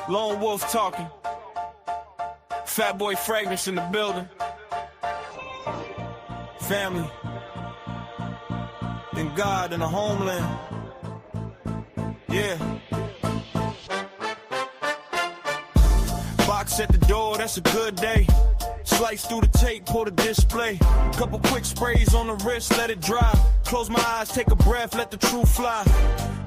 Lone Wolf talking. Fat Boy Fragrance in the building. Family. Then God in the homeland. Yeah. Box at the door, that's a good day. Slice through the tape, pull the display. Couple quick sprays on the wrist, let it dry. Close my eyes, take a breath, let the truth fly.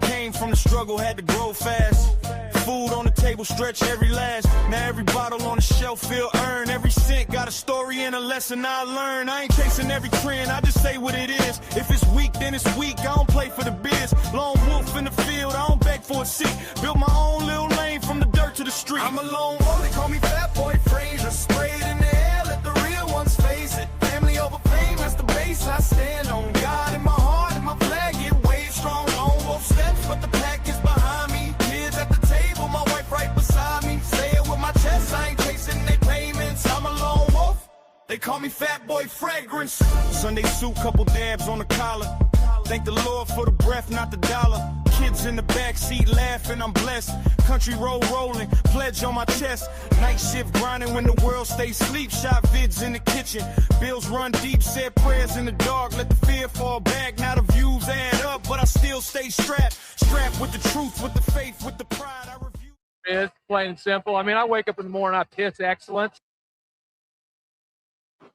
Came from the struggle, had to grow fast. Food on the table, stretch every last. Now every bottle on the shelf feel earned. Every cent got a story and a lesson I learned. I ain't chasing every trend, I just say what it is. If it's weak, then it's weak, I don't play for the biz. Lone wolf in the field, I don't beg for a seat. Built my own little lane from the dirt to the street. I'm a lone wolf, they call me Fat Boy Frazier. Sprayed in the air, let the real ones face it. Family over fame, that's the base I stand on. God in my heart and my flag get waved strong. Lone wolf steps, but the pack is behind me. Kids at the table, my wife right beside me. Say it with my chest, I ain't chasing their payments. I'm a lone wolf, they call me Fat Boy Fragrance. Sunday suit, couple dabs on the collar. Thank the Lord for the breath, not the dollar. Kids in the backseat laughing, I'm blessed. Country road rolling, pledge on my chest. Night shift grinding when the world stays asleep. Shot vids in the kitchen, bills run deep. Said prayers in the dark, let the fear fall back. Now the views add up, but I still stay strapped. Strapped with the truth, with the faith, with the pride. I review. It's plain and simple. I mean, I wake up in the morning, I piss excellence.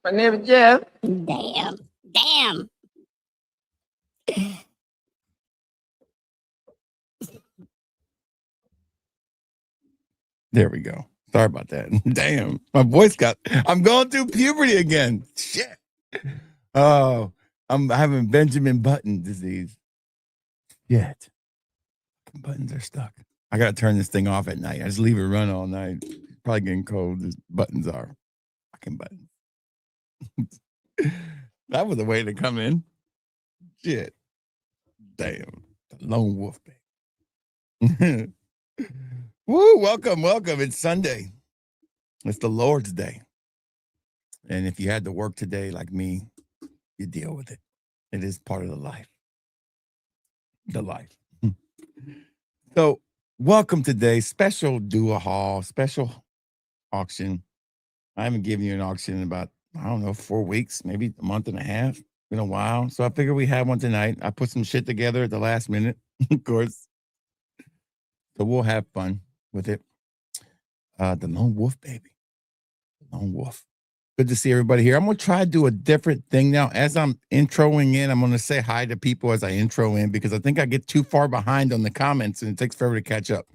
My name is Jeff. Damn. There we go. Sorry about that. Damn, my voice I'm going through puberty again. Shit. Oh, I'm having Benjamin Button disease. Yet. Buttons are stuck. I got to turn this thing off at night. I just leave it run all night. Probably getting cold. These buttons are fucking buttons. That was the way to come in. Shit. Damn. The lone wolf, baby. Woo, welcome. It's Sunday. It's the Lord's Day. And if you had to work today like me, you deal with it. It is part of the life. The life. So, welcome today. Special do-a-haul, special auction. I haven't given you an auction in about, 4 weeks, maybe a month and a half. Been a while. So I figured we have one tonight. I put some shit together at the last minute, of course. So we'll have fun with it. The lone wolf, baby. Lone wolf. Good to see everybody here. I'm going to try to do a different thing now. As I'm introing in, I'm going to say hi to people as I intro in because I think I get too far behind on the comments and it takes forever to catch up.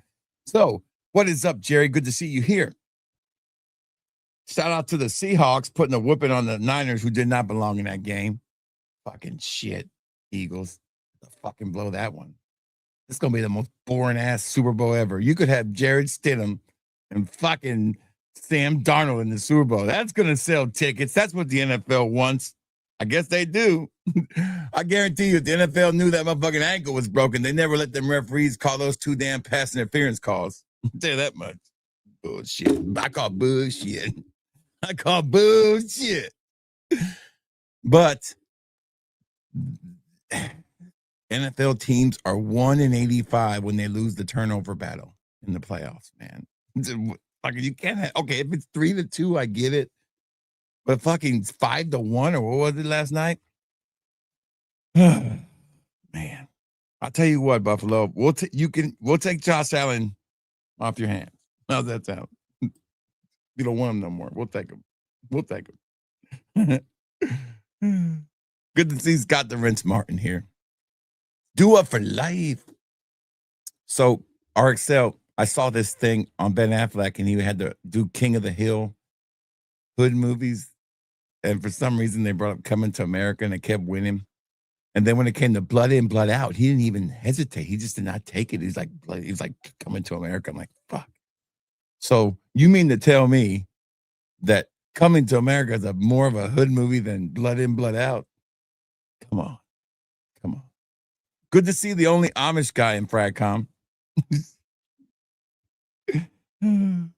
So, what is up, Jerry? Good to see you here. Shout out to the Seahawks putting a whooping on the Niners who did not belong in that game. Fucking shit, Eagles. Fucking blow that one. It's going to be the most boring-ass Super Bowl ever. You could have Jared Stidham and fucking Sam Darnold in the Super Bowl. That's going to sell tickets. That's what the NFL wants. I guess they do. I guarantee you, if the NFL knew that motherfucking ankle was broken, they never let them referees call those two damn pass interference calls. I'll tell you that much. Bullshit. I call bullshit. But NFL teams are 1-85 when they lose the turnover battle in the playoffs, man. Fucking, you can't have, okay, if it's 3-2, I get it. But fucking 5-1, or what was it last night? Man, I'll tell you what, Buffalo, we'll take Josh Allen off your hands. How's that sound? You don't want him no more. We'll take him. Good to see Scott the Rinse Martin here. Do it for life. So RXL, I saw this thing on Ben Affleck, and he had to do King of the Hill hood movies. And for some reason, they brought up Coming to America, and they kept winning. And then when it came to Blood In, Blood Out, he didn't even hesitate. He just did not take it. He was like Coming to America. I'm like, fuck. So you mean to tell me that Coming to America is more of a hood movie than Blood In, Blood Out? Come on. Good to see the only Amish guy in Fragcom.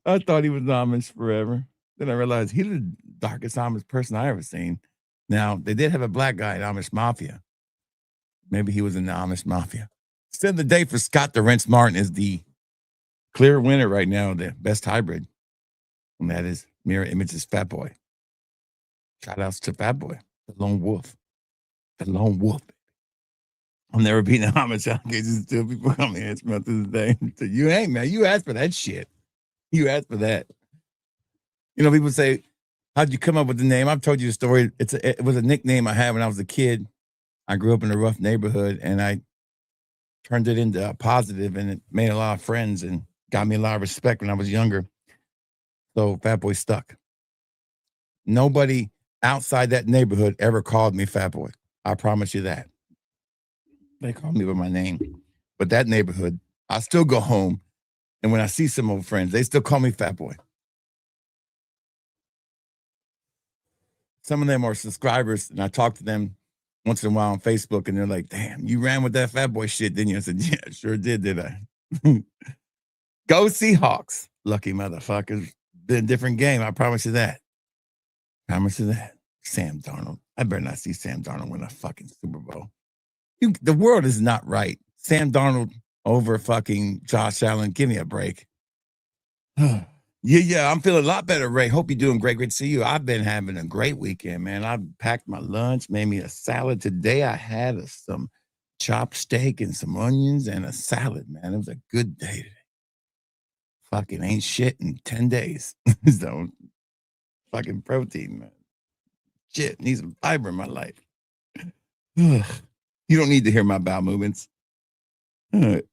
I thought he was Amish forever. Then I realized he was the darkest Amish person I ever seen. Now, they did have a black guy in Amish Mafia. Maybe he was in the Amish Mafia. Still, the day for Scott the Rinse Martin is the clear winner right now, the best hybrid. And that is Mirror Images Fat Boy. Shout outs to Fat Boy, the lone wolf. The lone wolf. I'll never be in the homage allegations until people come here and smell through the day. You ain't, man. You asked for that shit. You asked for that. You know, people say, how'd you come up with the name? I've told you the story. It was a nickname I had when I was a kid. I grew up in a rough neighborhood, and I turned it into a positive, and it made a lot of friends and got me a lot of respect when I was younger. So Fat Boy stuck. Nobody outside that neighborhood ever called me Fat Boy. I promise you that. They call me by my name. But that neighborhood, I still go home, and when I see some old friends, they still call me Fat Boy. Some of them are subscribers, and I talk to them once in a while on Facebook, and they're like, damn, you ran with that Fat Boy shit, didn't you? I said, yeah, sure did I? Go Seahawks. Lucky motherfuckers. Been a different game, I promise you that. Promise you that. Sam Darnold. I better not see Sam Darnold win a fucking Super Bowl. The world is not right. Sam Darnold over fucking Josh Allen. Give me a break. Yeah, I'm feeling a lot better, Ray. Hope you're doing great. Great to see you. I've been having a great weekend, man. I packed my lunch, made me a salad. Today I had some chopped steak and some onions and a salad, man. It was a good day today. Fucking ain't shit in 10 days. So, fucking protein, man. Shit, need some fiber in my life. You don't need to hear my bowel movements. Good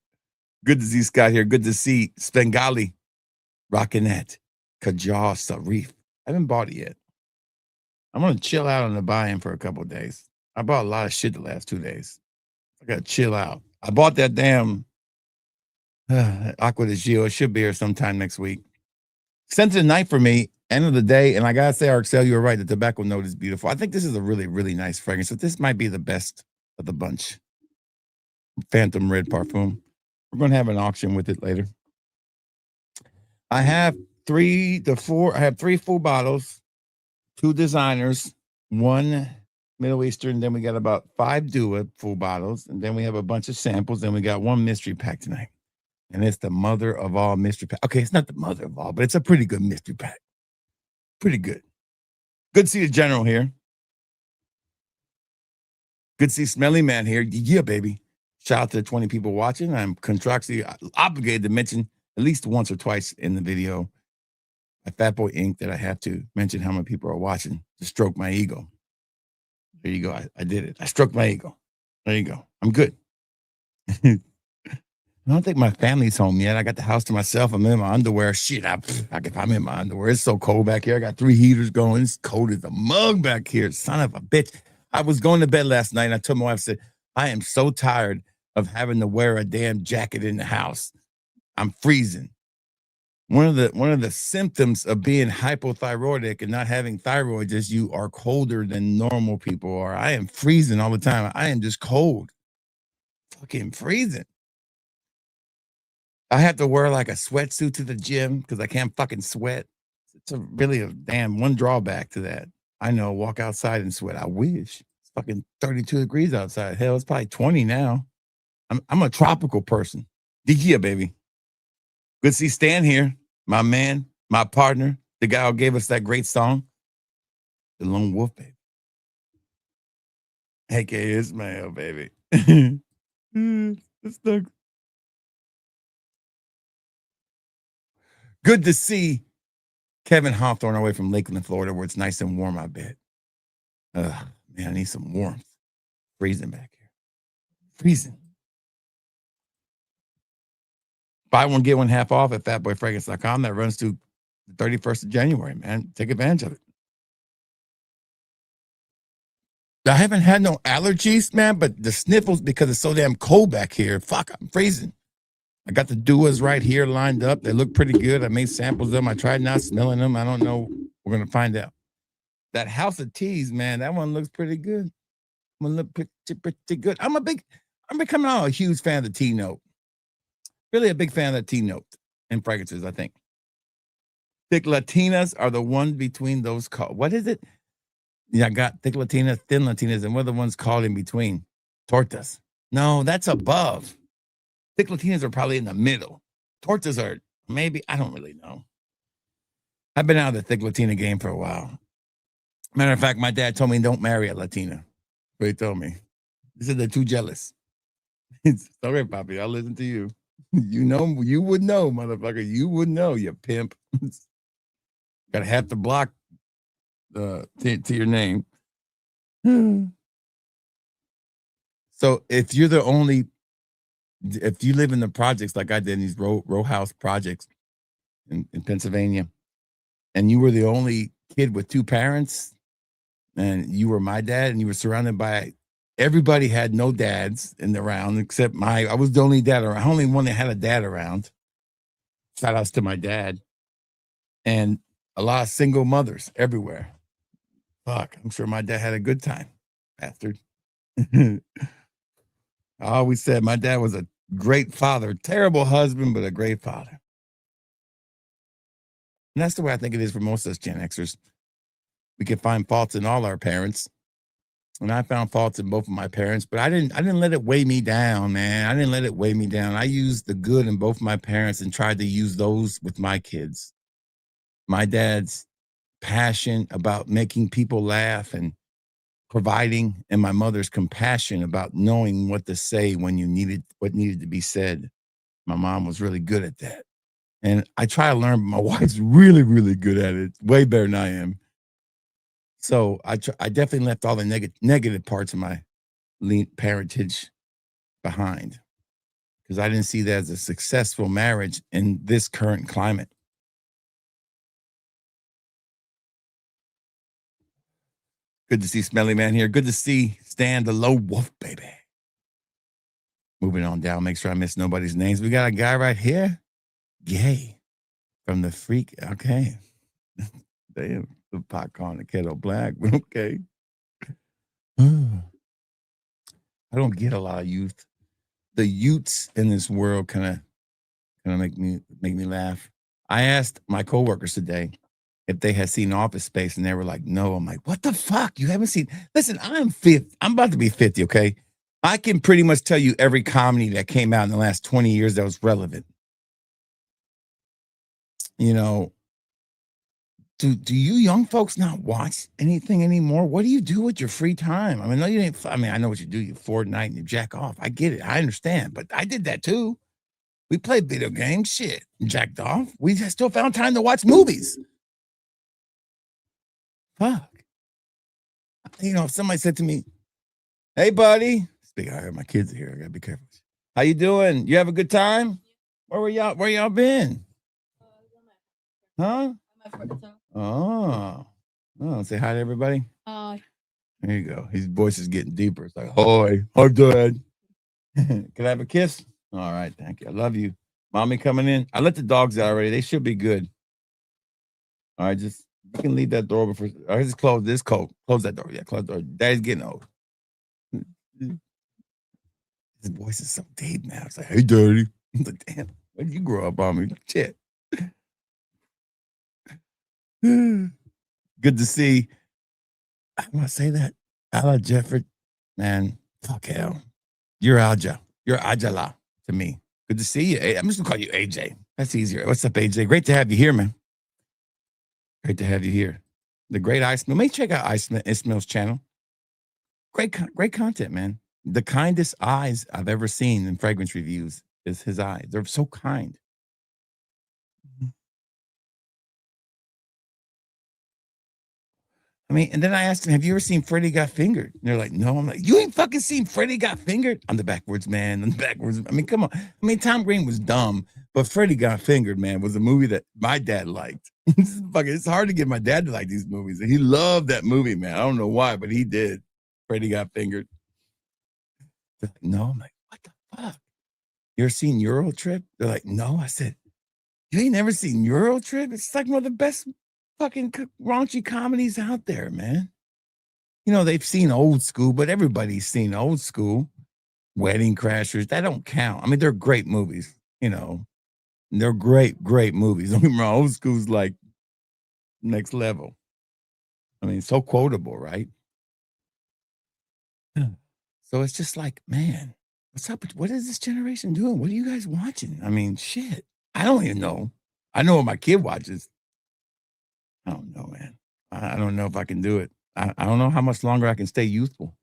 to see Scott here. Good to see Spengali rocking that Kajal Sarif. I haven't bought it yet. I'm going to chill out on the buy-in for a couple of days. I bought a lot of shit the last 2 days. I got to chill out. I bought that damn Aqua de Gio. It should be here sometime next week. Sensitive night for me. End of the day. And I got to say, Arcel, you were right. The tobacco note is beautiful. I think this is a really, really nice fragrance. So this might be the best of the bunch. Phantom Red Parfum. We're going to have an auction with it later. I have 3 full bottles, 2 designers, 1 Middle Eastern. Then we got about 5 Dua full bottles. And then we have a bunch of samples. Then we got 1 mystery pack tonight. And it's the mother of all mystery pack. Okay, it's not the mother of all, but it's a pretty good mystery pack. Pretty good. Good to see the general here. Good to see Smelly Man here. Yeah, baby. Shout out to the 20 people watching. I'm contractually obligated to mention at least once or twice in the video at Fat Boy Inc. that I have to mention how many people are watching to stroke my ego. There you go. I did it. I stroked my ego. There you go. I'm good. I don't think my family's home yet. I got the house to myself. I'm in my underwear. Shit, I'm in my underwear. It's so cold back here. I got 3 heaters going. It's cold as a mug back here. Son of a bitch. I was going to bed last night, and I told my wife, I said, I am so tired of having to wear a damn jacket in the house. I'm freezing. One of the symptoms of being hypothyroidic and not having thyroid is you are colder than normal people are. I am freezing all the time. I am just cold. Fucking freezing. I have to wear like a sweatsuit to the gym because I can't fucking sweat. It's really a damn one drawback to that. I know, walk outside and sweat. I wish. It's fucking 32 degrees outside. Hell, it's probably 20 now. I'm a tropical person. Yeah, baby. Good to see Stan here. My man, my partner, the guy who gave us that great song. The Lone Wolf, baby. AKA Ismail, baby. It's the... Good to see Kevin Hawthorne away from Lakeland, Florida, where it's nice and warm, I bet. Man, I need some warmth. Freezing back here. Freezing. Buy one, get one half off at fatboyfragrance.com. That runs to the 31st of January, man. Take advantage of it. I haven't had no allergies, man, but the sniffles because it's so damn cold back here. Fuck, I'm freezing. I got the Duas right here lined up. They look pretty good. I made samples of them. I tried not smelling them. I don't know. We're going to find out. That House of Teas, man, that one looks pretty good. One look pretty good. I'm becoming a huge fan of the tea note. Really a big fan of the tea note in fragrances, I think. Thick Latinas are the one between those called. What is it? Yeah, I got thick Latinas, thin Latinas, and what are the ones called in between? Tortas. No, that's above. Thick Latinas are probably in the middle. Tortas are Maybe. I don't really know. I've been out of the thick Latina game for a while. Matter of fact, my dad told me don't marry a Latina. But he told me. He said they're too jealous. It's okay, Poppy. I'll listen to you. You know, you would know, motherfucker. You would know, you pimp. Gotta have to block to your name. So if you're if you live in the projects like I did in these row house projects in Pennsylvania, and you were the only kid with two parents, and you were my dad, and you were surrounded by everybody had no dads in the round except I was the only dad around, only one that had a dad around. Shout outs to my dad. And a lot of single mothers everywhere. Fuck, I'm sure my dad had a good time, bastard. I always said my dad was a great father, terrible husband, but a great father. And that's the way I think it is for most of us Gen Xers. We can find faults in all our parents. And I found faults in both of my parents, but I didn't let it weigh me down, man. I didn't let it weigh me down. I used the good in both of my parents and tried to use those with my kids. My dad's passion about making people laugh and providing, and my mother's compassion about knowing what to say when what needed to be said. My mom was really good at that. And I try to learn, but my wife's really, really good at it. Way better than I am. So I definitely left all the negative parts of my parentage behind because I didn't see that as a successful marriage in this current climate. Good to see Smelly Man here. Good to see Stan the Low Wolf, baby. Moving on down, make sure I miss nobody's names. We got a guy right here. Gay from the Freak. Okay. Damn. The popcorn, the kettle black. Okay. I don't get a lot of youth. The youths in this world kind of make me laugh. I asked my coworkers today if they had seen Office Space, and they were like, no. I'm like, what the fuck? You haven't seen? Listen, I'm about to be 50, okay? I can pretty much tell you every comedy that came out in the last 20 years that was relevant. You know, do you young folks not watch anything anymore? What do you do with your free time? I mean, no, you ain't. I mean, I know what you do. You Fortnite and you jack off. I get it. I understand. But I did that too. We played video games. Shit. Jacked off. We still found time to watch movies. Fuck. You know, if somebody said to me, hey, buddy. Speak, I heard my kids are here. I gotta be careful. How you doing? You have a good time? Where y'all been? Huh? Oh, say hi to everybody. There you go. His voice is getting deeper. It's like, hi, Dad. Can I have a kiss? All right, thank you. I love you. Mommy coming in. I let the dogs out already. They should be good. All right, you can leave that door open for. All right, just close this coat. Close that door. Yeah, close the door. Daddy's getting old. His voice is so deep now. It's like, hey, Daddy. I'm like, damn, when did you grow up on me? Shit. Good to see. I want to say that. Ala Jefford, man, fuck hell. You're Alja. You're Ajala to me. Good to see you. I'm just going to call you AJ. That's easier. What's up, AJ? Great to have you here, man. Great to have you here. The great Ice Mill. Maybe check out Ice Mill's channel. Great content, man. The kindest eyes I've ever seen in fragrance reviews is his eyes. They're so kind. I mean, and then I asked him, have you ever seen Freddy Got Fingered? And they're like, no. I'm like, you ain't fucking seen Freddy Got Fingered? I'm the backwards man. I'm the backwards. I mean, come on. I mean, Tom Green was dumb, but Freddy Got Fingered, man, was a movie that my dad liked. It's hard to get my dad to like these movies. And he loved that movie, man. I don't know why, but he did. Freddy Got Fingered. They're like, no. I'm like, what the fuck? You ever seen Euro Trip? They're like, no. I said, you ain't never seen Euro Trip? It's like one of the best fucking raunchy comedies out there, man. You know, they've seen Old School, but everybody's seen Old School. Wedding Crashers, that don't count. I mean, they're great movies, you know. They're great movies. Don't get me wrong, Old School's like next level. I mean, so quotable, right? So it's just like, man, what's up? What is this generation doing? What are you guys watching? I mean, shit. I don't even know. I know what my kid watches. I don't know, man. I don't know if I can do it. I don't know how much longer I can stay youthful.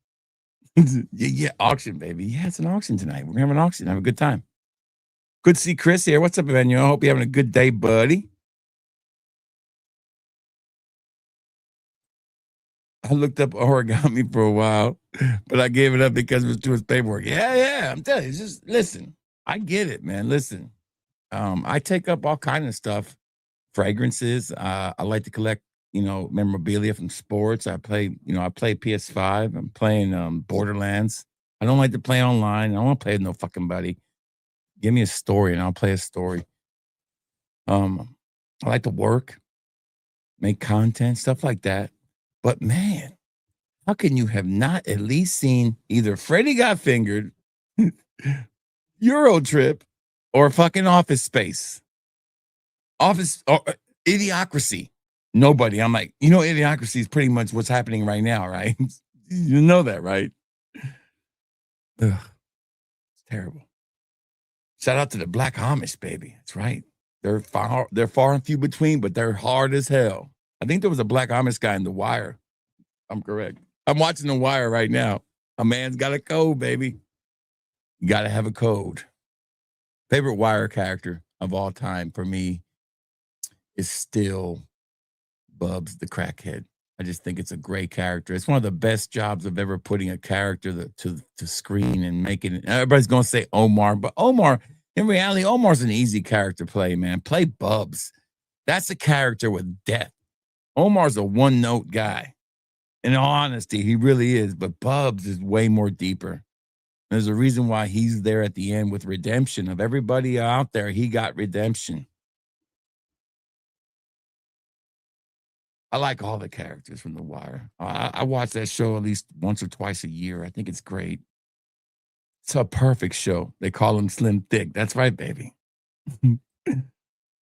Yeah, auction, baby. Yeah, it's an auction tonight. We're gonna have an auction. Have a good time. Good to see Chris here. What's up, Emmanuel? I hope you're having a good day, buddy. I looked up origami for a while, but I gave it up because it was too much paperwork. Yeah. I'm telling you, just listen. I get it, man. Listen. I take up all kind of stuff, fragrances. I like to collect, memorabilia from sports. I play PS5. I'm playing Borderlands. I don't like to play online. I don't want to play with no fucking buddy. Give me a story and I'll play a story. I like to work, make content, stuff like that. But man, how can you have not at least seen either Freddy Got Fingered, Euro Trip, or fucking Office Space? Office or Idiocracy. Nobody. I'm like, Idiocracy is pretty much what's happening right now, right? You know that, right? Ugh, it's terrible. Shout out to the Black Amish, baby. That's right. They're far and few between, but they're hard as hell. I think there was a Black Amish guy in The Wire. I'm correct. I'm watching The Wire right now. A man's got a code, baby. You got to have a code. Favorite Wire character of all time for me is still Bubs the Crackhead. I just think it's a great character. It's one of the best jobs of ever putting a character to screen and making it. Everybody's going to say Omar, but Omar, in reality, Omar's an easy character play, man. Play Bubs. That's a character with depth. Omar's a one-note guy. In all honesty, he really is, but Bubs is way more deeper. There's a reason why he's there at the end with redemption. Of everybody out there, he got redemption. I like all the characters from The Wire. I watch that show at least once or twice a year. I think it's great. It's a perfect show. They call him Slim Thick. That's right, baby. Good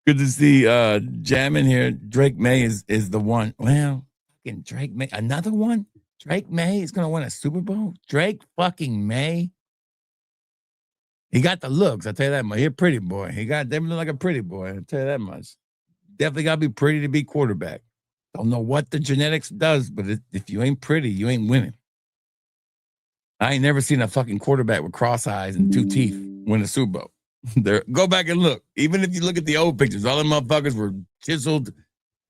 to see Jam in here. Drake May is the one. Well, fucking Drake May. Another one? Drake May is going to win a Super Bowl? Drake fucking May? He got the looks. I'll tell you that much. He's a pretty boy. He got definitely like a pretty boy. I'll tell you that much. Definitely got to be pretty to be quarterback. Don't know what the genetics does, but if you ain't pretty, you ain't winning. I ain't never seen a fucking quarterback with cross eyes and two teeth win a Super Bowl. Go back and look. Even if you look at the old pictures, all them motherfuckers were chiseled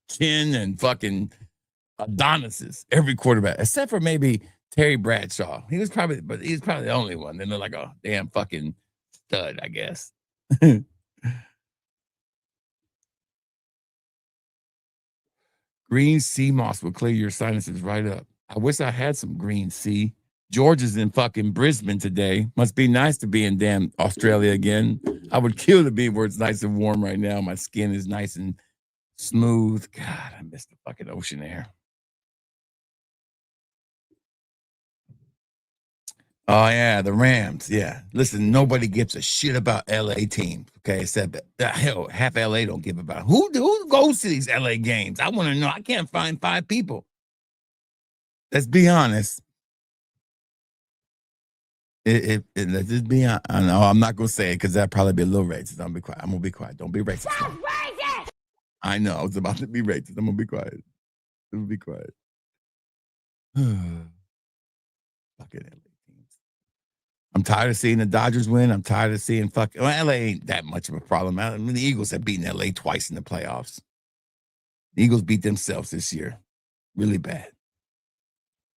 chin and fucking Adonises. Every quarterback, except for maybe Terry Bradshaw. He's probably the only one. They look like a damn fucking stud, I guess. Green sea moss will clear your sinuses right up. I wish I had some green sea. George is in fucking Brisbane today. Must be nice to be in damn Australia again. I would kill to be where it's nice and warm right now. My skin is nice and smooth. God, I miss the fucking ocean air. Oh, yeah, the Rams. Yeah. Listen, nobody gives a shit about LA teams. Okay. Except hell, half LA don't give about who goes to these LA games. I want to know. I can't find 5 people. Let's be honest. Let's just be honest. I know I'm not gonna say it because that'd probably be a little racist. I'm gonna be quiet. Don't be racist. Racist! I know I was about to be racist. I'm gonna be quiet. I'm gonna be quiet. Fucking LA. I'm tired of seeing the Dodgers win. I'm tired of seeing LA ain't that much of a problem. I mean, the Eagles have beaten LA twice in the playoffs. The Eagles beat themselves this year. Really bad.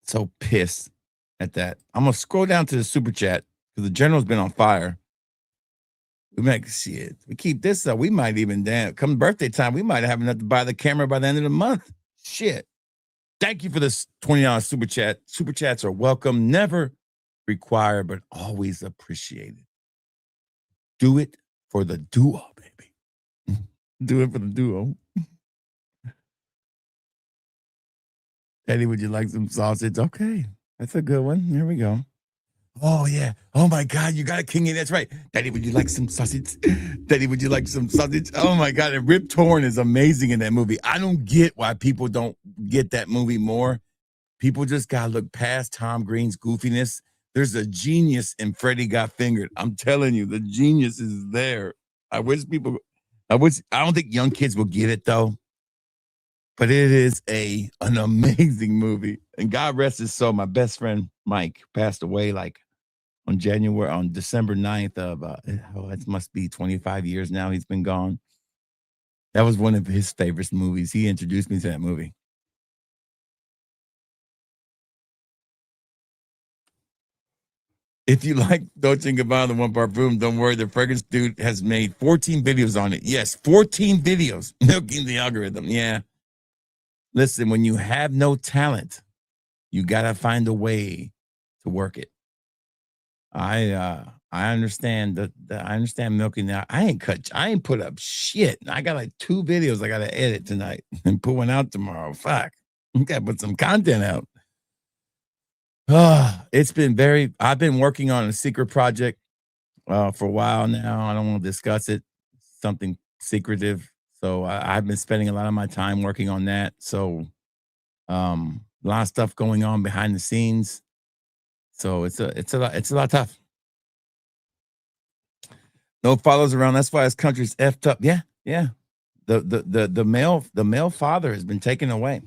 So pissed at that. I'm going to scroll down to the super chat because the general's been on fire. We make shit. We keep this up. We might even come birthday time. We might have enough to buy the camera by the end of the month. Shit. Thank you for this $20 super chat. Super chats are welcome. Never required, but always appreciated. Do it for the duo, baby. Do it for the duo. Eddie, would you like some sausage? Okay, that's a good one. Here we go. Oh, yeah. Oh, my God, you got a king in. That's right. Daddy, would you like some sausage? Daddy, would you like some sausage? Oh, my God. And Rip Torn is amazing in that movie. I don't get why people don't get that movie more. People just got to look past Tom Green's goofiness. There's a genius in Freddy Got Fingered. I'm telling you, the genius is there. I wish people I don't think young kids will get it though. But it is an amazing movie. And God rest his soul. My best friend Mike passed away like on December 9th of it must be 25 years now he's been gone. That was one of his favorite movies. He introduced me to that movie. If you like Dolce & Gabbana, the one parfum, don't worry. The fragrance dude has made 14 videos on it. Yes, 14 videos. Milking the algorithm. Yeah. Listen, when you have no talent, you got to find a way to work it. I understand I understand milking now. I ain't put up shit. I got like 2 videos I got to edit tonight and put one out tomorrow. Fuck. I got to put some content out. I've been working on a secret project for a while now. I don't want to discuss it. Something secretive. So I've been spending a lot of my time working on that. So a lot of stuff going on behind the scenes. So it's a lot tough. No follows around. That's why this country's effed up. Yeah. The male father has been taken away.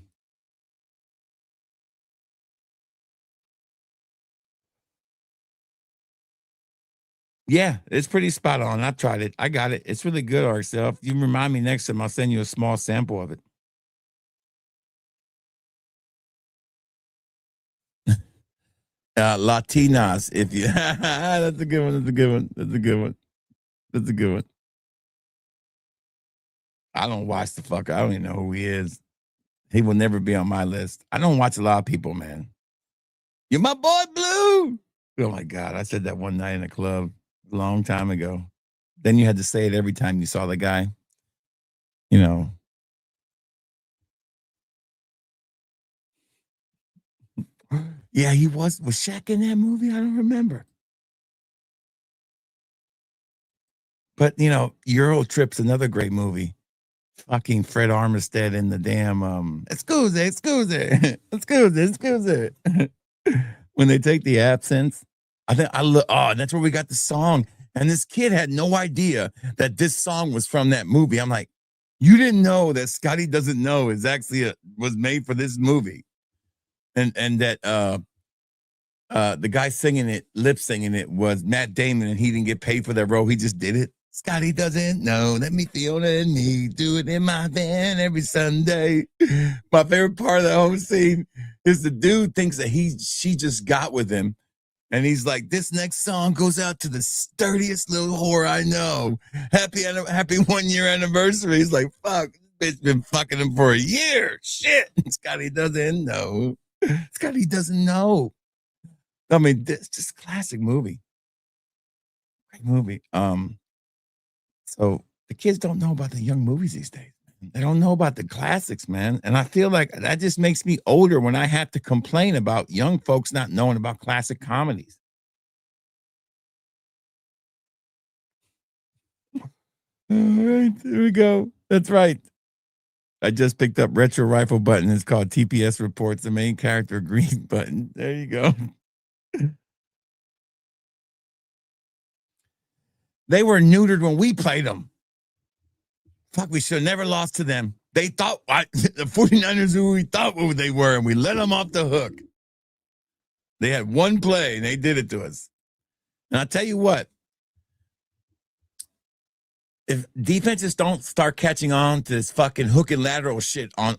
Yeah, it's pretty spot on. I tried it. I got it. It's really good, Arcel. If you remind me next time, I'll send you a small sample of it. Latinas, if you that's a good one. That's a good one. That's a good one. That's a good one. I don't watch the fucker. I don't even know who he is. He will never be on my list. I don't watch a lot of people, man. You're my boy, Blue. Oh my God. I said that one night in a club a long time ago. Then you had to say it every time you saw the guy. You know. Yeah, he was Shaq in that movie? I don't remember. But you know, Euro Trip's another great movie. Fucking Fred Armstead in the damn excuse. When they take the absinthe, that's where we got the song. And this kid had no idea that this song was from that movie. I'm like, you didn't know that Scotty Doesn't Know is actually was made for this movie. And that the guy singing it, lip singing it, was Matt Damon, and he didn't get paid for that role. He just did it. Scotty doesn't know. Let me feel it in me. Do it in my van every Sunday. My favorite part of the whole scene is the dude thinks that she just got with him. And he's like, this next song goes out to the sturdiest little whore I know. Happy 1 year anniversary. He's like, fuck, this bitch been fucking him for a year. Shit. Scotty doesn't know. Scotty doesn't know. I mean, this just classic movie. Great movie. So the kids don't know about the young movies these days. They don't know about the classics, man. And I feel like that just makes me older when I have to complain about young folks not knowing about classic comedies. All right, here we go. That's right. I just picked up Retro Rifle Button. It's called TPS Reports. The main character, Green Button. There you go. They were neutered when we played them. Fuck, we should have never lost to them. They thought the 49ers who we thought who they were, and we let them off the hook. They had one play, and they did it to us. And I'll tell you what, if defenses don't start catching on to this fucking hook and lateral shit on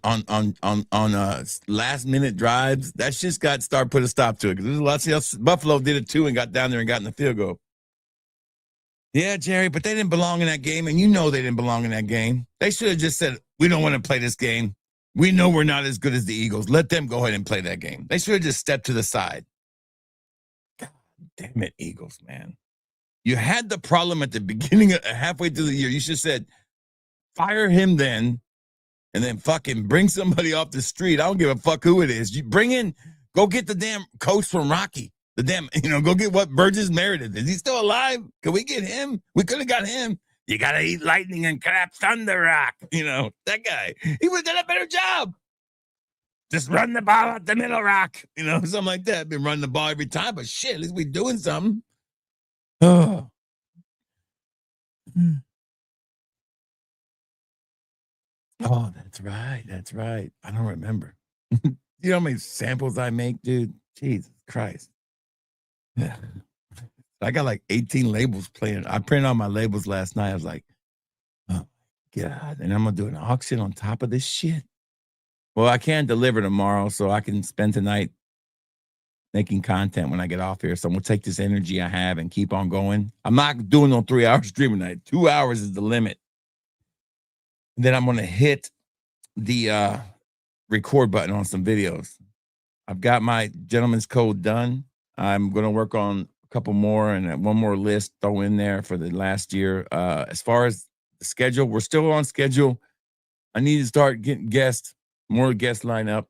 last minute drives, that shit's got to start put a stop to it. Because there's a lot else. Buffalo did it too and got down there and got in the field goal. Yeah, Jerry, but they didn't belong in that game, and you know they didn't belong in that game. They should have just said, we don't want to play this game. We know we're not as good as the Eagles. Let them go ahead and play that game. They should have just stepped to the side. God damn it, Eagles, man. You had the problem at the beginning, halfway through the year. You should have said, fire him then, and then fucking bring somebody off the street. I don't give a fuck who it is. You go get the damn coach from Rocky. Go get Burgess Meredith. Is he still alive? Can we get him? We could have got him. You got to eat lightning and crap thunder rock. That guy. He would have done a better job. Just run the ball out the middle, rock. Something like that. Been running the ball every time, but shit, at least we doing something. Oh. Oh, that's right. That's right. I don't remember. You know how many samples I make, dude? Jesus Christ. Yeah. I got like 18 labels playing. I printed all my labels last night. I was like, oh God. And I'm gonna do an auction on top of this shit. Well, I can't deliver tomorrow, so I can spend tonight making content when I get off here. So I'm gonna take this energy I have and keep on going. I'm not doing no 3 hour streaming night. 2 hours is the limit. And then I'm gonna hit the record button on some videos. I've got my gentleman's code done. I'm gonna work on a couple more and one more list throw in there for the last year. As far as the schedule, we're still on schedule. I need to start getting more guests line up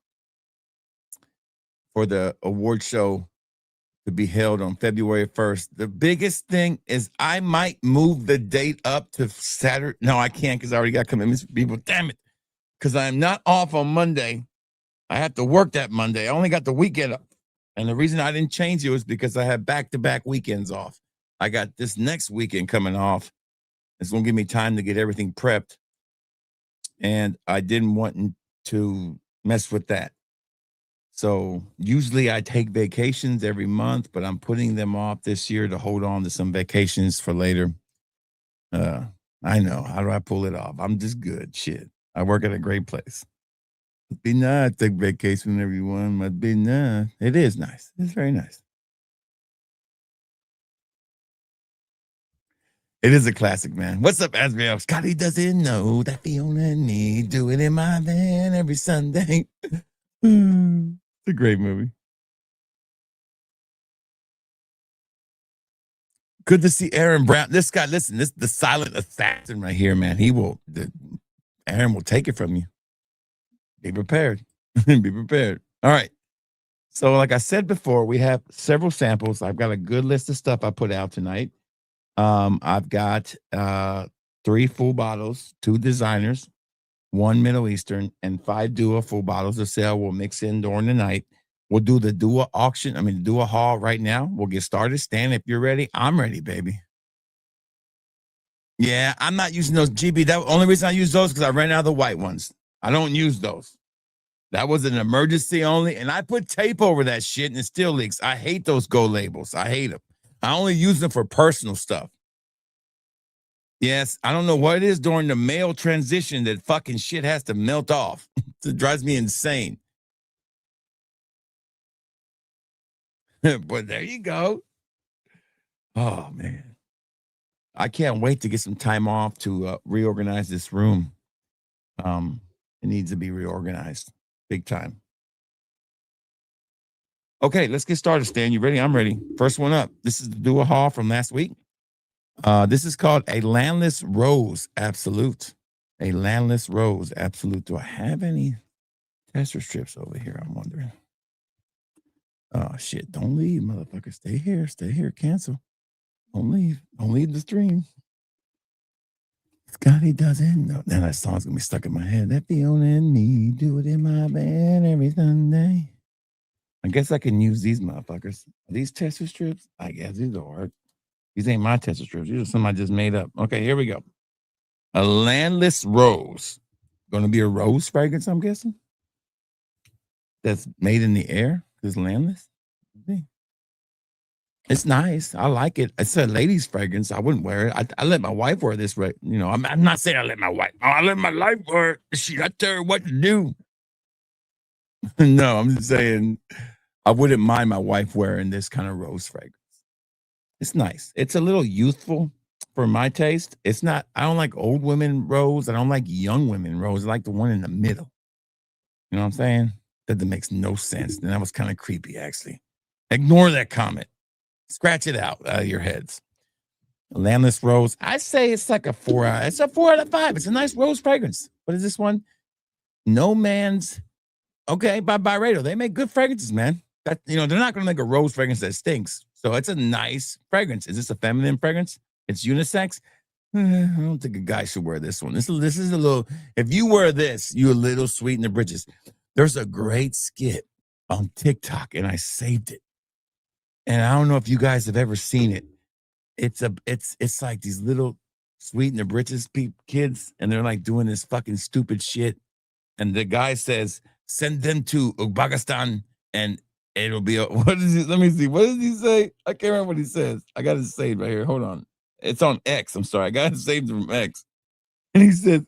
for the award show to be held on February 1st. The biggest thing is I might move the date up to Saturday. No, I can't because I already got commitments for people. Damn it. Because I'm not off on Monday. I have to work that Monday. I only got the weekend up. And the reason I didn't change it was because I had back-to-back weekends off. I got this next weekend coming off. It's going to give me time to get everything prepped. And I didn't want to mess with that. So usually I take vacations every month, but I'm putting them off this year to hold on to some vacations for later. I know. How do I pull it off? I'm just good. Shit. I work at a great place. It'd be nice to take vacation, everyone. Must be nice. It is nice. It's very nice. It is a classic, man. What's up, Asriel? Scotty doesn't know that Fiona and me do it in my van every Sunday. It's a great movie. Good to see Aaron Brown. This guy, listen, this is the silent assassin right here, man. Aaron will take it from you. Be prepared. Be prepared. All right. So like I said before, we have several samples. I've got a good list of stuff I put out tonight. I've got 3 full bottles, 2 designers, 1 Middle Eastern, and 5 Dua full bottles to sell. We'll mix in during the night. We'll do the Dua auction. Dua haul right now. We'll get started. Stan, if you're ready, I'm ready, baby. Yeah, I'm not using those GB. The only reason I use those because I ran out of the white ones. I don't use those. That was an emergency only. And I put tape over that shit and it still leaks. I hate those Go labels. I hate them. I only use them for personal stuff. Yes, I don't know what it is during the mail transition that fucking shit has to melt off. It drives me insane. But there you go. Oh, man. I can't wait to get some time off to reorganize this room. It needs to be reorganized big time. Okay, let's get started, Stan. You ready? I'm ready. First one up. This is the Dua haul from last week. This is called a Landless Rose Absolute. A Landless Rose Absolute. Do I have any tester strips over here? I'm wondering. Oh, shit. Don't leave, motherfucker. Stay here. Stay here. Cancel. Don't leave. Don't leave the stream. Scotty doesn't know. Now that song's going to be stuck in my head. That Fiona and me do it in my band every Sunday. I guess I can use these motherfuckers. Are these tester strips? I guess these are. These ain't my tester strips. These are some I just made up. Okay, here we go. A Landless Rose. Going to be a rose fragrance, I'm guessing. That's made in the air. It's landless. It's nice. I like it. It's a lady's fragrance. I wouldn't wear it. I let my wife wear this. Right? You know, I'm not saying I let my wife. I let my life wear it. I tell her what to do. No, I'm just saying I wouldn't mind my wife wearing this kind of rose fragrance. It's nice. It's a little youthful for my taste. It's not. I don't like old women rose. I don't like young women rose. I like the one in the middle. You know what I'm saying? That makes no sense. And that was kind of creepy, actually. Ignore that comment. Scratch it out of your heads. Landless Rose. I say it's like a 4 out. It's a 4 out of 5. It's a nice rose fragrance. What is this one? No Man's. Okay, by Byredo. They make good fragrances, man. That, you know, they're not going to make a rose fragrance that stinks. So it's a nice fragrance. Is this a feminine fragrance? It's unisex. I don't think a guy should wear this one. This is a little. If you wear this, you're a little sweet in the britches. There's a great skit on TikTok, and I saved it. And I don't know if you guys have ever seen it. It's like these little Sweeten the Britches kids, and they're like doing this fucking stupid shit. And the guy says, send them to Uzbekistan and it'll be what is it? Let me see. What does he say? I can't remember what he says. I got it saved right here. Hold on. It's on X. I'm sorry. I got it saved from X. And he says,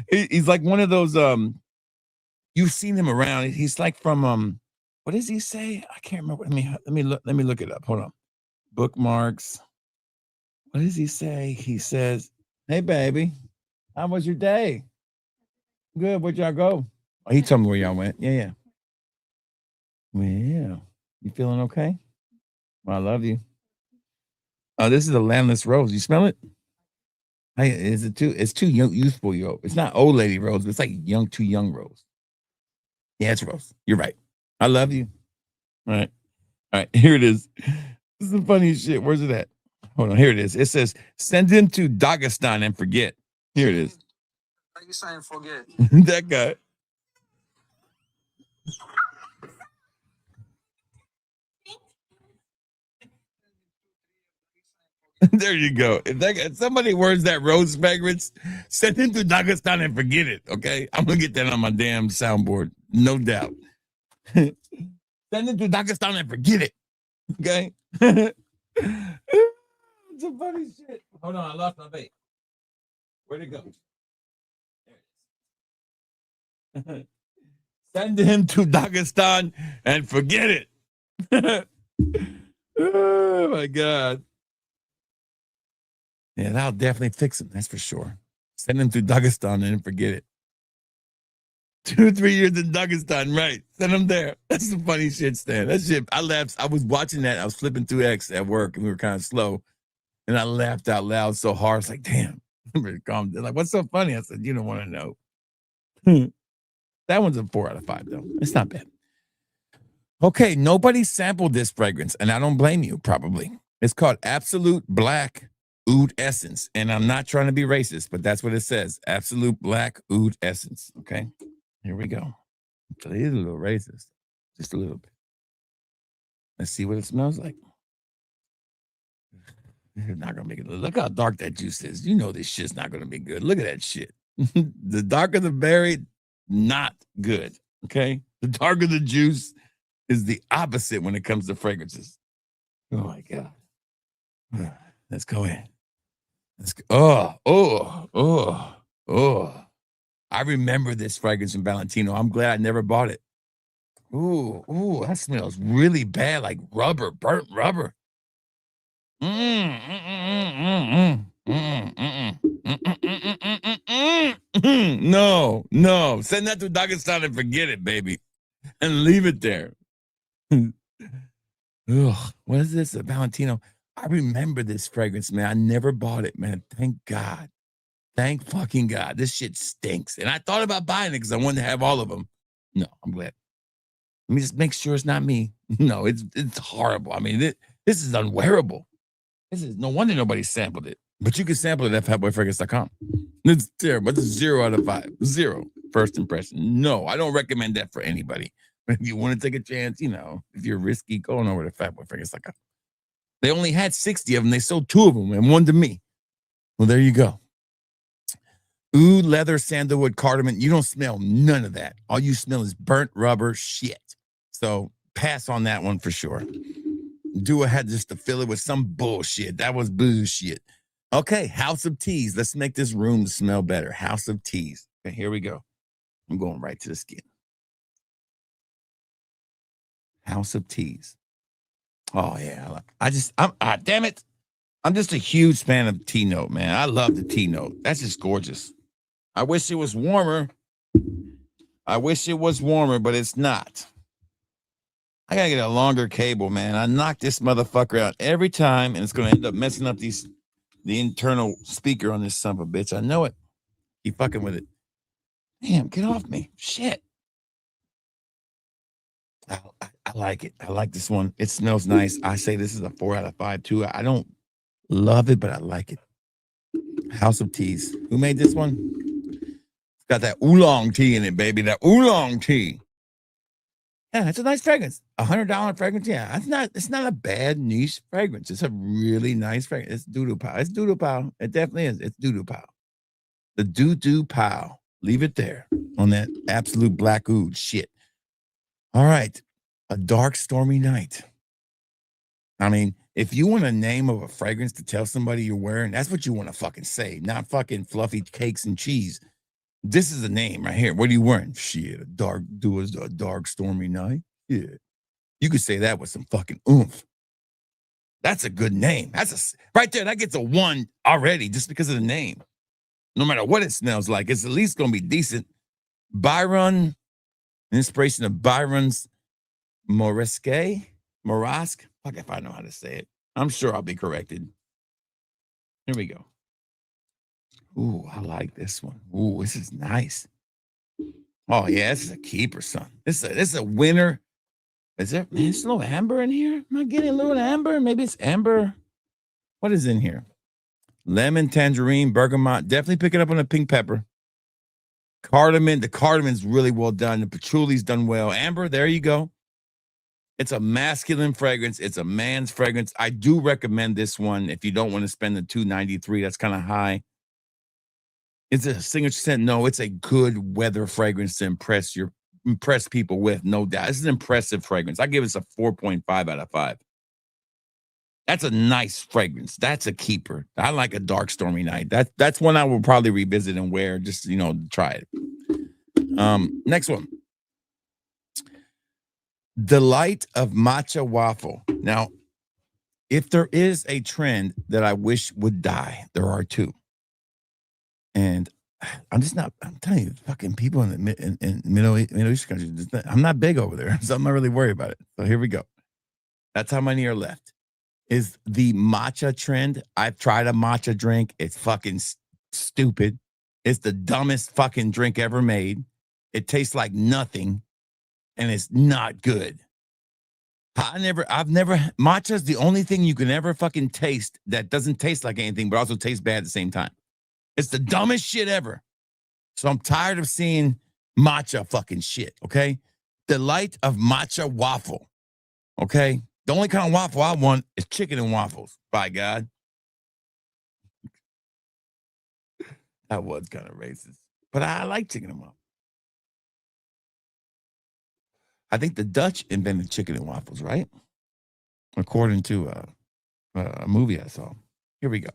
he's like one of those, you've seen him around. He's like from, what does he say? I can't remember. Let me look it up. Hold on. Bookmarks. What does he say? He says, hey, baby, how was your day? Good. Where'd y'all go? Oh, he told me where y'all went. Yeah. Well, you feeling okay? Well, I love you. Oh, this is a landless rose. You smell it? Hey, is it too? It's too youthful, yo. It's not old lady rose, but it's like too young rose. Yeah, it's rose. You're right. I love you. All right. Here it is. This is the funniest shit. Where's it at? Hold on. Here it is. It says, send him to Dagestan and forget. Here it is. Dagestan, forget. That guy. There you go. If somebody wears that rose fragrance, send him to Dagestan and forget it. Okay, I'm gonna get that on my damn soundboard, no doubt. Send him to Dagestan and forget it. Okay. It's a funny shit. Hold on, I lost my vape. Where'd it go? There it is. Send him to Dagestan and forget it. Oh my God. Yeah, that'll definitely fix him. That's for sure. Send him to Dagestan and forget it. 2-3 years in Dagestan, right? Send him there. That's some funny shit, Stan. That shit, I laughed. I was watching that. I was flipping through X at work, and we were kind of slow. And I laughed out loud so hard. It's like, damn. They're like, what's so funny? I said, you don't want to know. That one's a 4 out of 5, though. It's not bad. Okay, nobody sampled this fragrance, and I don't blame you, probably. It's called Absolute Black Oud Essence. And I'm not trying to be racist, but that's what it says. Absolute Black Oud Essence. Okay, here we go. So it is a little racist, just a little bit. Let's see what it smells like. It's not gonna make it. Look how dark that juice is. You know this shit's not gonna be good. Look at that shit. The darker the berry, not good. Okay, the darker the juice is the opposite when it comes to fragrances. Oh my God. Let's go in. Let's go. Oh. I remember this fragrance from Valentino. I'm glad I never bought it. Ooh, that smells really bad, like rubber, burnt rubber. No. Send that to Dagestan and forget it, baby. And leave it there. Ugh, what is this? A Valentino. I remember this fragrance, man. I never bought it, man. Thank God. Thank fucking God. This shit stinks. And I thought about buying it because I wanted to have all of them. No, I'm glad. Let me just make sure it's not me. No, it's horrible. I mean, this is unwearable. This is no wonder nobody sampled it. But you can sample it at fatboyfragrance.com. It's terrible. It's 0 out of 5. 0. First impression. No, I don't recommend that for anybody. But if you want to take a chance, if you're risky, go on over to fatboyfragrance.com. They only had 60 of them. They sold 2 of them and 1 to me. Well, there you go. Oud, leather, sandalwood, cardamom. You don't smell none of that. All you smell is burnt rubber shit. So pass on that one for sure. Dua had just to fill it with some bullshit. That was bullshit. Okay, House of Teas. Let's make this room smell better. House of Teas. Okay, here we go. I'm going right to the skin. House of Teas. Oh, yeah. Damn it. I'm just a huge fan of tea note, man. I love the tea note. That's just gorgeous. I wish it was warmer. But it's not. I gotta get a longer cable, man. I knock this motherfucker out every time, and it's gonna end up messing up the internal speaker on this son of a bitch. I know it. Keep fucking with it. Damn, get off me. Shit. I like it. I like this one. It smells nice. I say this is a 4 out of 5 too. I don't love it, but I like it. House of Teas. Who made this one? It's got that oolong tea in it, baby. That oolong tea. Yeah, it's a nice fragrance. $100 fragrance. Yeah, it's not a bad niche fragrance. It's a really nice fragrance. It's doo-doo pow. It's doo-doo pow. It definitely is. It's doo-doo pow. The doo-doo pow. Leave it there on that absolute black oud shit. All right. A dark, stormy night. I mean, if you want a name of a fragrance to tell somebody you're wearing, that's what you want to fucking say, not fucking fluffy cakes and cheese. This is the name right here. What are you wearing? Shit, a dark, stormy night. Yeah. You could say that with some fucking oomph. That's a good name. That's right there. That gets a 1 already just because of the name. No matter what it smells like, it's at least going to be decent. Byron, an inspiration of Byron's Morasque. Fuck if I know how to say it. I'm sure I'll be corrected. Here we go. Ooh, I like this one. Ooh, this is nice. Oh yeah, this is a keeper, son. This is a winner. Is there? Man, there's a little amber in here. Am I getting a little amber? Maybe it's amber. What is in here? Lemon, tangerine, bergamot. Definitely picking up on the pink pepper. Cardamom. The cardamon's really well done. The patchouli's done well. Amber. There you go. It's a masculine fragrance. It's a man's fragrance. I do recommend this one if you don't want to spend the $293. That's kind of high. It's a signature scent. No, it's a good weather fragrance to impress people with, no doubt. It's an impressive fragrance. I give it a 4.5 out of 5. That's a nice fragrance. That's a keeper. I like a dark, stormy night. That's one I will probably revisit and wear. Just try it. Next one. Delight of matcha waffle. Now, if there is a trend that I wish would die, there are two. And I'm telling you, fucking people in Middle East countries, I'm not big over there, so I'm not really worried about it. So here we go. That's how many are left. Is the matcha trend. I've tried a matcha drink. It's fucking stupid. It's the dumbest fucking drink ever made. It tastes like nothing, and it's not good. Matcha is the only thing you can ever fucking taste that doesn't taste like anything, but also tastes bad at the same time. It's the dumbest shit ever. So I'm tired of seeing matcha fucking shit, okay? Delight of matcha waffle, okay? The only kind of waffle I want is chicken and waffles, by God. That was kind of racist, but I like chicken and waffles. I think the Dutch invented chicken and waffles, right? According to a movie I saw. Here we go.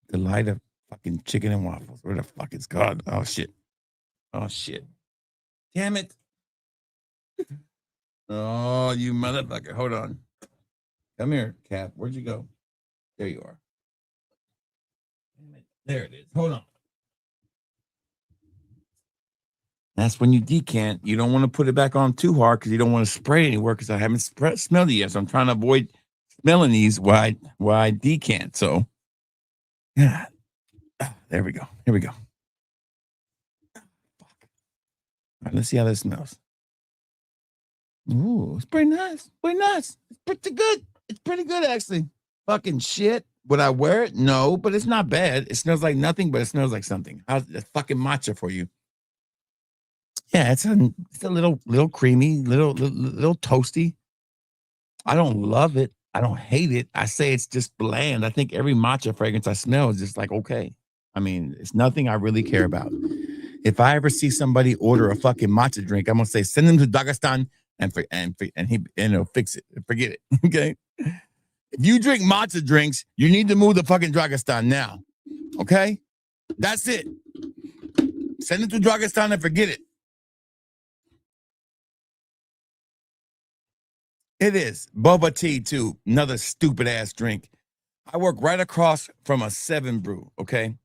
Delight of fucking chicken and waffles. Where the fuck is God? Oh, shit. Oh, shit. Damn it. Oh, you motherfucker. Hold on. Come here, Cap. Where'd you go? There you are. There it is. Hold on. That's when you decant. You don't want to put it back on too hard because you don't want to spray it anywhere because I haven't smelled it yet. So I'm trying to avoid smelling these while I decant. So, yeah. There we go. Here we go. Fuck. All right, let's see how this smells. Ooh, it's pretty nice. Pretty nice. It's pretty good. It's pretty good, actually. Fucking shit. Would I wear it? No, but it's not bad. It smells like nothing, but it smells like something. How's the fucking matcha for you? Yeah, it's a little creamy, little toasty. I don't love it. I don't hate it. I say it's just bland. I think every matcha fragrance I smell is just like, okay. I mean, it's nothing I really care about. If I ever see somebody order a fucking matcha drink, I'm gonna say send them to Dagestan and he'll fix it. Forget it. Okay. If you drink matcha drinks, you need to move to fucking Dagestan now. Okay? That's it. Send it to Dagestan and forget it. It is. Boba tea, too. Another stupid ass drink. I work right across from a 7 Brew, okay?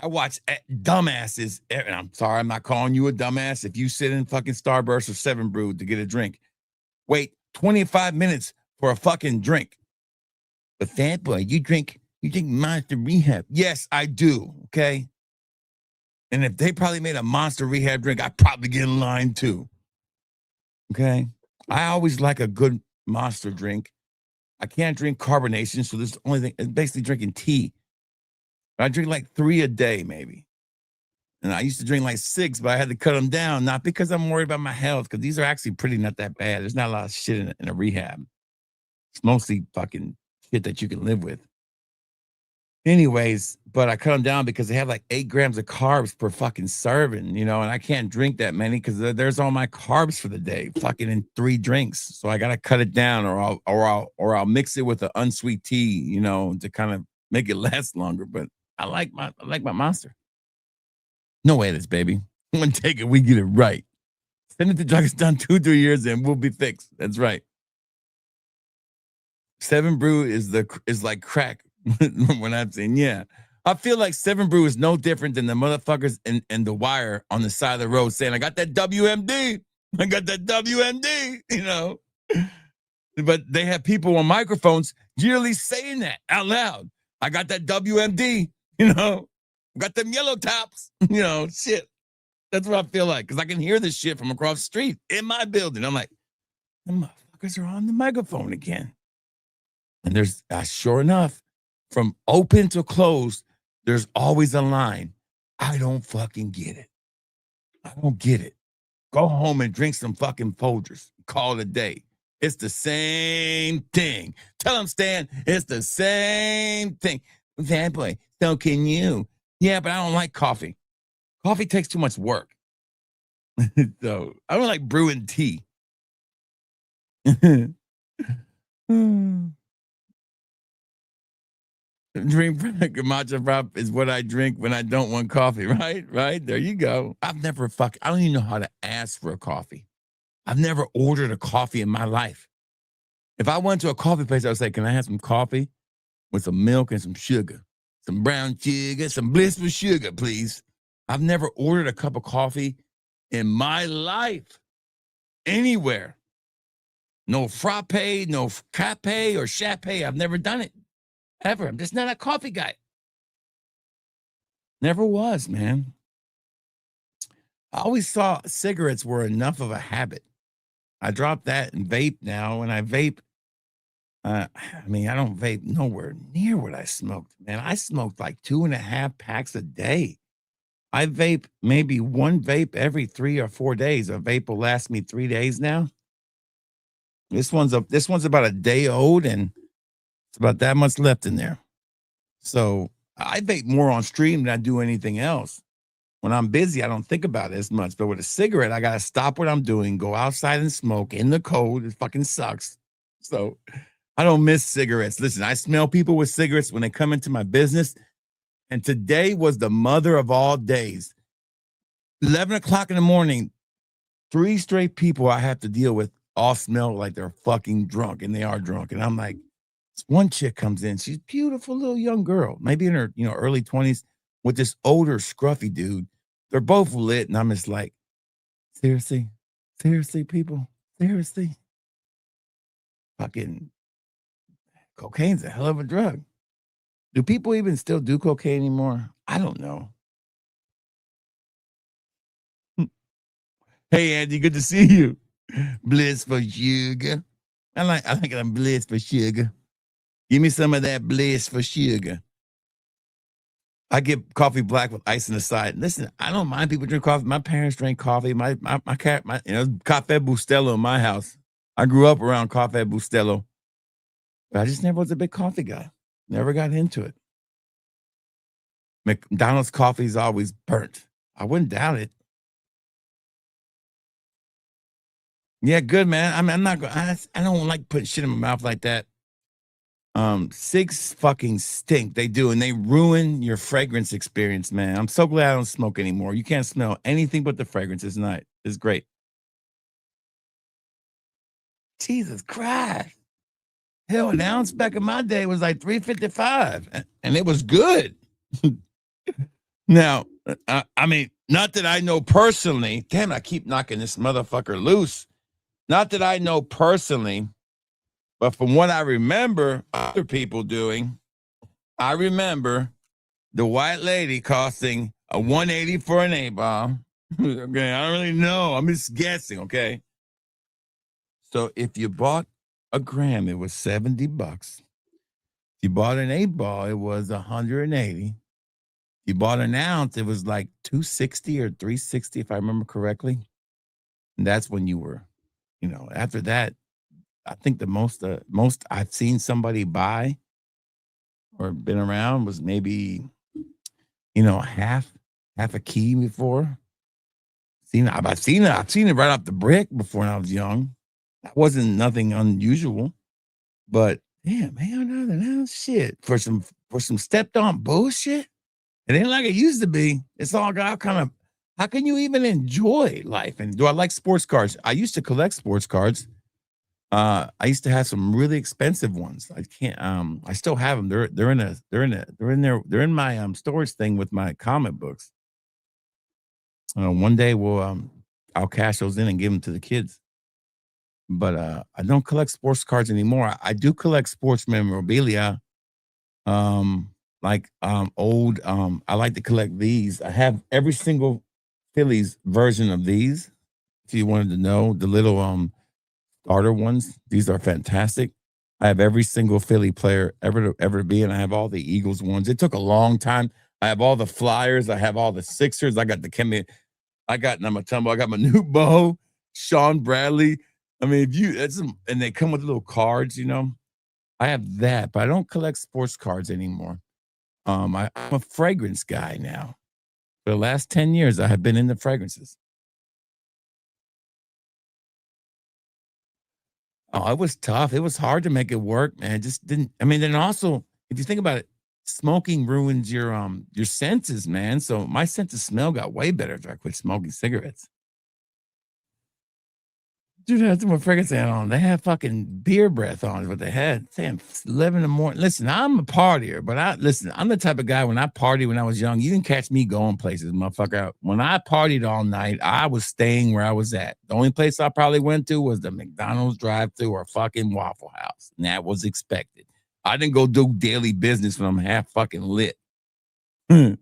I watch dumbasses, and I'm sorry, I'm not calling you a dumbass. If you sit in fucking Starburst or 7 Brew to get a drink, wait 25 minutes for a fucking drink. But fat boy, you drink Monster Rehab. Yes, I do, okay? And if they probably made a Monster Rehab drink, I'd probably get in line too, okay? I always like a good Monster drink. I can't drink carbonation, so this is the only thing. It's basically drinking tea. I drink like 3 a day, maybe. And I used to drink like 6, but I had to cut them down, not because I'm worried about my health, because these are actually pretty not that bad. There's not a lot of shit in a rehab. It's mostly fucking shit that you can live with. Anyways, but I cut them down because they have like 8 grams of carbs per fucking serving, and I can't drink that many because there's all my carbs for the day, fucking in 3 drinks. So I gotta cut it down, or I'll mix it with an unsweet tea, to kind of make it last longer. But I like my Monster. No way, this baby. I'm gonna take it. We get it right. Send it to Druggist's 2-3 years and we'll be fixed. That's right. 7 Brew is like crack. When I'm saying, yeah, I feel like 7 Brew is no different than the motherfuckers in The Wire on the side of the road saying, I got that WMD. I got that WMD, But they have people on microphones yearly saying that out loud. I got that WMD, got them yellow tops, shit. That's what I feel like, because I can hear this shit from across the street in my building. I'm like, the motherfuckers are on the microphone again. And there's, sure enough, from open to closed, there's always a line. I don't fucking get it. I don't get it. Go home and drink some fucking Folgers. Call it a day. It's the same thing. Tell them, Stan, it's the same thing. That boy, so can you? Yeah, but I don't like coffee. Coffee takes too much work. So I don't like brewing tea. Drink matcha prop is what I drink when I don't want coffee, right? Right, there you go. I don't even know how to ask for a coffee. I've never ordered a coffee in my life. If I went to a coffee place, I would say, can I have some coffee with some milk and some sugar? Some brown sugar, some bliss with sugar, please. I've never ordered a cup of coffee in my life anywhere. No frappe, no cafe or chape. I've never done it. Ever. I'm just not a coffee guy. Never was, man. I always saw cigarettes were enough of a habit. I dropped that and vape now. And I vape, I don't vape nowhere near what I smoked, man. I smoked like 2.5 packs a day. I vape maybe one vape every 3 or 4 days. A vape will last me 3 days now. This one's about a day old, and it's about that much left in there. So I vape more on stream than I do anything else. When I'm busy, I don't think about it as much. But with a cigarette, I got to stop what I'm doing, go outside and smoke in the cold. It fucking sucks. So I don't miss cigarettes. Listen, I smell people with cigarettes when they come into my business. And today was the mother of all days. 11 o'clock in the morning, 3 straight people I have to deal with all smell like they're fucking drunk, and they are drunk. And I'm like, this one chick comes in. She's a beautiful little young girl, maybe in her early 20s, with this older scruffy dude. They're both lit, and I'm just like, seriously, people, seriously. Fucking cocaine's a hell of a drug. Do people even still do cocaine anymore? I don't know. Hey, Andy, good to see you. Bliss for sugar. I like them bliss for sugar. Give me some of that bliss for sugar. I get coffee black with ice on the side. Listen, I don't mind people drink coffee. My parents drank coffee. My Cafe Bustelo in my house. I grew up around Cafe Bustelo. But I just never was a big coffee guy. Never got into it. McDonald's coffee is always burnt. I wouldn't doubt it. Yeah, good, man. I'm not going. I don't like putting shit in my mouth like that. Cigs fucking stink. They do, and they ruin your fragrance experience, man. I'm so glad I don't smoke anymore. You can't smell anything but the fragrance. It's great. Jesus Christ. Hell, an ounce back in my day was like $3.55, and it was good. Now, not that I know personally. Damn, I keep knocking this motherfucker loose. Not that I know personally, but from what I remember other people doing, I remember the white lady costing a $180 for an A-bomb. Okay, I don't really know. I'm just guessing, okay? So if you bought a gram, it was $70. If you bought an 8-ball, it was $180. You bought an ounce, it was like $2.60 or $3.60, if I remember correctly. And that's when you were, after that, I think the most I've seen somebody buy or been around was maybe, half a key before. I've seen it right off the brick before when I was young. That wasn't nothing unusual. But damn, man, shit. For some stepped on bullshit. It ain't like it used to be. It's all got kind of, how can you even enjoy life? And do I like sports cards? I used to collect sports cards. I used to have some really expensive ones. I can't. I still have them. They're in my storage thing with my comic books. One day I'll cash those in and give them to the kids. But I don't collect sports cards anymore. I do collect sports memorabilia. Old. I like to collect these. I have every single Phillies version of these. If you wanted to know, the little starter ones, these are fantastic. I have every single Philly player ever be, and I have all the Eagles ones. It took a long time. I have all the Flyers. I have all the Sixers. I got the Kimmy. I got Namatumbo. I got Manubo, Sean Bradley. I mean, and they come with little cards, I have that, but I don't collect sports cards anymore. I'm a fragrance guy now. For the last 10 years, I have been into fragrances. Oh, it was tough. It was hard to make it work, man. It just didn't. I mean, then also, if you think about it, smoking ruins your senses, man. So my sense of smell got way better after I quit smoking cigarettes. Dude, that's my fragrance had on. They had fucking beer breath on is what they had. Damn, 11 in the morning. Listen, I'm a partier, but I'm the type of guy when I partied when I was young, you didn't catch me going places, motherfucker. When I partied all night, I was staying where I was at. The only place I probably went to was the McDonald's drive-thru or fucking Waffle House. And that was expected. I didn't go do daily business when I'm half fucking lit. It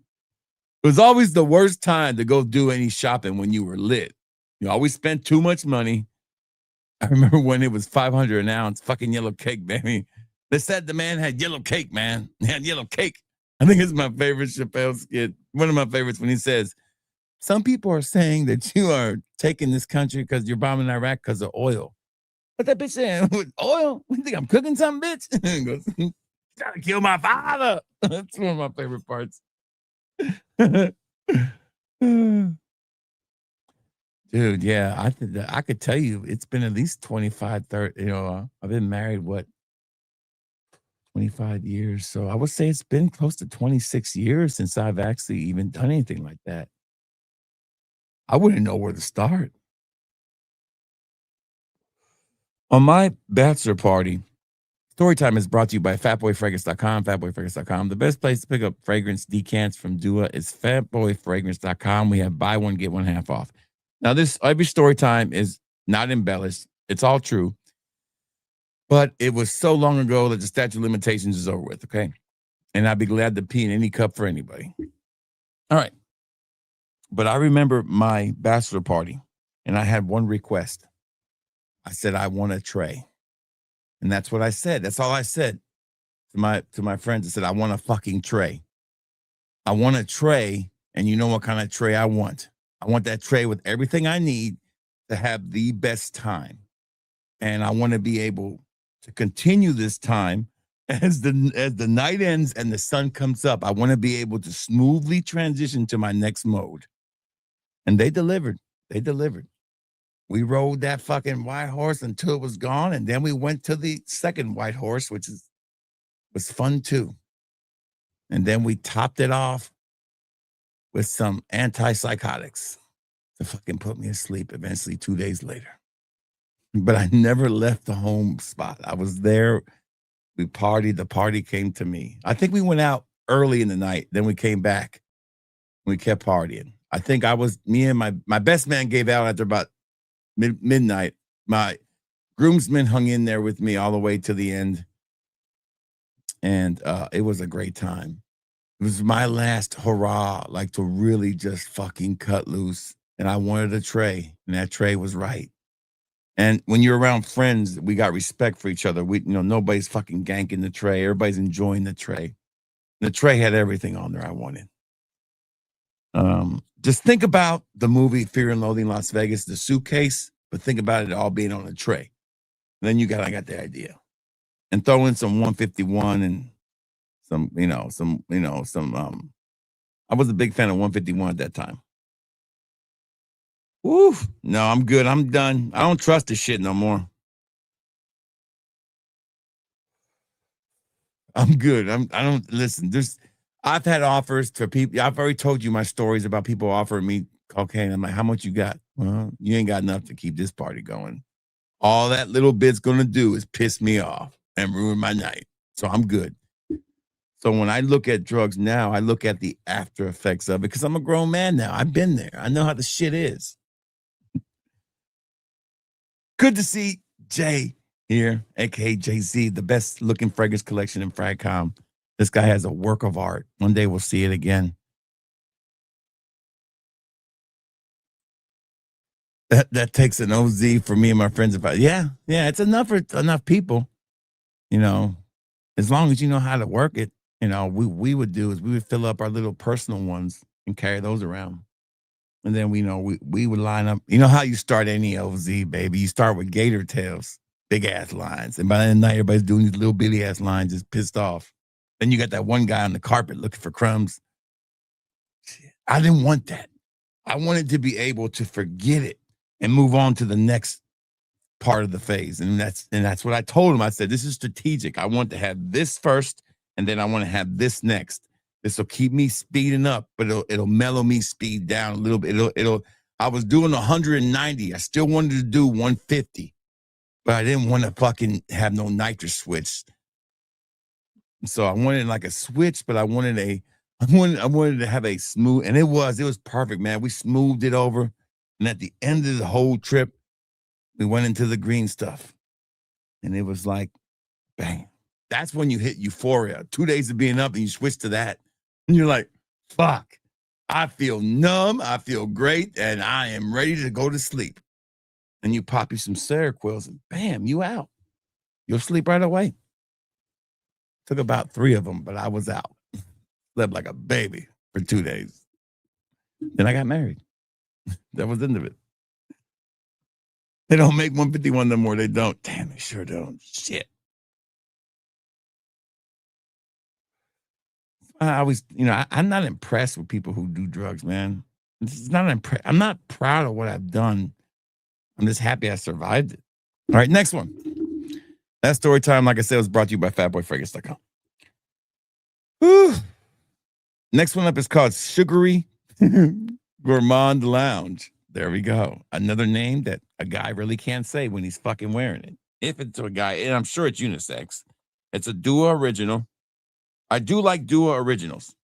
was always the worst time to go do any shopping when you were lit. You always spent too much money. I remember when it was $500 an ounce, fucking yellow cake, baby. They said the man had yellow cake, man. He had yellow cake. I think it's my favorite Chappelle skit. One of my favorites when he says, some people are saying that you are taking this country because you're bombing Iraq because of oil. What that bitch saying? With oil? You think I'm cooking something, bitch? He goes, trying to kill my father. That's one of my favorite parts. Dude, yeah, I could tell you it's been at least 25, 30, I've been married, 25 years. So I would say it's been close to 26 years since I've actually even done anything like that. I wouldn't know where to start. On my bachelor party, Storytime is brought to you by fatboyfragrance.com, fatboyfragrance.com. The best place to pick up fragrance decants from Dua is fatboyfragrance.com. We have buy one, get one half off. Now, every story time is not embellished. It's all true. But it was so long ago that the statute of limitations is over with, okay? And I'd be glad to pee in any cup for anybody. All right. But I remember my bachelor party, and I had one request. I said, I want a tray. And that's what I said. That's all I said to my friends. I said, I want a fucking tray. I want a tray, and you know what kind of tray I want. I want that tray with everything I need to have the best time. And I want to be able to continue this time as the night ends and the sun comes up. I want to be able to smoothly transition to my next mode. And they delivered. We rode that fucking white horse until it was gone. And then we went to the second white horse, which was fun too. And then we topped it off with some antipsychotics to fucking put me asleep eventually 2 days later. But I never left the home spot. I was there. We partied. The party came to me. I think we went out early in the night. Then we came back. We kept partying. I think me and my best man gave out after about midnight. My groomsmen hung in there with me all the way to the end. And it was a great time. It was my last hurrah, like to really just fucking cut loose. And I wanted a tray, and that tray was right. And when you're around friends, we got respect for each other. Nobody's fucking ganking the tray. Everybody's enjoying the tray. The tray had everything on there I wanted. Just think about the movie Fear and Loathing Las Vegas, the suitcase, but think about it all being on a tray. And then I got the idea. And throw in some 151 and some, I was a big fan of 151 at that time. Woof. No, I'm good. I'm done. I don't trust this shit no more. I'm good. I don't listen. I've had offers to people. I've already told you my stories about people offering me cocaine. I'm like, how much you got? Well, you ain't got enough to keep this party going. All that little bit's gonna do is piss me off and ruin my night. So I'm good. So when I look at drugs now, I look at the after effects of it because I'm a grown man now. I've been there. I know how the shit is. Good to see Jay here, aka Jay-Z, the best looking fragrance collection in Fragcom. This guy has a work of art. One day we'll see it again. That takes an OZ for me and my friends. Yeah, it's enough for enough people. As long as you know how to work it. We would do is we would fill up our little personal ones and carry those around. And then we would line up. You know how you start any OZ, baby? You start with gator tails, big ass lines. And by the end of the night, everybody's doing these little bitty ass lines, just pissed off. Then you got that one guy on the carpet looking for crumbs. Shit. I didn't want that. I wanted to be able to forget it and move on to the next part of the phase. And that's what I told him. I said, this is strategic. I want to have this first, and then I want to have this next. This will keep me speeding up, but it'll mellow me speed down a little bit. I was doing 190. I still wanted to do 150, but I didn't want to fucking have no nitrous switch. So I wanted like a switch, but I wanted to have a smooth, and it was perfect, man. We smoothed it over. And at the end of the whole trip, we went into the green stuff. And it was like, bang. That's when you hit euphoria. 2 days of being up and you switch to that. And you're like, fuck. I feel numb. I feel great. And I am ready to go to sleep. And you pop you some Seroquels and bam, you out. You'll sleep right away. Took about 3 of them, but I was out. Slept like a baby for 2 days. Then I got married. That was the end of it. They don't make 151 no more. They don't. Damn, they sure don't. Shit. I always, I'm not impressed with people who do drugs, man. I'm not proud of what I've done. I'm just happy I survived it. All right, next one. That story time, like I said, was brought to you by fatboyfragrance.com. Whew. Next one up is called Sugary Gourmand Lounge. There we go. Another name that a guy really can't say when he's fucking wearing it. If it's a guy, and I'm sure it's unisex. It's a Dua original. I do like Dua originals.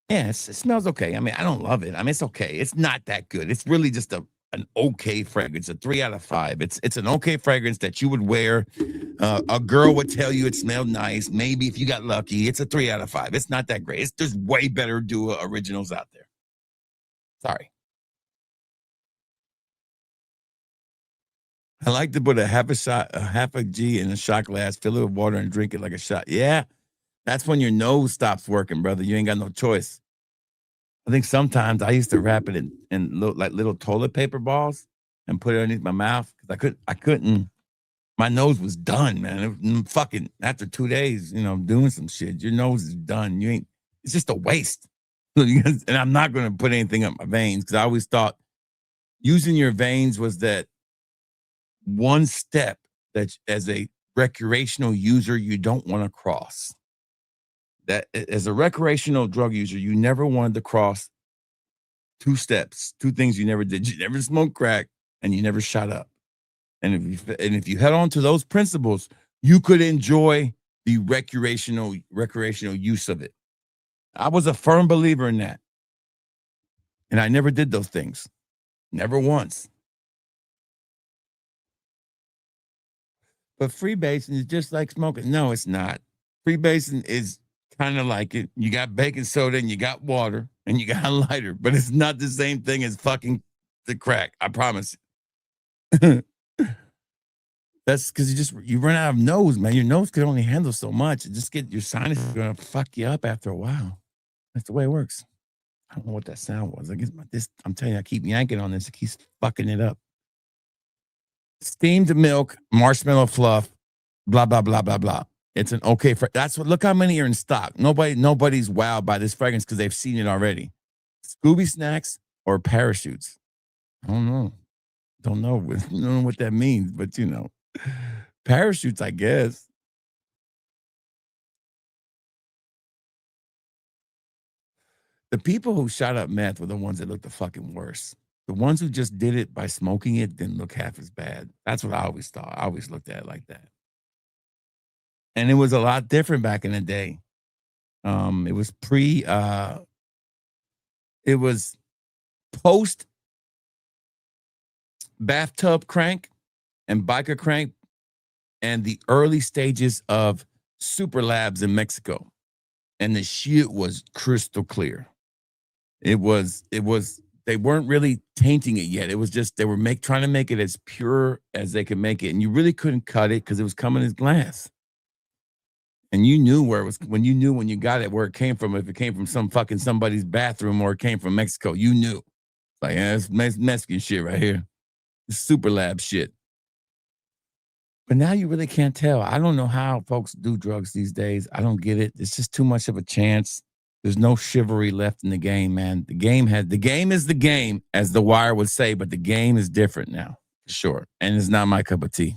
Yeah, it smells okay. I mean, I don't love it. I mean, it's okay. It's not that good. It's really just an okay fragrance, a 3 out of 5. It's an okay fragrance that you would wear. A girl would tell you it smelled nice. Maybe if you got lucky, it's a 3 out of 5. It's not that great. There's way better Dua originals out there. Sorry. I like to put a half a G in a shot glass, fill it with water, and drink it like a shot. Yeah, that's when your nose stops working, brother. You ain't got no choice. I think sometimes I used to wrap it in like little toilet paper balls and put it underneath my mouth because I couldn't. My nose was done, man. Fucking after 2 days, doing some shit, your nose is done. It's just a waste. And I'm not going to put anything up my veins because I always thought using your veins was that one step that as a recreational user, you don't want to cross. That as a recreational drug user, you never wanted to cross 2 steps, 2 things you never did. You never smoked crack and you never shot up. And if you head on to those principles, you could enjoy the recreational use of it. I was a firm believer in that. And I never did those things. Never once. But freebasing is just like smoking. No, it's not. Freebasing is kind of like it. You got baking soda and you got water and you got a lighter, but it's not the same thing as fucking the crack. I promise. That's because you run out of nose, man. Your nose can only handle so much. Your sinus is gonna fuck you up after a while. That's the way it works. I don't know what that sound was. I guess I'm telling you, I keep yanking on this. It keeps fucking it up. Steamed milk, marshmallow fluff, blah, blah, blah, blah, blah. It's an okay that's what, look how many are in stock. Nobody's wowed by this fragrance because they've seen it already. Scooby snacks or parachutes. I don't know. Don't know what that means, but parachutes, I guess. The people who shot up meth were the ones that looked the fucking worst. The ones who just did it by smoking it didn't look half as bad. That's what I always thought. I always looked at it like that. And it was a lot different back in the day. It was it was post bathtub crank and biker crank and the early stages of super labs in Mexico. And the shit was crystal clear. They weren't really tainting it yet. It was just, they were trying to make it as pure as they could make it. And you really couldn't cut it because it was coming as glass. And you knew where it was, when you got it, where it came from. If it came from somebody's bathroom or it came from Mexico, you knew. Like, yeah, it's Mexican shit right here. It's super lab shit. But now you really can't tell. I don't know how folks do drugs these days. I don't get it. It's just too much of a chance. There's no chivalry left in the game, man. The game is the game, as The Wire would say, but the game is different now, for sure. And it's not my cup of tea.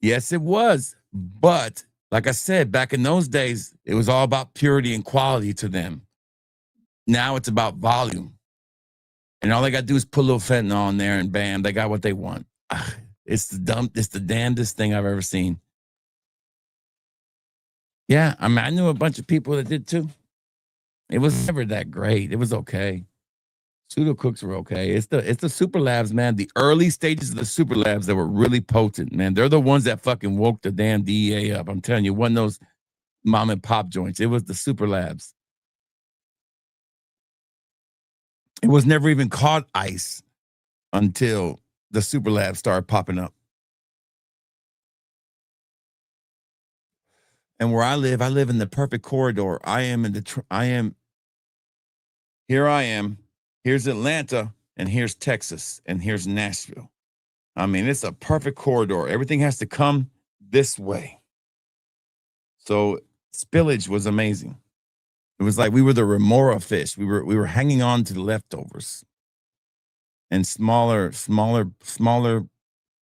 Yes, it was. But like I said, back in those days, it was all about purity and quality to them. Now it's about volume. And all they got to do is put a little fentanyl on there and bam, they got what they want. It's the damnedest thing I've ever seen. Yeah, I mean, I knew a bunch of people that did too. It was never that great. It was okay. Pseudo cooks were okay. It's the super labs, man. The early stages of the super labs that were really potent, man. They're the ones that fucking woke the damn DEA up. I'm telling you, one of those mom and pop joints. It was the super labs. It was never even called ice until the super labs started popping up. And where I live in the perfect corridor. Here I am. Here's Atlanta, and here's Texas, and here's Nashville. I mean, it's a perfect corridor. Everything has to come this way. So spillage was amazing. It was like we were the remora fish. We were hanging on to the leftovers. And smaller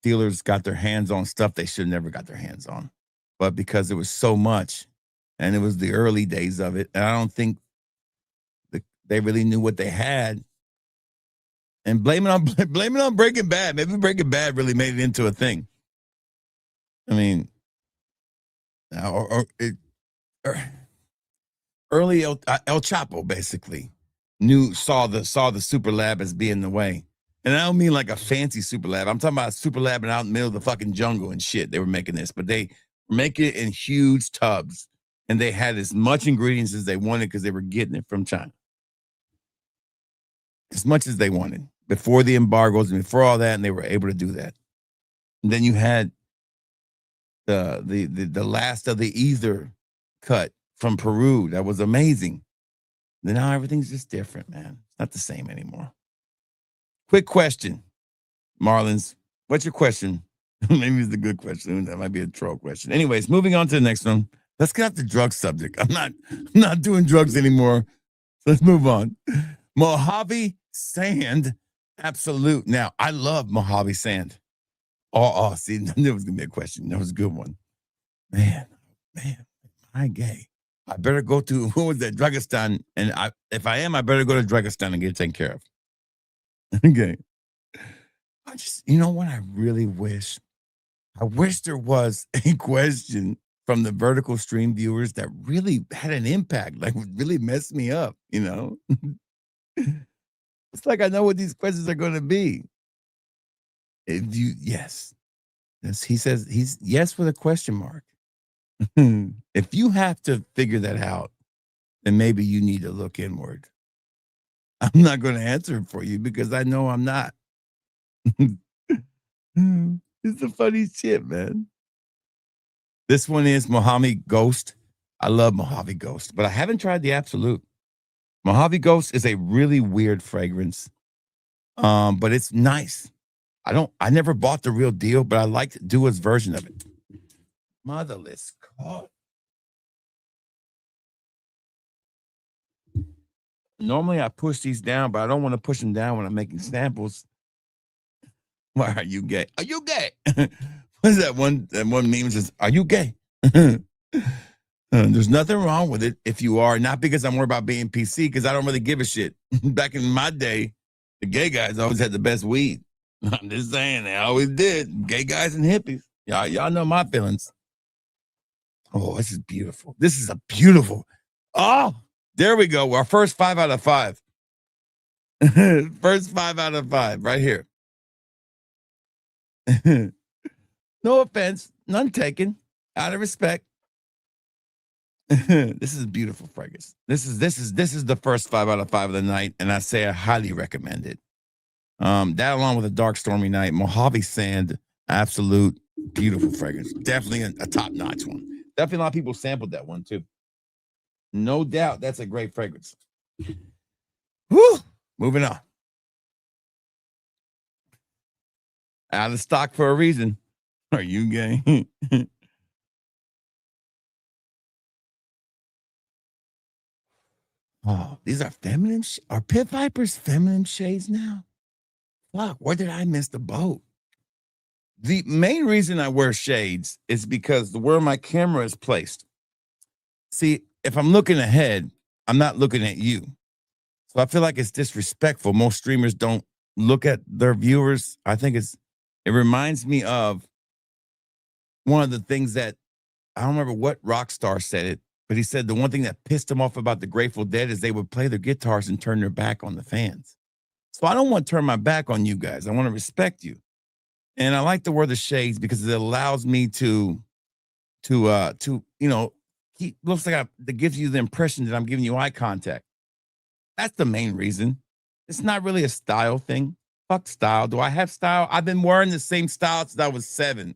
dealers got their hands on stuff they should have never got their hands on. But because it was so much, and it was the early days of it, and I don't think they really knew what they had. And blame it on Breaking Bad. Maybe Breaking Bad really made it into a thing. I mean, early El Chapo basically saw the super lab as being the way. And I don't mean like a fancy super lab. I'm talking about a super lab and out in the middle of the fucking jungle and shit. They were making this, but they make it in huge tubs, and they had as much ingredients as they wanted because they were getting it from China. As much as they wanted before the embargoes and before all that, and they were able to do that. And then you had the last of the ether cut from Peru. That was amazing. Then now everything's just different, man. It's not the same anymore. Quick question, Marlins. What's your question? Maybe it's a good question. That might be a troll question. Anyways, moving on to the next one. Let's get off the drug subject. I'm not doing drugs anymore. Let's move on. Mojave Sand Absolute. Now, I love Mojave Sand. Oh, see, there was going to be a question. That was a good one. Man, my gay. I better go to, who was that, Dragistan? And if I am, I better go to Dragistan and get it taken care of. Okay. You know what I really wish? I wish there was a question from the vertical stream viewers that really had an impact, like would really mess me up, you know? It's like I know what these questions are going to be. Yes, he says he's yes with a question mark. If you have to figure that out, then maybe you need to look inward. I'm not going to answer it for you because I know I'm not. It's the funny shit, man. This one is Mojave Ghost. I love Mojave Ghost, but I haven't tried the Absolute. Mojave Ghost is a really weird fragrance, but it's nice. I never bought the real deal, but I liked Dua's version of it. Motherless God. Normally I push these down, but I don't want to push them down when I'm making samples. Why are you gay? Are you gay? What is that one meme says, are you gay? There's nothing wrong with it if you are, not because I'm worried about being PC, because I don't really give a shit. Back in my day, the gay guys always had the best weed. I'm just saying, they always did. Gay guys and hippies. Y'all know my feelings. Oh, this is beautiful. This is a beautiful. Oh, there we go. Our first 5 out of 5. First 5 out of 5 right here. No offense, none taken. Out of respect. This is beautiful fragrance. This is the first 5 out of 5 of the night, and I say I highly recommend it. That along with a dark stormy night, Mojave Sand, Absolute, beautiful fragrance. Definitely a top-notch one. Definitely a lot of people sampled that one too. No doubt that's a great fragrance. Whew. Moving on. Out of stock for a reason. Are you gay? Oh, these are feminine. Are Pit Vipers feminine shades now? Fuck, where did I miss the boat? The main reason I wear shades is because where my camera is placed. See, if I'm looking ahead, I'm not looking at you. So I feel like it's disrespectful. Most streamers don't look at their viewers. I think it reminds me of one of the things that, I don't remember what rock star said it, but he said the one thing that pissed him off about the Grateful Dead is they would play their guitars and turn their back on the fans. So I don't want to turn my back on you guys. I want to respect you. And I like to wear the shades because it allows me to he looks like that gives you the impression that I'm giving you eye contact. That's the main reason. It's not really a style thing. Fuck style. Do I have style? I've been wearing the same style since I was 7.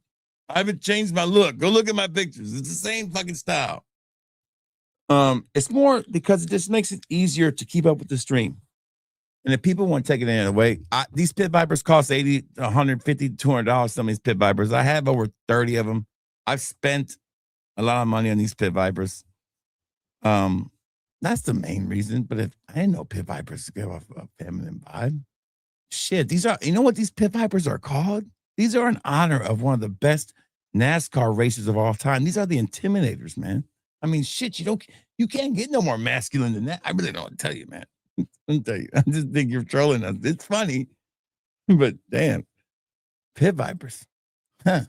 I haven't changed my look. Go look at my pictures. It's the same fucking style. It's more because it just makes it easier to keep up with the stream. And if people want to take it any other way, these Pit Vipers cost $80, $150, $200. Some of these Pit Vipers. I have over 30 of them. I've spent a lot of money on these Pit Vipers. That's the main reason. But if I didn't know Pit Vipers give off a feminine vibe, shit, these are. You know what these Pit Vipers are called? These are in honor of one of the best NASCAR races of all time. These are the Intimidators, man. I mean, shit, you can't get no more masculine than that. I really don't tell you, man. I'll tell you. I just think you're trolling us. It's funny, but damn, Pit Vipers, huh?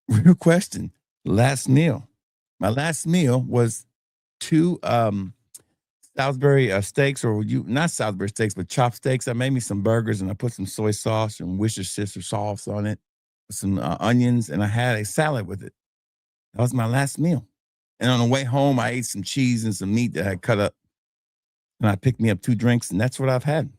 Real question. Last meal. My last meal was 2 Salisbury steaks, or not Salisbury steaks, but chopped steaks. I made me some burgers and I put some soy sauce and Worcestershire sauce on it, some onions, and I had a salad with it. That was my last meal. And on the way home, I ate some cheese and some meat that I cut up. And I picked me up 2 drinks, and that's what I've had.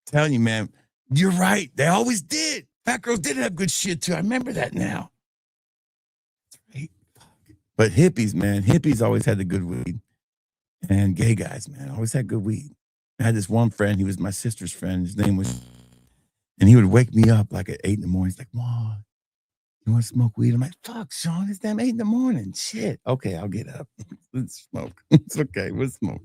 Telling you, man, you're right. They always did. Fat girls did have good shit, too. I remember that now. Right. But hippies, man, hippies always had the good weed. And gay guys, man, always had good weed. I had this one friend. He was my sister's friend. His name was... And he would wake me up like at 8 in the morning. He's like, Mom, you want to smoke weed? I'm like, fuck, Sean, it's damn 8 in the morning. Shit. Okay, I'll get up. Let's smoke. It's okay. We'll smoke.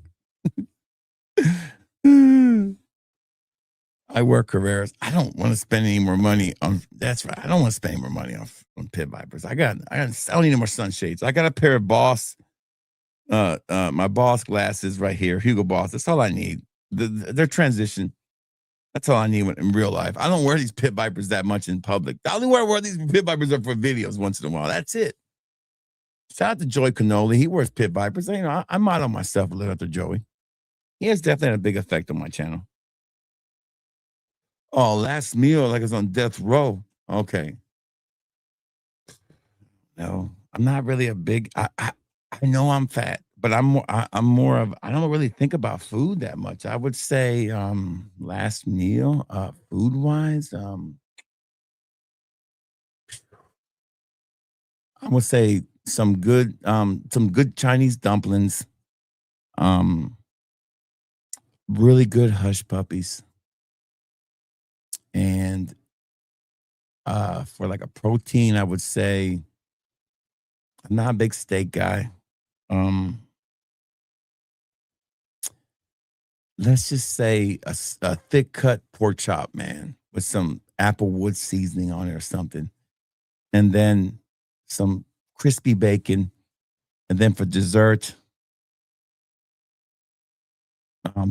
I work Carreras. I don't want to spend any more money on, that's right. I don't want to spend any more money on Pit Vipers. I don't need any more sunshades. I got a pair of Boss, my Boss glasses right here, Hugo Boss. That's all I need. Their transition. That's all I need in real life. I don't wear these Pit Vipers that much in public. The only way I wear these Pit Vipers are for videos once in a while. That's it. Shout out to Joey Cannoli. He wears Pit Vipers. You know, I model myself a little after Joey. He has definitely had a big effect on my channel. Oh, last meal like it's on death row. Okay. No, I'm not really a big. I know I'm fat, but I'm more of I don't really think about food that much. I would say last meal, food wise, I would say some good Chinese dumplings, um, really good hush puppies, and for like a protein, I would say I'm not a big steak guy. Um, let's just say a thick cut pork chop, man, with some applewood seasoning on it or something, and then some crispy bacon, and then for dessert,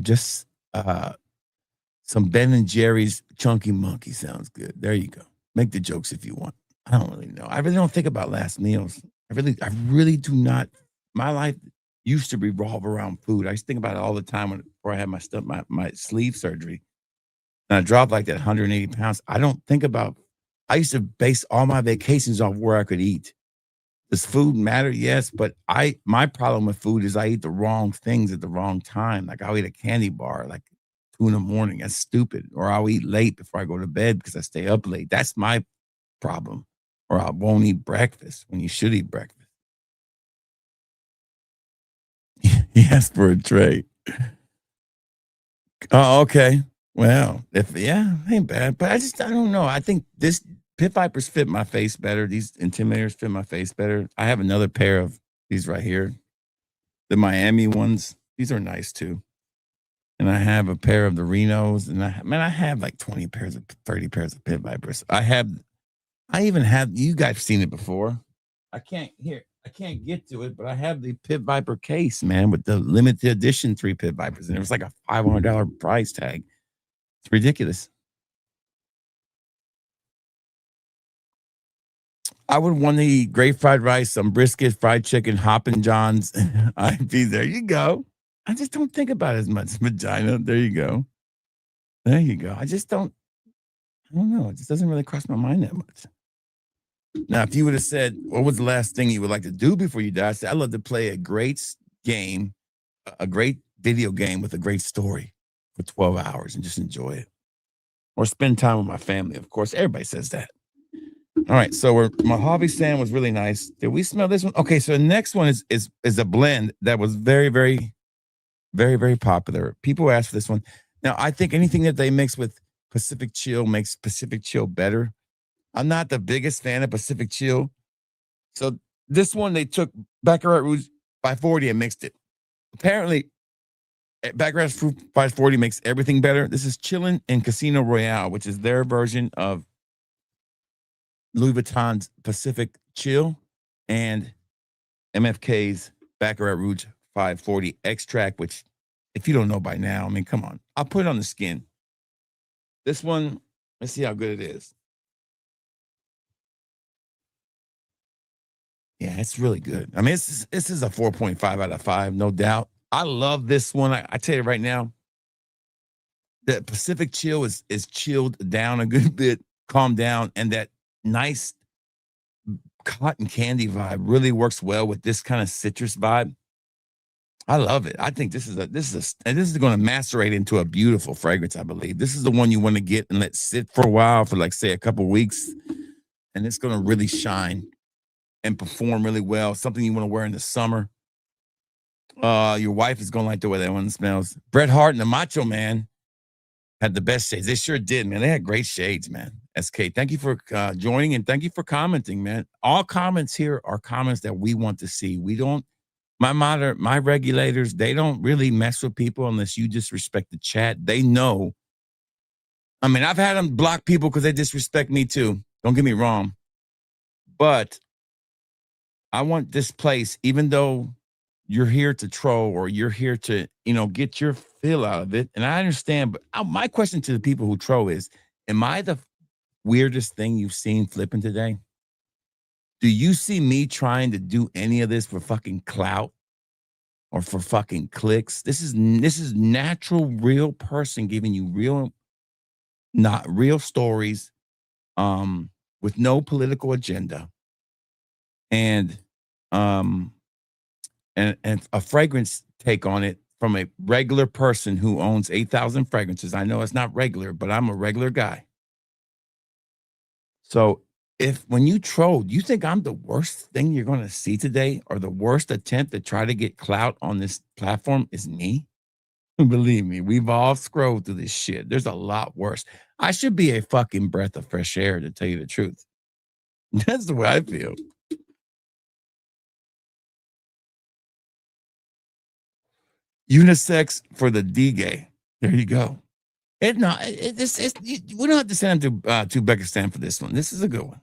just some Ben and Jerry's Chunky Monkey sounds good. There you go. Make the jokes if you want. I don't really know. I really don't think about last meals. I really do not. My life used to revolve around food. I used to think about it all the time before I had my sleeve surgery. And I dropped like that 180 pounds. I don't think about. I used to base all my vacations off where I could eat. Does food matter? Yes, but my problem with food is I eat the wrong things at the wrong time. Like I'll eat a candy bar like 2 in the morning. That's stupid. Or I'll eat late before I go to bed because I stay up late. That's my problem. Or I won't eat breakfast when you should eat breakfast. He asked for a tray. Oh, okay. Well, if ain't bad. But I don't know. I think this Pit Vipers fit my face better. These Intimidators fit my face better. I have another pair of these right here. The Miami ones. These are nice too. And I have a pair of the Renos. And I have like 30 pairs of Pit Vipers. I even have, you guys have seen it before. I can't get to it, but I have the Pit Viper case, man, with the limited edition 3 Pit Vipers. And it was like a $500 price tag. It's ridiculous. I would want to eat great fried rice, some brisket, fried chicken, Hoppin' John's. I'd be there. You go. I just don't think about it as much. Vagina. There you go. There you go. I don't know. It just doesn't really cross my mind that much. Now, if you would have said, what was the last thing you would like to do before you die? I said, I'd love to play a great game, a great video game with a great story for 12 hours and just enjoy it. Or spend time with my family. Of course, everybody says that. All right, so Mojave Sand was really nice. Did we smell this one? Okay, so the next one is a blend that was very, very, very, very popular. People asked for this one. Now, I think anything that they mix with Pacific Chill makes Pacific Chill better. I'm not the biggest fan of Pacific Chill. So this one, they took Baccarat Rouge by 40 and mixed it. Apparently, Baccarat Rouge by 40 makes everything better. This is Chillin' in Casino Royale, which is their version of Louis Vuitton's Pacific Chill and MFK's Baccarat Rouge 540 extract, which, if you don't know by now, I mean, come on. I'll put it on the skin. This one, let's see how good it is. Yeah, it's really good. I mean, this is a 4.5 out of 5, no doubt. I love this one. I tell you right now, the Pacific Chill is chilled down a good bit, calmed down, and that nice cotton candy vibe really works well with this kind of citrus vibe. I love it. I think this is going to macerate into a beautiful fragrance. I believe this is the one you want to get and let sit for a while, for like say a couple weeks, and it's going to really shine and perform really well. Something you want to wear in the summer. Your wife is going to like the way that one smells. Bret Hart and the Macho Man had the best shades. They sure did, man. They had great shades, man. SK, thank you for joining and thank you for commenting, man. All comments here are comments that we want to see. We don't, my regulators, they don't really mess with people unless you disrespect the chat. They know. I mean, I've had them block people because they disrespect me too. Don't get me wrong. But I want this place, even though you're here to troll or you're here to, get your feel out of it. And I understand, but my question to the people who troll is, am I the weirdest thing you've seen flipping today? Do you see me trying to do any of this for fucking clout or for fucking clicks? This is natural, real person giving you real stories, with no political agenda. And and a fragrance take on it from a regular person who owns 8,000 fragrances. I know it's not regular, but I'm a regular guy. So when you troll, you think I'm the worst thing you're going to see today, or the worst attempt to try to get clout on this platform is me? Believe me, we've all scrolled through this shit. There's a lot worse. I should be a fucking breath of fresh air, to tell you the truth. That's the way I feel. Unisex for the D-gay. There you go. We don't have to send him to Uzbekistan for this one. This is a good one.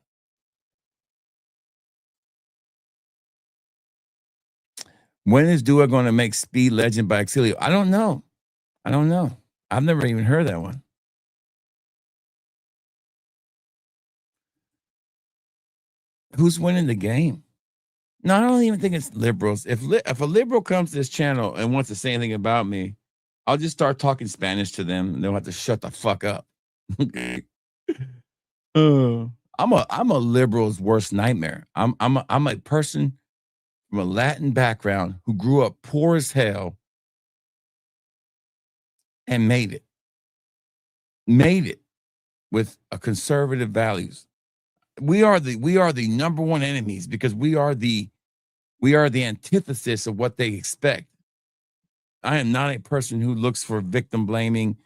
When is Dua going to make Speed Legend by Exilio? I don't know. I've never even heard that one. Who's winning the game? No, I don't even think it's liberals. If a liberal comes to this channel and wants to say anything about me, I'll just start talking Spanish to them, and they'll have to shut the fuck up. Okay. I'm a liberal's worst nightmare. I'm a person from a Latin background who grew up poor as hell and made it with a conservative values. We are the number one enemies because we are the antithesis of what they expect. I am not a person who looks for victim blaming.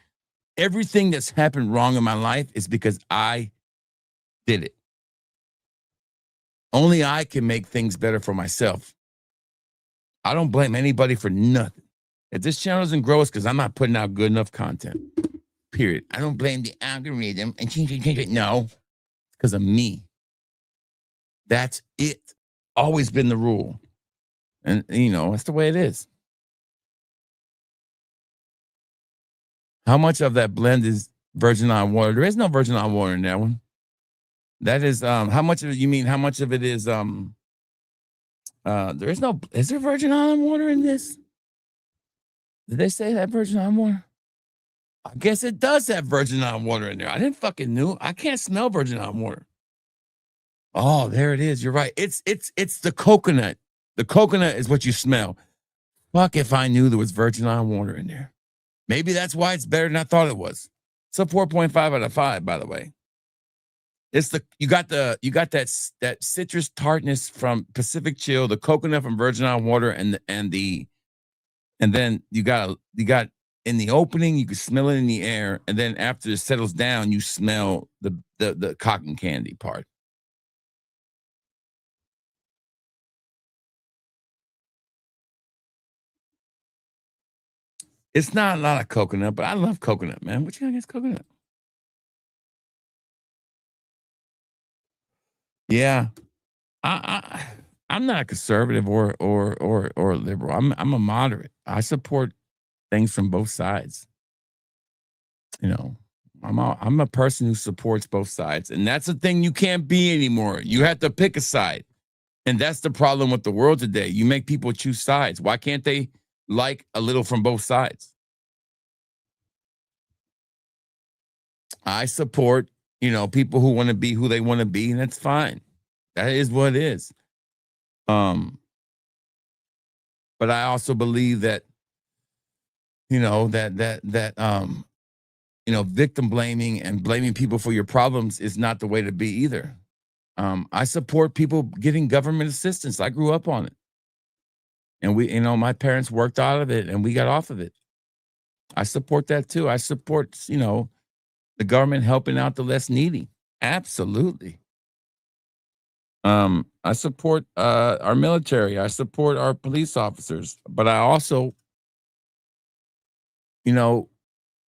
Everything that's happened wrong in my life is because I did it. Only I can make things better for myself. I don't blame anybody for nothing. If this channel doesn't grow, it's because I'm not putting out good enough content. Period. I don't blame the algorithm and change it. No, it's because of me. That's it. Always been the rule. And, that's the way it is. How much of that blend is virgin olive water? There is no virgin olive water in that one. That is, how much of it, you mean how much of it is, is there virgin olive water in this? Did they say that virgin olive water? I guess it does have virgin olive water in there. I didn't fucking know. I can't smell virgin olive water. Oh, there it is. You're right. It's the coconut. The coconut is what you smell. Fuck if I knew there was virgin olive water in there. Maybe that's why it's better than I thought it was. It's a 4.5 out of 5, by the way. You got that citrus tartness from Pacific Chill, the coconut from virgin olive water, and then you got in the opening, you can smell it in the air, and then after it settles down, you smell the cotton candy part. It's not a lot of coconut, but I love coconut, man. What you got against coconut? Yeah, I'm not a conservative or liberal. I'm a moderate. I support things from both sides. I'm a person who supports both sides, and that's the thing you can't be anymore. You have to pick a side, and that's the problem with the world today. You make people choose sides. Why can't they like a little from both sides? I support, people who want to be who they want to be, and that's fine. That is what it is. But I also believe that, victim blaming and blaming people for your problems is not the way to be either. I support people getting government assistance. I grew up on it. And my parents worked out of it and we got off of it. I support that too. I support, the government helping out the less needy. Absolutely. I support our military. I support our police officers. But I also,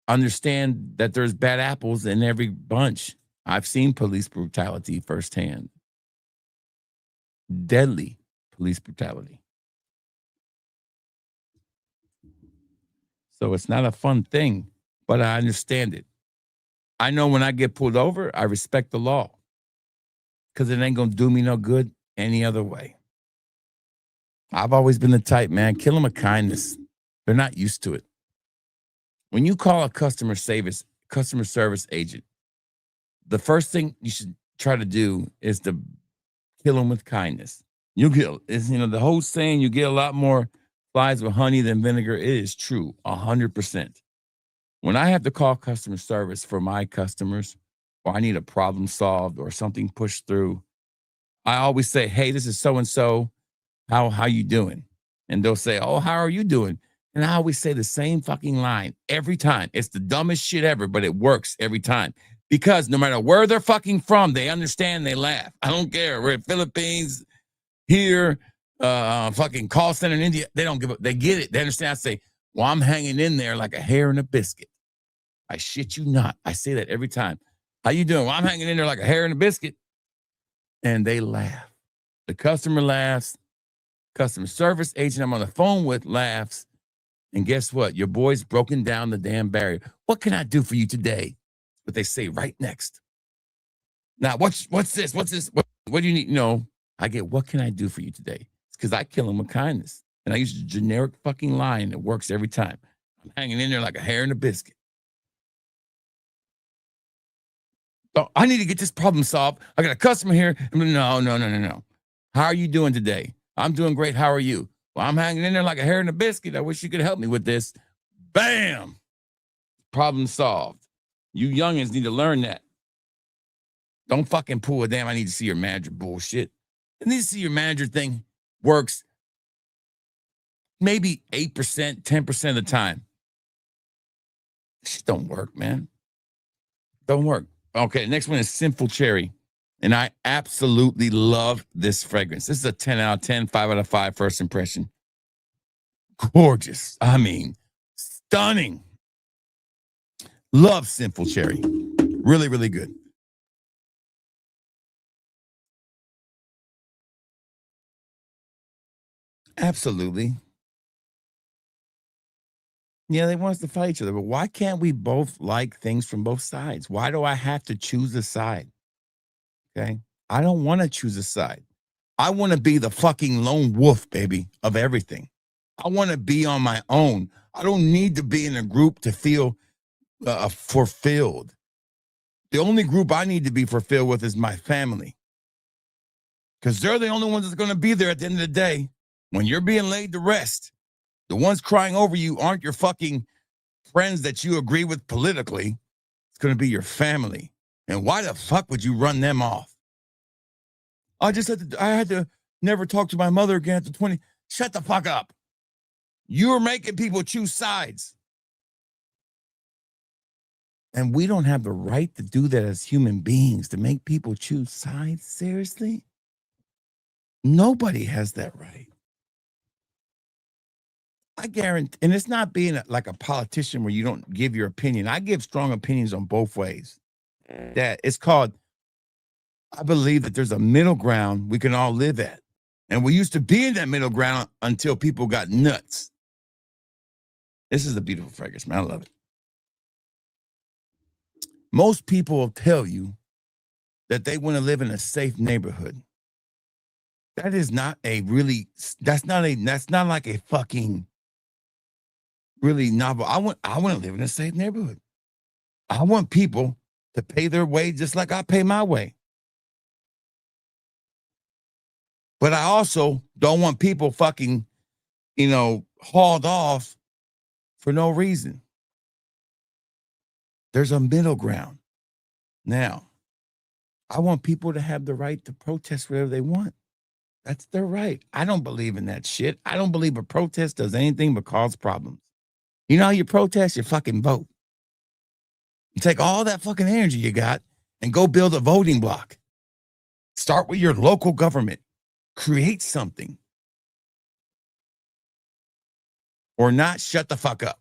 understand that there's bad apples in every bunch. I've seen police brutality firsthand. Deadly police brutality. So it's not a fun thing, but I understand it. I know when I get pulled over, I respect the law because it ain't going to do me no good any other way. I've always been the type, man, kill them with kindness. They're not used to it. When you call a customer service agent, the first thing you should try to do is to kill them with kindness. You get, the whole saying, you get a lot more flies with honey than vinegar. It is true, 100%. When I have to call customer service for my customers, or I need a problem solved or something pushed through, I always say, hey, this is so-and-so. How you doing? And they'll say, oh, how are you doing? And I always say the same fucking line every time. It's the dumbest shit ever, but it works every time. Because no matter where they're fucking from, they understand, they laugh. I don't care. We're in Philippines, here, fucking call center in India. They don't give up. They get it. They understand. I say, well, I'm hanging in there like a hair in a biscuit. I shit you not. I say that every time. How you doing? Well, I'm hanging in there like a hair in a biscuit. And they laugh. The customer laughs. Customer service agent I'm on the phone with laughs. And guess what? Your boy's broken down the damn barrier. What can I do for you today? What they say right next. Now, what's this? What's this? What do you need? No, I get, what can I do for you today? It's because I kill them with kindness. And I use a generic fucking line that works every time. I'm hanging in there like a hair in a biscuit. So I need to get this problem solved. I got a customer here. No. How are you doing today? I'm doing great. How are you? Well, I'm hanging in there like a hair in a biscuit. I wish you could help me with this. Bam! Problem solved. You youngins need to learn that. Don't fucking pull a damn I need to see your manager bullshit. I need to see your manager thing works maybe 8%, 10% of the time. Shit don't work, man. Don't work. Okay, next one is Sinful Cherry. And I absolutely love this fragrance. This is a 10 out of 10, 5 out of 5 first impression. Gorgeous. I mean, stunning. Love Sinful Cherry. Really, really good. Absolutely. Yeah, they want us to fight each other, but why can't we both like things from both sides? Why do I have to choose a side? Okay. I don't want to choose a side. I want to be the fucking lone wolf, baby, of everything. I want to be on my own. I don't need to be in a group to feel fulfilled. The only group I need to be fulfilled with is my family. Because they're the only ones that's going to be there at the end of the day. When you're being laid to rest, the ones crying over you aren't your fucking friends that you agree with politically. It's going to be your family. And why the fuck would you run them off? I had to never talk to my mother again after 20. Shut the fuck up. You're making people choose sides. And we don't have the right to do that as human beings, to make people choose sides. Seriously? Nobody has that right. I guarantee, and it's not being like a politician where you don't give your opinion. I give strong opinions on both ways. That it's called, I believe that there's a middle ground we can all live at. And we used to be in that middle ground until people got nuts. This is a beautiful fragrance, man. I love it. Most people will tell you that they want to live in a safe neighborhood. That is not a really, that's not like a fucking really novel. I want to live in a safe neighborhood. I want people to pay their way just like I pay my way. But I also don't want people fucking, hauled off for no reason. There's a middle ground. Now, I want people to have the right to protest whatever they want. That's their right. I don't believe in that shit. I don't believe a protest does anything but cause problems. You know how you protest? You fucking vote. You take all that fucking energy you got and go build a voting block. Start with your local government. Create something. Or not, shut the fuck up.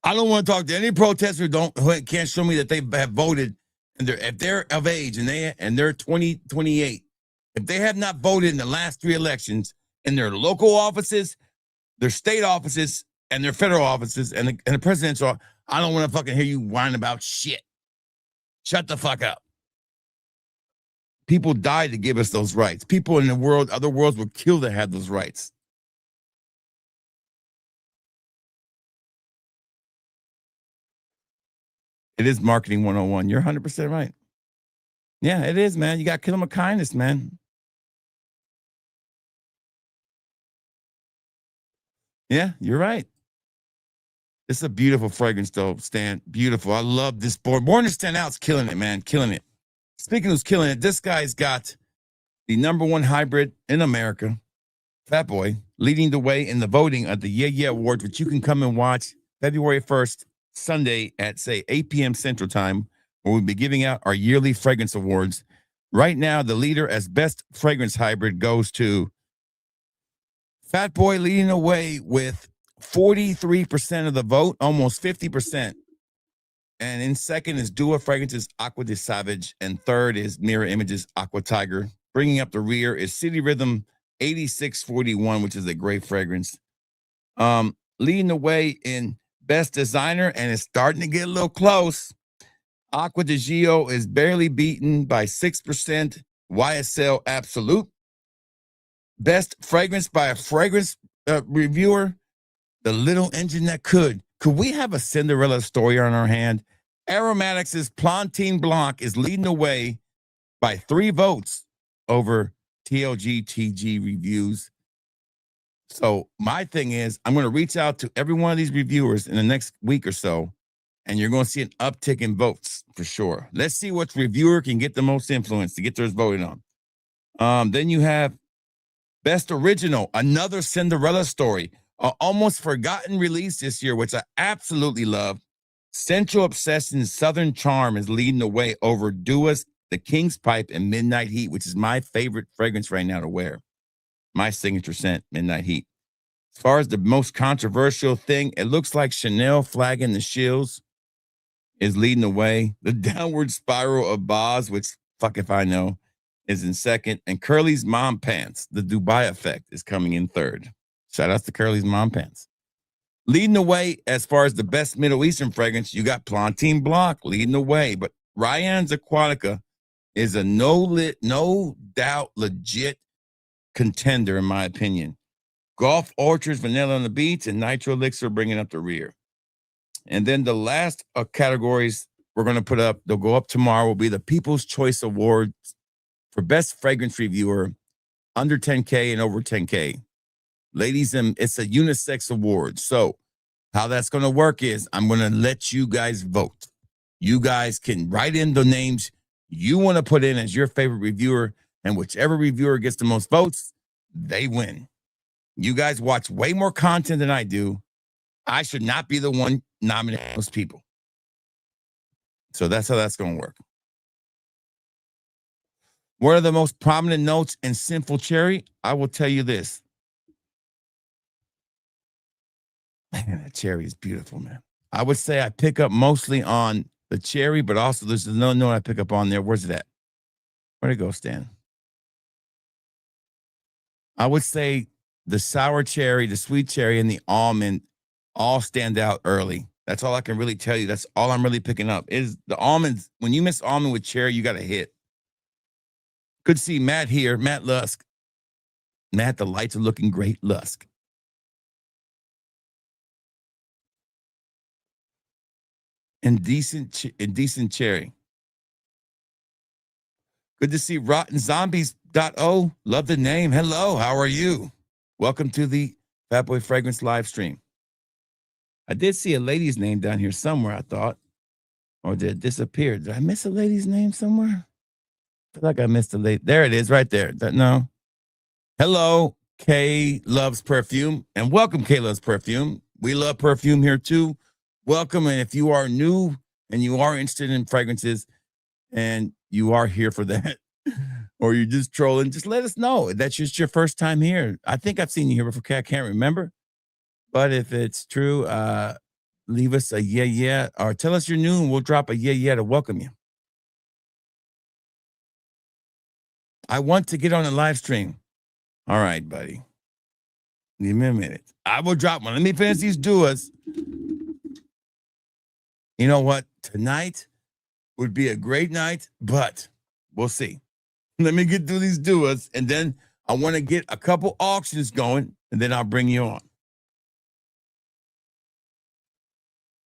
I don't want to talk to any protester who can't show me that they have voted, and if they're of age and they're 28. If they have not voted in the last 3 elections in their local offices, their state offices, and their federal offices, and the presidential, I don't want to fucking hear you whine about shit. Shut the fuck up. People died to give us those rights. People in the world, other worlds were killed to have those rights. It is marketing 101. You're 100% right. Yeah, it is, man. You got to kill them with kindness, man. Yeah, you're right. It's a beautiful fragrance, though, Stan. Beautiful. I love this board. Born to Stand Out's killing it, man. Killing it. Speaking of who's killing it, this guy's got the #1 hybrid in America, Fat Boy, leading the way in the voting at the Yeah Yeah Awards, which you can come and watch February 1st, Sunday at, say, 8 p.m. Central Time, where we'll be giving out our yearly fragrance awards. Right now, the leader as best fragrance hybrid goes to Fat Boy, leading the way with 43% of the vote, almost 50%. And in second is Dua Fragrances Aqua de Savage, and third is Mirror Images Aqua Tiger. Bringing up the rear is City Rhythm 8641, which is a great fragrance. Leading the way in best designer, and it's starting to get a little close. Aqua de Gio is barely beaten by 6%. YSL Absolute. Best fragrance by a fragrance reviewer, The Little Engine That Could. Could we have a Cinderella story on our hand? Aromatics' Plantain Blanc is leading the way by 3 votes over TLG TG reviews. So my thing is, I'm going to reach out to every one of these reviewers in the next week or so, and you're going to see an uptick in votes for sure. Let's see which reviewer can get the most influence to get theirs voted on. Then you have Best Original, another Cinderella story, an almost forgotten release this year, which I absolutely love. Central Obsession Southern Charm is leading the way over Dua's The King's Pipe and Midnight Heat, which is my favorite fragrance right now to wear. My signature scent, Midnight Heat. As far as the most controversial thing, it looks like Chanel Flagging the Shills is leading the way. The Downward Spiral of Boz, which fuck if I know, is in second. And Curly's Mom Pants, the Dubai Effect, is coming in third. Shout out to Curly's Mom Pants. Leading the way as far as the best Middle Eastern fragrance, you got Plantain Blanc leading the way. But Ryan's Aquatica is a no doubt legit contender, in my opinion. Golf Orchards, Vanilla on the Beach, and Nitro Elixir bringing up the rear. And then the last categories we're going to put up, they'll go up tomorrow, will be the People's Choice Awards for Best Fragrance Reviewer, under 10K and over 10K. Ladies, and it's a unisex award. So how that's going to work is I'm going to let you guys vote. You guys can write in the names you want to put in as your favorite reviewer, and whichever reviewer gets the most votes, they win. You guys watch way more content than I do. I should not be the one nominating those people. So that's how that's going to work. What are the most prominent notes in Sinful Cherry? I will tell you this. Man, that cherry is beautiful, man. I would say I pick up mostly on the cherry, but also there's another note I pick up on there. Where's it at? Where'd it go, Stan? I would say the sour cherry, the sweet cherry, and the almond all stand out early. That's all I can really tell you. That's all I'm really picking up is the almonds. When you miss almond with cherry, you got to hit. Good to see Matt here. Matt Lusk. Matt, the lights are looking great. Lusk. Indecent cherry. Good to see Rotten Zombies.o. Love the name. Hello, how are you? Welcome to the Fat Boy Fragrance live stream. I did see a lady's name down here somewhere, I thought. Or did it disappear? Did I miss a lady's name somewhere? I feel like I missed a lady. There it is, right there. No. Hello, Kay Loves Perfume. And welcome, Kay Loves Perfume. We love perfume here too. Welcome. And if you are new and you are interested in fragrances and you are here for that, or you're just trolling, just let us know. That's just your first time here. I think I've seen you here before. I can't remember. But if it's true, leave us a yeah, or tell us you're new and we'll drop a yeah to welcome you. I want to get on a live stream. All right, buddy. Give me a minute. I will drop one. Let me finish these duas. You know what? Tonight would be a great night, but we'll see. Let me get through these duas, and then I want to get a couple auctions going, and then I'll bring you on.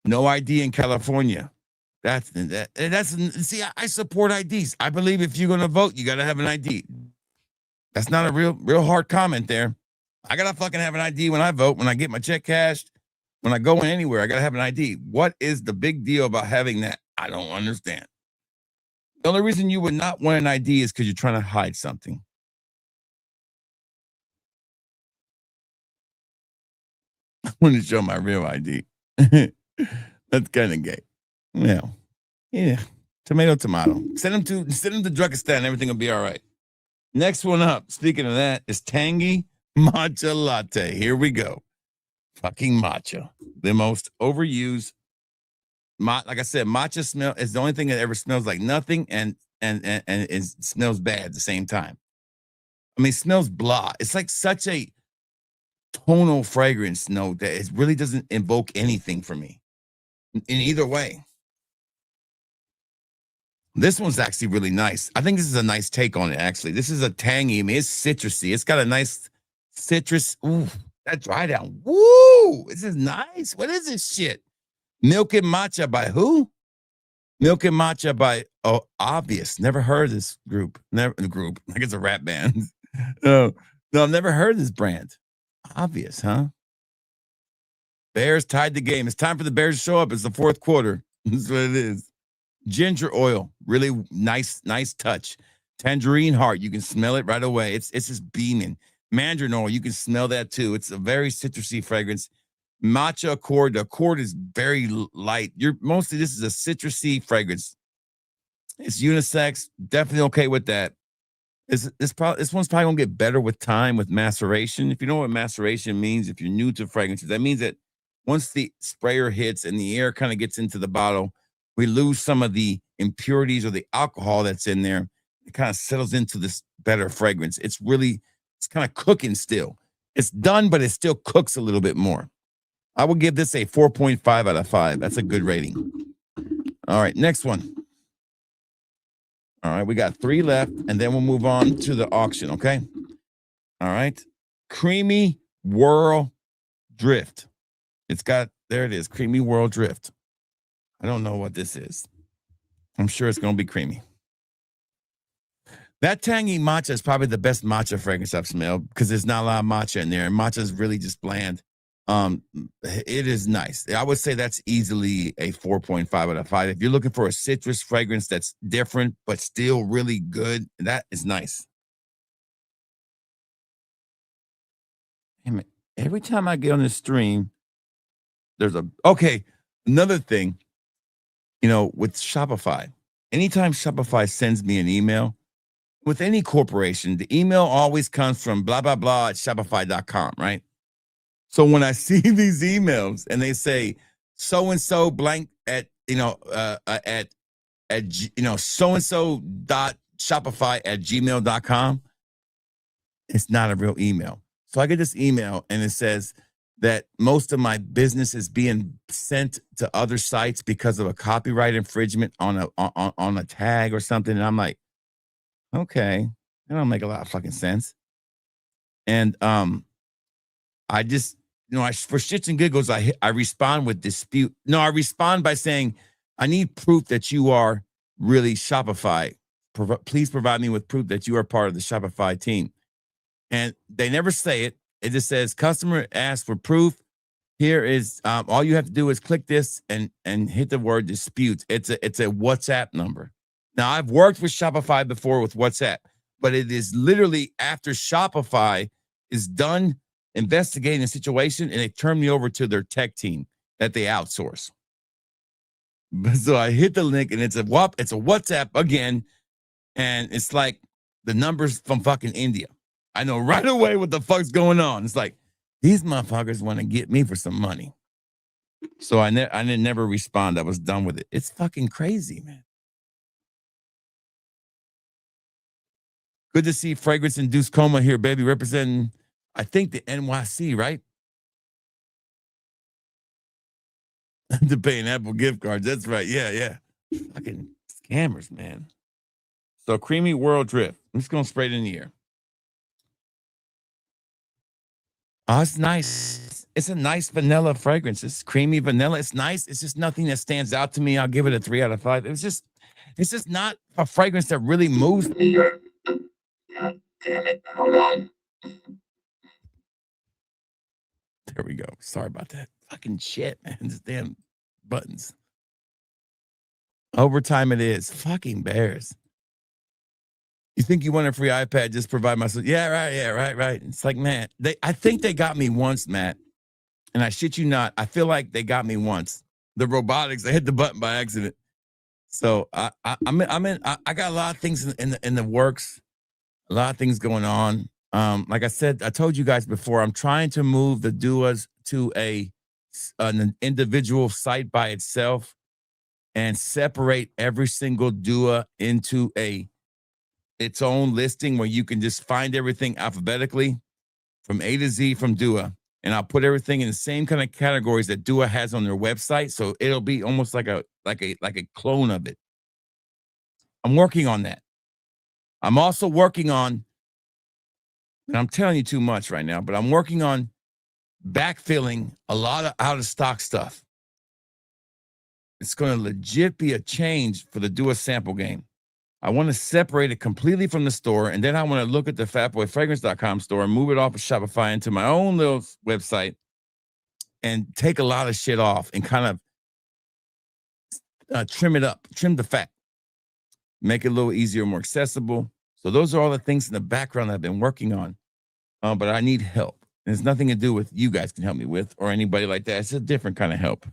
No ID in California. That's see, I support IDs. I believe if you're going to vote, you got to have an ID. That's not a real hard comment there. I gotta fucking have an ID when I vote, when I get my check cashed, when I go anywhere, I gotta have an ID. What is the big deal about having that? I don't understand. The only reason you would not want an ID is because you're trying to hide something. I want to show my real ID. That's kind of gay. Well, yeah. Tomato. Send them to Drunkistan. Everything will be all right. Next one up, speaking of that, is Tangy Matcha Latte. Here we go. Fucking matcha. The most overused. Like I said, matcha smell is the only thing that ever smells like nothing and it smells bad at the same time. I mean, it smells blah. It's like such a tonal fragrance note that it really doesn't invoke anything for me in either way. This one's actually really nice. I think this is a nice take on it, actually. This is a tangy. I mean, it's citrusy. It's got a nice citrus. Ooh, that dry down. Woo! This is nice. What is this shit? Milk and Matcha by who? Milk and Matcha by Obvious. Never heard of this group. Never the group. Like it's a rap band. No, I've never heard of this brand. Obvious, huh? Bears tied the game. It's time for the Bears to show up. It's the fourth quarter. That's what it is. Ginger oil, really nice touch. Tangerine heart, you can smell it right away. It's just beaming. Mandarin oil, you can smell that too. It's a very citrusy fragrance. Matcha accord, the accord is very light. This is a citrusy fragrance. It's unisex, definitely okay with that. This one's probably gonna get better with time, with maceration. If you know what maceration means, if you're new to fragrances, that means that once the sprayer hits and the air kind of gets into the bottle, we lose some of the impurities or the alcohol that's in there. It kind of settles into this better fragrance. It's kind of cooking still. It's done, but it still cooks a little bit more. I will give this a 4.5 out of 5. That's a good rating. All right, next one. All right, we got 3 left, and then we'll move on to the auction, okay? All right. Creamy Whirl Drift. There it is, Creamy Whirl Drift. I don't know what this is. I'm sure it's going to be creamy. That tangy matcha is probably the best matcha fragrance I've smelled because there's not a lot of matcha in there, and matcha is really just bland. It is nice. I would say that's easily a 4.5 out of 5. If you're looking for a citrus fragrance that's different but still really good, that is nice. Damn it. Every time I get on this stream, another thing. With Shopify, anytime Shopify sends me an email, with any corporation, the email always comes from blah, blah, blah at Shopify.com, right? So when I see these emails and they say so-and-so blank at, so-and-so .shopify@gmail.com, it's not a real email. So I get this email and it says that most of my business is being sent to other sites because of a copyright infringement on a tag or something. And I'm like, okay, that don't make a lot of fucking sense. And I just, for shits and giggles, I respond with dispute. No, I respond by saying, I need proof that you are really Shopify. Please provide me with proof that you are part of the Shopify team. And they never say it. It just says customer asks for proof. Here is all you have to do is click this and hit the word dispute. It's a WhatsApp number. Now I've worked with Shopify before with WhatsApp, but it is literally after Shopify is done investigating the situation and they turn me over to their tech team that they outsource. So I hit the link and it's a WhatsApp again, and it's like the numbers from fucking India. I know right away what the fuck's going on. It's like, these motherfuckers want to get me for some money. So I didn't never respond. I was done with it. It's fucking crazy, man. Good to see Fragrance Induced Coma here, baby, representing, I think, the NYC, right? To pay an Apple gift card. That's right. Yeah. Fucking scammers, man. So Creamy Whirl Drift. I'm just going to spray it in the air. Oh, it's nice. It's a nice vanilla fragrance. It's creamy vanilla. It's nice. It's just nothing that stands out to me. I'll give it a 3 out of 5. It's just not a fragrance that really moves me. Damn it. Hold on. There we go. Sorry about that. Fucking shit, man. This damn buttons. Overtime it is. Fucking bears. You think you want a free iPad? Just provide myself. Yeah, right. Yeah, right. It's like, man, I think they got me once, Matt. And I shit you not. I feel like they got me once. The robotics, I hit the button by accident. So I got a lot of things in the works. A lot of things going on. Like I said, I told you guys before, I'm trying to move the duas to an individual site by itself and separate every single dua into its own listing where you can just find everything alphabetically from A to Z from dua. And I'll put everything in the same kind of categories that dua has on their website. So it'll be almost like a clone of it. I'm working on that. I'm also working on, and I'm telling you too much right now, but I'm working on backfilling a lot of out of stock stuff. It's going to legit be a change for the dua sample game. I want to separate it completely from the store, and then I want to look at the fatboyfragrance.com store and move it off of Shopify into my own little website and take a lot of shit off and kind of trim it up, trim the fat, make it a little easier, more accessible. So those are all the things in the background I've been working on, but I need help. And it's nothing to do with you guys can help me with or anybody like that. It's a different kind of help.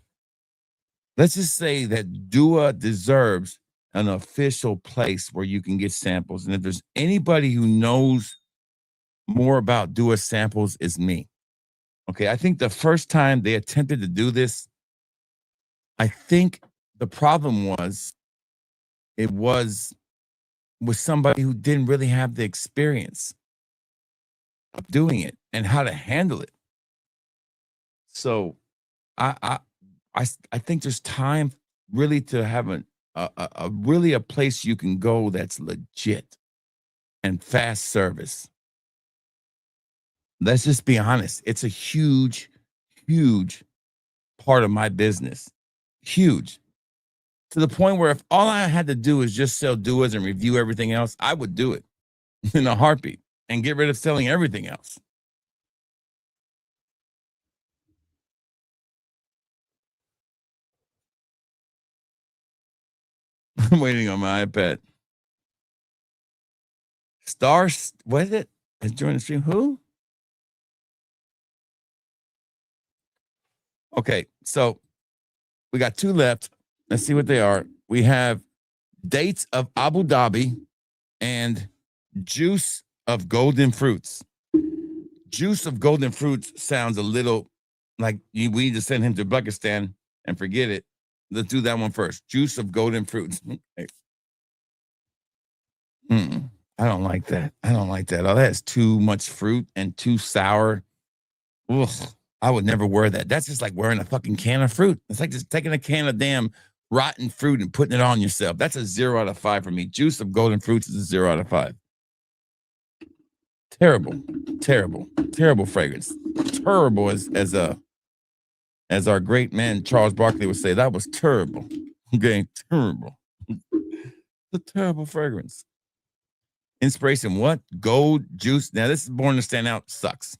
Let's just say that dua deserves an official place where you can get samples. And if there's anybody who knows more about dua samples, is me. Okay, I think the first time they attempted to do this, I think the problem was it was with somebody who didn't really have the experience of doing it and how to handle it. So I think there's time really to have a place you can go that's legit and fast service. Let's just be honest. It's a huge, huge part of my business. Huge. To the point where if all I had to do is just sell duas and review everything else, I would do it in a heartbeat and get rid of selling everything else. I'm waiting on my iPad. Stars, what is it? Has joined the stream. Who? Okay, so we got two left. Let's see what they are. We have Dates of Abu Dhabi and Juice of Golden Fruits. Juice of Golden Fruits sounds a little like we need to send him to Pakistan and forget it. Let's do that one first. Juice of Golden Fruits. Okay. I don't like that. Oh, that is too much fruit and too sour. Ugh, I would never wear that. That's just like wearing a fucking can of fruit. It's like just taking a can of damn rotten fruit and putting it on yourself. That's a 0 out of 5 for me. Juice of Golden Fruits is a 0 out of 5. Terrible fragrance. Terrible as our great man Charles Barkley would say. That was terrible. Okay, terrible. The terrible fragrance. Inspiration, what? Gold juice. Now, this is Born to Stand Out. Sucks.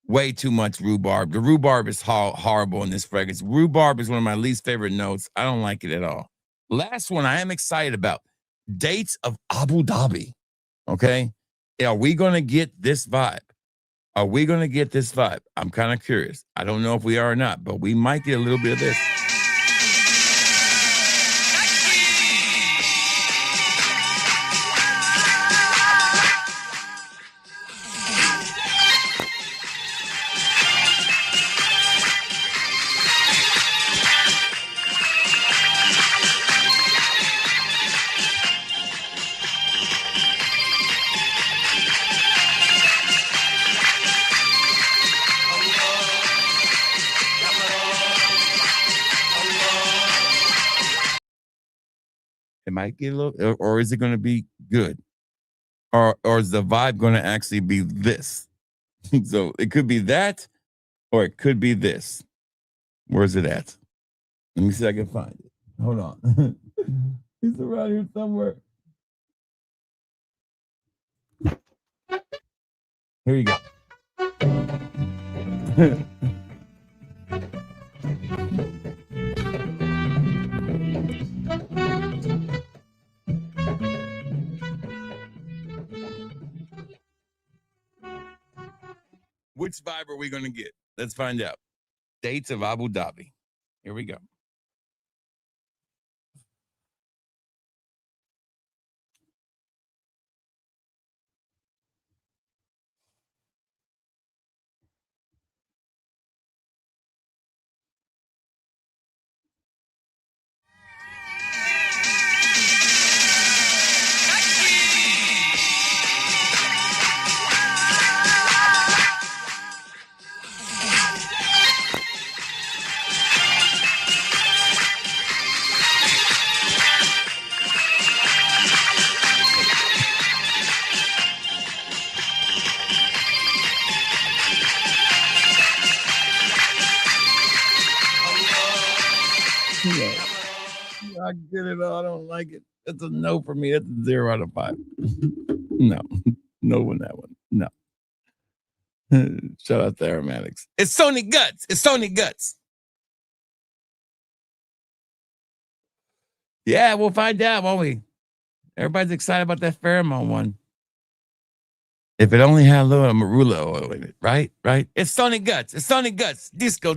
Way too much rhubarb. The rhubarb is horrible in this fragrance. Rhubarb is one of my least favorite notes. I don't like it at all. Last one I am excited about. Dates of Abu Dhabi. Okay? Are we going to get this vibe? I'm kind of curious. I don't know if we are or not, but we might get a little bit of this. It might get a little, or is it going to be good? Or is the vibe going to actually be this? So it could be that, or it could be this. Where's it at? Let me see if I can find it. Hold on. It's around here somewhere. Here you go. Which vibe are we going to get? Let's find out. Dates of Abu Dhabi. Here we go. I get it. I don't like it. That's a no for me. That's a 0 out of 5. No on that one. No. Shout out to Aromatics. It's Sony Guts. It's Sony Guts. Yeah, we'll find out, won't we? Everybody's excited about that pheromone one. If it only had a little marula oil in it, right? Right? It's Sony Guts. It's Sony Guts. Disco.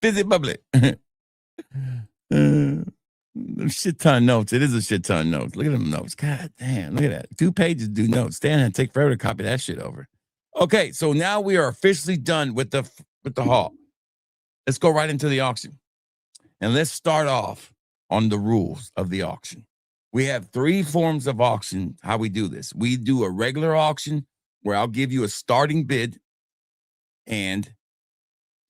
Fizzy bubbly. Shit ton of notes. It is a shit ton of notes. Look at them notes. God damn. Look at that. 2 pages do notes. Stand and take forever to copy that shit over. Okay, so now we are officially done with the haul. Let's go right into the auction. And let's start off on the rules of the auction. We have 3 forms of auction, how we do this. We do a regular auction where I'll give you a starting bid, and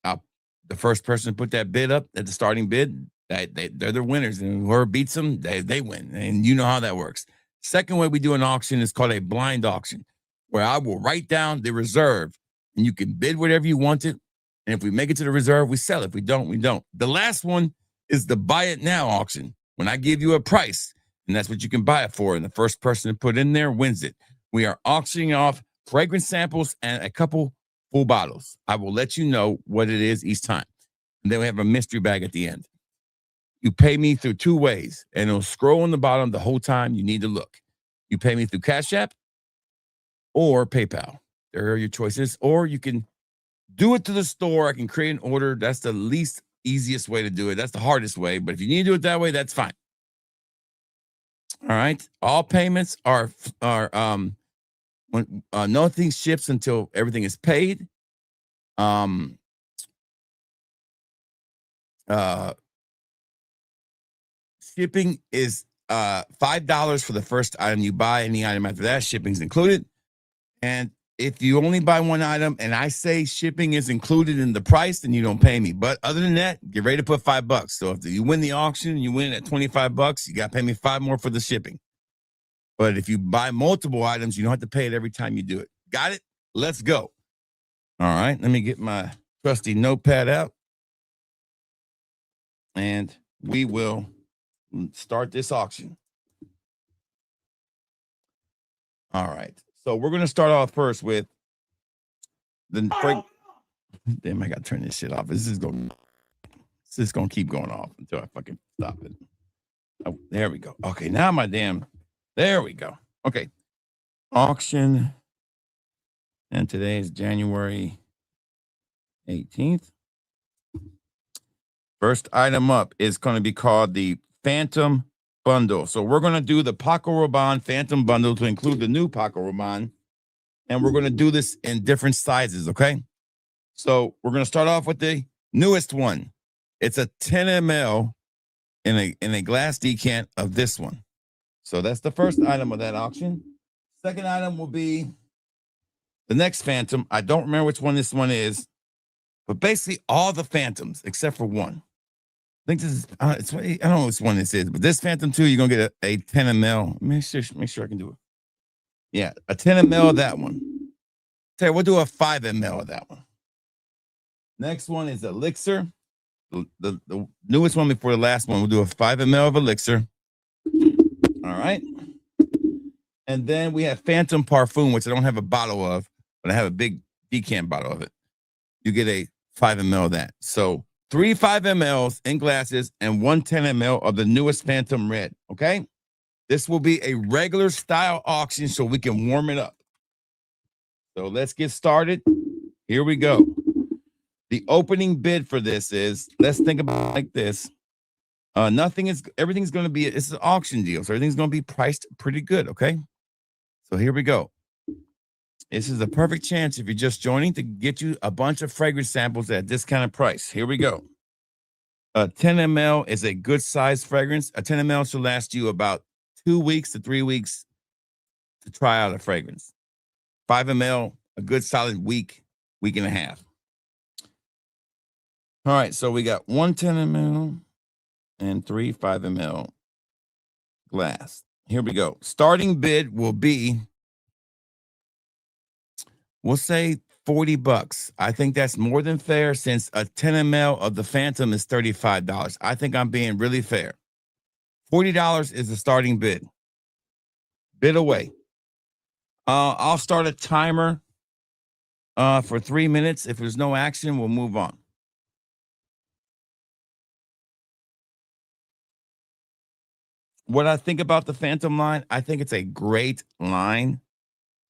the first person to put that bid up at the starting bid, they're the winners, and whoever beats them, they win. And you know how that works. Second way we do an auction is called a blind auction, where I will write down the reserve, and you can bid whatever you wanted. And if we make it to the reserve, we sell it. If we don't, we don't. The last one is the buy it now auction, when I give you a price, and that's what you can buy it for. And the first person to put in there wins it. We are auctioning off fragrance samples and a couple full bottles. I will let you know what it is each time. And then we have a mystery bag at the end. You pay me through 2 ways, and it'll scroll on the bottom the whole time you need to look. You pay me through Cash App or PayPal. There are your choices. Or you can do it to the store. I can create an order. That's the least easiest way to do it. That's the hardest way. But if you need to do it that way, that's fine. All right. All payments are when nothing ships until everything is paid. Shipping is $5 for the first item you buy. Any item after that, shipping's included. And if you only buy one item and I say shipping is included in the price, then you don't pay me. But other than that, get ready to put $5. So if you win the auction, you win at $25, you got to pay me $5 more for the shipping. But if you buy multiple items, you don't have to pay it every time you do it. Got it? Let's go. All right. Let me get my trusty notepad out. And we will start this auction. All right. So we're going to start off first with the damn, I got to turn this shit off. This is going to keep going off until I fucking stop it. Oh, there we go. Okay, now there we go. Okay. Auction. And today is January 18th. First item up is going to be called the Phantom Bundle. So we're going to do the Paco Rabanne Phantom Bundle to include the new Paco Rabanne. And we're going to do this in different sizes, okay? So we're going to start off with the newest one. It's a 10 ml in a glass decant of this one. So that's the first item of that auction. Second item will be the next Phantom. I don't remember which one this one is, but basically all the Phantoms except for one. I think this is, I don't know which one this is, but this Phantom 2, you're going to get a 10 ml. Make sure I can do it. Yeah, a 10 ml of that one. Okay, we'll do a 5 ml of that one. Next one is Elixir. The newest one before the last one. We'll do a 5 ml of Elixir. All right. And then we have Phantom Parfum, which I don't have a bottle of, but I have a big decant bottle of it. you get a 5 ml of that. So 3 5 mLs in glasses and 1 10 ml of the newest Phantom Red. Okay. This will be a regular style auction so we can warm it up. So let's get started. Here we go. The opening bid for this is, let's think about it like this. Everything's going to be, it's an auction deal. So everything's going to be priced pretty good. Okay. So here we go. This is the perfect chance, if you're just joining, to get you a bunch of fragrance samples at a discounted price. Here we go. A 10 ml is a good size fragrance. A 10 ml should last you about 2 weeks to 3 weeks to try out a fragrance. 5 ml, a good solid week, week and a half. All right, so we got 1 10 ml and 3 5 ml glass. Here we go. Starting bid will be, we'll say $40. I think that's more than fair since a 10 ml of the Phantom is $35. I think I'm being really fair. $40 is the starting bid. Bid away. I'll start a timer for 3 minutes. If there's no action, we'll move on. What I think about the Phantom line, I think it's a great line.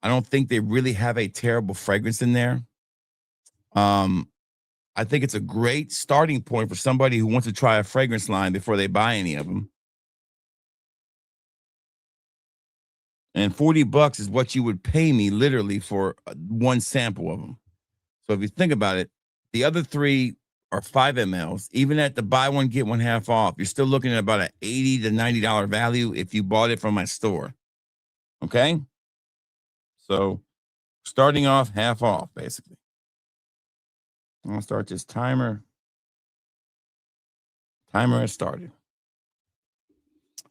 I don't think they really have a terrible fragrance in there. I think it's a great starting point for somebody who wants to try a fragrance line before they buy any of them. And $40 is what you would pay me literally for one sample of them. So if you think about it, the other 3 are 5 mLs. Even at the buy one, get one half off, you're still looking at about an $80 to $90 value if you bought it from my store. Okay? So starting off half off, basically. I'm going to start this timer. Timer has started.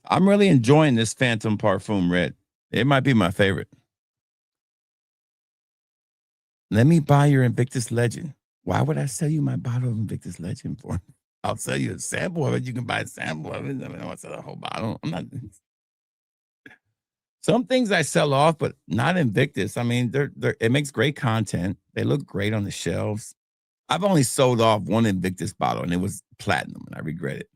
I'm really enjoying this Phantom Parfum Red. It might be my favorite. Let me buy your Invictus Legend. Why would I sell you my bottle of Invictus Legend for? I'll sell you a sample of it. You can buy a sample of it. I mean, I want to sell the whole bottle. I'm not. Some things I sell off, but not Invictus. I mean, it makes great content. They look great on the shelves. I've only sold off one Invictus bottle, and it was platinum, and I regret it.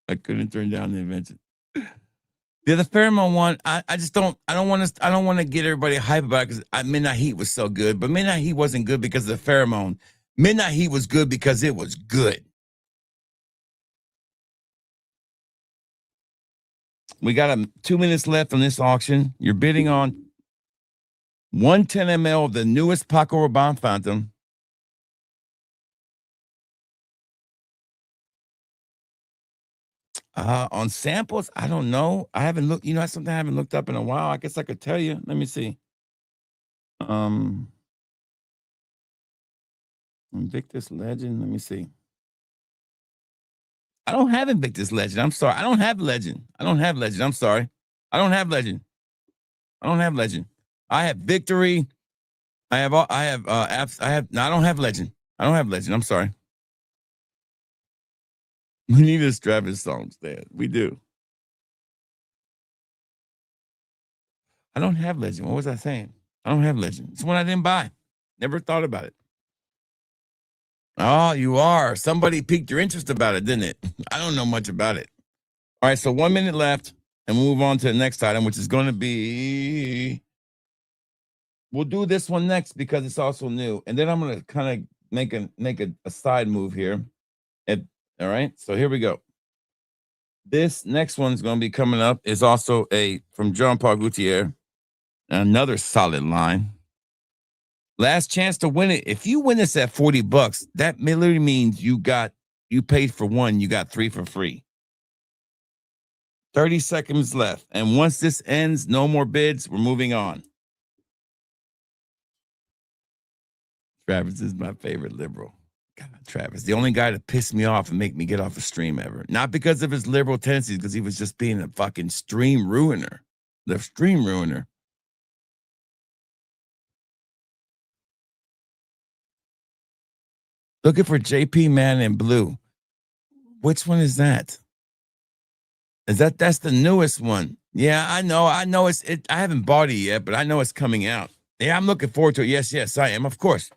I couldn't turn down the invention. The pheromone one, I don't want to get everybody hype about it because Midnight Heat was so good, but Midnight Heat wasn't good because of the pheromone. Midnight Heat was good because it was good. We got 2 minutes left on this auction. You're bidding on 1 10 ml of the newest Paco Rabanne Phantom. On samples, I don't know. I haven't looked, that's something I haven't looked up in a while. I guess I could tell you. Let me see. Invictus Legend. Let me see. I don't have Invictus Legend. I'm sorry. I don't have Legend. I'm sorry. I don't have Legend. I have Victory. I don't have Legend. I'm sorry. We need a Travis song, Stan. We do. I don't have Legend. What was I saying? I don't have Legend. It's one I didn't buy. Never thought about it. Oh, you are. Somebody piqued your interest about it, didn't it? I don't know much about it. All right, so 1 minute left, and we'll move on to the next item, which is going to be, we'll do this one next because it's also new. And then I'm going to kind of make a side move here. All right, so here we go. This next one's going to be coming up is also from Jean Paul Gaultier, another solid line. Last chance to win it. If you win this at $40, that literally means you paid for one, you got 3 for free. 30 seconds left. And once this ends, no more bids. We're moving on. Travis is my favorite liberal. God, Travis, the only guy to piss me off and make me get off the stream ever. Not because of his liberal tendencies, because he was just being a fucking stream ruiner. The stream ruiner. Looking for JP Man in blue. Which one is that? That's the newest one. Yeah, I know. I know I haven't bought it yet, but I know it's coming out. Yeah, I'm looking forward to it. Yes, I am. Of course.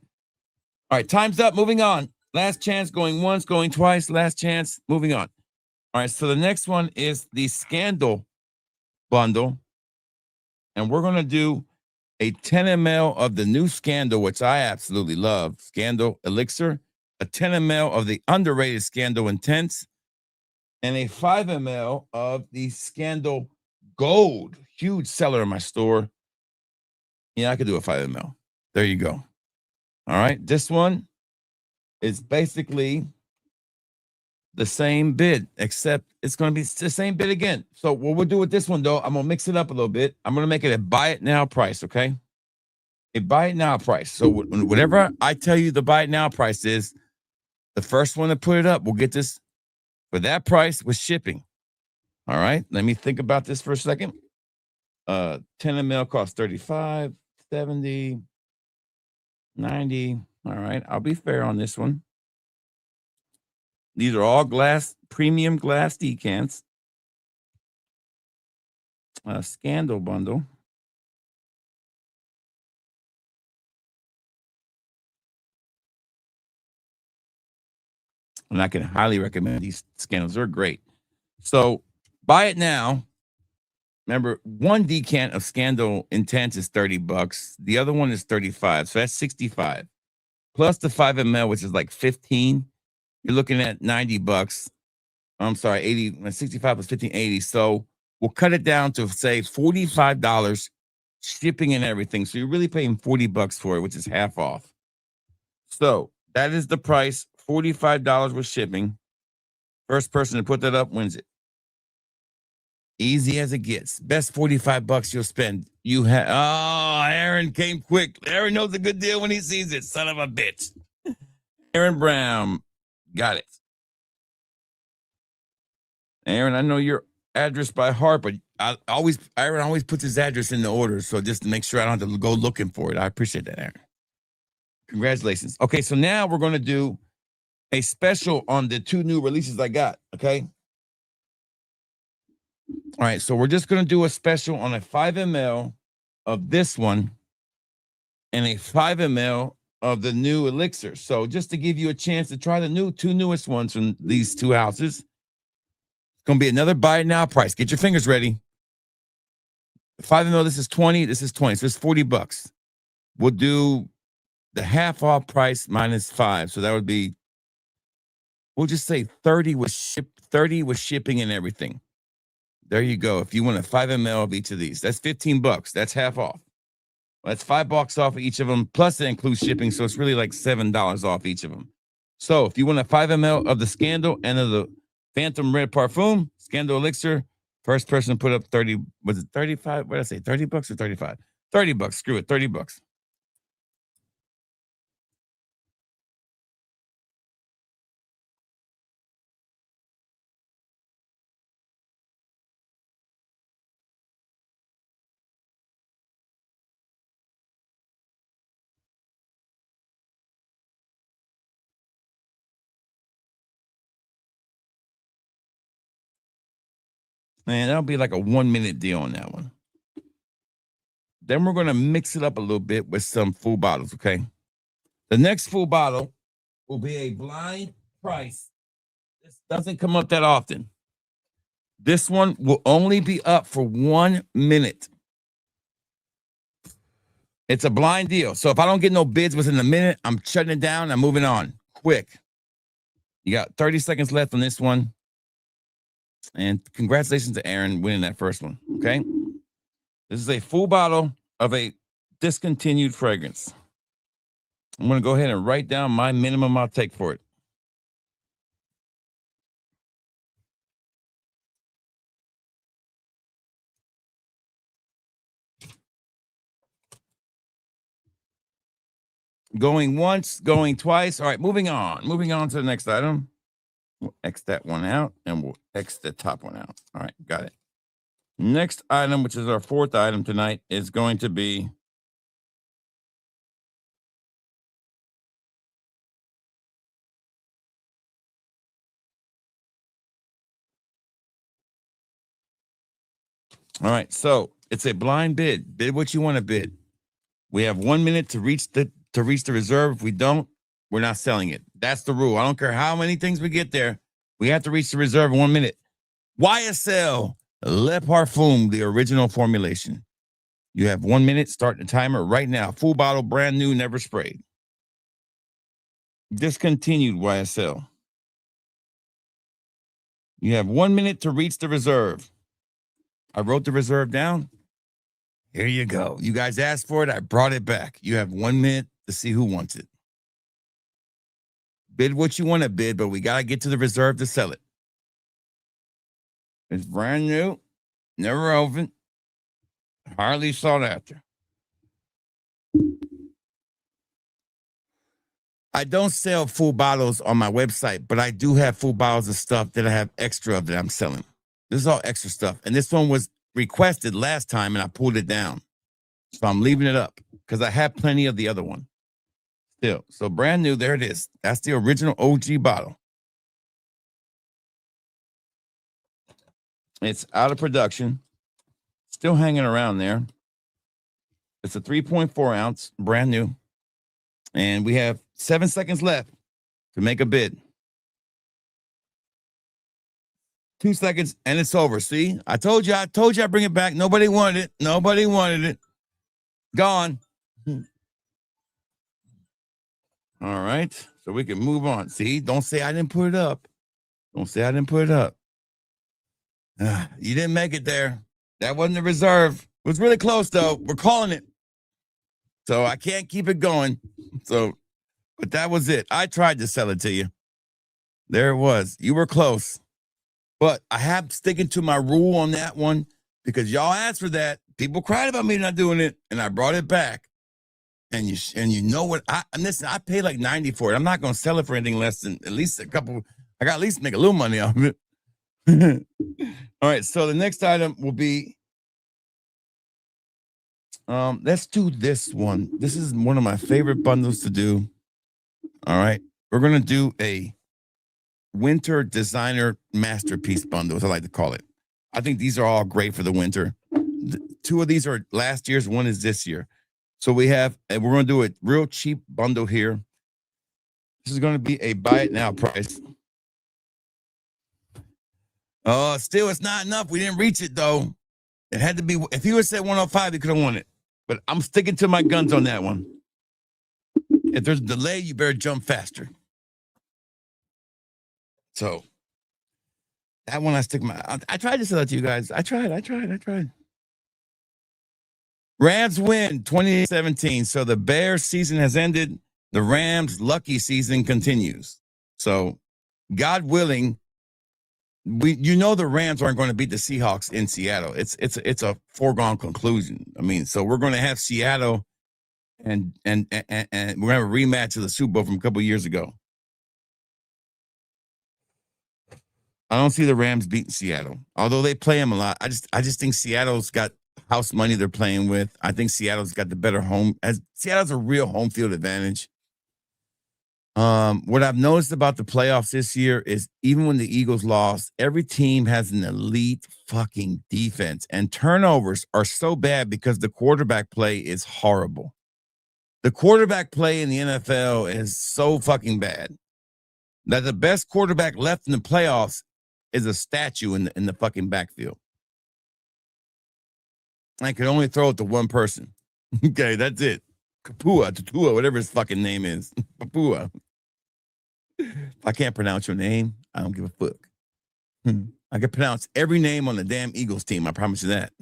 All right, time's up. Moving on. Last chance, going once, going twice. Last chance, moving on. All right, so the next one is the Scandal bundle. And we're going to do a 10 ml of the new Scandal, which I absolutely love. Scandal Elixir, a 10 ml of the underrated Scandal Intense, and a 5 ml of the Scandal Gold. Huge seller in my store. Yeah, I could do a 5 ml. There you go. All right. This one is basically the same bid, except it's going to be the same bid again. So what we'll do with this one, though, I'm going to mix it up a little bit. I'm going to make it a buy it now price, okay? A buy it now price. So whatever I tell you the buy it now price is, the first one to put it up will get this for that price with shipping. All right. Let me think about this for a second. 10 ml costs 35, 70, 90. All right. I'll be fair on this one. These are all premium glass decants. Scandal bundle. And I can highly recommend these Scandals. They're great. So buy it now. Remember, one decant of Scandal Intense is $30. The other one is 35. So that's 65. Plus the 5 ml, which is like 15. You're looking at $90. I'm sorry, 80. 65 plus 15, 80. So we'll cut it down to say $45 shipping and everything. So you're really paying $40 for it, which is half off. So that is the price. $45 with shipping. First person to put that up wins it. Easy as it gets. Best $45 you'll spend. You have Aaron came quick. Aaron knows a good deal when he sees it. Son of a bitch. Aaron Brown. Got it. Aaron, I know your address by heart, but Aaron always puts his address in the order. So just to make sure I don't have to go looking for it. I appreciate that, Aaron. Congratulations. Okay, so now we're going to do a special on the 2 new releases I got. Okay. All right, so we're just going to do a special on a 5 ml of this one and a 5 ml of the new Elixir. So just to give you a chance to try the 2 newest ones from these 2 houses. It's going to be another buy it now price. Get your fingers ready. 5 ml, this is 20. This is 20. So it's $40. We'll do the half off price minus 5. So that would be, we'll just say 30 with shipping and everything. There you go. If you want a 5 ml of each of these, that's $15. That's half off. That's $5 off of each of them. Plus it includes shipping. So it's really like $7 off each of them. So if you want a 5 ml of the Scandal and of the Phantom Red Parfum, Scandal Elixir, first person put up 30, was it 35? What did I say? $30 or 35? $30. Screw it. $30. Man, that'll be like a 1-minute deal on that one. Then we're going to mix it up a little bit with some full bottles, okay? The next full bottle will be a blind price. This doesn't come up that often. This one will only be up for 1 minute. It's a blind deal. So if I don't get no bids within a minute, I'm shutting it down. I'm moving on quick. You got 30 seconds left on this one. And congratulations to Aaron winning that first one. Okay. This is a full bottle of a discontinued fragrance. I'm going to go ahead and write down my minimum I'll take for it. Going once, going twice. All right, moving on. Moving on to the next item. We'll X that one out and we'll X the top one out. All right, got it. Next item, which is our 4th item tonight, is going to be All right, so it's a blind bid. Bid what you want to bid. We have 1 minute to reach the reserve. If we don't, we're not selling it. That's the rule. I don't care how many things we get there. We have to reach the reserve in 1 minute. YSL Le Parfum, the original formulation. You have 1 minute. Start the timer right now. Full bottle, brand new, never sprayed. Discontinued YSL. You have 1 minute to reach the reserve. I wrote the reserve down. Here you go. You guys asked for it. I brought it back. You have 1 minute to see who wants it. Bid what you want to bid, but we got to get to the reserve to sell it. It's brand new, never opened, hardly sought after. I don't sell full bottles on my website, but I do have full bottles of stuff that I have extra of that I'm selling. This is all extra stuff. And this one was requested last time and I pulled it down. So I'm leaving it up because I have plenty of the other one still. So brand new, there it is. That's the original OG bottle. It's out of production, still hanging around there. It's a 3.4 ounce, brand new. And we have 7 seconds left to make a bid. 2 seconds and it's over. See, I told you I'd bring it back. Nobody wanted it. Nobody wanted it. Gone. All right. So we can move on. See, don't say I didn't put it up. Don't say I didn't put it up. You didn't make it there. That wasn't the reserve. It was really close, though. We're calling it. So I can't keep it going. So, but that was it. I tried to sell it to you. There it was. You were close. But I have sticking to my rule on that one because y'all asked for that. People cried about me not doing it, and I brought it back. And you know what? Listen, I paid like $90 for it. I'm not going to sell it for anything less than at least a couple. I got at least make a little money off of it. All right, so the next item will be let's do this one. This is one of my favorite bundles to do. All right, we're gonna do a winter designer masterpiece bundle, as I like to call it. I think these are all great for the winter. Two of these are last year's, one is this year. So we have, and we're gonna do a real cheap bundle here. This is gonna be a buy it now price. Oh, still, it's not enough. We didn't reach it, though. It had to be, if he would have said 105, he could have won it. But I'm sticking to my guns on that one. If there's a delay, you better jump faster. So, that one I stick I tried to sell it to you guys. I tried. Rams win 2017. So, the Bears season has ended. The Rams' lucky season continues. So, God willing, the Rams aren't going to beat the Seahawks in Seattle. It's a foregone conclusion. I mean, so we're going to have Seattle and we're going to have a rematch of the Super Bowl from a couple of years ago. I don't see the Rams beating Seattle, although they play them a lot. I just think Seattle's got house money they're playing with. I think Seattle's got the better Seattle's a real home field advantage. What I've noticed about the playoffs this year is even when the Eagles lost, every team has an elite fucking defense, and turnovers are so bad because the quarterback play is horrible. The quarterback play in the NFL is so fucking bad that the best quarterback left in the playoffs is a statue in the fucking backfield. I can only throw it to one person. Okay, that's it. Tatua, whatever his fucking name is. Papua. If I can't pronounce your name, I don't give a fuck. I can pronounce every name on the damn Eagles team. I promise you that.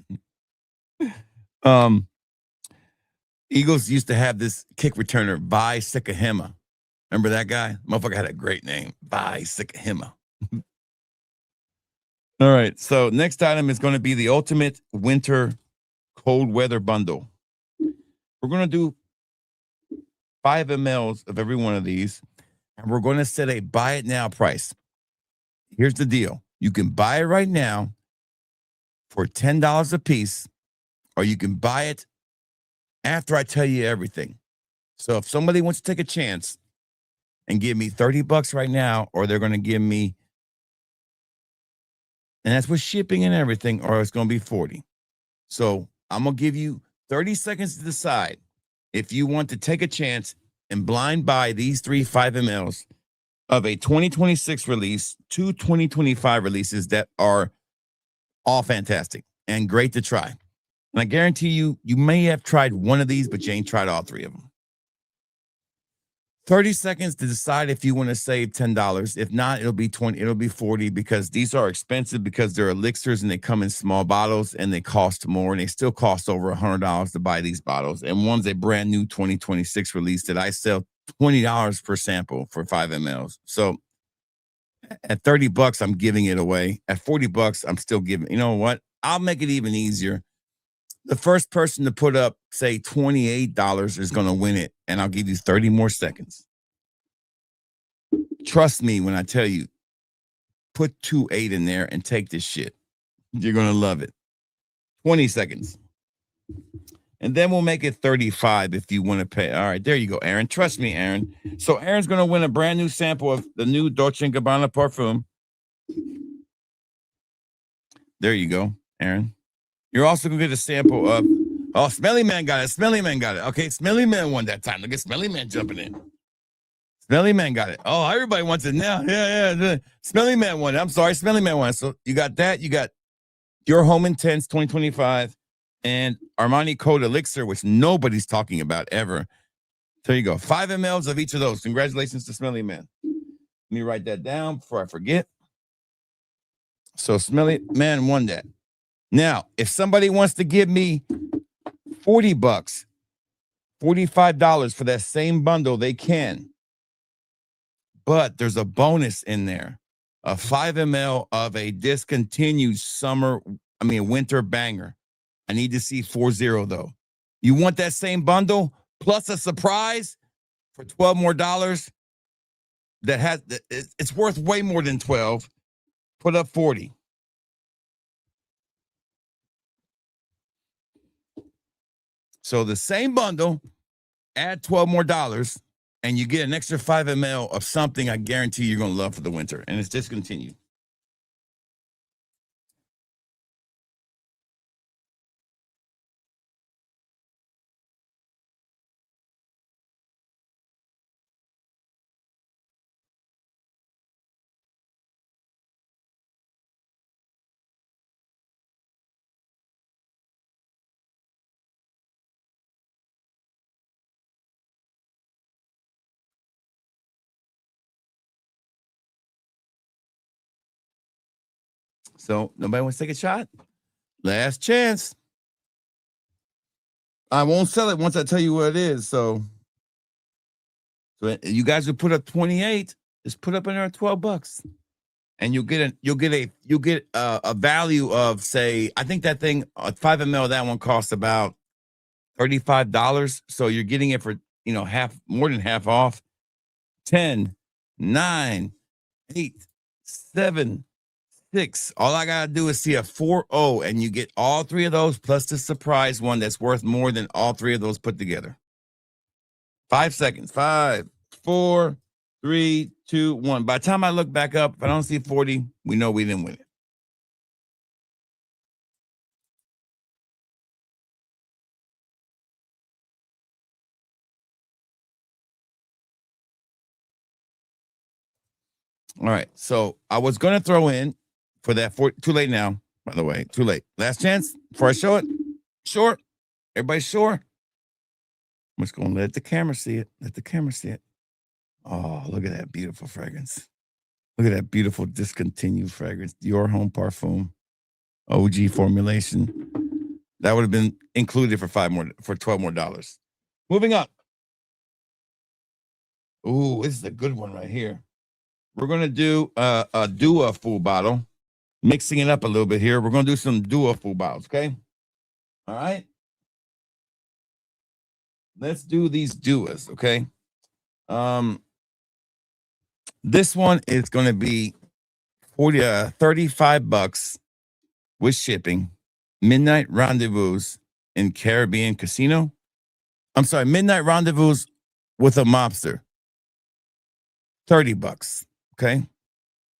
Eagles used to have this kick returner, Vi Sikahema. Remember that guy? Motherfucker had a great name. Vi Sikahema. All right. So next item is going to be the ultimate winter cold weather bundle. We're going to do 5 mLs of every one of these, and we're going to set a buy it now price. Here's the deal. You can buy it right now for $10 a piece, or you can buy it after I tell you everything. So if somebody wants to take a chance and give me $30 right now, or they're going to give me, and that's with shipping and everything, or it's going to be $40. So I'm going to give you 30 seconds to decide if you want to take a chance and blind buy these 3 5 mLs of a 2026 release, 2 2025 releases that are all fantastic and great to try. And I guarantee you, you may have tried one of these, but you ain't tried all 3 of them. 30 seconds to decide if you want to save $10. If not, it'll be 20, it'll be 40, because these are expensive because they're elixirs and they come in small bottles and they cost more, and they still cost over $100 to buy these bottles. And one's a brand new 2026 release that I sell $20 per sample for 5 mLs. So at $30, I'm giving it away. At $40, I'm still giving. You know what? I'll make it even easier. The first person to put up, say, $28 is going to win it, and I'll give you 30 more seconds. Trust me when I tell you, put 28 in there and take this shit. You're going to love it. 20 seconds. And then we'll make it 35 if you want to pay. All right, there you go, Aaron. Trust me, Aaron. So Aaron's going to win a brand new sample of the new Dolce & Gabbana Parfum. There you go, Aaron. You're also going to get a sample of, oh, Smelly Man got it. Smelly Man got it. Okay, Smelly Man won that time. Look at Smelly Man jumping in. Smelly Man got it. Oh, everybody wants it now. Yeah. Smelly Man won it. I'm sorry, Smelly Man won it. So you got that. You got Your Home Intense 2025 and Armani Code Elixir, which nobody's talking about ever. There you go. 5 mLs of each of those. Congratulations to Smelly Man. Let me write that down before I forget. So Smelly Man won that. Now, if somebody wants to give me $40, $45 for that same bundle, they can. But there's a bonus in there, a 5 ml of a discontinued winter banger. I need to see 40 though. You want that same bundle plus a surprise for $12 more that has, it's worth way more than 12. Put up 40. So the same bundle, add $12 more, and you get an extra 5 ml of something I guarantee you're going to love for the winter, and it's discontinued. So nobody wants to take a shot? Last chance. I won't sell it once I tell you what it is. So you guys would put up 28. Just put up in there $12, and you'll get a value of, say, I think that thing, 5 ml, that one costs about $35. So you're getting it for more than half off. 10, 9, 8, 7, 6. All I gotta do is see a 4-0, and you get all 3 of those plus the surprise one that's worth more than all 3 of those put together. 5 seconds. 5, 4, 3, 2, 1. By the time I look back up, if I don't see 40, we know we didn't win it. All right. So I was gonna throw in for that. Too late now, by the way. Too late. Last chance before I show it. Sure. Everybody sure? I'm just going to let the camera see it. Let the camera see it. Oh, look at that beautiful fragrance. Look at that beautiful discontinued fragrance. Your Home Parfum. OG formulation. That would have been included for $12 more. Moving up. Ooh, this is a good one right here. We're going to do a Dua full bottle. Mixing it up a little bit here. We're going to do some Dua full bottles, okay? All right. Let's do these Duas, okay? This one is going to be $35 with shipping. Midnight Rendezvous in Caribbean Casino. I'm sorry, Midnight Rendezvous with a mobster. $30, okay?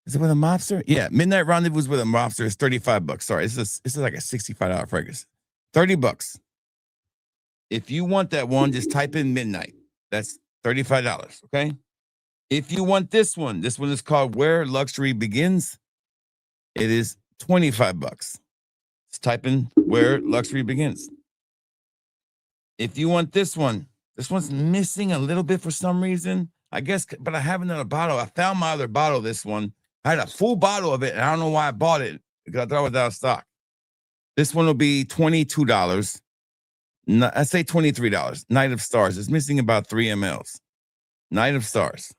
Is it with a mobster? Yeah, Midnight Rendezvous with a mobster is $35. Sorry, this is like a $65 fragrance. $30. If you want that one, just type in midnight. That's $35. Okay. If you want this one is called Where Luxury Begins. It is $25. Just type in Where Luxury Begins. If you want this one's missing a little bit for some reason. I guess, but I have another bottle. I found my other bottle, this one. I had a full bottle of it, and I don't know why I bought it, because I thought it was out of stock. This one will be $22. I say $23. Night of Stars. It's missing about 3 mLs. Night of Stars.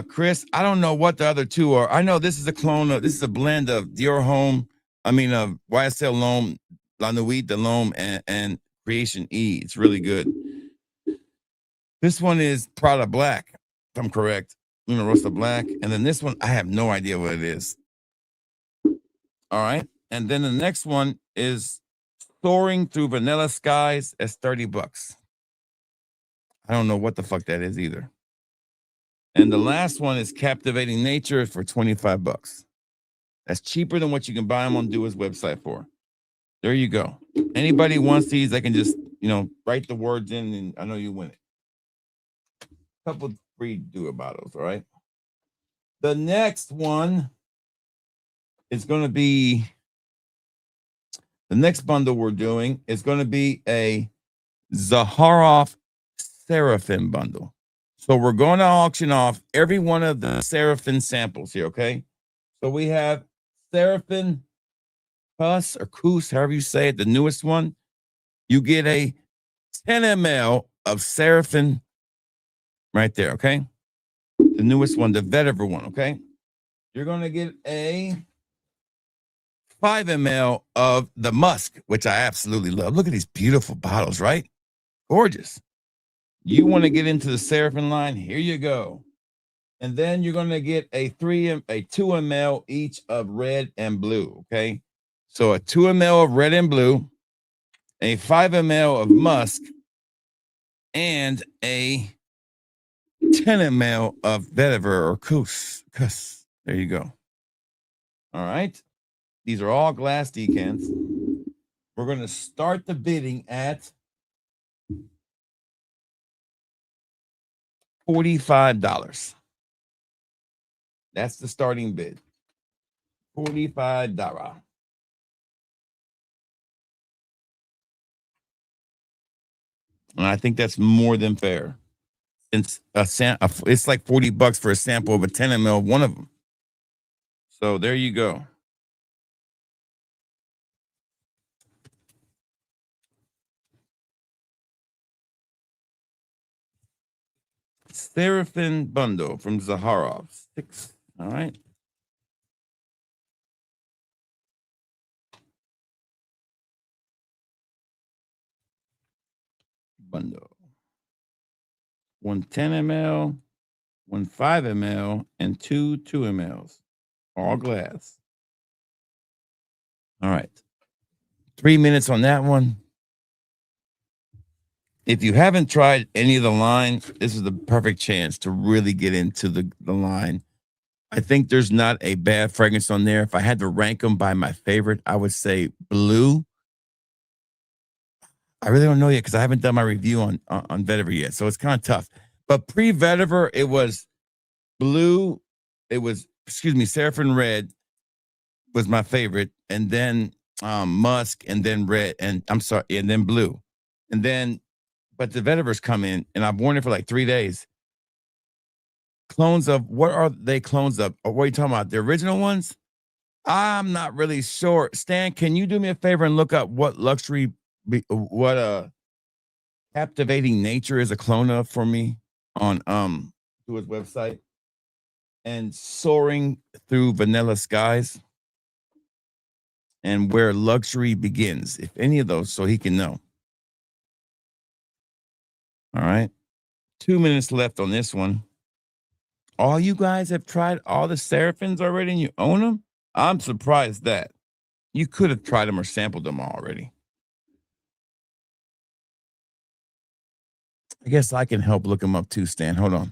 Chris, I don't know what the other two are. I know this is a blend of Dior Homme, YSL L'Homme, La Nuit de L'Homme, and Creation E. It's really good. This one is Prada Black, if I'm correct. Luna Rossa Black. And then this one, I have no idea what it is. All right. And then the next one is Soaring Through Vanilla Skies. That's $30. I don't know what the fuck that is either. And the last one is Captivating Nature for $25. That's cheaper than what you can buy them on Dua's website for. There you go. Anybody wants these, I can just, write the words in, and I know you win it. Couple free Dua bottles, all right? The next one is going to be, the next bundle we're doing is going to be a Zaharoff Seraphim bundle. So we're going to auction off every one of the Seraphim samples here, okay? So we have Seraphim Kus or Kus, however you say it, the newest one. You get a 10 ml of Seraphim right there, okay? The newest one, the vetiver one, okay? You're going to get a 5 ml of the Musk, which I absolutely love. Look at these beautiful bottles, right? Gorgeous. You want to get into the Seraphim line? Here you go. And then you're going to get a 2 ml each of red and blue, okay? So a 2 ml of red and blue, a 5 ml of Musk, and a 10 ml of vetiver or Kus. There you go. All right. These are all glass decants. We're going to start the bidding at $45. That's the starting bid. $45. And I think that's more than fair. It's it's like $40 for a sample of a 10 ml, one of them. So there you go. Seraphim bundle from Zaharoff. 6. All right. Bundle. 1 10 ml, 1 5 ml, and 2 2 mls. All glass. All right. 3 minutes on that one. If you haven't tried any of the line, this is the perfect chance to really get into the line. I think there's not a bad fragrance on there. If I had to rank them by my favorite, I would say blue. I really don't know yet because I haven't done my review on vetiver yet, so it's kind of tough. But pre-vetiver, it was blue. It was, Seraphim Red was my favorite, and then Musk, and then red, and then blue, and then. But the vetivers come in, and I've worn it for like 3 days. Clones of, what are they clones of? What are you talking about? The original ones? I'm not really sure. Stan, can you do me a favor and look up what Captivating Nature is a clone of for me on through his website, and Soaring Through Vanilla Skies, and Where Luxury Begins, if any of those, so he can know. All right. 2 minutes left on this one. All you guys have tried all the Seraphims already and you own them? I'm surprised that. You could have tried them or sampled them already. I guess I can help look them up too, Stan. Hold on.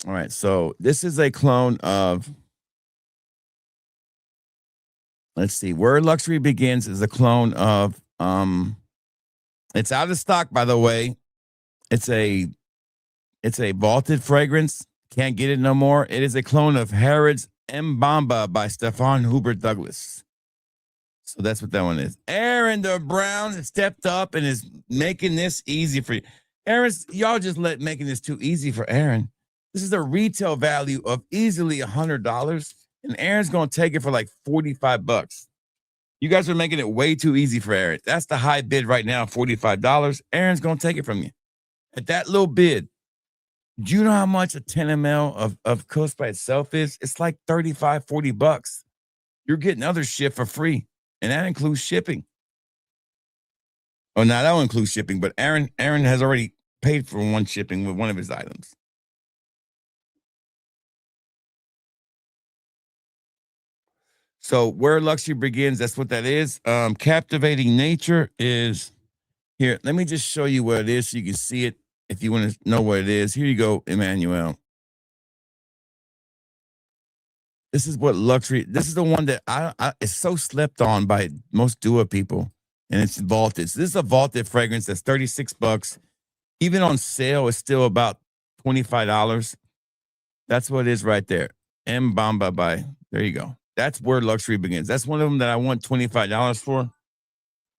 All right, so this is a clone of, let's see, Where Luxury Begins is a clone of, it's out of stock, by the way. It's a vaulted fragrance. Can't get it no more. It is a clone of Harrods Mbamba by Stefan Hubert Douglas. So that's what that one is. Aaron the Brown has stepped up and is making this easy for you. Y'all just making this too easy for Aaron. This is a retail value of easily $100, and Aaron's gonna take it for like $45. You guys are making it way too easy for Aaron. That's the high bid right now, $45. Aaron's gonna take it from you at that little bid. Do you know how much a 10 ml of Coast by itself is? It's like $35, $40. You're getting other shit for free, and that includes shipping. Oh, no, that will include shipping, but Aaron has already paid for one shipping with one of his items. So Where Luxury Begins, that's what that is. Captivating Nature is here. Let me just show you what it is so you can see it if you want to know what it is. Here you go, Emmanuel. This is what luxury, this is the one that it's so slept on by most Dua people, and it's vaulted. So this is a vaulted fragrance that's $36. Even on sale, it's still about $25. That's what it is right there. Mbamba by, there you go. That's Where Luxury Begins. That's one of them that I want $25 for. All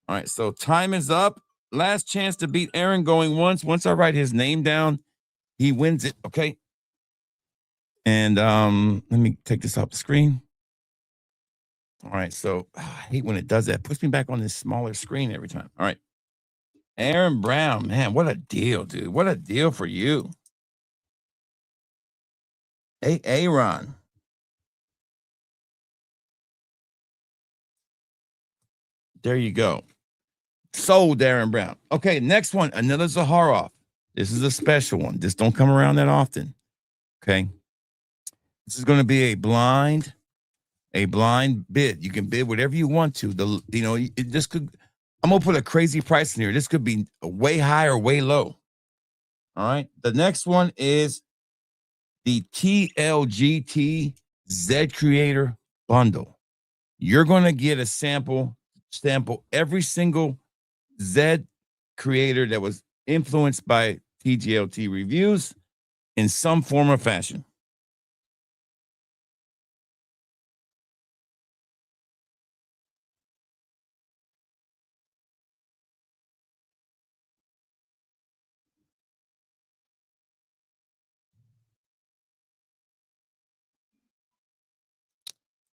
right, so time is up. Last chance to beat Aaron going once. Once I write his name down, he wins it, okay? And let me take this off the screen. All right, so I hate when it does that. It puts me back on this smaller screen every time. All right. Aaron Brown, man, what a deal, dude. What a deal for you. Hey, Aaron. There you go. Sold Aaron Brown. Okay, next one, another Zaharoff. This is a special one. This don't come around that often. Okay. This is going to be a blind bid. You can bid whatever you want to. This could, I'm going to put a crazy price in here. This could be way high or way low. All right. The next one is the TLGT Z Creator bundle. You're going to get a sample every single Z creator that was influenced by TGLT reviews in some form or fashion.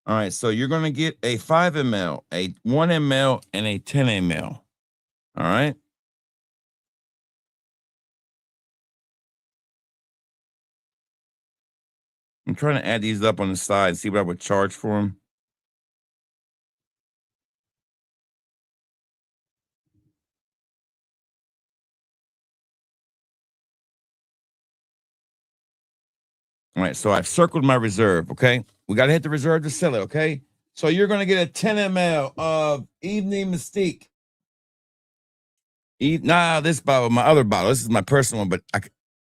All right, so you're going to get a 5 ml, a 1 ml, and a 10 ml. All right. I'm trying to add these up on the side, see what I would charge for them. All right, so I've circled my reserve, okay? We got to hit the reserve to sell it, okay? So you're going to get a 10 ml of Evening Mystique. This bottle, my other bottle. This is my personal one, but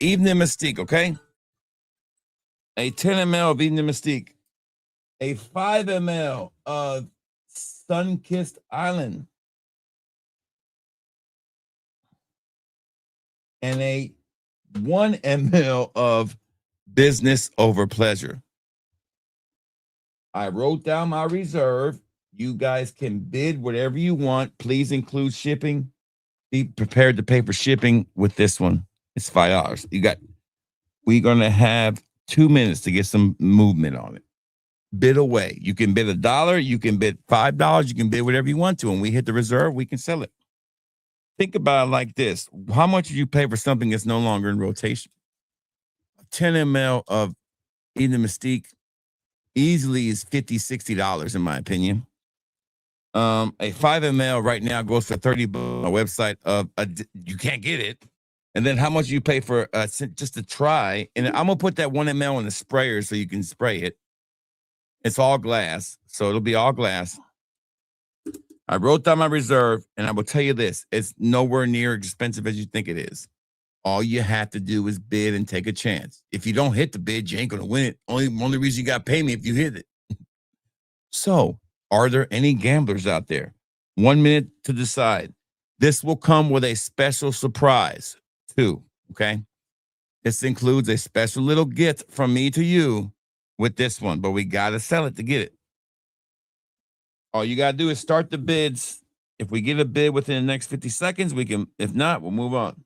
Evening Mystique, okay? A 10 ml of Evening Mystique. A 5 ml of Sun-Kissed Island. And a 1 ml of Business Over Pleasure. I wrote down my reserve. You guys can bid whatever you want. Please include shipping. Be prepared to pay for shipping with this one. It's $5. We're going to have 2 minutes to get some movement on it. Bid away. You can bid $1. You can bid $5. You can bid whatever you want to. When we hit the reserve, we can sell it. Think about it like this. How much did you pay for something that's no longer in rotation? 10 ml of Evening Mystique easily is $50, $60 in my opinion. A 5 ml right now goes for $30 on my website. You can't get it. And then how much you pay for just to try? And I'm gonna put that 1 ml in the sprayer so you can spray it. It's all glass, so it'll be all glass. I wrote down my reserve, and I will tell you this: it's nowhere near expensive as you think it is. All you have to do is bid and take a chance. If you don't hit the bid, you ain't going to win it. Only reason you got to pay me if you hit it. So, are there any gamblers out there? 1 minute to decide. This will come with a special surprise, too, okay? This includes a special little gift from me to you with this one, but we got to sell it to get it. All you got to do is start the bids. If we get a bid within the next 50 seconds, we can. If not, we'll move on.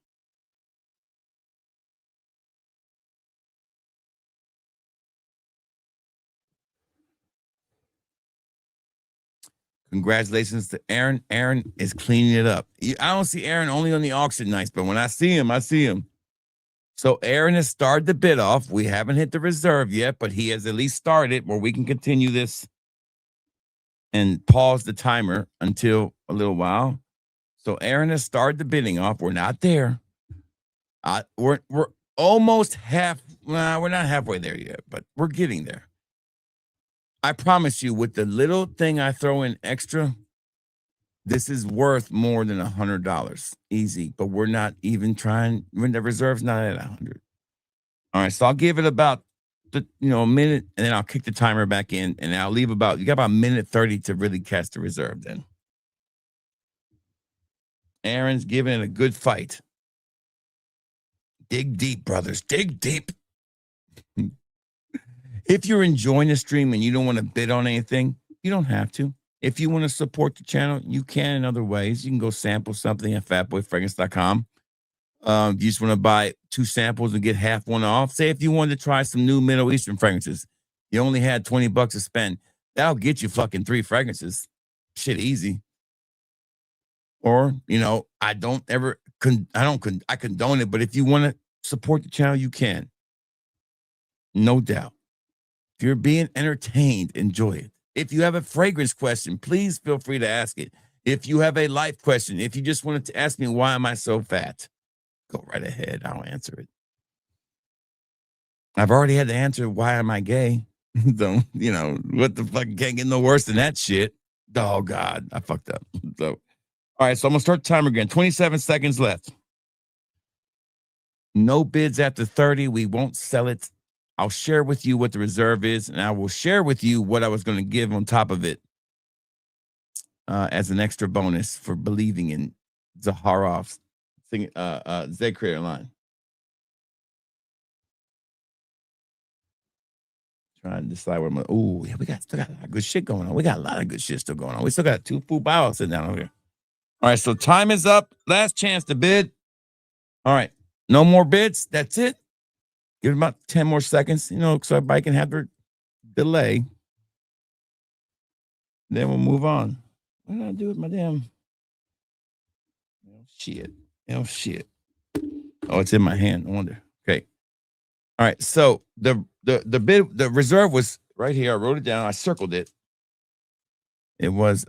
Congratulations to Aaron. Aaron is cleaning it up. I don't see Aaron only on the auction nights, but when I see him, I see him. So Aaron has started the bid off. We haven't hit the reserve yet, but he has at least started where we can continue this and pause the timer until a little while. So Aaron has started the bidding off. We're not there. We're almost half. Well, we're not halfway there yet, but we're getting there. I promise you, with the little thing I throw in extra, this is worth more than $100. Easy, but we're not even trying. When the reserve's not at 100. All right, so I'll give it about a minute, and then I'll kick the timer back in, and I'll leave you got about a minute 30 to really catch the reserve. Then Aaron's giving it a good fight. Dig deep, brothers. Dig deep. If you're enjoying the stream and you don't want to bid on anything, you don't have to. If you want to support the channel, you can in other ways. You can go sample something at fatboyfragrance.com. You just want to buy 2 samples and get half one off. Say if you wanted to try some new Middle Eastern fragrances, you only had $20 to spend. That'll get you fucking 3 fragrances. Shit easy. Or, I condone it, but if you want to support the channel, you can. No doubt. If you're being entertained, enjoy it. If you have a fragrance question, please feel free to ask it. If you have a life question, if you just wanted to ask me, why am I so fat? Go right ahead. I'll answer it. I've already had to answer, why am I gay? So, what the fuck, can't get no worse than that shit. Oh, God, I fucked up. So, all right, so I'm going to start the timer again. 27 seconds left. No bids after 30. We won't sell it. I'll share with you what the reserve is, and I will share with you what I was going to give on top of it as an extra bonus for believing in Zaharoff's Z Creator line. Trying to decide where I'm. Oh, yeah, we still got a lot of good shit going on. We got a lot of good shit still going on. We still got 2 full bows sitting down over here. All right, so time is up. Last chance to bid. All right, no more bids. That's it. Give it about 10 more seconds, so everybody can have their delay. Then we'll move on. What did I do with my damn? Shit. Shit. Oh, it's in my hand. I wonder. Okay. All right. So the bid, the reserve was right here. I wrote it down. I circled it. It was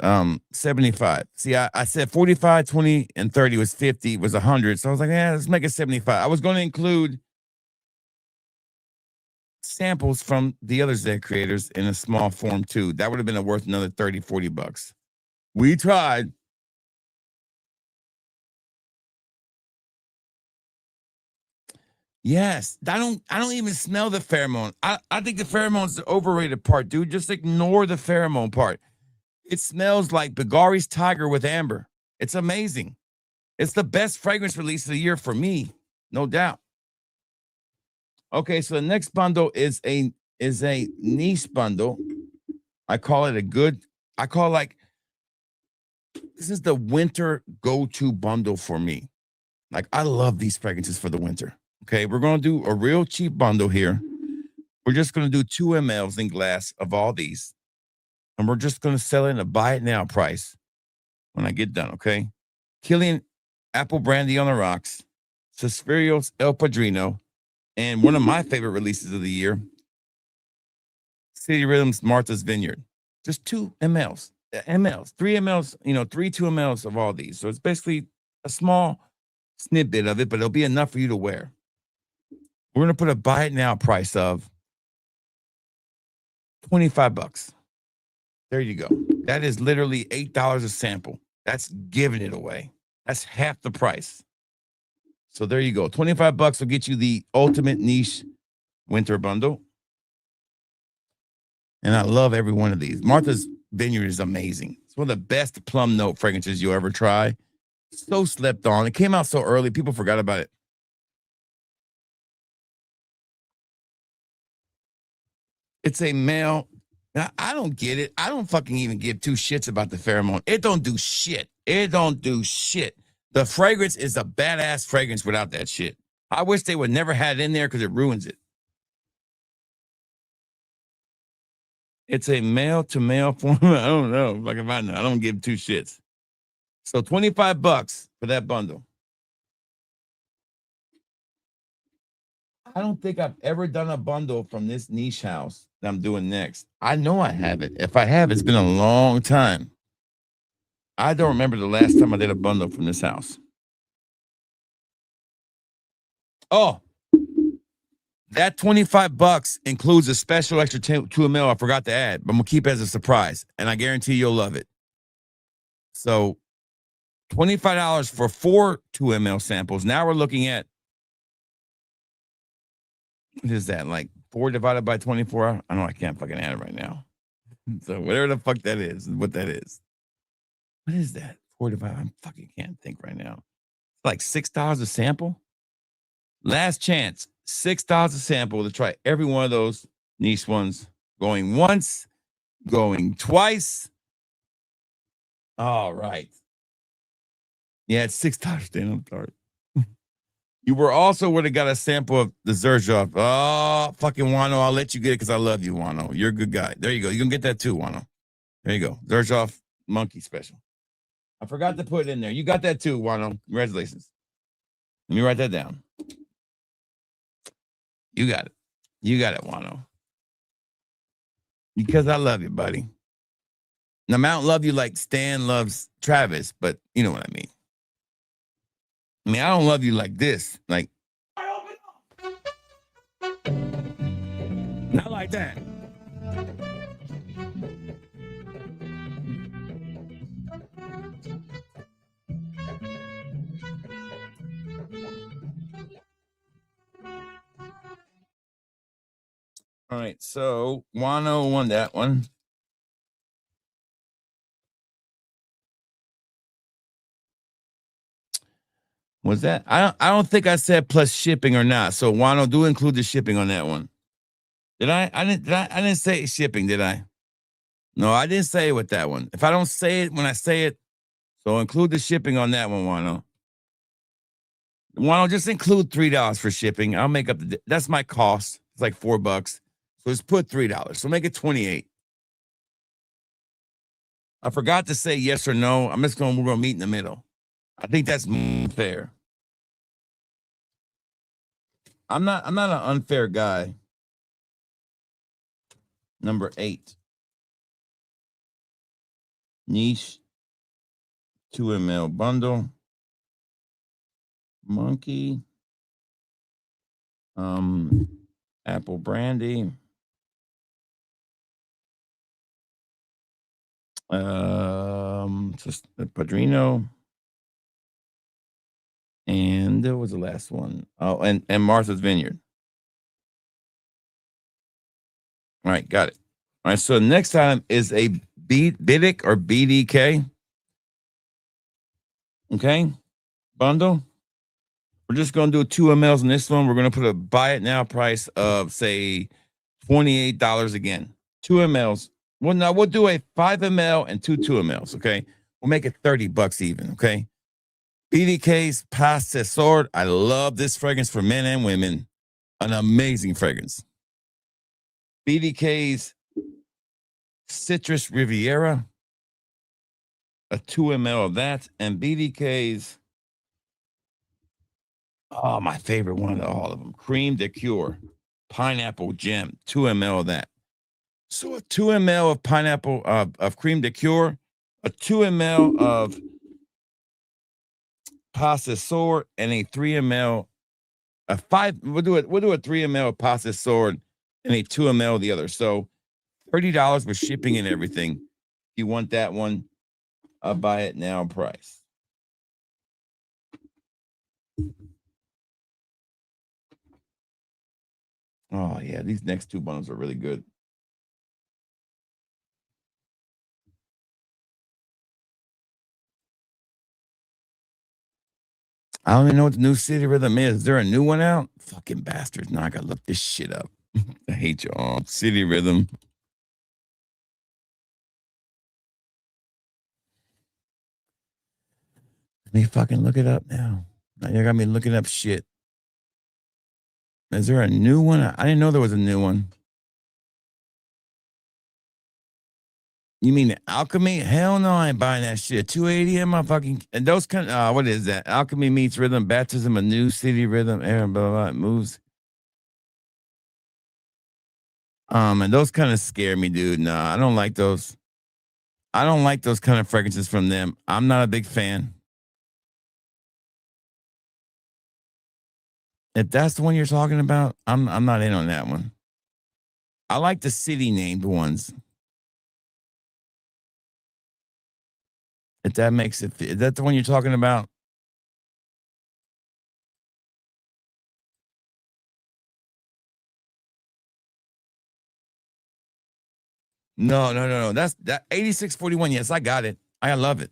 75. See, I said 45, 20, and 30 was 50, was 100. So I was like, let's make it 75. I was going to include samples from the other Z creators in a small form too. That would have been worth another $30-$40. We tried. Yes, I don't even smell the pheromone. I think the pheromone's the overrated part, dude. Just ignore the pheromone part. It smells like Bulgari's Tiger with amber. It's amazing. It's the best fragrance release of the year for me, no doubt. Okay, so the next bundle is a niche bundle. I call it this is the winter go-to bundle for me. Like, I love these fragrances for the winter. Okay, we're going to do a real cheap bundle here. We're just going to do 2 mLs in glass of all these. And we're just going to sell it in a buy it now price when I get done, okay? Killian Apple Brandy on the Rocks, Suspirios El Padrino, and one of my favorite releases of the year, City Rhythms Martha's Vineyard. Just 2 mLs, 3 mLs, 3 2 mLs of all these. So it's basically a small snippet of it, but it'll be enough for you to wear. We're going to put a buy it now price of $25. There you go. That is literally $8 a sample. That's giving it away. That's half the price. So there you go. $25 will get you the ultimate niche winter bundle. And I love every one of these. Martha's Vineyard is amazing. It's one of the best plum note fragrances you'll ever try. So slept on. It came out so early, people forgot about it. It's a male. Now, I don't get it. I don't fucking even give two shits about the pheromone. It don't do shit. It don't do shit. The fragrance is a badass fragrance without that shit. I wish they would never had it in there because it ruins it. It's a male to male form. I don't know. Like if I know, I don't give two shits. So $25 for that bundle. I don't think I've ever done a bundle from this niche house that I'm doing next. I know I haven't. If I have, it's been a long time. I don't remember the last time I did a bundle from this house. Oh, that $25 includes a special extra 2 ml I forgot to add, but I'm going to keep it as a surprise, and I guarantee you'll love it. So $25 for 4 2 ml samples. Now we're looking at, what is that, like 4 divided by 24? I know I can't fucking add it right now. So whatever the fuck that is what that is. What is that? 4 divided, I fucking can't think right now. It's like $6 a sample. Last chance, $6 a sample to try every one of those niche ones. Going once, going twice. All right. Yeah, it's $6, Dan. I'm sorry. You were also would have got a sample of the Xerjoff. Oh, fucking Wano. I'll let you get it because I love you, Wano. You're a good guy. There you go. You can get that too, Wano. There you go. Xerjoff monkey special. I forgot to put it in there. You got that too, Wano. Congratulations. Let me write that down. You got it. You got it, Wano. Because I love you, buddy. Now, I don't love you like Stan loves Travis, but you know what I mean. I mean, I don't love you like this. Like, not like that. All right, so Wano won that one. Was that? I don't think I said plus shipping or not. So Wano, do include the shipping on that one. Did I? I didn't say shipping, did I? No, I didn't say it with that one. If I don't say it when I say it, so include the shipping on that one, Wano. Wano, just include $3 for shipping. I'll make up that's my cost. It's like $4. So just put $3. So make it $28. I forgot to say yes or no. We're gonna meet in the middle. I think that's fair. I'm not an unfair guy. Number 8. Niche 2 ml bundle. Monkey. Apple brandy. Just Padrino. And there was the last one. Oh, and Martha's Vineyard. All right, got it. All right, so next item is a BIDIC or BDK. Okay, bundle. We're just going to do 2 mLs in this one. We're going to put a buy it now price of, say, $28 again. 2 mLs. Well, now we'll do a 5 ml and 2 mLs, okay? We'll make it $30 even, okay? BDK's Pas Tesor. I love this fragrance for men and women. An amazing fragrance. BDK's Citrus Riviera. A 2 ml of that. And BDK's, oh, my favorite one of all of them. Crème de Cure. Pineapple Gem. 2 ml of that. So a 2 ml of pineapple, of Crème de Cure. A 2 ml of Pas Tesor, and a 3 ml, a 5. We'll do a 3 ml of Pas Tesor and a 2 ml the other. So $30 for shipping and everything. If you want that one, I'll buy it now price. Oh, yeah. These next two bundles are really good. I don't even know what the new City Rhythm is. Is there a new one out? Fucking bastards. Now I gotta look this shit up. I hate y'all. City Rhythm. Let me fucking look it up now. Now you got me looking up shit. Is there a new one? I didn't know there was a new one. You mean Alchemy? Hell no, I ain't buying that shit. 280 in my fucking and those kind of what is that? Alchemy meets rhythm, baptism, a new city rhythm, air, blah, blah, blah, moves. And those kind of scare me, dude. Nah, I don't like those. I don't like those kind of fragrances from them. I'm not a big fan. If that's the one you're talking about, I'm not in on that one. I like the city named ones. If that makes it, is that the one you're talking about? No. That's that 8641. Yes, I got it. I love it.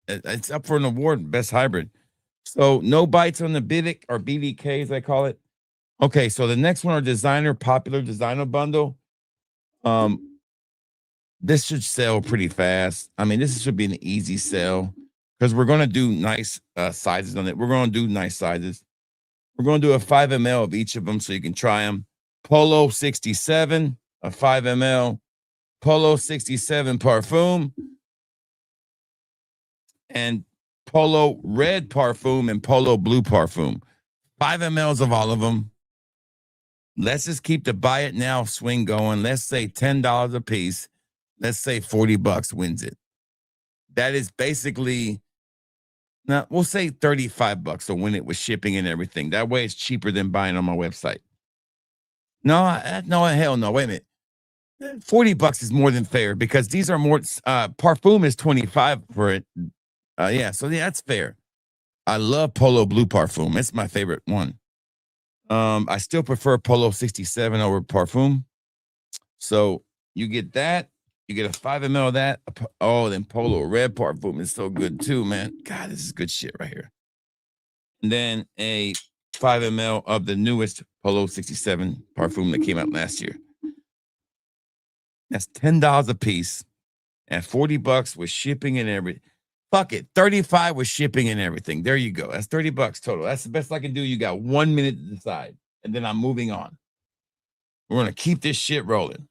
It's up for an award, best hybrid. So no bites on the BDK or BDK as I call it. Okay, so the next one are designer, popular designer bundle. This should sell pretty fast. I mean, this should be an easy sell because we're gonna do nice sizes on it. We're gonna do nice sizes. We're gonna do a 5 ml of each of them so you can try them. Polo 67, a 5 ml, Polo 67 Parfum, and Polo Red Parfum and Polo Blue Parfum. 5 mLs of all of them. Let's just keep the buy it now swing going. Let's say $10 a piece. Let's say $40 wins it. That is basically, now we'll say $35 to win it with shipping and everything. That way it's cheaper than buying on my website. No, hell no. Wait a minute. $40 is more than fair because these are more, Parfum is 25 for it. So that's fair. I love Polo Blue Parfum. It's my favorite one. I still prefer Polo 67 over Parfum. So you get that. You get a 5 ml of that. Then Polo Red Parfum is so good too, man. God, this is good shit right here. And then a 5 ml of the newest Polo 67 Parfum that came out last year. That's $10 a piece and $40 with shipping and everything. Fuck it, 35 with shipping and everything. There you go. That's $30 total. That's the best I can do. You got 1 minute to decide, and then I'm moving on. We're gonna keep this shit rolling.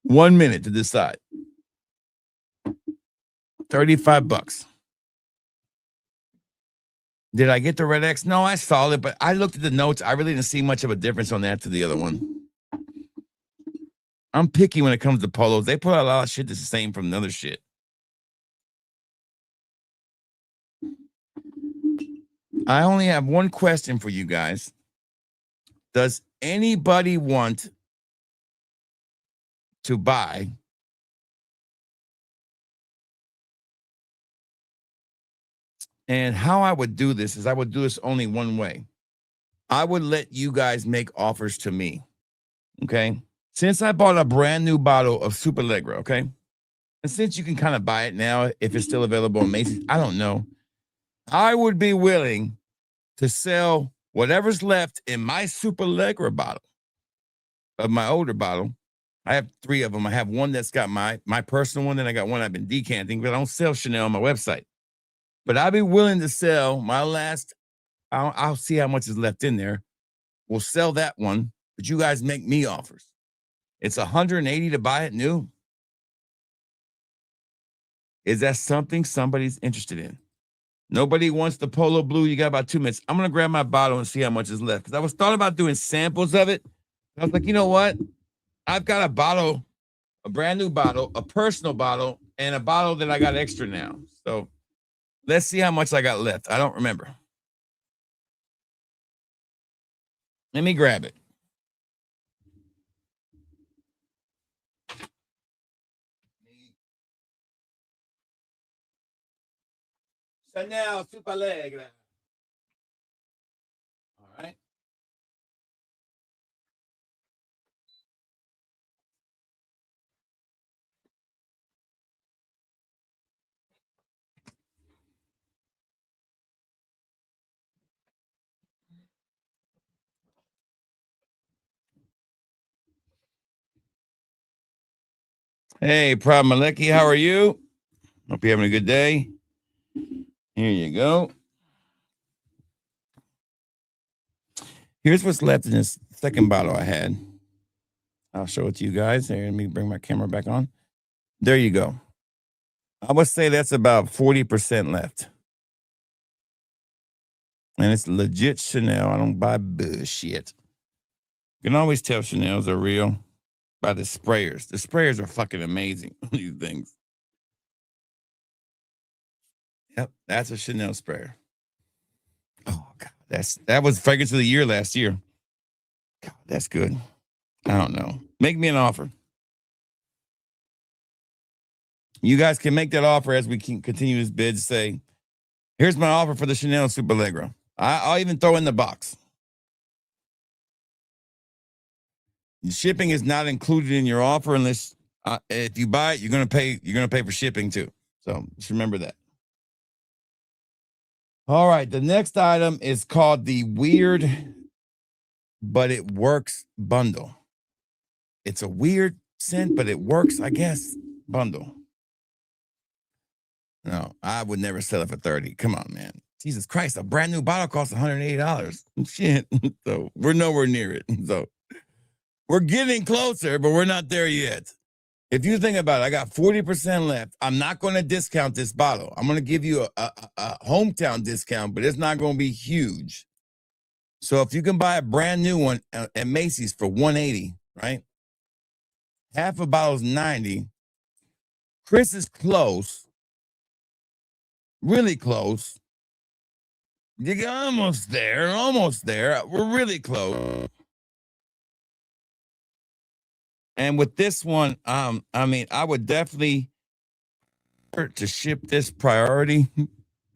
1 minute to decide. $35. Did I get the Red X? No, I saw it, but I looked at the notes. I really didn't see much of a difference on that to the other one. I'm picky when it comes to polos. They put out a lot of shit that's the same from the other shit. I only have one question for you guys. Does anybody want to buy and how I would do this is I would do this only one way. I would let you guys make offers to me. Okay. Since I bought a brand new bottle of Super Allegra, okay. And since you can kind of buy it now, if it's still available in Macy's, I don't know. I would be willing to sell whatever's left in my Super Allegra bottle of my older bottle. I have 3 of them. I have one that's got my personal one, then I got one I've been decanting, but I don't sell Chanel on my website. But I'd be willing to sell my last. I'll see how much is left in there. We'll sell that one, but you guys make me offers. It's $180 to buy it new. Is that something somebody's interested in? Nobody wants the Polo Blue. You got about 2 minutes. I'm going to grab my bottle and see how much is left. Because I was thought about doing samples of it. I was like, you know what? I've got a bottle, a brand new bottle, a personal bottle, and a bottle that I got extra now. So let's see how much I got left. I don't remember. Let me grab it. Chanel Super Allegra. All right. Hey, Prab Maleki, how are you? Hope you're having a good day. Here you go. Here's what's left in this second bottle I had. I'll show it to you guys. Here, let me bring my camera back on. There you go. I would say that's about 40% left. And it's legit Chanel. I don't buy bullshit. You can always tell Chanel's are real by the sprayers. The sprayers are fucking amazing. These things. Yep, that's a Chanel sprayer. Oh God, that was fragrance of the year last year. God, that's good. I don't know. Make me an offer. You guys can make that offer as we can continue this bid. Say, here's my offer for the Chanel Super Allegro. I'll even throw in the box. Shipping is not included in your offer unless if you buy it, you're gonna pay for shipping too. So just remember that. All right, the next item is called the Weird But It Works bundle. It's a weird scent, but it works, I guess, bundle. No, I would never sell it for $30. Come on, man. Jesus Christ, a brand new bottle costs $180. Shit. So we're nowhere near it. So we're getting closer, but we're not there yet. If you think about it, I got 40% left. I'm not going to discount this bottle. I'm going to give you a hometown discount, but it's not going to be huge. So if you can buy a brand new one at Macy's for $180, right? Half a bottle's $90. Chris is close. Really close. You're almost there. Almost there. We're really close. And with this one, I mean, I would definitely to ship this priority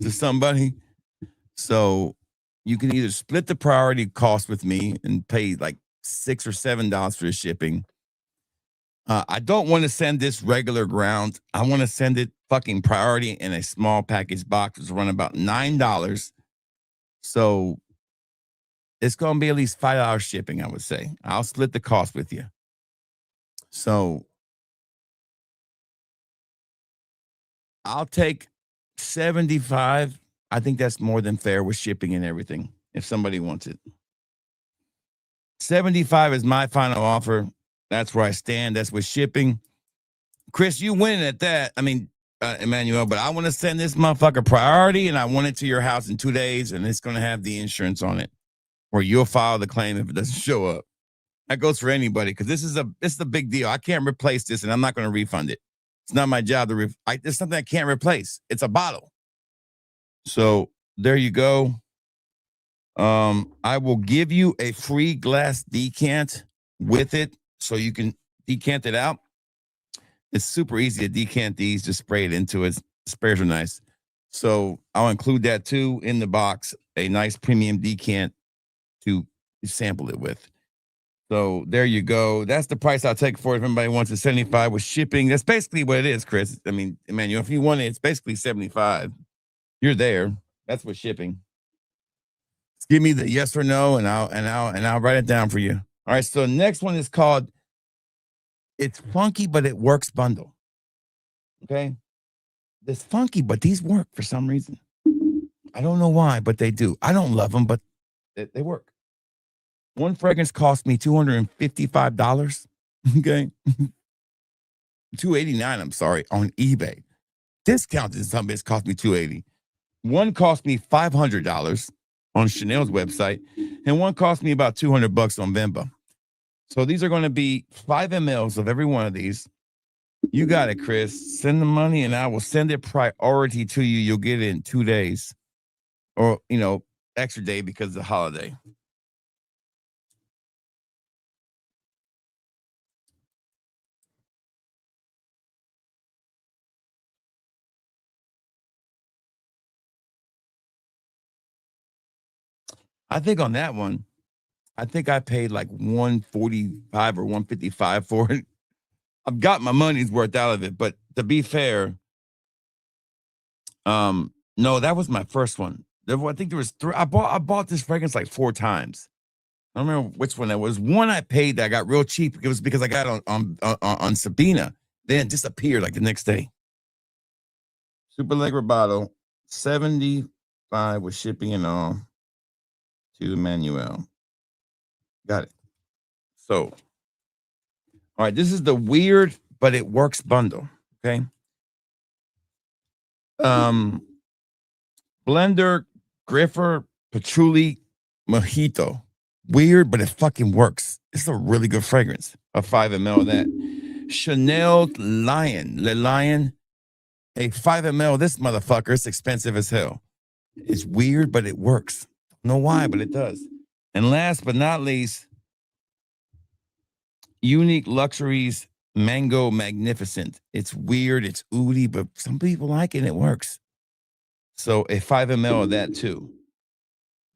to somebody. So you can either split the priority cost with me and pay like $6 or $7 for the shipping. I don't want to send this regular ground. I want to send it fucking priority in a small package box. It's run about $9. So it's going to be at least $5 shipping, I would say. I'll split the cost with you. So I'll take 75. I think that's more than fair with shipping and everything, if somebody wants it. 75 is my final offer. That's where I stand. That's with shipping. Chris, you winning at that. I mean, Emmanuel, but I want to send this motherfucker priority, and I want it to your house in 2 days, and it's going to have the insurance on it, or you'll file the claim if it doesn't show up. That goes for anybody, because this is a big deal. I can't replace this, and I'm not going to refund it. It's not my job to it's something I can't replace. It's a bottle. So there you go. I will give you a free glass decant with it, so you can decant it out. It's super easy to decant these. Just spray it into it. Sprayers are nice. So I'll include that too in the box. A nice premium decant to sample it with. So there you go. That's the price I'll take for it. If anybody wants a 75 with shipping, that's basically what it is, Chris. I mean, Emmanuel, if you want it, it's basically 75. You're there. That's with shipping. Just give me the yes or no, and I'll write it down for you. All right. So the next one is called It's Funky But It Works bundle. Okay. It's funky, but these work for some reason. I don't know why, but they do. I don't love them, but they work. One fragrance cost me $255. Okay. $289, I'm sorry, on eBay. Discounted some bits cost me $280. One cost me $500 on Chanel's website, and one cost me about $200 on Vimba. So these are going to be 5 mLs of every one of these. You got it, Chris. Send the money, and I will send it priority to you. You'll get it in 2 days, or extra day because of the holiday. I think on that one, I think I paid like $145 or $155 for it. I've got my money's worth out of it, but to be fair, no, that was my first one. I think there was 3. I bought this fragrance like 4 times. I don't remember which one that was. One I paid that I got real cheap. It was because I got it on Sabina, then disappeared like the next day. Super Allegra bottle, 75 with shipping and all to Manuel. Got it. So, all right, this is the weird but it works bundle. Okay. Blender Griffer Patchouli Mojito. Weird, but it fucking works. It's a really good fragrance. A 5 ml of that. Chanel Lion. Le Lion. A 5 ml. This motherfucker is expensive as hell. It's weird, but it works. Don't know why, but it does. And last but not least, Unique Luxuries Mango Magnificent. It's weird, it's oody, but some people like it and it works. So a 5 ml of that too.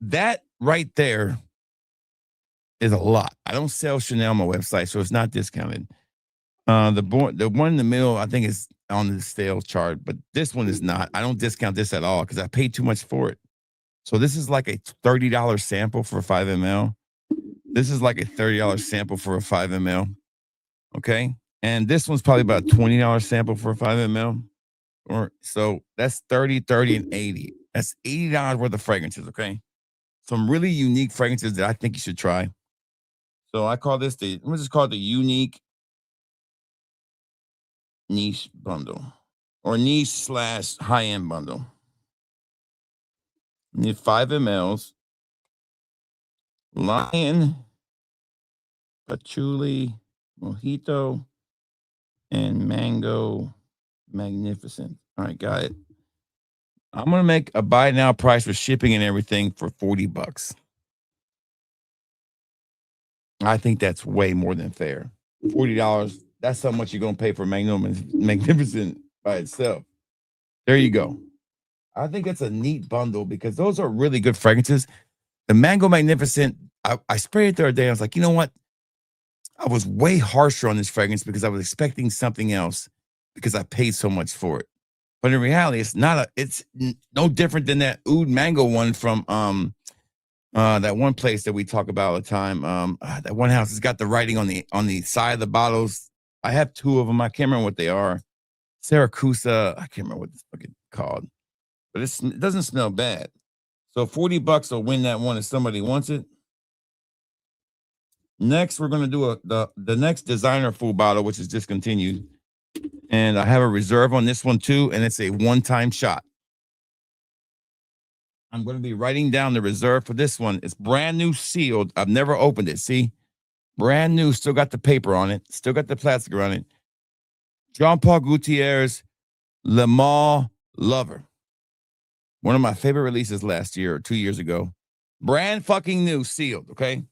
That right there is a lot. I don't sell Chanel on my website, so it's not discounted. The one in the middle, I think, is on the sales chart, but this one is not. I don't discount this at all because I paid too much for it. So this is like a $30 sample for a 5 ml. This is like a $30 sample for a 5 ml. Okay. And this one's probably about a $20 sample for a 5 ml. Or so that's 30, 30, and 80. That's $80 worth of fragrances. Okay. Some really unique fragrances that I think you should try. So I call this I'm just call it the unique niche bundle or niche / high-end bundle. You need 5 mLs. Lion, Patchouli, Mojito, and Mango Magnificent. All right, got it. I'm going to make a buy now price for shipping and everything for $40. I think that's way more than fair. $40. That's how much you're going to pay for Mango Magnificent by itself. There you go. I think it's a neat bundle because those are really good fragrances. The Mango Magnificent, I sprayed it the other day. I was like, you know what? I was way harsher on this fragrance because I was expecting something else because I paid so much for it. But in reality, it's no different than that Oud Mango one from that one place that we talk about all the time. That one house has got the writing on the side of the bottles. I have 2 of them. I can't remember what they are. Saracusa. I can't remember what it's fucking called. But it doesn't smell bad. So $40 will win that one if somebody wants it. Next, we're going to do the next designer full bottle, which is discontinued. And I have a reserve on this one too, and it's a one-time shot. I'm going to be writing down the reserve for this one. It's brand new sealed. I've never opened it. See? Brand new, still got the paper on it, still got the plastic on it. Jean Paul Gaultier's Le Male Lover. One of my favorite releases last year or 2 years ago. Brand fucking new, sealed, okay?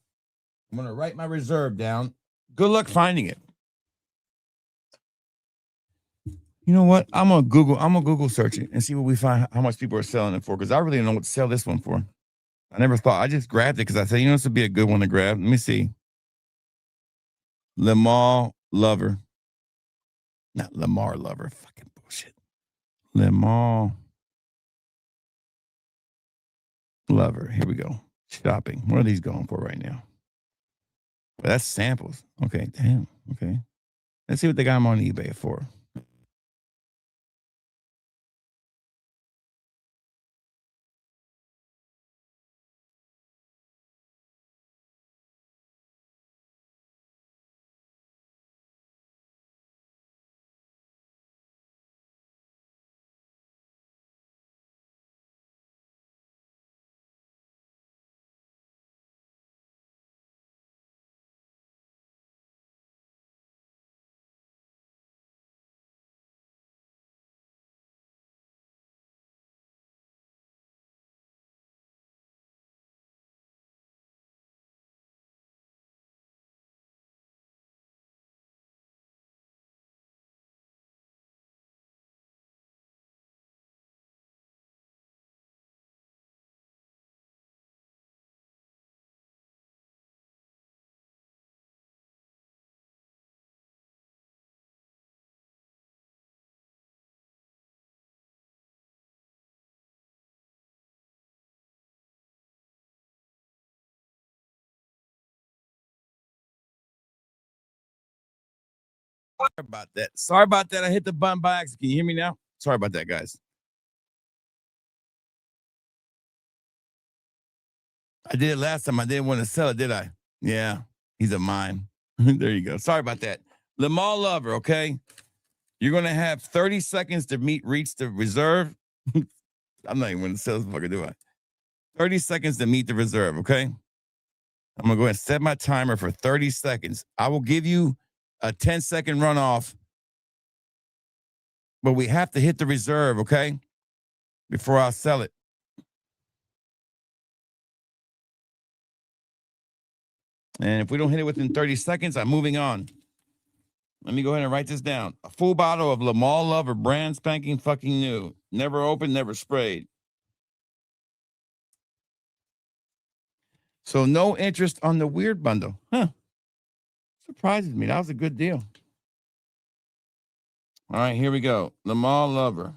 I'm going to write my reserve down. Good luck finding it. You know what? I'm gonna Google search it and see what we find, how much people are selling it for, because I really don't know what to sell this one for. I never thought. I just grabbed it because I said, you know, this would be a good one to grab. Let me see. Le Male Lover. Not Lamar Lover. Fucking bullshit. Le Male Lover. Here we go. Shopping. What are these going for right now? Well, that's samples. Okay, damn. Okay. Let's see what they got them on eBay for. about that. Sorry about that. I hit the button by accident. Can you hear me now? Sorry about that, guys. I did it last time. I didn't want to sell it, did I? Yeah, he's a mime. There you go. Sorry about that. Lamar Lover, okay? You're going to have 30 seconds to reach the reserve. I'm not even going to sell this fucker, do I? 30 seconds to meet the reserve, okay? I'm going to go ahead and set my timer for 30 seconds. I will give you a 10-second runoff, but we have to hit the reserve, okay? Before I sell it. And if we don't hit it within 30 seconds, I'm moving on. Let me go ahead and write this down. A full bottle of Lamar Lover, brand spanking fucking new. Never opened, never sprayed. So no interest on the weird bundle. Huh. Surprises me. That was a good deal. All right, here we go. Lamar Lover.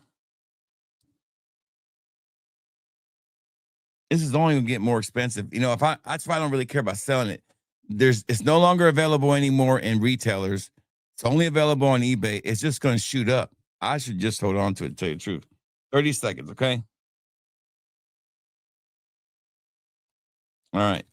This is only going to get more expensive. You know, that's why I don't really care about selling it. It's no longer available anymore in retailers. It's only available on eBay. It's just going to shoot up. I should just hold on to it, to tell you the truth. 30 seconds, okay? All right.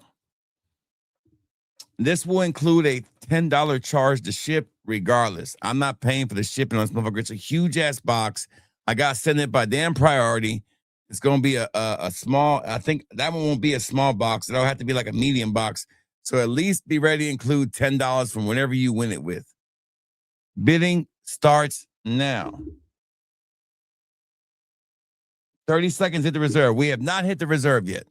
This will include a $10 charge to ship regardless. I'm not paying for the shipping on this motherfucker. It's a huge ass box. I got to send it by damn priority. It's going to be a small, I think that one won't be a small box. It'll have to be like a medium box. So at least be ready to include $10 from whatever you win it with. Bidding starts now. 30 seconds hit the reserve. We have not hit the reserve yet.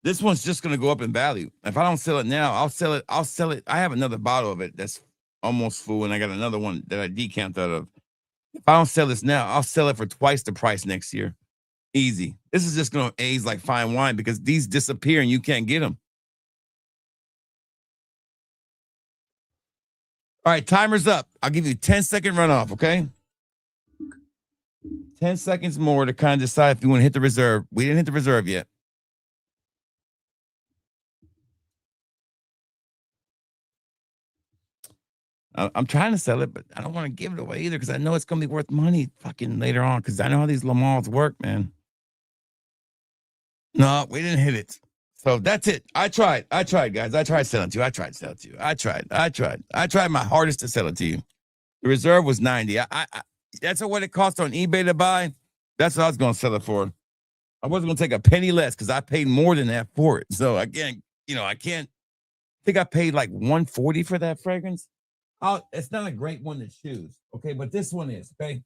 This one's just going to go up in value. If I don't sell it now, I'll sell it. I have another bottle of it that's almost full, and I got another one that I decamped out of. If I don't sell this now, I'll sell it for twice the price next year. Easy. This is just going to age like fine wine because these disappear and you can't get them. All right, timer's up. I'll give you 10-second runoff, okay? 10 seconds more to kind of decide if you want to hit the reserve. We didn't hit the reserve yet. I'm trying to sell it, but I don't want to give it away either because I know it's going to be worth money fucking later on because I know how these Lamars work, man. No, we didn't hit it. So that's it. I tried, guys. I tried selling to you. I tried my hardest to sell it to you. The reserve was 90. That's what it cost on eBay to buy. That's what I was going to sell it for. I wasn't going to take a penny less because I paid more than that for it. So again, I can't think I paid like $140 for that fragrance. It's not a great one to choose, okay? But this one is, okay?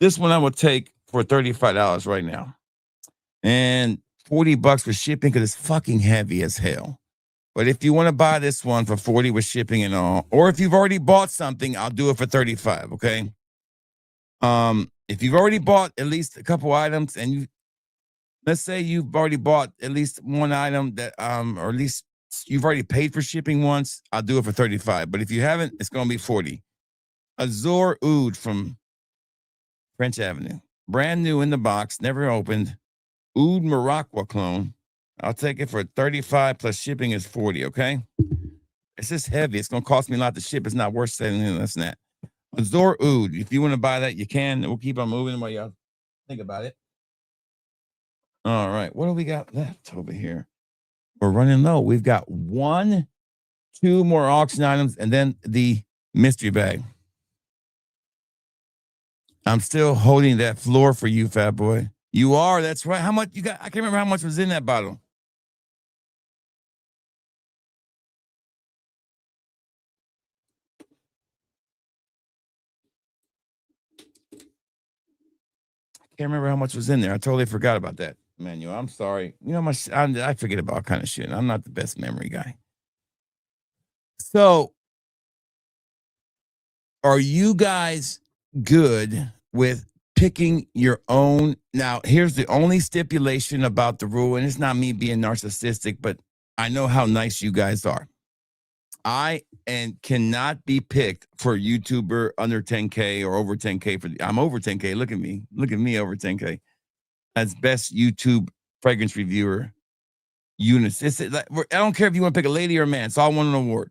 This one I will take for $35 right now. And $40 for shipping because it's fucking heavy as hell. But if you want to buy this one for $40 with shipping and all, or if you've already bought something, I'll do it for $35, okay? If you've already bought at least a couple items and let's say you've already bought at least one item that, or at least you've already paid for shipping once, I'll do it for $35. But if you haven't, it's going to be $40. Azure Oud from French Avenue. Brand new in the box, never opened. Oud Morocco clone. I'll take it for $35 plus shipping is $40, okay? It's just heavy. It's going to cost me a lot to ship. It's not worth selling it less than that. Azure Oud. If you want to buy that, you can. We'll keep on moving while y'all think about it. All right. What do we got left over here? We're running low. We've got 2 more auction items and then the mystery bag. I'm still holding that floor for you, fat boy. You are. That's right. How much you got? I can't remember how much was in that bottle. I can't remember how much was in there. I totally forgot about that. Manuel, I'm sorry. I forget about all kind of shit. I'm not the best memory guy. So, are you guys good with picking your own? Now, here's the only stipulation about the rule, and it's not me being narcissistic, but I know how nice you guys are. I cannot be picked for a YouTuber under 10K or over 10K. I'm over 10K. Look at me over 10K. As best YouTube fragrance reviewer units. It's like, I don't care if you want to pick a lady or a man. So I won an award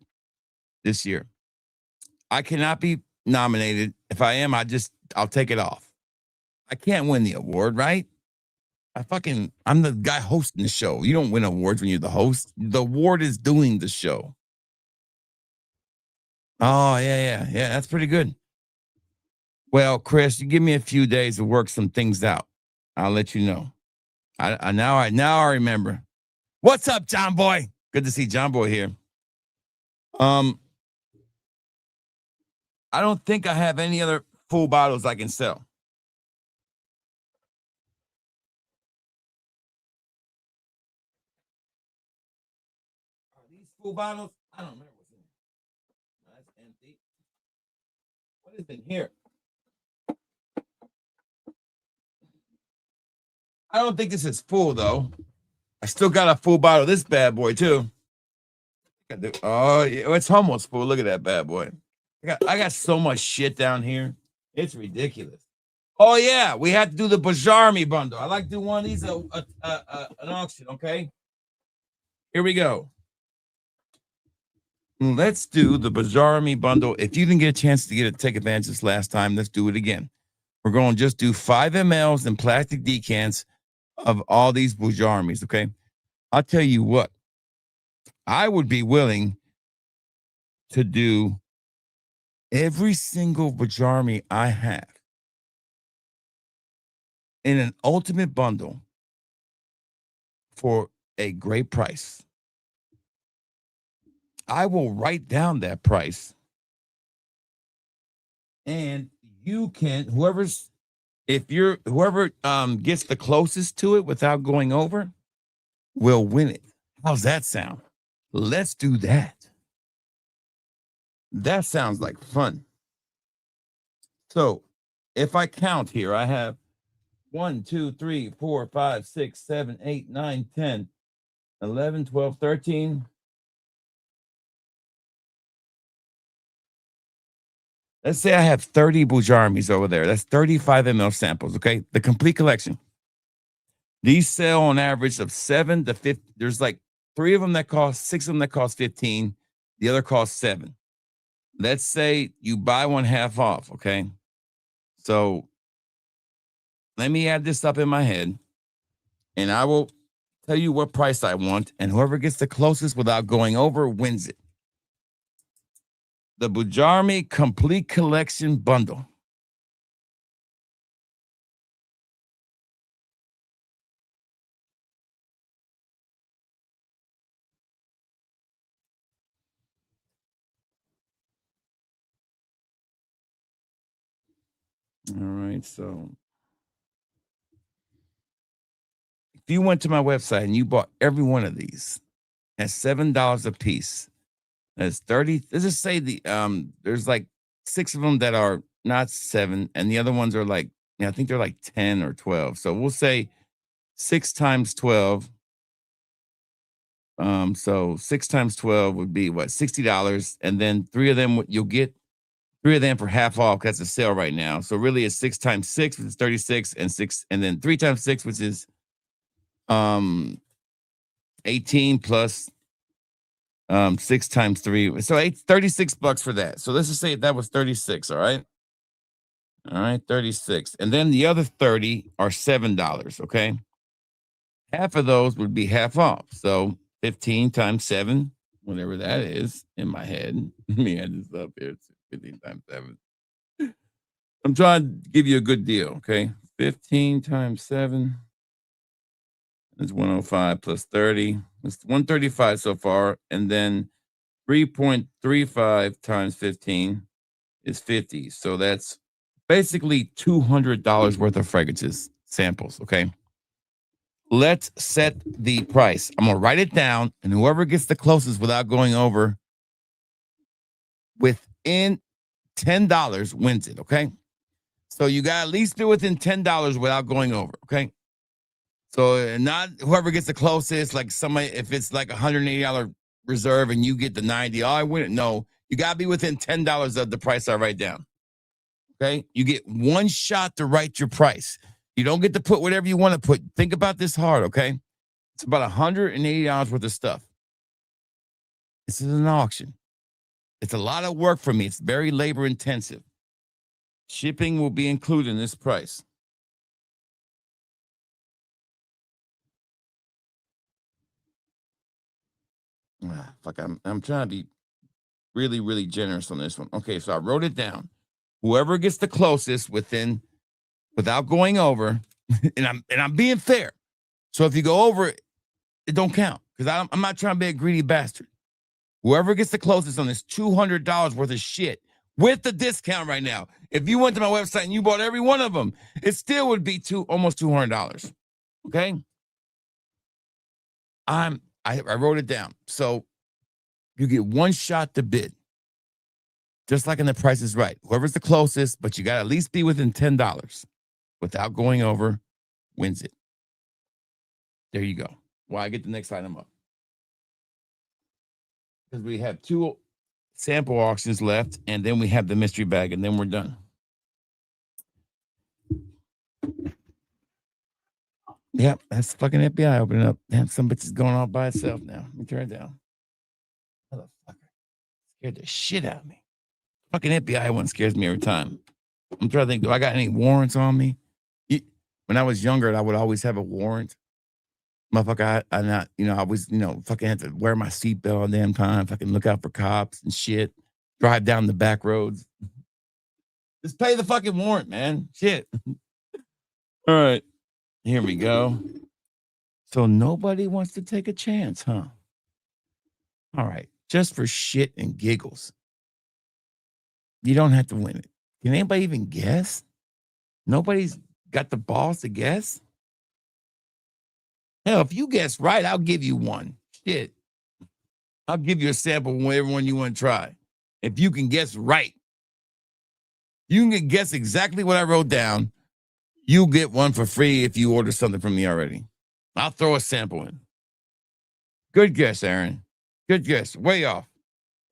this year. I cannot be nominated. If I am, I'll take it off. I can't win the award, right? I'm the guy hosting the show. You don't win awards when you're the host. The award is doing the show. Oh, yeah. That's pretty good. Well, Chris, you give me a few days to work some things out. I'll let you know. Now I remember. What's up, John Boy? Good to see John Boy here. I don't think I have any other full bottles I can sell. Are these full bottles? I don't remember what's in here. That's empty. What is in here? I don't think this is full, though. I still got a full bottle of this bad boy, too. Oh, yeah, it's almost full. Look at that bad boy. I got so much shit down here. It's ridiculous. Oh, yeah. We had to do the Bajarmi bundle. I like to do one of these, an auction, okay? Here we go. Let's do the Bajarmi bundle. If you didn't get a chance to take advantage of this last time, let's do it again. We're going to just do 5 mLs in plastic decants of all these Bajarmis, okay? I'll tell you what. I would be willing to do every single Bajarmi I have in an ultimate bundle for a great price. I will write down that price, and you can, whoever gets the closest to it without going over will win it. How's that sound? Let's do that. That sounds like fun. So if I count here, I have 1, 2, 3, 4, 5, 6, 7, 8, 9, 10, 11, 12, 13. Let's say I have 30 Bajarmis over there. That's 35 ml samples, okay? The complete collection. These sell on average of 7 to 50. There's like 3 of them that cost, 6 of them that cost 15. The other costs 7. Let's say you buy one half off, okay? So let me add this up in my head, and I will tell you what price I want, and whoever gets the closest without going over wins it. The Bajarmi Complete Collection Bundle. All right, so if you went to my website and you bought every one of these at $7 a piece, that's 30. Let's just say there's like 6 of them that are not 7, and the other ones are like, I think they're like 10 or 12. So we'll say 6 times 12. So 6 times 12 would be what, $60, and then 3 of them you'll get 3 of them for half off. That's a sale right now. So really it's 6 times 6, which is 36, and 6, and then 3 times 6, which is 18 plus 6 times 3. So $36 for that. So let's just say that was 36. All right. All right, 36. And then the other 30 are $7. Okay. Half of those would be half off. So 15 times 7, whatever that is in my head. Let me add this up here. 15 times 7. I'm trying to give you a good deal. Okay. 15 times 7. That's 105 plus 30. It's 135 so far. And then 3.35 times 15 is 50. So that's basically $200 worth of fragrances samples. Okay. Let's set the price. I'm going to write it down, and whoever gets the closest without going over within $10 wins it. Okay. So you got to at least be within $10 without going over. Okay. So not whoever gets the closest, like somebody, if it's like $180 reserve and you get the 90, I win it. No, you got to be within $10 of the price I write down. Okay. You get one shot to write your price. You don't get to put whatever you want to put. Think about this hard. Okay. It's about $180 worth of stuff. This is an auction. It's a lot of work for me. It's very labor intensive. Shipping will be included in this price. Fuck, I'm trying to be really, really generous on this one. Okay, so I wrote it down. Whoever gets the closest without going over, and I'm being fair. So if you go over, it don't count because I'm not trying to be a greedy bastard. Whoever gets the closest on this $200 worth of shit with the discount right now, if you went to my website and you bought every one of them, it still would be almost $200. Okay, I wrote it down. So you get one shot to bid. Just like in The Price is Right. Whoever's the closest, but you got to at least be within $10 without going over, wins it. There you go. Well, I get the next item up. Because we have 2 sample auctions left, and then we have the mystery bag, and then we're done. Yep, that's fucking FBI opening up. Damn, some bitch is going off by itself now. Let me turn it down. Motherfucker. Scared the shit out of me. Fucking FBI one scares me every time. I'm trying to think, do I got any warrants on me? When I was younger, I would always have a warrant. Motherfucker, I was, fucking had to wear my seatbelt all the damn time. Fucking look out for cops and shit. Drive down the back roads. Just pay the fucking warrant, man. Shit. All right. Here we go. So nobody wants to take a chance, huh? All right. Just for shit and giggles. You don't have to win it. Can anybody even guess? Nobody's got the balls to guess? Hell, if you guess right, I'll give you one. Shit. I'll give you a sample of whatever one you want to try. If you can guess right. You can guess exactly what I wrote down. You'll get one for free if you order something from me already. I'll throw a sample in. Good guess, Aaron. Good guess. Way off.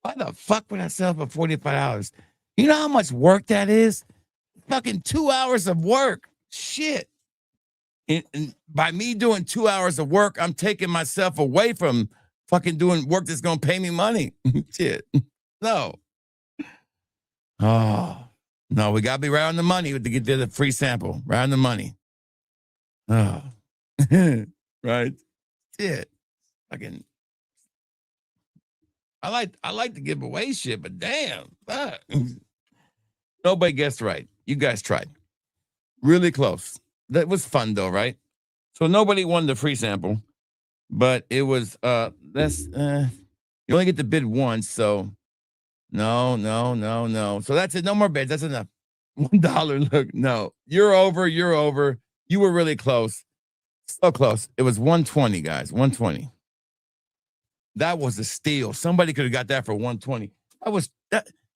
Why the fuck would I sell for $45? You know how much work that is? Fucking 2 hours of work. Shit. And by me doing 2 hours of work, I'm taking myself away from fucking doing work that's going to pay me money. Shit. No. Oh, no, we got to be right on the money to get the free sample. Right on the money. Oh. Right. Shit. Fucking. I like to give away shit, but damn. Fuck. Nobody guessed right. You guys tried. Really close. That was fun though, right? So nobody won the free sample, but it was you only get to bid once, so no. So that's it. No more bids. That's enough. $1. Look, no. You're over. You were really close. So close. It was 120, guys. 120. That was a steal. Somebody could have got that for 120.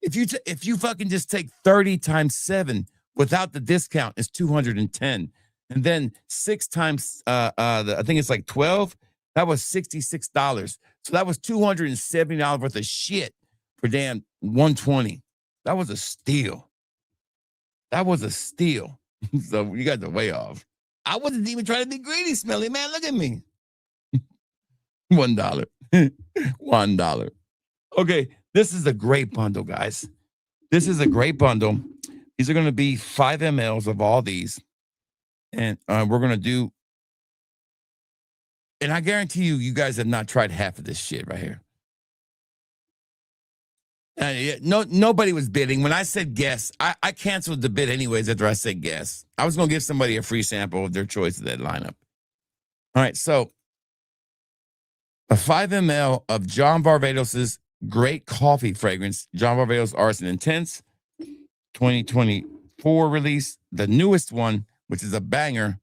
If you fucking just take 30 times 7 without the discount, it's 210. And then 6 times I think it's like 12, that was $66. So that was $270 worth of shit for damn 120. That was a steal. So you got the way off. I wasn't even trying to be greedy, Smelly man. Look at me. $1. $1. Okay, this is a great bundle, guys. This is a great bundle. These are going to be 5 mLs of all these. And we're going to do, and I guarantee you guys have not tried half of this shit right here. Nobody was bidding. When I said guess, I canceled the bid anyways after I said guess. I was going to give somebody a free sample of their choice of that lineup. All right, so a 5 ml of John Varvatos' great coffee fragrance, John Varvatos Artisan Intense, 2024 release. The newest one, which is a banger,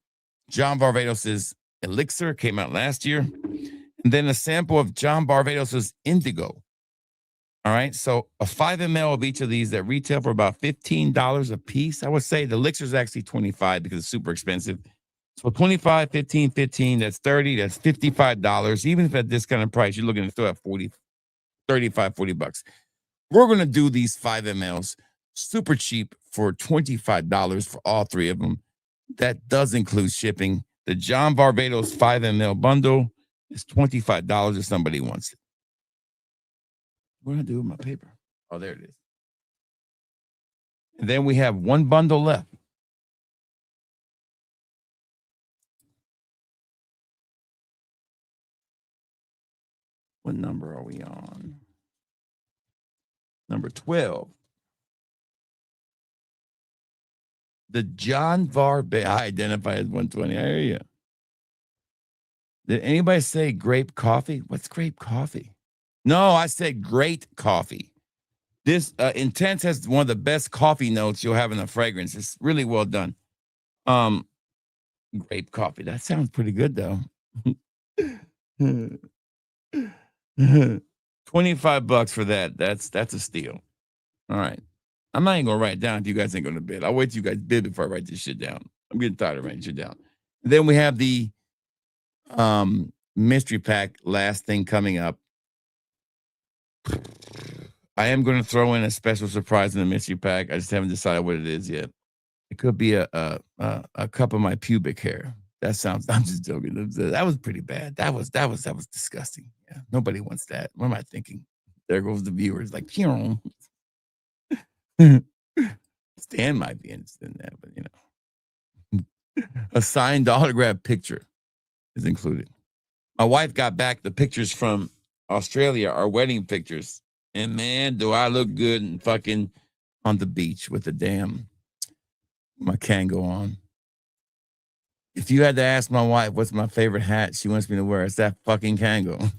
John Varvatos' Elixir, came out last year. And then a sample of John Varvatos' Indigo. All right, so a 5 ml of each of these that retail for about $15 a piece. I would say the Elixir is actually $25 because it's super expensive. So 25, 15, 15, that's 30, that's $55. Even if at this kind of price, you're looking to throw at 40, 35, 40 bucks. We're going to do these 5 mLs super cheap for $25 for all 3 of them. That does include shipping. The John Barbados 5 ml bundle is $25 if somebody wants it. What do I do with my paper? Oh, there it is. And then we have one bundle left. What number are we on? Number 12. The John Barbados. I identify as 120. I hear you. Did anybody say grape coffee? What's grape coffee? No, I said great coffee. This Intense has one of the best coffee notes you'll have in a fragrance. It's really well done. Grape coffee. That sounds pretty good though. $25 for that. That's a steal. All right. I'm not even gonna write it down if you guys ain't going to bid. I'll wait till you guys bid before I write this shit down. I'm getting tired of writing shit down. And then we have the mystery pack, last thing coming up. I am going to throw in a special surprise in the mystery pack. I just haven't decided what it is yet. It could be a cup of my pubic hair. That sounds. I'm just joking. That was pretty bad. That was disgusting. Yeah, nobody wants that. What am I thinking? There goes the viewers. Like, Stan might be interested in that, but you know, a signed autograph picture is included. My wife got back the pictures from Australia, our wedding pictures, and man, do I look good and fucking on the beach with the damn my Kango on. If you had to ask my wife what's my favorite hat she wants me to wear, it's that fucking Kango.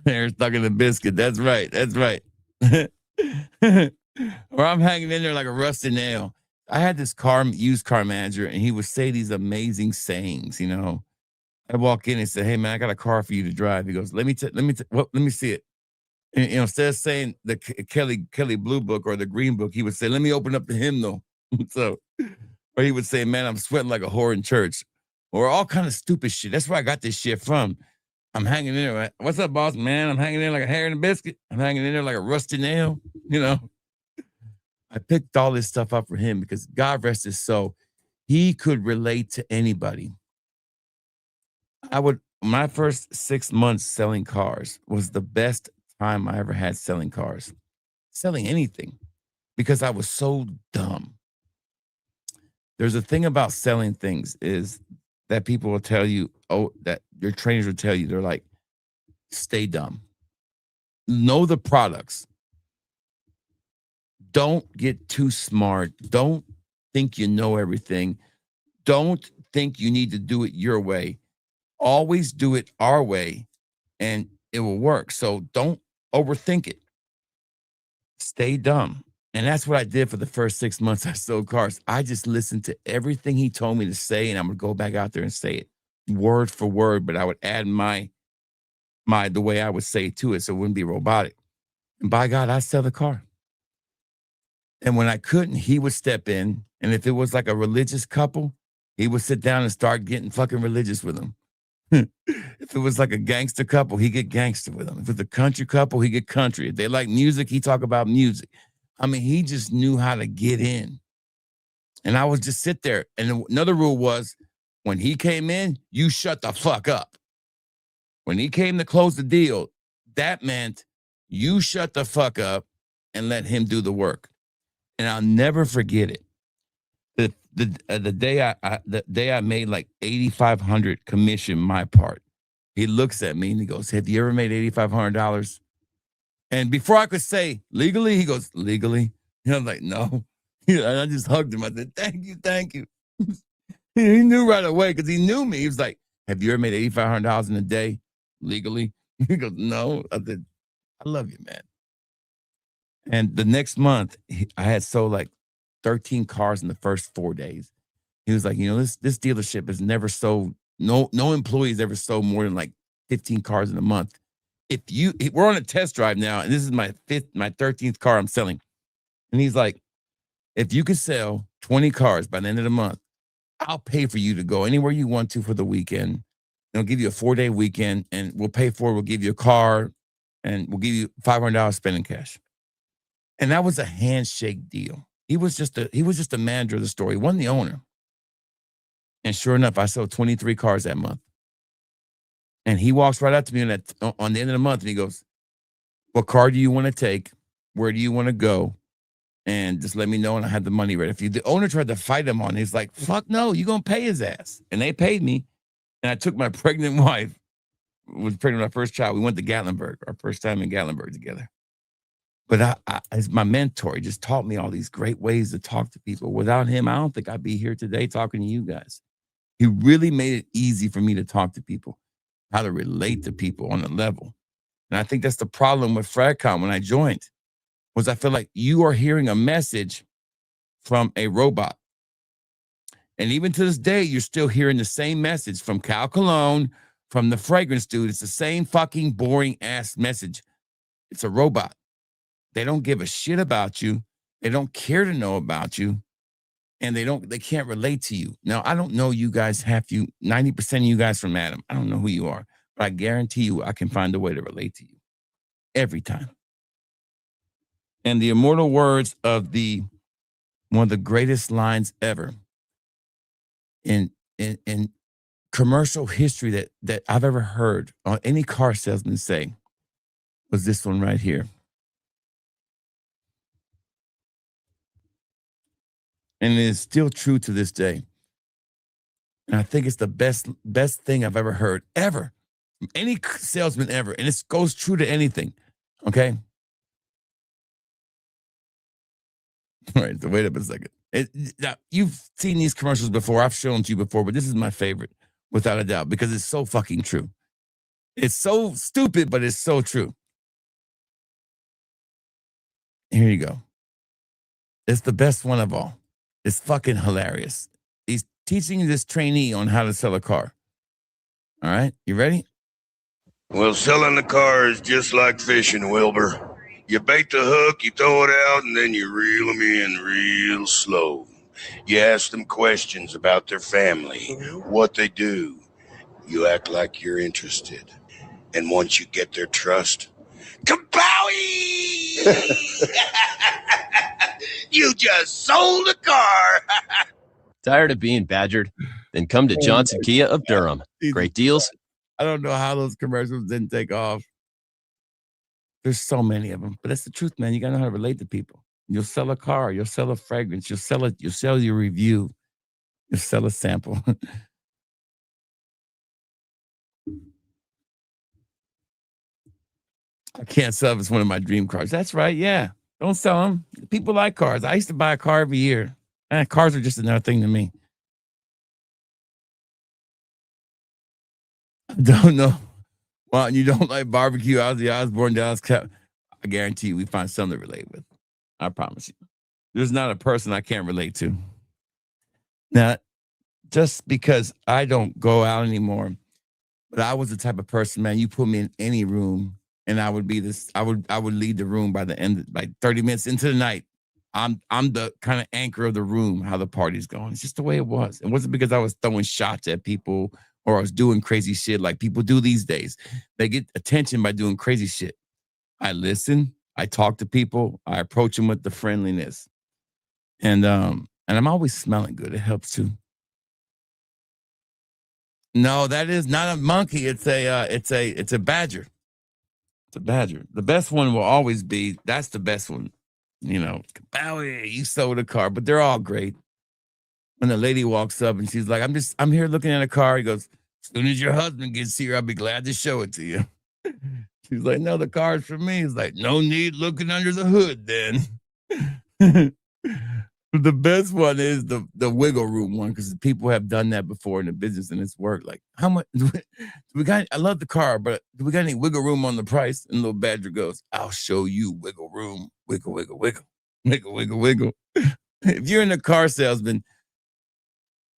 They're stuck in the biscuit. That's right. That's right. Or I'm hanging in there like a rusted nail. I had this used car manager, and he would say these amazing sayings. You know, I walk in and say, "Hey man, I got a car for you to drive." He goes, "Let me see it." And, you know, instead of saying the Kelly Blue Book or the Green Book, he would say, "Let me open up the hymnal." So, or he would say, "Man, I'm sweating like a whore in church," or all kind of stupid shit. That's where I got this shit from. I'm hanging in there. Right? What's up, boss? Man, I'm hanging in there like a hair in a biscuit. I'm hanging in there like a rusty nail. You know, I picked all this stuff up for him because God rest his soul, he could relate to anybody. My first 6 months selling cars was the best time I ever had selling cars, selling anything, because I was so dumb. There's a thing about selling things is that people will tell you, that your trainers will tell you, they're like, stay dumb. Know the products. Don't get too smart. Don't think you know everything. Don't think you need to do it your way. Always do it our way and it will work. So don't overthink it. Stay dumb. And that's what I did for the first 6 months I sold cars. I just listened to everything he told me to say, and I'm gonna go back out there and say it word for word, but I would add the way I would say it to it so it wouldn't be robotic. And by God, I sell the car. And when I couldn't, he would step in. And if it was like a religious couple, he would sit down and start getting fucking religious with them. If it was like a gangster couple, he'd get gangster with them. If it's a country couple, he'd get country. If they like music, he'd talk about music. I mean, he just knew how to get in. And I would just sit there. And another rule was, when he came in, you shut the fuck up. When he came to close the deal, that meant you shut the fuck up and let him do the work. And I'll never forget it. The day I made like $8,500 commission my part, he looks at me and he goes, "Have you ever made $8,500? And before I could say legally, he goes, "Legally?" And I'm like, "No." And I just hugged him. I said, "Thank you." He knew right away because he knew me. He was like, "Have you ever made $8,500 in a day legally?" He goes, "No." I said, "I love you, man." And the next month, I had sold like 13 cars in the first 4 days. He was like, this dealership has never sold, no employees ever sold more than like 15 cars in a month. We're on a test drive now, and this is my 13th car I'm selling. And he's like, if you could sell 20 cars by the end of the month, I'll pay for you to go anywhere you want to for the weekend. I'll give you a 4-day weekend, and we'll pay for it. We'll give you a car, and we'll give you $500 spending cash. And that was a handshake deal. He was just a manager of the store. He wasn't the owner. And sure enough, I sold 23 cars that month. And he walks right up to me on the end of the month and he goes, what car do you want to take? Where do you want to go? And just let me know. And I had the money ready. The owner tried to fight him on it. He's like, fuck no, you're going to pay his ass. And they paid me. And I took my pregnant wife, was pregnant with my first child. We went to Gatlinburg, our first time in Gatlinburg together. But as my mentor, he just taught me all these great ways to talk to people. Without him, I don't think I'd be here today talking to you guys. He really made it easy for me to talk to people, how to relate to people on a level. And I think that's the problem with FragCon when I joined, was I feel like you are hearing a message from a robot. And even to this day, you're still hearing the same message from Cal Cologne, from the fragrance dude. It's the same fucking boring ass message. It's a robot. They don't give a shit about you. They don't care to know about you. And they can't relate to you. Now, I don't know you guys, 90% of you guys from Adam. I don't know who you are, but I guarantee you I can find a way to relate to you every time. And the immortal words of one of the greatest lines ever in commercial history that I've ever heard on any car salesman say was this one right here. And it is still true to this day. And I think it's the best thing I've ever heard, ever, from any salesman ever. And it goes true to anything, okay? All right, so wait up a second. Now, you've seen these commercials before. I've shown to you before, but this is my favorite, without a doubt, because it's so fucking true. It's so stupid, but it's so true. Here you go. It's the best one of all. It's fucking hilarious. He's teaching this trainee on how to sell a car. All right, you ready? Well, selling the car is just like fishing, Wilbur. You bait the hook, you throw it out, and then you reel them in real slow. You ask them questions about their family, what they do. You act like you're interested. And once you get their trust, kabowie! You just sold a car. Tired of being badgered? Then come to Johnson Kia of Durham. Great deals. I don't know how those commercials didn't take off. There's so many of them, but that's the truth, man. You gotta know how to relate to people. You'll sell a car, you'll sell a fragrance, you'll sell your review, you'll sell a sample. I can't sell if it's one of my dream cars. That's right, yeah. Don't sell them. People like cars. I used to buy a car every year. Cars are just another thing to me. I don't know. Well, you don't like barbecue, Ozzy Osbourne, Dallas Cap. I guarantee you we find something to relate with. I promise you. There's not a person I can't relate to. Now, just because I don't go out anymore, but I was the type of person, man, you put me in any room and I would be this, I would lead the room by the end, by 30 minutes into the night. I'm the kind of anchor of the room, how the party's going. It's just the way it was. It wasn't because I was throwing shots at people or I was doing crazy shit like people do these days. They get attention by doing crazy shit. I listen, I talk to people, I approach them with the friendliness. And I'm always smelling good. It helps too. No, that is not a monkey. It's a badger. It's a badger. The best one will always be, that's the best one. You know, Bowie, you sold a car, but they're all great. When the lady walks up and she's like, I'm here looking at a car. He goes, as soon as your husband gets here, I'll be glad to show it to you. She's like, no, the car's for me. He's like, no need looking under the hood then. The best one is the wiggle room one, because people have done that before in the business and it's worked. Like, how much do we got? I love the car, but do we got any wiggle room on the price? And little badger goes, I'll show you wiggle room. Wiggle, wiggle, wiggle, wiggle, wiggle, wiggle. If you're in a car salesman,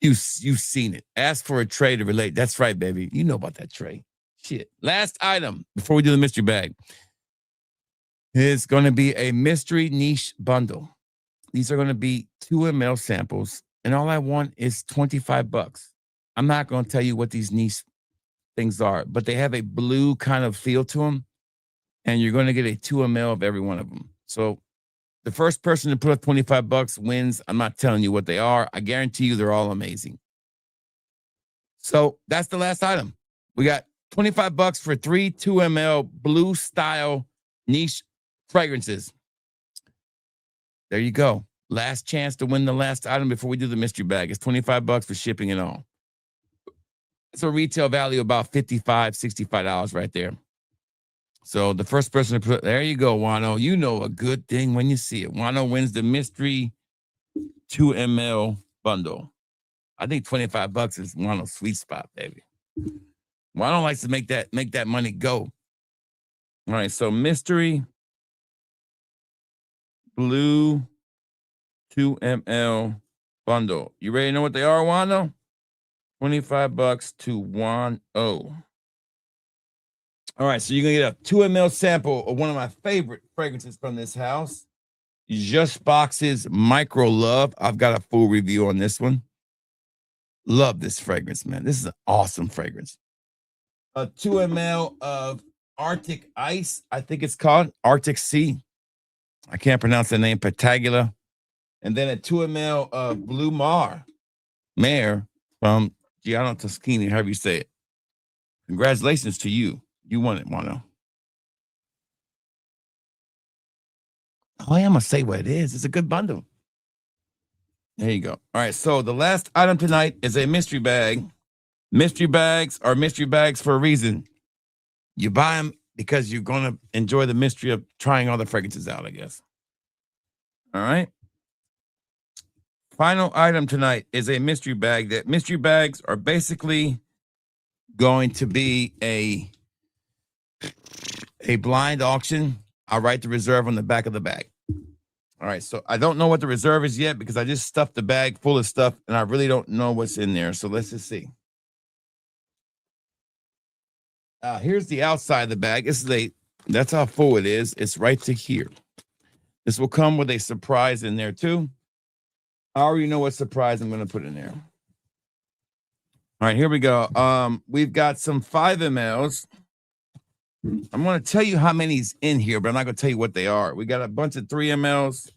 you've seen it. Ask for a tray to relate. That's right, baby. You know about that tray. Shit. Last item before we do the mystery bag. It's going to be a mystery niche bundle. These are going to be 2 ml samples, and all I want is $25. I'm not going to tell you what these niche things are, but they have a blue kind of feel to them, and you're going to get a 2 ml of every one of them. So the first person to put up $25 wins. I'm not telling you what they are. I guarantee you they're all amazing. So that's the last item. We got $25 for 3 2 ml blue style niche fragrances. There you go. Last chance to win the last item before we do the mystery bag. It's $25 for shipping and all. It's a retail value of about $55, $65 right there. So the first person to put, there you go, Wano. You know a good thing when you see it. Wano wins the mystery 2 ml bundle. I think $25 is Wano's sweet spot, baby. Wano likes to make that money go. All right, so mystery blue 2 ml bundle. You ready to know what they are, Wano? $25 to Wano. All right, so you're gonna get a 2 ml sample of one of my favorite fragrances from this house, Just Box's Micro Love. I've got a full review on this one. Love this fragrance, man. This is an awesome fragrance. A 2 ml of Arctic Ice, I think it's called Arctic Sea. I can't pronounce the name, Patagula. And then a 2 ml of Blue Mare from Giano Toscani, however you say it. Congratulations to you. You won it, Wano. Oh, yeah, I'm going to say what it is. It's a good bundle. There you go. All right, so the last item tonight is a mystery bag. Mystery bags are mystery bags for a reason. You buy them because you're going to enjoy the mystery of trying all the fragrances out, I guess. All right. Final item tonight is a mystery bag. That mystery bags are basically going to be a blind auction. I'll write the reserve on the back of the bag. All right, so I don't know what the reserve is yet because I just stuffed the bag full of stuff and I really don't know what's in there. So let's just see. Here's the outside of the bag. That's how full it is. It's right to here. This will come with a surprise in there too. I already know what surprise I'm going to put in there. All right, here we go. We've got some 5 mLs. I'm going to tell you how many's in here, but I'm not going to tell you what they are. We got a bunch of 3 mLs.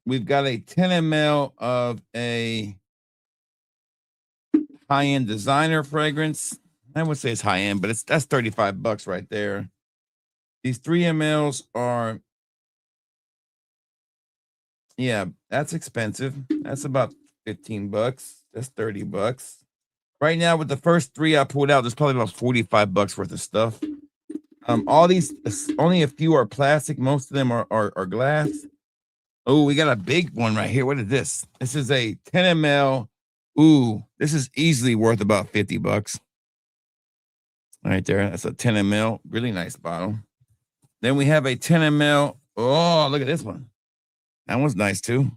We've got a 10 ml of a high-end designer fragrance. I would say it's high-end, but that's $35 right there. These 3 mLs are, yeah, that's expensive. That's about $15. That's $30. Right now, with the first 3 I pulled out, there's probably about $45 worth of stuff. All these, only a few are plastic. Most of them are glass. Oh, we got a big one right here. What is this? This is a 10 ml. Ooh, this is easily worth about $50. Right there. That's a 10 ml. Really nice bottle. Then we have a 10 ml. Oh, look at this one. That one's nice too.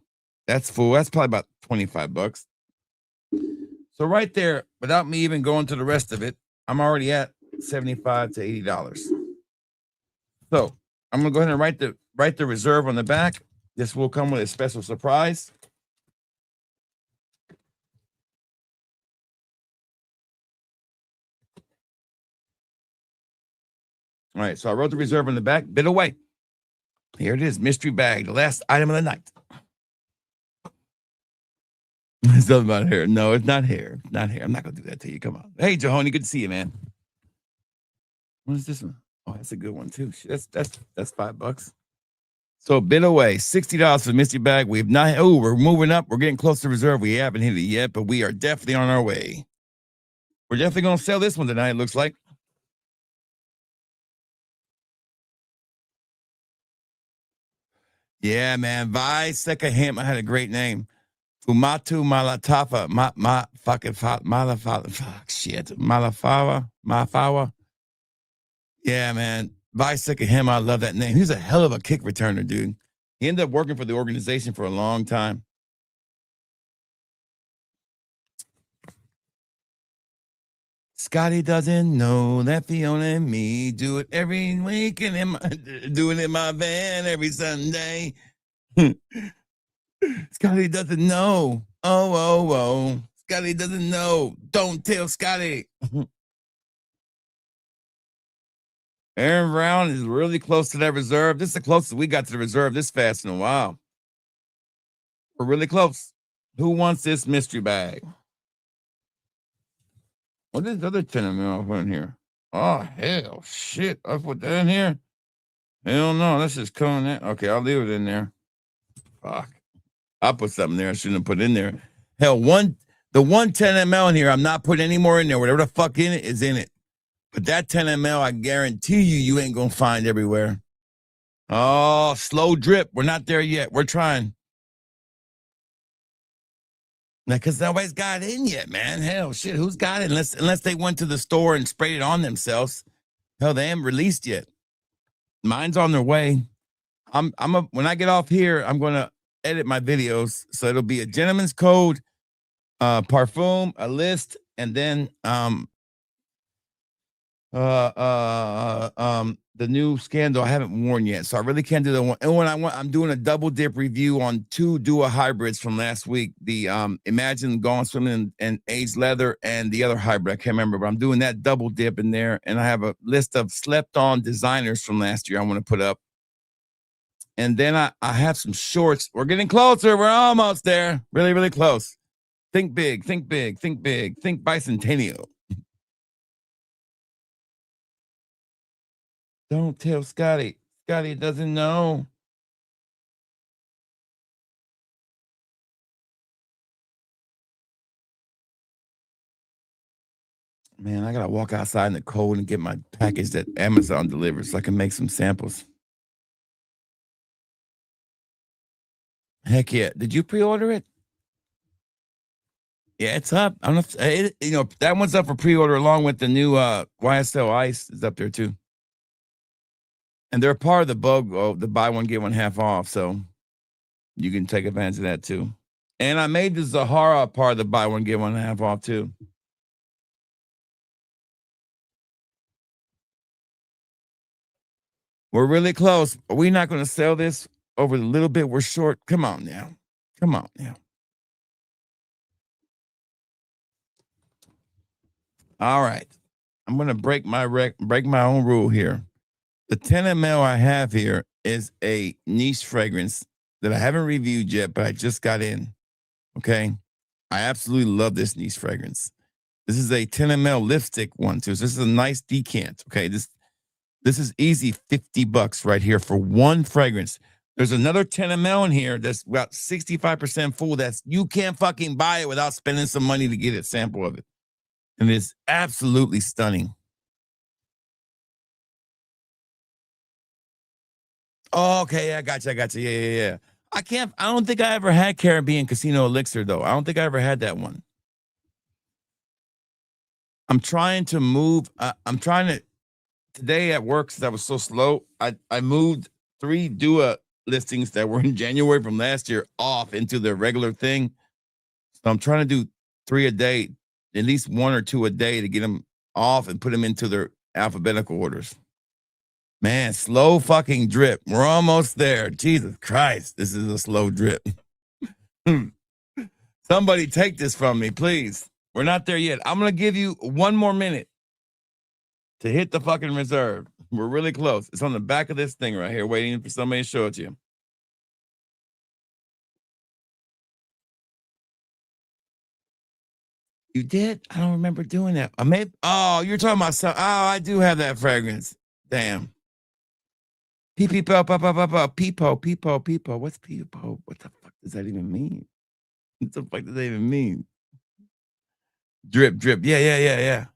That's full. That's probably about $25. So right there, without me even going to the rest of it, I'm already at $75 to $80. So I'm gonna go ahead and write the reserve on the back. This will come with a special surprise. All right, so I wrote the reserve on the back, bit away. Here it is, mystery bag, the last item of the night. It's not about hair. No, it's not hair. Not hair. I'm not gonna do that to you. Come on. Hey, Jahoni, good to see you, man. What is this one? Oh, that's a good one too. That's $5. So a bit away, $60 for the mystery bag. We've not. Oh, we're moving up. We're getting close to reserve. We haven't hit it yet, but we are definitely on our way. We're definitely gonna sell this one tonight. It looks like. Yeah, man. Vi Sekahim. I had a great name. Fumatu Malatafa. Malafawa. Yeah, man. Vi Sekahim. I love that name. He's a hell of a kick returner, dude. He ended up working for the organization for a long time. Scotty doesn't know that Fiona and me do it every week and do it in my van every Sunday. Scotty doesn't know. Oh. Scotty doesn't know. Don't tell Scotty. Aaron Brown is really close to that reserve. This is the closest we got to the reserve this fast in a while. We're really close. Who wants this mystery bag? What is the other 10 ml I put in here? Oh, hell, shit. I put that in here? Hell no, this is coming in. Okay, I'll leave it in there. Fuck. I'll put something there I shouldn't have put in there. Hell, the 110 ml in here, I'm not putting any more in there. Whatever the fuck in it is in it. But that 10 ml, I guarantee you ain't going to find everywhere. Oh, slow drip. We're not there yet. We're trying. Now, because nobody's got it in yet, man. Hell, shit, who's got it? Unless they went to the store and sprayed it on themselves. Hell, they haven't released yet. Mine's on their way. When I get off here, I'm going to edit my videos. So it'll be a gentleman's code, parfum, a list, and then the new Scandal I haven't worn yet, so I really can't do the one. And when I'm doing a double dip review on 2 Dua hybrids from last week, the Imagine Gone Swimming and Aged Leather, and the other hybrid I can't remember, but I'm doing that double dip in there, and I have a list of slept on designers from last year I want to put up, and then I have some shorts. We're getting closer. We're almost there. Really, really close. Think big. Think big. Think big. Think bicentennial. Don't tell Scotty. Scotty doesn't know. Man, I gotta walk outside in the cold and get my package that Amazon delivers so I can make some samples. Heck yeah. Did you pre-order it? Yeah, it's up. I don't know if that one's up for pre-order along with the new YSL Ice is up there too. And they're part of the BOGO, the buy one, get one half off. So you can take advantage of that too. And I made the Zahara part of the buy one, get one half off too. We're really close. Are we not going to sell this over the little bit we're short? Come on now. Come on now. All right. I'm going to break my own rule here. The 10 ml I have here is a niche fragrance that I haven't reviewed yet, but I just got in. Okay. I absolutely love this niche fragrance. This is a 10 ml lipstick one too. So this is a nice decant. Okay. This is easy $50 right here for one fragrance. There's another 10 ml in here that's about 65% full. You can't fucking buy it without spending some money to get a sample of it. And it's absolutely stunning. Oh, okay, I got you. Yeah. I don't think I ever had Caribbean Casino Elixir, though. I don't think I ever had that one. I'm trying to move. Today at work, since I was so slow, I moved 3 Dua listings that were in January from last year off into the regular thing. So I'm trying to do 3 a day, at least 1 or 2 a day to get them off and put them into their alphabetical orders. Man, slow fucking drip. We're almost there. Jesus Christ, this is a slow drip. Somebody take this from me, please. We're not there yet. I'm going to give you 1 more minute to hit the fucking reserve. We're really close. It's on the back of this thing right here, waiting for somebody to show it to you. You did? I don't remember doing that. You're talking about some. Oh, I do have that fragrance. Damn. Peepo. What's peepo? What the fuck does that even mean? What the fuck does that even mean? Drip. Yeah.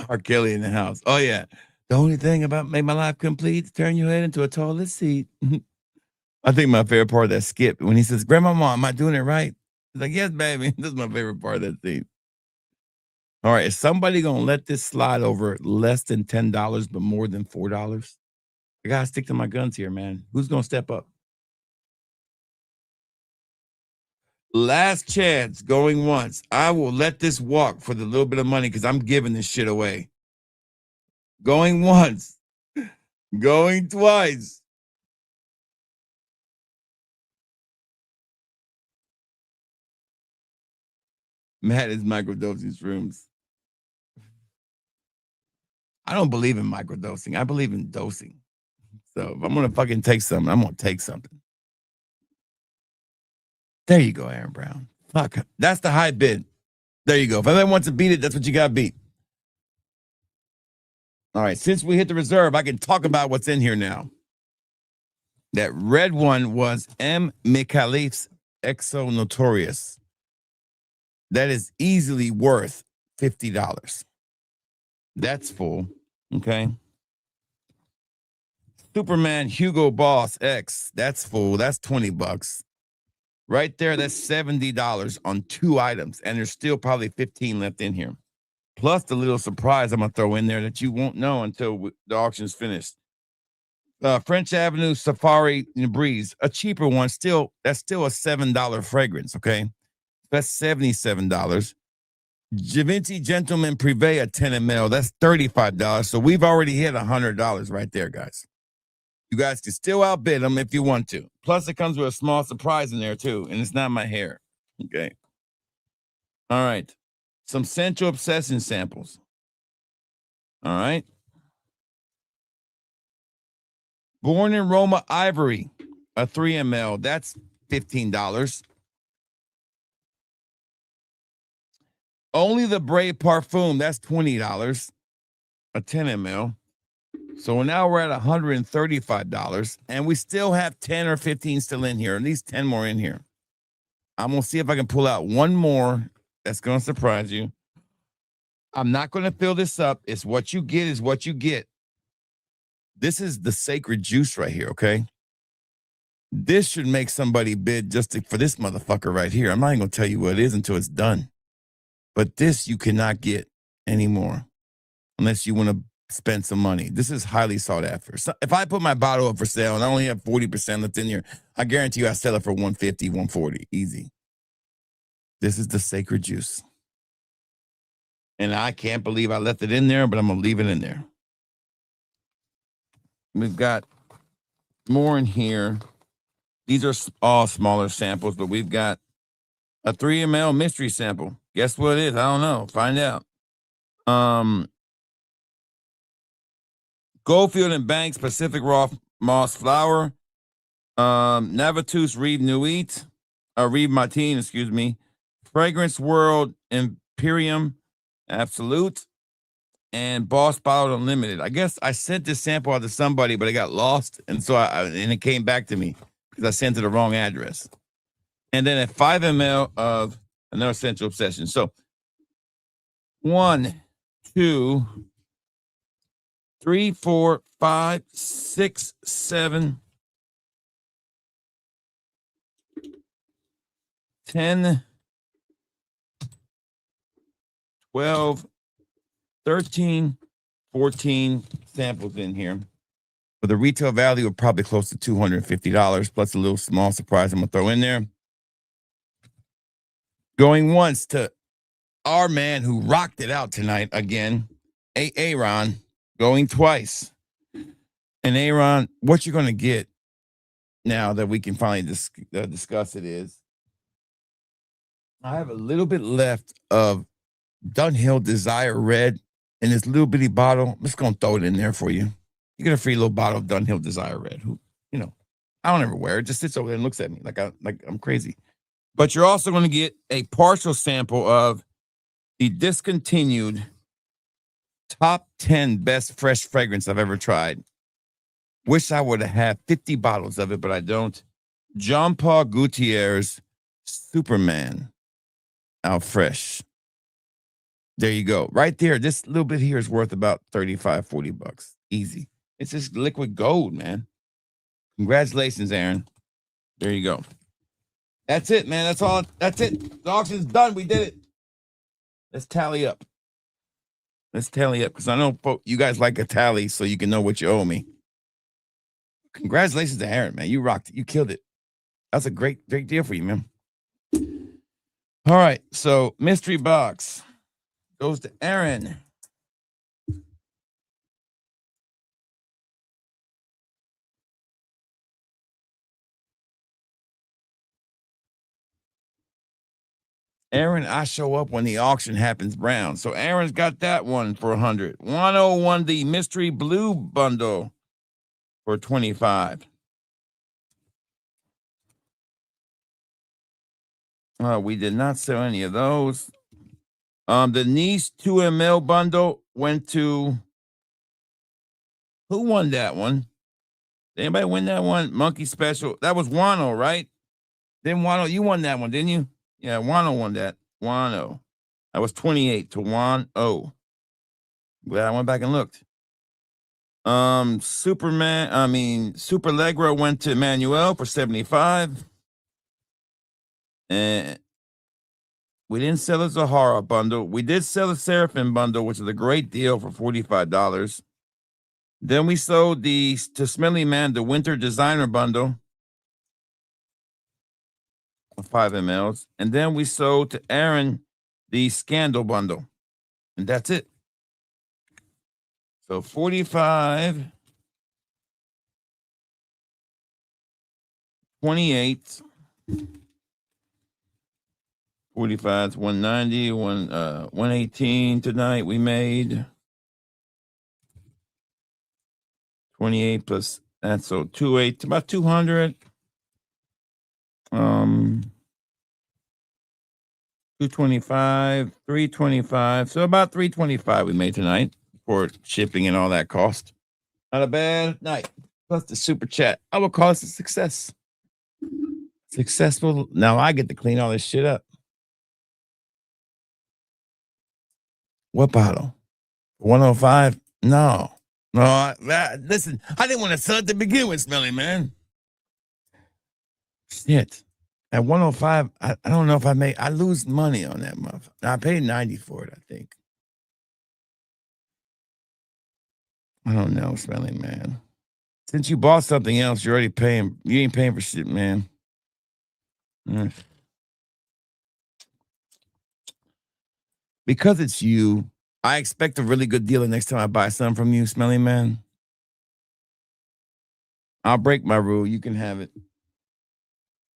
R. Kelly in the house. Oh, yeah. The only thing about make my life complete is turn your head into a toilet seat. I think my favorite part of that skip, when he says, Grandmama, am I doing it right? He's like, yes, baby. This is my favorite part of that scene. All right, is somebody going to let this slide over less than $10, but more than $4? I got to stick to my guns here, man. Who's going to step up? Last chance, going once. I will let this walk for the little bit of money because I'm giving this shit away. Going once. Going twice. Matt is microdosing shrooms. I don't believe in microdosing. I believe in dosing. So if I'm gonna fucking take something, I'm gonna take something. There you go, Aaron Brown. Fuck. That's the high bid. There you go. If anyone wants to beat it, that's what you got to beat. All right. Since we hit the reserve, I can talk about what's in here now. That red one was M. Mikhaleev's Exo Notorious. That is easily worth $50. That's full. Okay. Superman Hugo Boss X. That's full. That's $20. Right there, that's $70 on 2 items, and there's still probably 15 left in here. Plus the little surprise I'm gonna throw in there that you won't know until the auction's finished. French Avenue Safari Breeze, a cheaper one. That's still a $7 fragrance. Okay, that's $77. Givenchy Gentleman Privé, a 10 ml. That's $35. So we've already hit $100 right there, guys. You guys can still outbid them if you want to. Plus, it comes with a small surprise in there, too. And it's not my hair. Okay. All right. Some Central Obsession samples. All right. Born in Roma Ivory, a 3 ml. That's $15. Only the Brave Parfum. That's $20. A 10 ml. So now we're at $135, and we still have 10 or 15 still in here, at least 10 more in here. I'm going to see if I can pull out one more that's going to surprise you. I'm not going to fill this up. It's what you get is what you get. This is the sacred juice right here, okay? This should make somebody bid just for this motherfucker right here. I'm not even going to tell you what it is until it's done. But this you cannot get anymore unless you want to spend some money. This is highly sought after. So if I put my bottle up for sale and I only have 40% left in here, I guarantee you I sell it for $150, $140, easy. This is the sacred juice. And I can't believe I left it in there, but I'm going to leave it in there. We've got more in here. These are all smaller samples, but we've got a 3 ml mystery sample. Guess what it is? I don't know. Find out. Goldfield and Banks Pacific Raw Moss Flower, Navatus Reeve Nuit, Reeve Martin, excuse me, Fragrance World Imperium Absolute, and Boss Bottled Unlimited. I guess I sent this sample out to somebody, but it got lost, and so and it came back to me because I sent it to the wrong address. And then a 5 ml of another Central Obsession. So 1, 2, 3, 4, 5, 6, 7, 10, 12, 13, 14 samples in here. With a retail value of probably close to $250, plus a little small surprise I'm going to throw in there. Going once to our man who rocked it out tonight again, Aaron. Going twice. And Aaron, what you're going to get now that we can finally discuss it is, I have a little bit left of Dunhill Desire Red in this little bitty bottle. I'm just going to throw it in there for you. You get a free little bottle of Dunhill Desire Red. Who, you know, I don't ever wear it. It just sits over there and looks at me like I'm crazy. But you're also going to get a partial sample of the discontinued top 10 best fresh fragrance I've ever tried. Wish I would have had 50 bottles of it, but I don't. Jean Paul Gaultier's Superman Out Fresh. There you go. Right there. This little bit here is worth about $35, $40. Easy. It's just liquid gold, man. Congratulations, Aaron. There you go. That's it, man. That's all. That's it. The auction's done. We did it. Let's tally up. Let's tally up because I know you guys like a tally so you can know what you owe me. Congratulations to Aaron, man. You rocked it. You killed it. That's a great deal for you, man. All right. So mystery box goes to Aaron. Aaron, I show up when the auction happens, Brown. So Aaron's got that one for 100. 101, the mystery blue bundle for 25. We did not sell any of those. The Nice 2 ml bundle went to, who won that one? Did anybody win that one? Monkey Special. That was Wano, right? Then Wano, you won that one, didn't you? Yeah, Wano won that. Wano. That was 28 to Wano. Glad I went back and looked. Super Allegro went to Emmanuel for 75. And we didn't sell a Zahara bundle. We did sell a Seraphim bundle, which is a great deal for $45. Then we sold to Smelly Man, the Winter Designer bundle of 5 mLs. And then we sold to Aaron the Scandal bundle. And that's it. So 45, 28, 45 to 190, 118 tonight we made. 28 plus that, so 28, about 200. 225, 325. So about 325 we made tonight for shipping and all that cost. Not a bad night. Plus the super chat. I will call this a success. Successful. Now I get to clean all this shit up. What bottle? 105? No. Listen, I didn't want to sell it to begin with, Smelly Man. Shit. At 105, I don't know if I lose money on that motherfucker. I paid 90 for it, I think. I don't know, Smelly Man. Since you bought something else, you're already paying. You ain't paying for shit, man. Because it's you, I expect a really good deal the next time I buy something from you, Smelly Man. I'll break my rule. You can have it.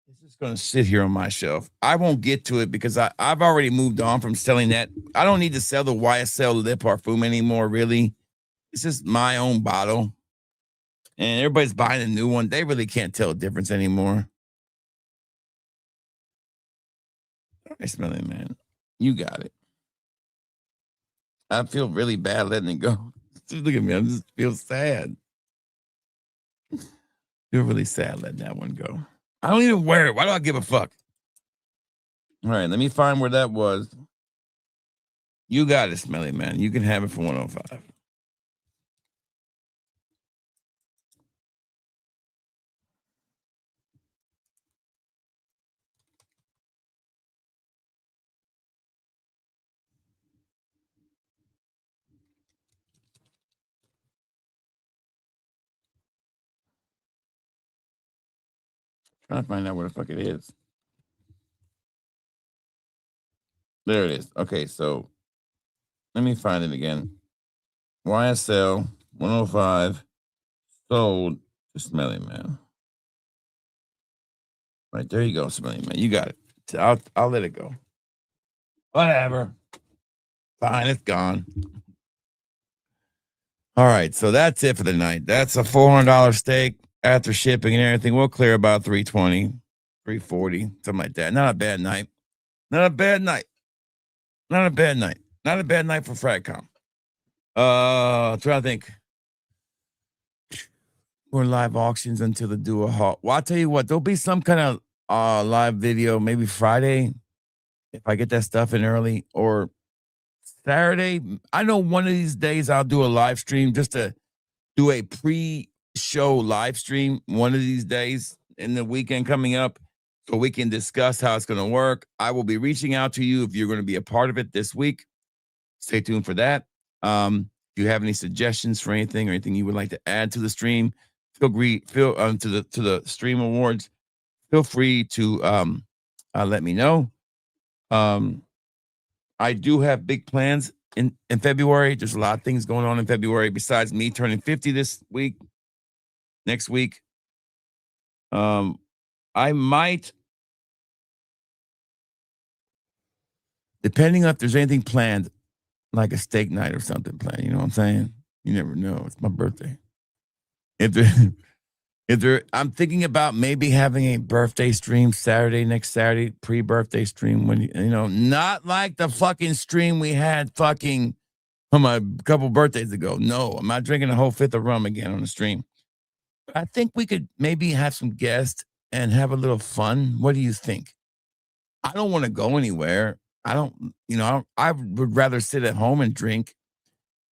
It's just going to sit here on my shelf. I won't get to it because I've already moved on from selling that. I don't need to sell the YSL Le Parfum anymore, really. It's just my own bottle. And everybody's buying a new one. They really can't tell a difference anymore. All right, Smelly Man. You got it. I feel really bad letting it go. Just look at me. I just feel sad. Feel really sad letting that one go. I don't even wear it. Why do I give a fuck? All right, let me find where that was. You got it, Smelly Man. You can have it for 105. Trying to find out where the fuck it is. There it is. Okay, so let me find it again. YSL 105 sold to Smelly Man. Right, there you go, Smelly Man. You got it. I'll let it go. Whatever. Fine, it's gone. All right, so that's it for the night. That's a $400 steak after shipping and everything. We'll clear about 320, 340, something like that. Not a bad night. Not a bad night. Not a bad night. Not a bad night for Fragcom. I'm trying to think. More live auctions until the do a halt. Well, I'll tell you what, there'll be some kind of live video, maybe Friday, if I get that stuff in early, or Saturday. I know one of these days I'll do a live stream just to do a pre-show live stream one of these days in the weekend coming up so we can discuss how it's going to work. I will be reaching out to you if you're going to be a part of it this week. Stay tuned for that. If you have any suggestions for anything or anything you would like to add to the stream, to the stream awards, feel free to let me know. I do have big plans in February. There's a lot of things going on in February besides me turning 50 this week. Next week, I might, depending on if there's anything planned, like a steak night or something planned. You know what I'm saying? You never know. It's my birthday. I'm thinking about maybe having a birthday stream next Saturday, pre-birthday stream when not like the fucking stream we had fucking from a couple birthdays ago. No, I'm not drinking a whole fifth of rum again on the stream. I think we could maybe have some guests and have a little fun. What do you think? I don't want to go anywhere. I don't, I would rather sit at home and drink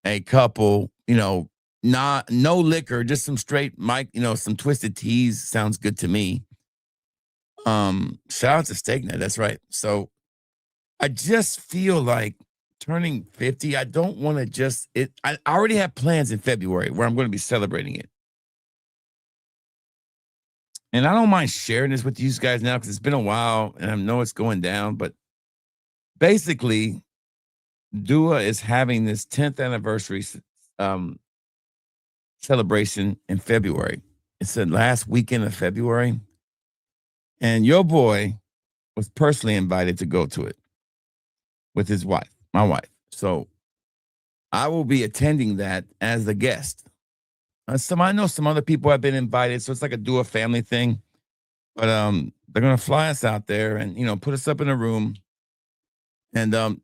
a couple, no liquor, just some straight mic, some twisted teas sounds good to me. Shout out to Steaknet. That's right. So I just feel like turning 50, I don't want to I already have plans in February where I'm going to be celebrating it. And I don't mind sharing this with you guys now because it's been a while and I know it's going down. But basically, Dua is having this 10th anniversary celebration in February. It's the last weekend of February. And your boy was personally invited to go to it with his wife, my wife. So I will be attending that as a guest. I know some other people have been invited, so it's like a Dua family thing. But they're gonna fly us out there and put us up in a room. And I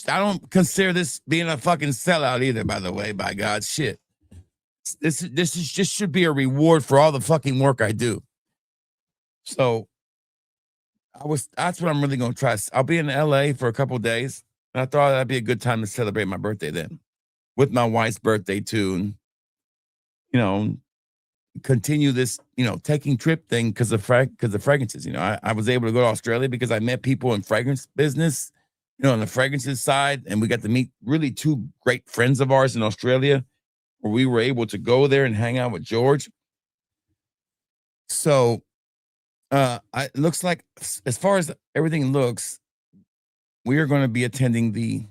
don't consider this being a fucking sellout either, by the way, by God's shit. This just should be a reward for all the fucking work I do. So that's what I'm really gonna try. I'll be in LA for a couple of days. And I thought that'd be a good time to celebrate my birthday then. With my wife's birthday too. And, continue this, taking trip thing because of fragrances. I was able to go to Australia because I met people in fragrance business, on the fragrances side, and we got to meet really two great friends of ours in Australia, where we were able to go there and hang out with George. So, it looks like, as far as everything looks, we are going to be attending the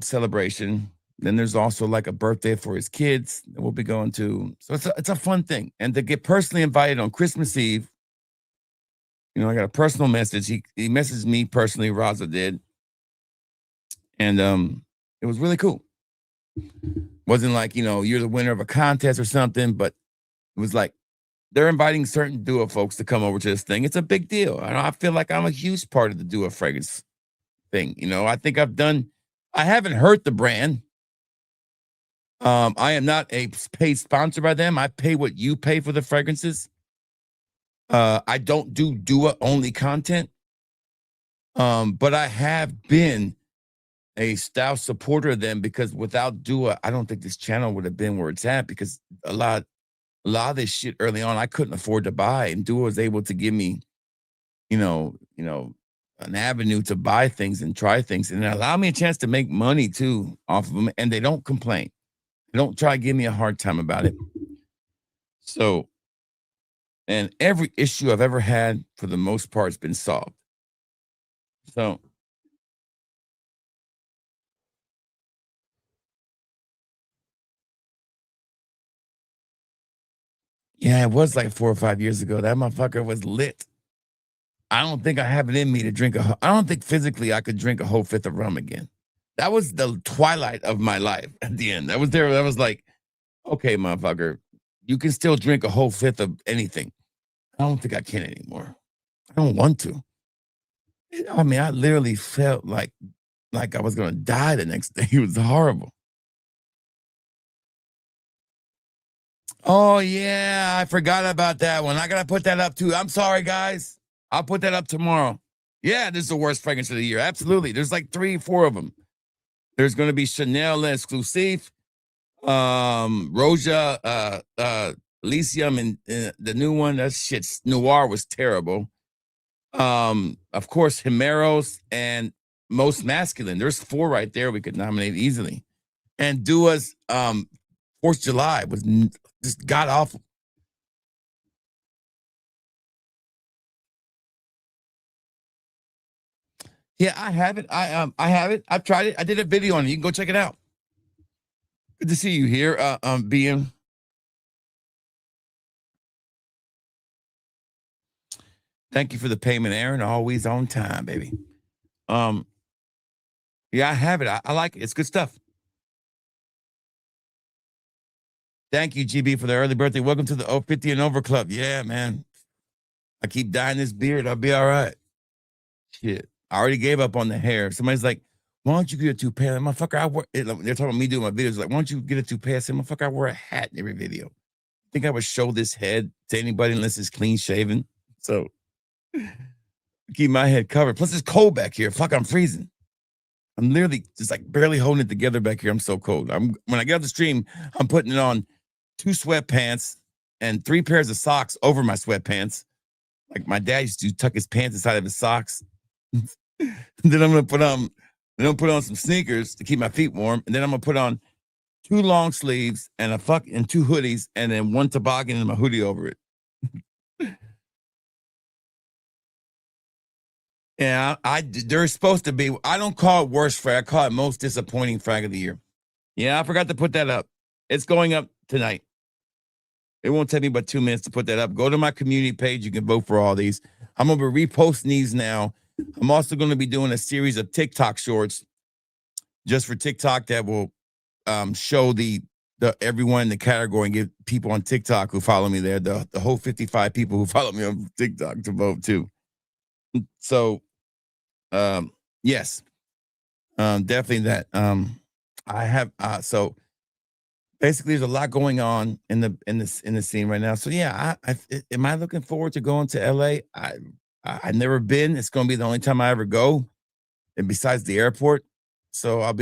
celebration. Then there's also like a birthday for his kids that we'll be going to. So it's a fun thing. And to get personally invited on Christmas Eve, I got a personal message. He messaged me personally, Raza did. And it was really cool. Wasn't like, you're the winner of a contest or something, but it was like they're inviting certain Dua folks to come over to this thing. It's a big deal. I feel like I'm a huge part of the Dua fragrance thing. I think I haven't hurt the brand. I am not a paid sponsor by them. I pay what you pay for the fragrances. I don't do Dua only content. But I have been a stout supporter of them because without Dua, I don't think this channel would have been where it's at because a lot of this shit early on I couldn't afford to buy, and Dua was able to give me, an avenue to buy things and try things and allow me a chance to make money too off of them, and they don't complain. They don't try to give me a hard time about it. So, and every issue I've ever had, for the most part, has been solved. So, yeah, it was like 4 or 5 years ago. That motherfucker was lit. I don't think I have it in me to drink I don't think physically I could drink a whole fifth of rum again. That was the twilight of my life at the end. That was like, okay, motherfucker, you can still drink a whole fifth of anything. I don't think I can anymore. I don't want to. I mean, I literally felt like I was going to die the next day. It was horrible. Oh, yeah, I forgot about that one. I got to put that up too. I'm sorry, guys. I'll put that up tomorrow. Yeah, this is the worst fragrance of the year. Absolutely. There's like 3 or 4 of them. There's going to be Chanel Exclusive, Roja, Elysium, and the new one. That shit, Noir, was terrible. Of course, Himeros and Most Masculine. There's 4 right there we could nominate easily. And Dua's 4th of July was just god awful. Yeah, I have it. I have it. I've tried it. I did a video on it. You can go check it out. Good to see you here, BM. Thank you for the payment, Aaron. Always on time, baby. Yeah, I have it. I like it. It's good stuff. Thank you, GB, for the early birthday. Welcome to the 50 and over club. Yeah, man. I keep dyeing this beard. I'll be all right. Shit. I already gave up on the hair. Somebody's like, why don't you get a toupee? Motherfucker, I wear it. They're talking about me doing my videos. Like, why don't you get a toupee? I said, motherfucker, I wear a hat in every video. Think I would show this head to anybody unless it's clean shaven? So keep my head covered. Plus, it's cold back here. Fuck, I'm freezing. I'm literally just like barely holding it together back here. I'm so cold. When I get off the stream, I'm putting it on 2 sweatpants and 3 pairs of socks over my sweatpants. Like my dad used to tuck his pants inside of his socks. Then I'm gonna put on some sneakers to keep my feet warm, and then I'm gonna put on 2 long sleeves and 2 hoodies, and then 1 toboggan and my hoodie over it. Yeah, there's supposed to be. I don't call it worst frag. I call it most disappointing frag of the year. Yeah, I forgot to put that up. It's going up tonight. It won't take me but 2 minutes to put that up. Go to my community page. You can vote for all these. I'm going to be reposting these now. I'm also going to be doing a series of TikTok shorts just for TikTok that will show the everyone in the category and give people on TikTok who follow me there, the whole 55 people who follow me on TikTok to vote too. So, yes, definitely that. I have so basically there's a lot going on in the scene right now. So yeah, am I looking forward to going to LA? I've never been. It's going to be the only time I ever go, and besides the airport. So I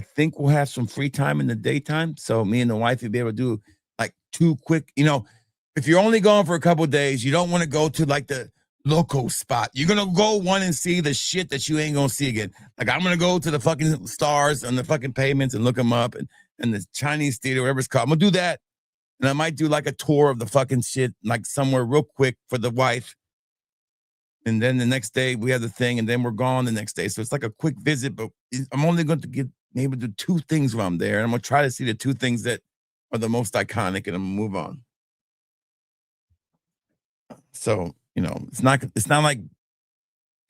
think we'll have some free time in the daytime. So me and the wife will be able to do like 2 quick, if you're only going for a couple of days, you don't want to go to like the local spot. You're going to go one and see the shit that you ain't going to see again. Like I'm going to go to the fucking stars and the fucking pavements and look them up and the Chinese theater, whatever it's called. I'm going to do that. And I might do like a tour of the fucking shit, like somewhere real quick for the wife. And then the next day we have the thing, and then we're gone the next day. So it's like a quick visit, but I'm only going to get maybe do 2 things while I'm there. And I'm going to try to see the 2 things that are the most iconic, and I'm going to move on. So, it's not like,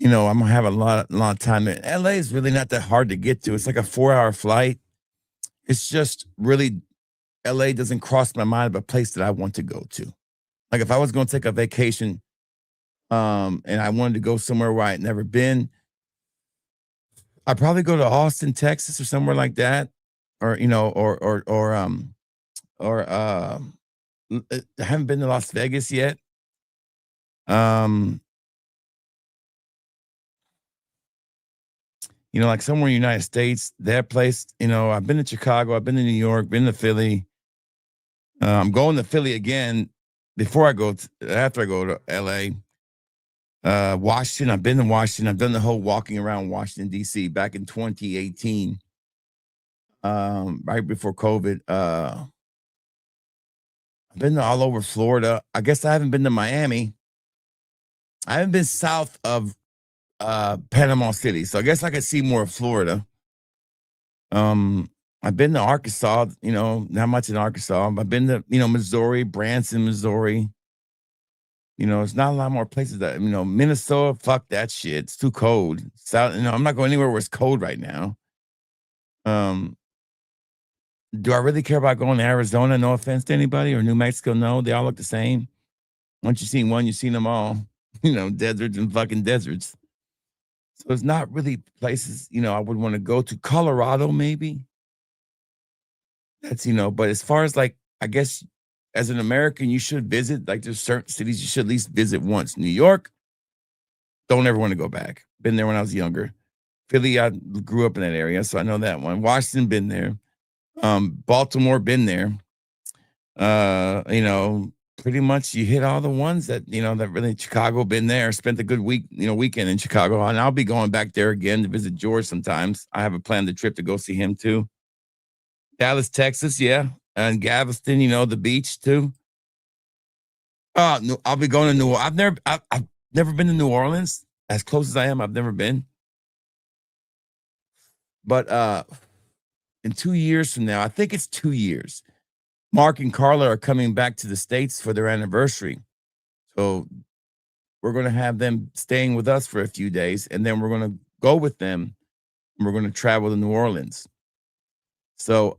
I'm going to have a lot of time. LA is really not that hard to get to. It's like a 4-hour flight. It's just really, LA doesn't cross my mind of a place that I want to go to. Like if I was going to take a vacation, and I wanted to go somewhere where I had never been, I'd probably go to Austin, Texas, or somewhere like that, or I haven't been to Las Vegas yet. Like somewhere in the United States, that place. I've been to Chicago, I've been to New York, been to Philly. I'm going to Philly again after I go to LA. Washington, I've been to Washington. I've done the whole walking around Washington, D.C. back in 2018, right before COVID. I've been all over Florida. I guess I haven't been to Miami. I haven't been south of Panama City, so I guess I could see more of Florida. I've been to Arkansas, not much in Arkansas. I've been to, Missouri, Branson, Missouri. It's not a lot more places that, Minnesota, fuck that shit. It's too cold. South, I'm not going anywhere where it's cold right now. Do I really care about going to Arizona? No offense to anybody, or New Mexico? No, they all look the same. Once you've seen one, you've seen them all. Deserts and fucking deserts. So it's not really places, I would want to go to. Colorado, maybe. That's, but as far as like, I guess as an American, you should visit, like there's certain cities you should at least visit once. New York, don't ever want to go back. Been there when I was younger. Philly, I grew up in that area, so I know that one. Washington, been there. Baltimore, been there. Pretty much you hit all the ones that, that really, Chicago, been there. Spent a good week, weekend in Chicago. And I'll be going back there again to visit George sometimes. I have a planned trip to go see him too. Dallas, Texas, yeah. And Galveston, the beach too. I'll be going to New Orleans. I've never been to New Orleans. As close as I am, I've never been. But in 2 years from now, I think it's 2 years, Mark and Carla are coming back to the States for their anniversary. So we're going to have them staying with us for a few days, and then we're going to go with them, and we're going to travel to New Orleans. So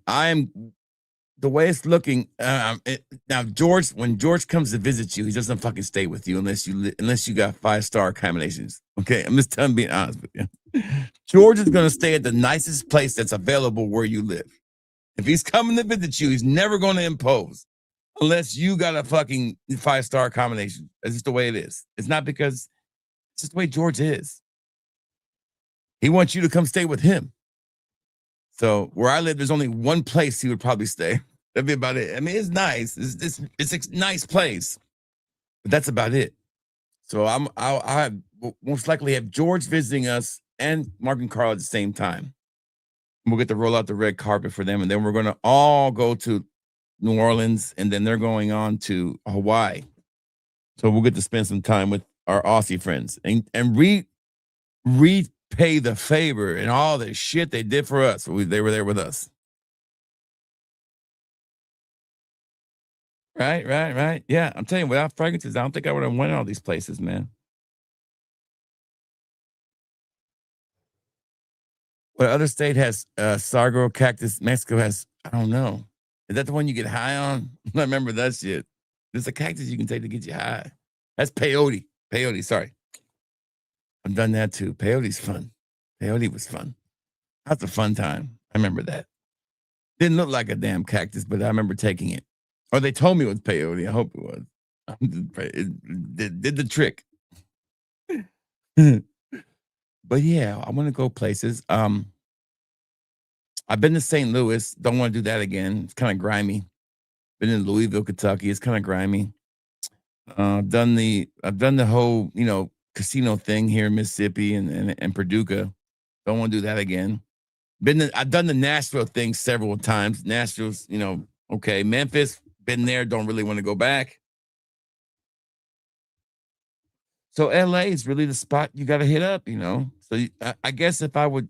the way it's looking, now George, when George comes to visit you, he doesn't fucking stay with you unless you got 5-star accommodations. Okay, I'm just being honest with you. George is gonna stay at the nicest place that's available where you live. If he's coming to visit you, he's never gonna impose unless you got a fucking 5-star accommodation. That's just the way it is. It's not because it's just the way George is. He wants you to come stay with him. So where I live, there's only one place he would probably stay. That'd be about it. I mean, it's nice. It's a nice place, but that's about it. So I'll most likely have George visiting us and Mark and Carl at the same time. We'll get to roll out the red carpet for them, and then we're going to all go to New Orleans, and then they're going on to Hawaii. So we'll get to spend some time with our Aussie friends and repay the favor and all the shit they did for us. They were there with us. Right. Yeah, I'm telling you, without fragrances, I don't think I would have went all these places, man. What other state has saguaro cactus? Mexico has, I don't know. Is that the one you get high on? I remember that shit. There's a cactus you can take to get you high. That's peyote. Peyote, sorry. I've done that too. Peyote's fun. Peyote was fun. That's a fun time. I remember that. Didn't look like a damn cactus, but I remember taking it. Or they told me it was peyote. I hope it was. It did the trick. But yeah, I want to go places. I've been to St. Louis. Don't want to do that again. It's kind of grimy. Been in Louisville, Kentucky. It's kind of grimy. I've done the whole, casino thing here in Mississippi and Paducah. Don't want to do that again. I've done the Nashville thing several times. Nashville's, okay. Memphis, been there. Don't really want to go back. So LA is really the spot you got to hit up, So I guess if I would,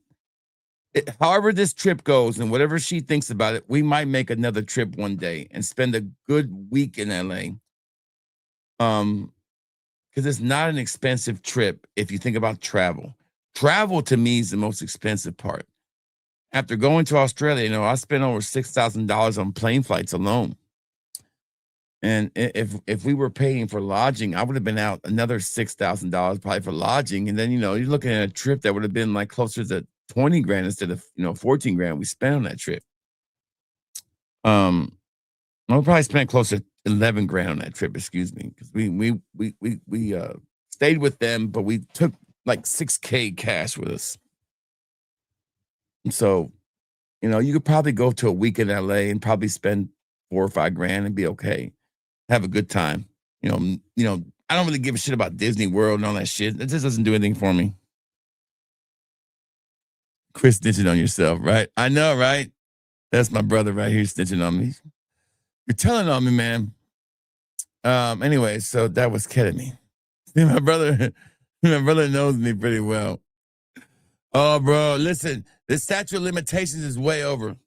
however this trip goes and whatever she thinks about it, we might make another trip one day and spend a good week in LA. Because it's not an expensive trip if you think about travel. Travel to me is the most expensive part. After going to Australia, I spent over $6,000 on plane flights alone. And if we were paying for lodging, I would have been out another $6,000 probably for lodging. And then, you're looking at a trip that would have been like closer to 20 grand instead of, 14 grand we spent on that trip. I would probably spent closer to 11 grand on that trip, excuse me. Because we stayed with them, but we took like $6K cash with us. And so, you could probably go to a week in LA and probably spend 4 or 5 grand and be okay. Have a good time. I don't really give a shit about Disney World and all that shit. It just doesn't do anything for me. Chris snitching on yourself, right? I know, right? That's my brother right here snitching on me. You're telling on me, man. Anyway, so that was kidding me. See, my brother knows me pretty well. Oh, bro, listen, the statute of limitations is way over.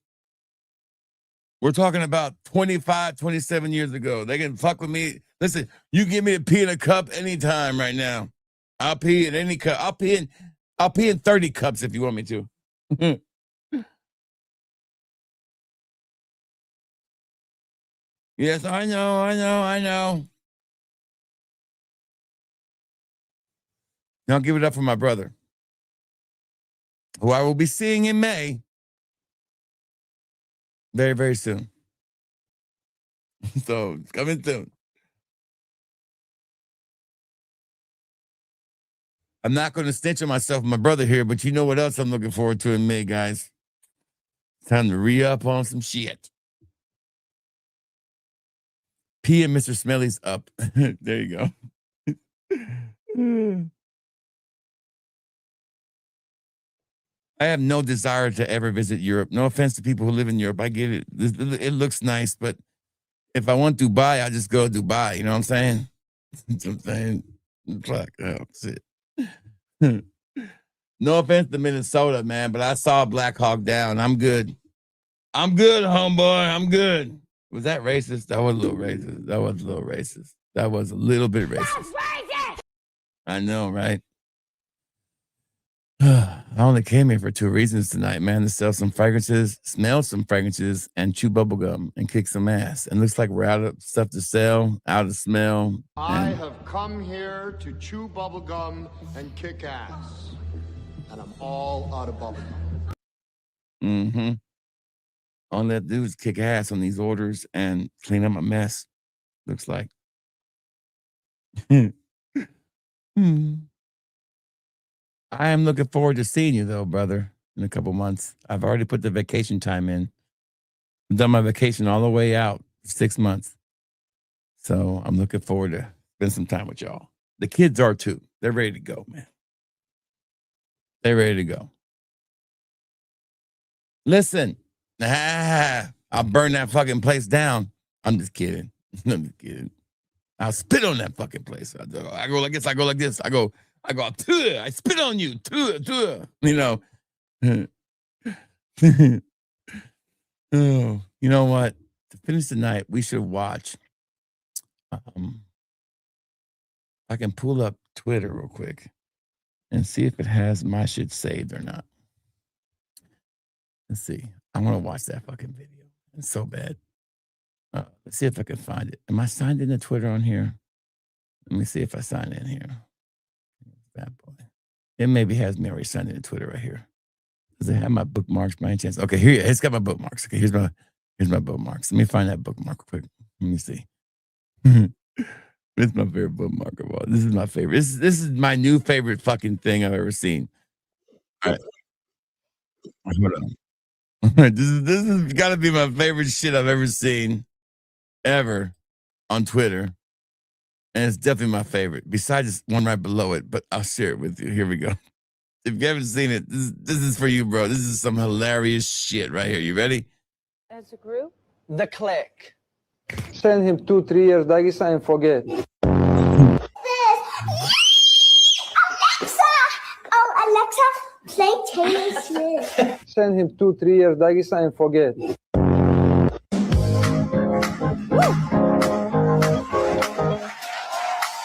We're talking about 25, 27 years ago. They can fuck with me. Listen, you give me a pee in a cup anytime right now. I'll pee in any cup. I'll pee in 30 cups if you want me to. Yes, I know. Now give it up for my brother, who I will be seeing in May. Very, very soon. So, it's coming soon. I'm not going to snitch on myself and my brother here, but you know what else I'm looking forward to in May, guys? Time to re-up on some shit. P and Mr. Smelly's up. There you go. I have no desire to ever visit Europe. No offense to people who live in Europe. I get it. It looks nice, but if I want Dubai, I just go to Dubai. You know what I'm saying? Fuck. Oh, shit. No offense to Minnesota, man, but I saw Black Hawk Down. I'm good. I'm good, homeboy. I'm good. Was that racist? That was a little racist. That was a little bit racist. I know, right? I only came here for two reasons tonight, man, to sell some fragrances, smell some fragrances, and chew bubble gum and kick some ass. And looks like we're out of stuff to sell, out of smell. I have come here to chew bubble gum and kick ass. And I'm all out of bubble gum. Mm-hmm. All that do is kick ass on these orders and clean up a mess. Looks like. I am looking forward to seeing you, though, brother, in a couple months. I've already put the vacation time in. I've done my vacation all the way out, 6 months. So I'm looking forward to spend some time with y'all. The kids are too. They're ready to go, man. They're ready to go. Listen, I'll burn that fucking place down. I'm just kidding. I'm just kidding. I'll spit on that fucking place. I go like this. I go like this. I go, tuh, I spit on you, tuh. You know. Oh, you know what? To finish the night, we should watch. I can pull up Twitter real quick and see if it has my shit saved or not. Let's see. I want to watch that fucking video. It's so bad. Let's see if I can find it. Am I signed into Twitter on here? Let me see if I sign in here. Bad boy. It maybe has me already signed into Twitter right here. Does it have my bookmarks by any chance? Okay, here it's got my bookmarks. Okay, here's my bookmarks. Let me find that bookmark quick. Let me see. This is my favorite bookmark of all. This is my favorite. This is my new favorite fucking thing I've ever seen. All right. Hold on. This has got to be my favorite shit I've ever seen ever on Twitter. And it's definitely my favorite. Besides this one right below it, but I'll share it with you. Here we go. If you haven't seen it, this is for you, bro. This is some hilarious shit right here. You ready? As a group? The Click. Send him 2-3 years Dagestan and forget. Alexa, play Taylor Swift. Send him 2-3 years Dagestan and forget.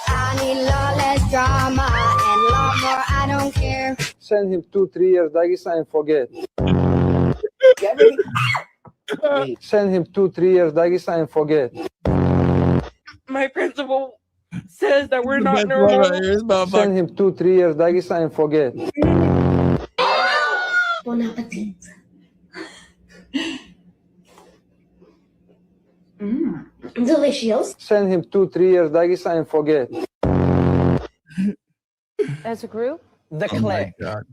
I need lawless drama and lot more. I don't care. Send him 2-3 years Dagestan and forget. Send him 2-3 years Dagestan and forget. My principal says that we're not normal. Send him 2-3 years Dagestan and forget. Bon appetit. Delicious. Send him 2-3 years Dagestan and forget. As a group? The Oh my Click. God.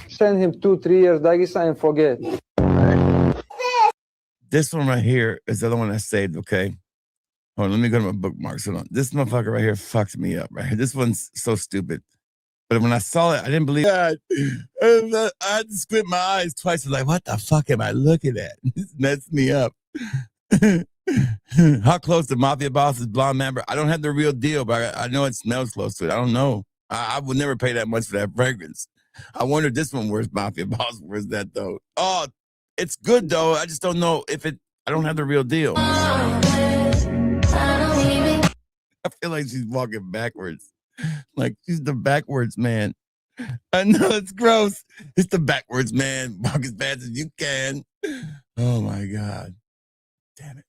Send him 2-3 years Dagestan and forget. This one right here is the other one I saved, okay? Hold on, let me go to my bookmarks. Hold on. This motherfucker right here fucked me up right here. This one's so stupid. But when I saw it, I didn't believe it. I had to squint my eyes twice. I was like, what the fuck am I looking at? This messed me up. How close to Mafia Boss's blonde member? I don't have the real deal, but I know it smells close to it. I don't know. I would never pay that much for that fragrance. I wonder if this one where's Mafia Boss. Where's that though? Oh, it's good though. I just don't know if it. I don't have the real deal. I feel like she's walking backwards. Like she's the backwards man. I know it's gross. It's the backwards man. Walk as fast as you can. Oh my God. Damn it.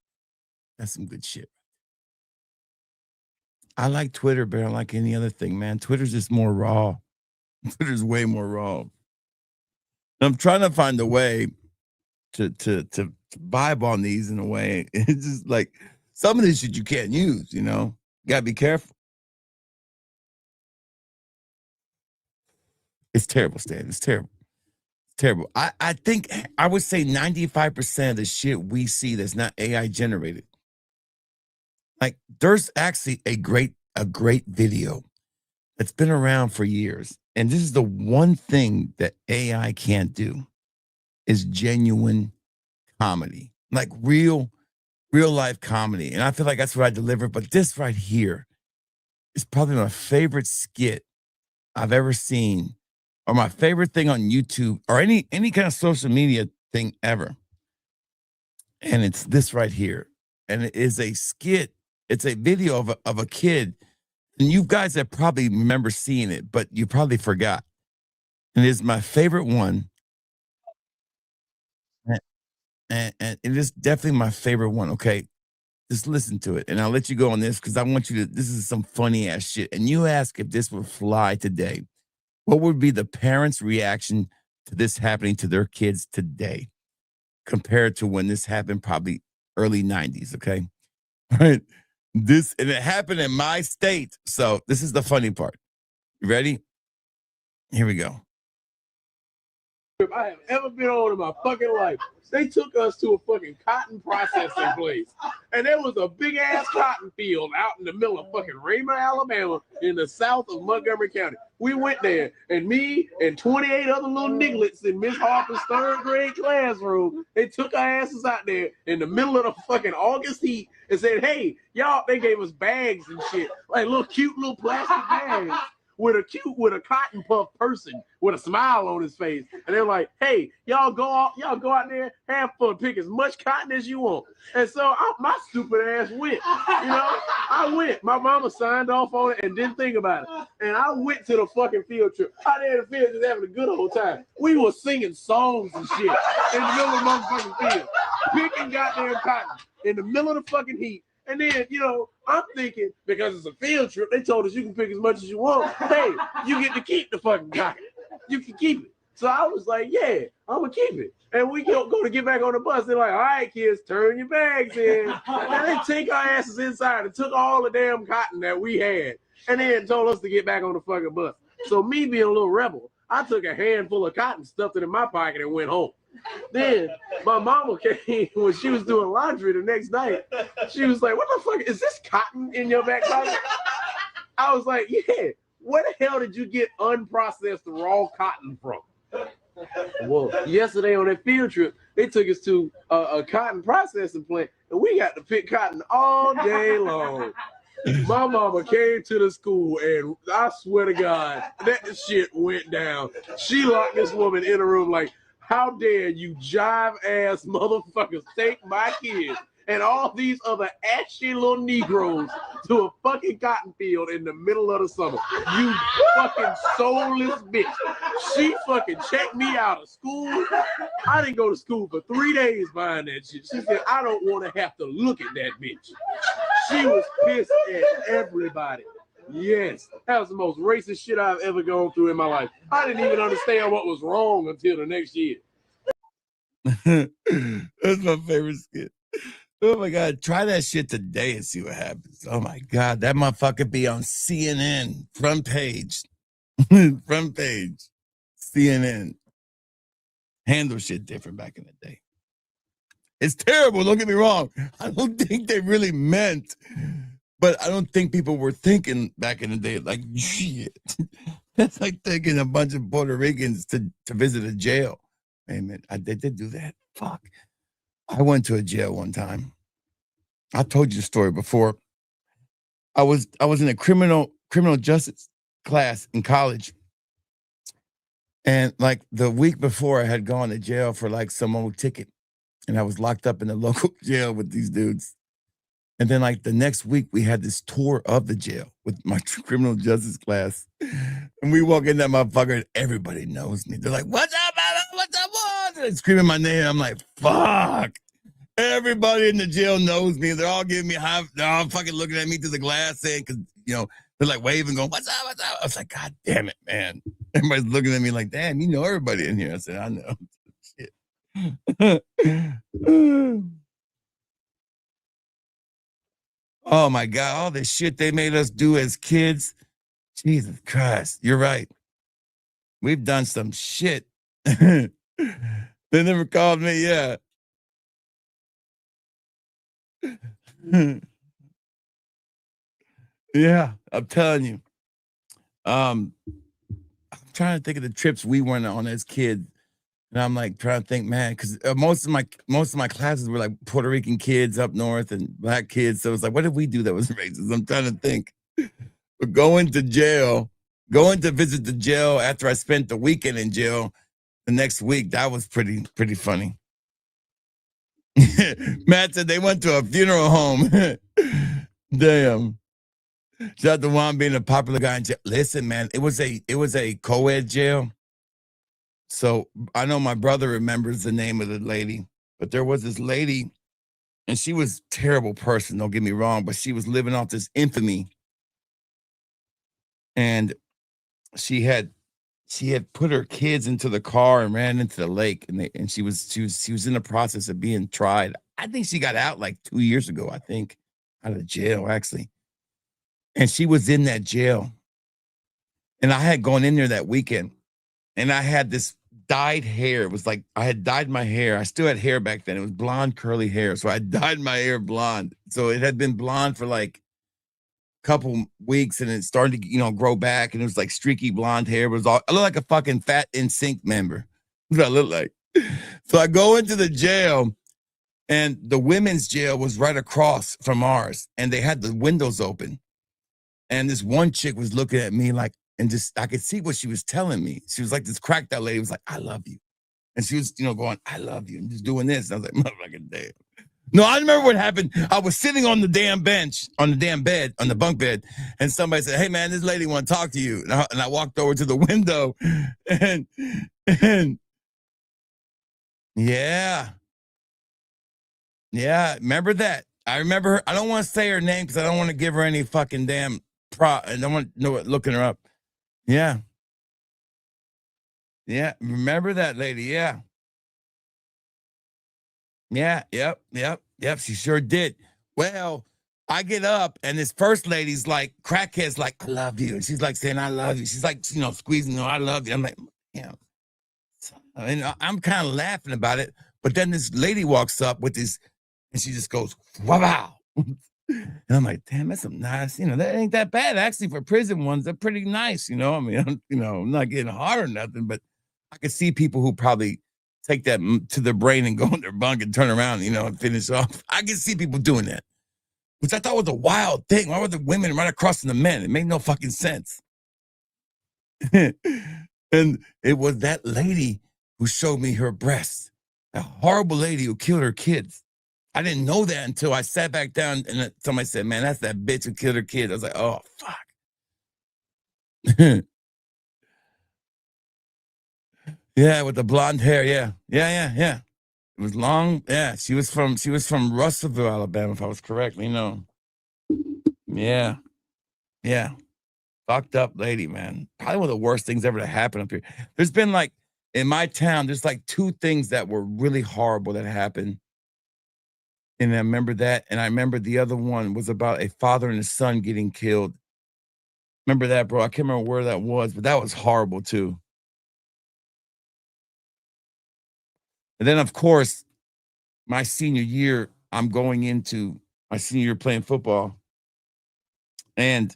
That's some good shit. I like Twitter, but I don't like any other thing, man. Twitter's just more raw. Twitter's way more raw. And I'm trying to find a way to vibe on these in a way. It's just like some of this shit you can't use, you know? You gotta be careful. It's terrible, Stan. It's terrible. It's terrible. I think I would say 95% of the shit we see that's not AI generated. Like there's actually a great video that's been around for years. And this is the one thing that AI can't do is genuine comedy, like real life comedy. And I feel like that's what I deliver. But this right here is probably my favorite skit I've ever seen, or my favorite thing on YouTube, or any kind of social media thing ever. And it's this right here. And it is a skit. It's a video of a kid. And you guys that probably remember seeing it, but you probably forgot. and it's my favorite one. And it is definitely my favorite one. Okay, just listen to it, and I'll let you go on this because I want you to. This is some funny ass shit. And you ask if this would fly today. What would be the parents' reaction to this happening to their kids today, compared to when this happened, probably early 90s? Okay, all right. This, and it happened in my state. So this is the funny part. You ready? Here we go. I have ever been on in my fucking life. They took us to a fucking cotton processing place. And there was a big ass cotton field out in the middle of fucking Raymond, Alabama, in the south of Montgomery County. We went there, and me and 28 other little nigglets in Miss Harper's 3rd grade classroom, they took our asses out there in the middle of the fucking August heat and said, hey, y'all, they gave us bags and shit, like little cute little plastic bags. With a cotton puff person with a smile on his face, and they're like, "Hey, y'all go out there, have fun, pick as much cotton as you want." And so my stupid ass went. You know, I went. My mama signed off on it and didn't think about it. And I went to the fucking field trip. Out there in the field, just having a good old time. We were singing songs and shit in the middle of the motherfucking field, picking goddamn cotton in the middle of the fucking heat. And then, you know, I'm thinking, because it's a field trip, they told us you can pick as much as you want. Hey, you get to keep the fucking cotton. You can keep it. So I was like, yeah, I'm going to keep it. And we go to get back on the bus. They're like, all right, kids, turn your bags in. And they take our asses inside and took all the damn cotton that we had. And then told us to get back on the fucking bus. So me being a little rebel, I took a handful of cotton, stuffed it in my pocket, and went home. Then my mama came when she was doing laundry the next night. She was like, what the fuck, is this cotton in your back pocket? I was like, yeah. Where the hell did you get unprocessed raw cotton from? Well, yesterday on that field trip, they took us to a cotton processing plant, and we got to pick cotton all day long. My mama came to the school, and I swear to God, that shit went down. She locked this woman in a room like, how dare you jive-ass motherfuckers take my kids and all these other ashy little Negroes to a fucking cotton field in the middle of the summer. You fucking soulless bitch. She fucking checked me out of school. I didn't go to school for 3 days behind that shit. She said, I don't want to have to look at that bitch. She was pissed at everybody. Yes, that was the most racist shit I've ever gone through in my life. I didn't even understand what was wrong until the next year. That's my favorite skit. Oh my God, try that shit today and see what happens. Oh my God, that motherfucker be on CNN, front page. Front page, CNN. Handle shit different back in the day. It's terrible, don't get me wrong. I don't think they really meant, but I don't think people were thinking back in the day like, shit. That's like taking a bunch of Puerto Ricans to visit a jail. Wait a minute, they did do that. Fuck. I went to a jail one time. I told you the story before. I was in a criminal justice class in college. And like the week before, I had gone to jail for like some old ticket. And I was locked up in the local jail with these dudes. And then like the next week, we had this tour of the jail with my criminal justice class. And we walk in that motherfucker and everybody knows me. They're like, what's up, man? What's up, boy? They're screaming my name. I'm like, fuck. Everybody in the jail knows me. They're all giving me high. They're all fucking looking at me through the glass saying, because, you know, they're like waving, going, what's up, what's up? I was like, God damn it, man. Everybody's looking at me like, damn, you know everybody in here. I said, I know. Shit. Oh my God, all this shit they made us do as kids. Jesus Christ, you're right. We've done some shit. They never called me, yeah. Yeah, I'm telling you. I'm trying to think of the trips we went on as kids. And I'm like trying to think, man, because most of my classes were like Puerto Rican kids up north and black kids. So it's like, what did we do that was racist? I'm trying to think. But going to visit the jail after I spent the weekend in jail the next week, that was pretty funny. Matt said they went to a funeral home. Damn. Shout out to Juan being a popular guy in jail. Listen, man, it was a co-ed jail. So I know my brother remembers the name of the lady, but there was this lady, and she was a terrible person, don't get me wrong, but she was living off this infamy. And she had put her kids into the car and ran into the lake, and she was in the process of being tried. I think she got out like 2 years ago, I think, out of jail, actually. And she was in that jail. And I had gone in there that weekend, and I had this dyed hair. It was like I had dyed my hair. I still had hair back then. It was blonde, curly hair. So I dyed my hair blonde. So it had been blonde for like a couple weeks, and it started to, grow back. And it was like streaky blonde hair. It was all, I looked like a fucking fat NSYNC member. That's what I looked like. So I go into the jail, and the women's jail was right across from ours, and they had the windows open. And this one chick was looking at me like, and just, I could see what she was telling me. She was like, this cracked out lady was like, I love you. And she was, going, I love you. And just doing this. And I was like, motherfucking damn. No, I remember what happened. I was sitting on the damn bench, on the damn bed, on the bunk bed. And somebody said, hey man, this lady want to talk to you. And I walked over to the window and yeah. Yeah. Remember that? I remember her. I don't want to say her name because I don't want to give her any fucking damn I don't want to know what looking her up. Yeah. Yeah. Remember that lady? Yeah. Yeah. Yep. She sure did. Well, I get up and this first lady's like, crackhead's like, I love you. And she's like saying, I love you. She's like, squeezing, I love you. I'm like, yeah. And I'm kind of laughing about it. But then this lady walks up with this, and she just goes, wow. And I'm like, damn, that's some nice, that ain't that bad. Actually, for prison ones, they're pretty nice, I mean, I'm not getting hard or nothing, but I could see people who probably take that to their brain and go in their bunk and turn around, and finish off. I can see people doing that, which I thought was a wild thing. Why were the women right across from the men? It made no fucking sense. And it was that lady who showed me her breasts, a horrible lady who killed her kids. I didn't know that until I sat back down and somebody said, man, that's that bitch who killed her kid. I was like, oh, fuck. Yeah, with the blonde hair. Yeah. It was long. Yeah, she was from Russellville, Alabama, if I was correct. Yeah. Fucked up lady, man. Probably one of the worst things ever to happen up here. There's been like, in my town, there's like 2 things that were really horrible that happened. And I remember that. And I remember the other one was about a father and his son getting killed. Remember that, bro? I can't remember where that was, but that was horrible too. And then, of course, my senior year, I'm going into my senior year playing football. And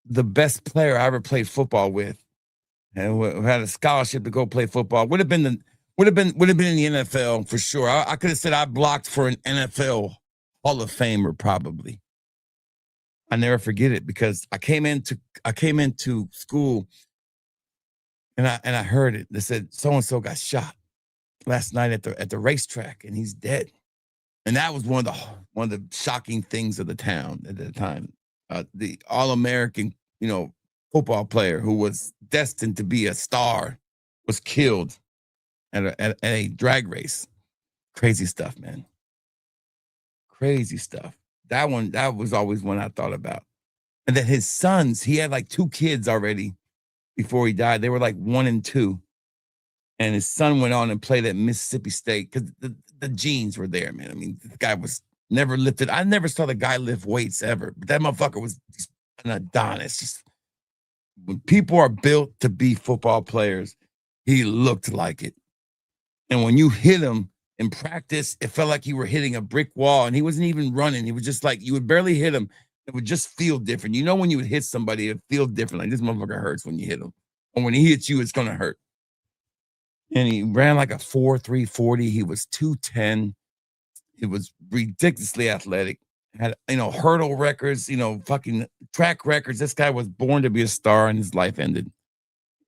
the best player I ever played football with, and who had a scholarship to go play football, would have been in the NFL for sure. I could have said I blocked for an NFL Hall of Famer probably. I never forget it because I came into school and I heard it. They said so and so got shot last night at the racetrack and he's dead. And that was one of the shocking things of the town at the time. The All-American, football player who was destined to be a star was killed at a drag race. Crazy stuff, man. Crazy stuff. That was always one I thought about. And then his sons, he had like 2 kids already before he died. They were like 1 and 2. And his son went on and played at Mississippi State because the genes were there, man. I mean, the guy was never lifted. I never saw the guy lift weights ever, but that motherfucker was just an Adonis. Just when people are built to be football players, he looked like it. And when you hit him in practice, it felt like you were hitting a brick wall and he wasn't even running. He was just like, you would barely hit him. It would just feel different. When you would hit somebody, it feels different. Like this motherfucker hurts when you hit him. And when he hits you, it's going to hurt. And he ran like a 4.3 40. He was 210. He was ridiculously athletic. Had, hurdle records, fucking track records. This guy was born to be a star and his life ended.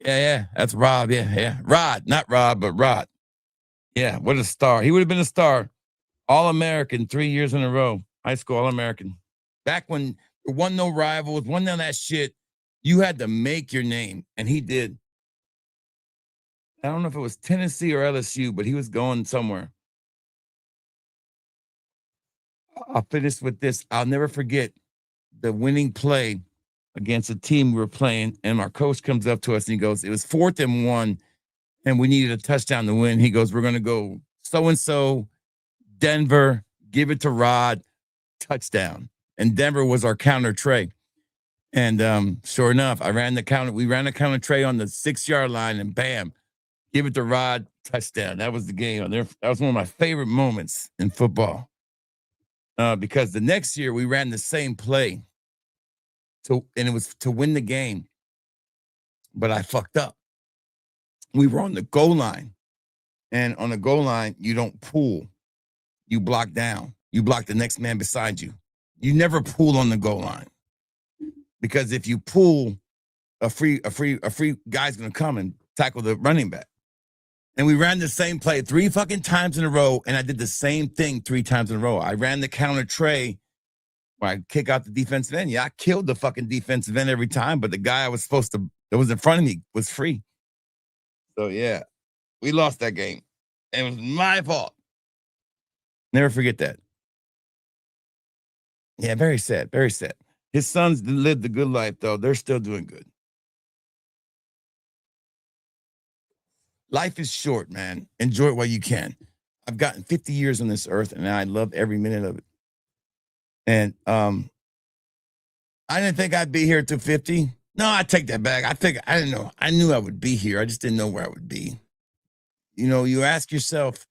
Yeah. That's Rob. Yeah. Rod, not Rob, but Rod. Yeah, what a star. He would have been a star. All-American 3 years in a row. High school All-American. Back when there wasn't no rivals, wasn't none of that shit, you had to make your name, and he did. I don't know if it was Tennessee or LSU, but he was going somewhere. I'll finish with this. I'll never forget the winning play against a team we were playing, and our coach comes up to us and he goes, it was 4th and 1, and we needed a touchdown to win. He goes, we're going to go so-and-so, Denver, give it to Rod, touchdown. And Denver was our counter tray. And sure enough, we ran the counter tray on the 6-yard line, and bam, give it to Rod, touchdown. That was the game. That was one of my favorite moments in football. Because the next year we ran the same play, and it was to win the game, but I fucked up. We were on the goal line, and on the goal line, you don't pull, you block down. You block the next man beside you. You never pull on the goal line, because if you pull, a free guy's gonna come and tackle the running back. And we ran the same play 3 fucking times in a row, and I did the same thing 3 times in a row. I ran the counter tray where I kick out the defensive end. Yeah, I killed the fucking defensive end every time, but the guy that was in front of me was free. So yeah, we lost that game. It was my fault. Never forget that. Yeah, very sad, very sad. His sons lived the good life, though. They're still doing good. Life is short, man. Enjoy it while you can. I've gotten 50 years on this earth, and I love every minute of it. And I didn't think I'd be here till 50. No, I take that back. I didn't know. I knew I would be here. I just didn't know where I would be. You know, you ask yourself,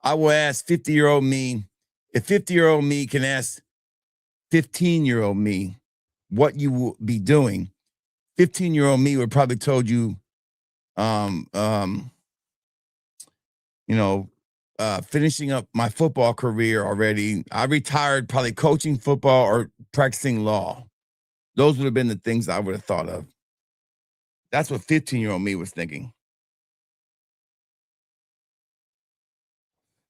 I will ask 50-year-old me, if 50-year-old me can ask 15-year-old me what you will be doing, 15-year-old me would probably told you, finishing up my football career already. I retired probably coaching football or practicing law. Those would have been the things I would have thought of. That's what 15-year-old me was thinking.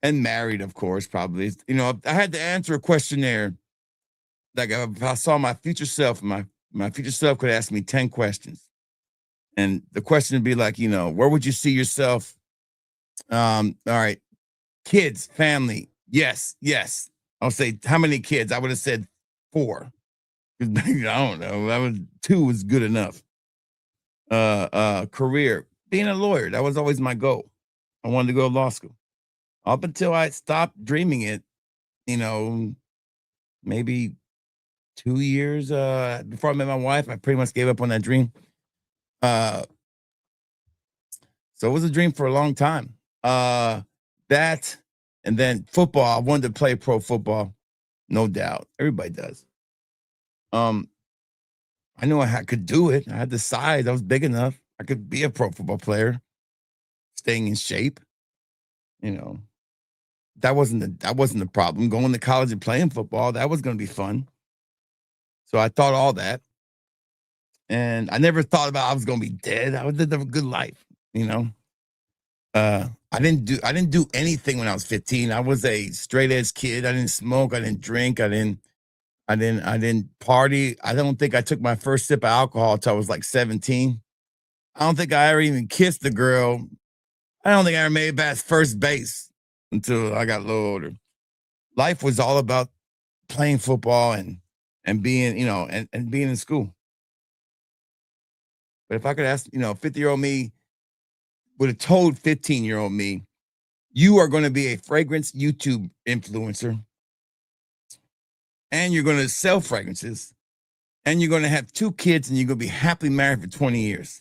And married, of course, probably. You know, I had to answer a questionnaire. Like if I saw my future self, my future self could ask me 10 questions. And the question would be like, you know, where would you see yourself? All right. Kids, family. Yes. I'll say, how many kids? I would have said 4. I don't know. 2 was good enough. Career, being a lawyer. That was always my goal. I wanted to go to law school. Up until I stopped dreaming it, you know, maybe 2 years before I met my wife, I pretty much gave up on that dream. So it was a dream for a long time. That, and then football. I wanted to play pro football, no doubt. Everybody does. I knew I could do it. I had the size. I was big enough. I could be a pro football player, staying in shape. You know, that wasn't the problem. Going to college and playing football, that was going to be fun. So I thought all that. And I never thought about I was going to be dead. I lived a good life, you know. I didn't do anything when I was 15. I was a straight edge kid. I didn't smoke. I didn't drink. I didn't party. I don't think I took my first sip of alcohol until I was like 17. I don't think I ever even kissed a girl. I don't think I ever made it past first base until I got a little older. Life was all about playing football and being, you know, and being in school. But if I could ask, you know, 50-year-old me would have told 15-year-old me, you are going to be a fragrance YouTube influencer, and you're going to sell fragrances, and you're going to have 2 kids, and you're going to be happily married for 20 years.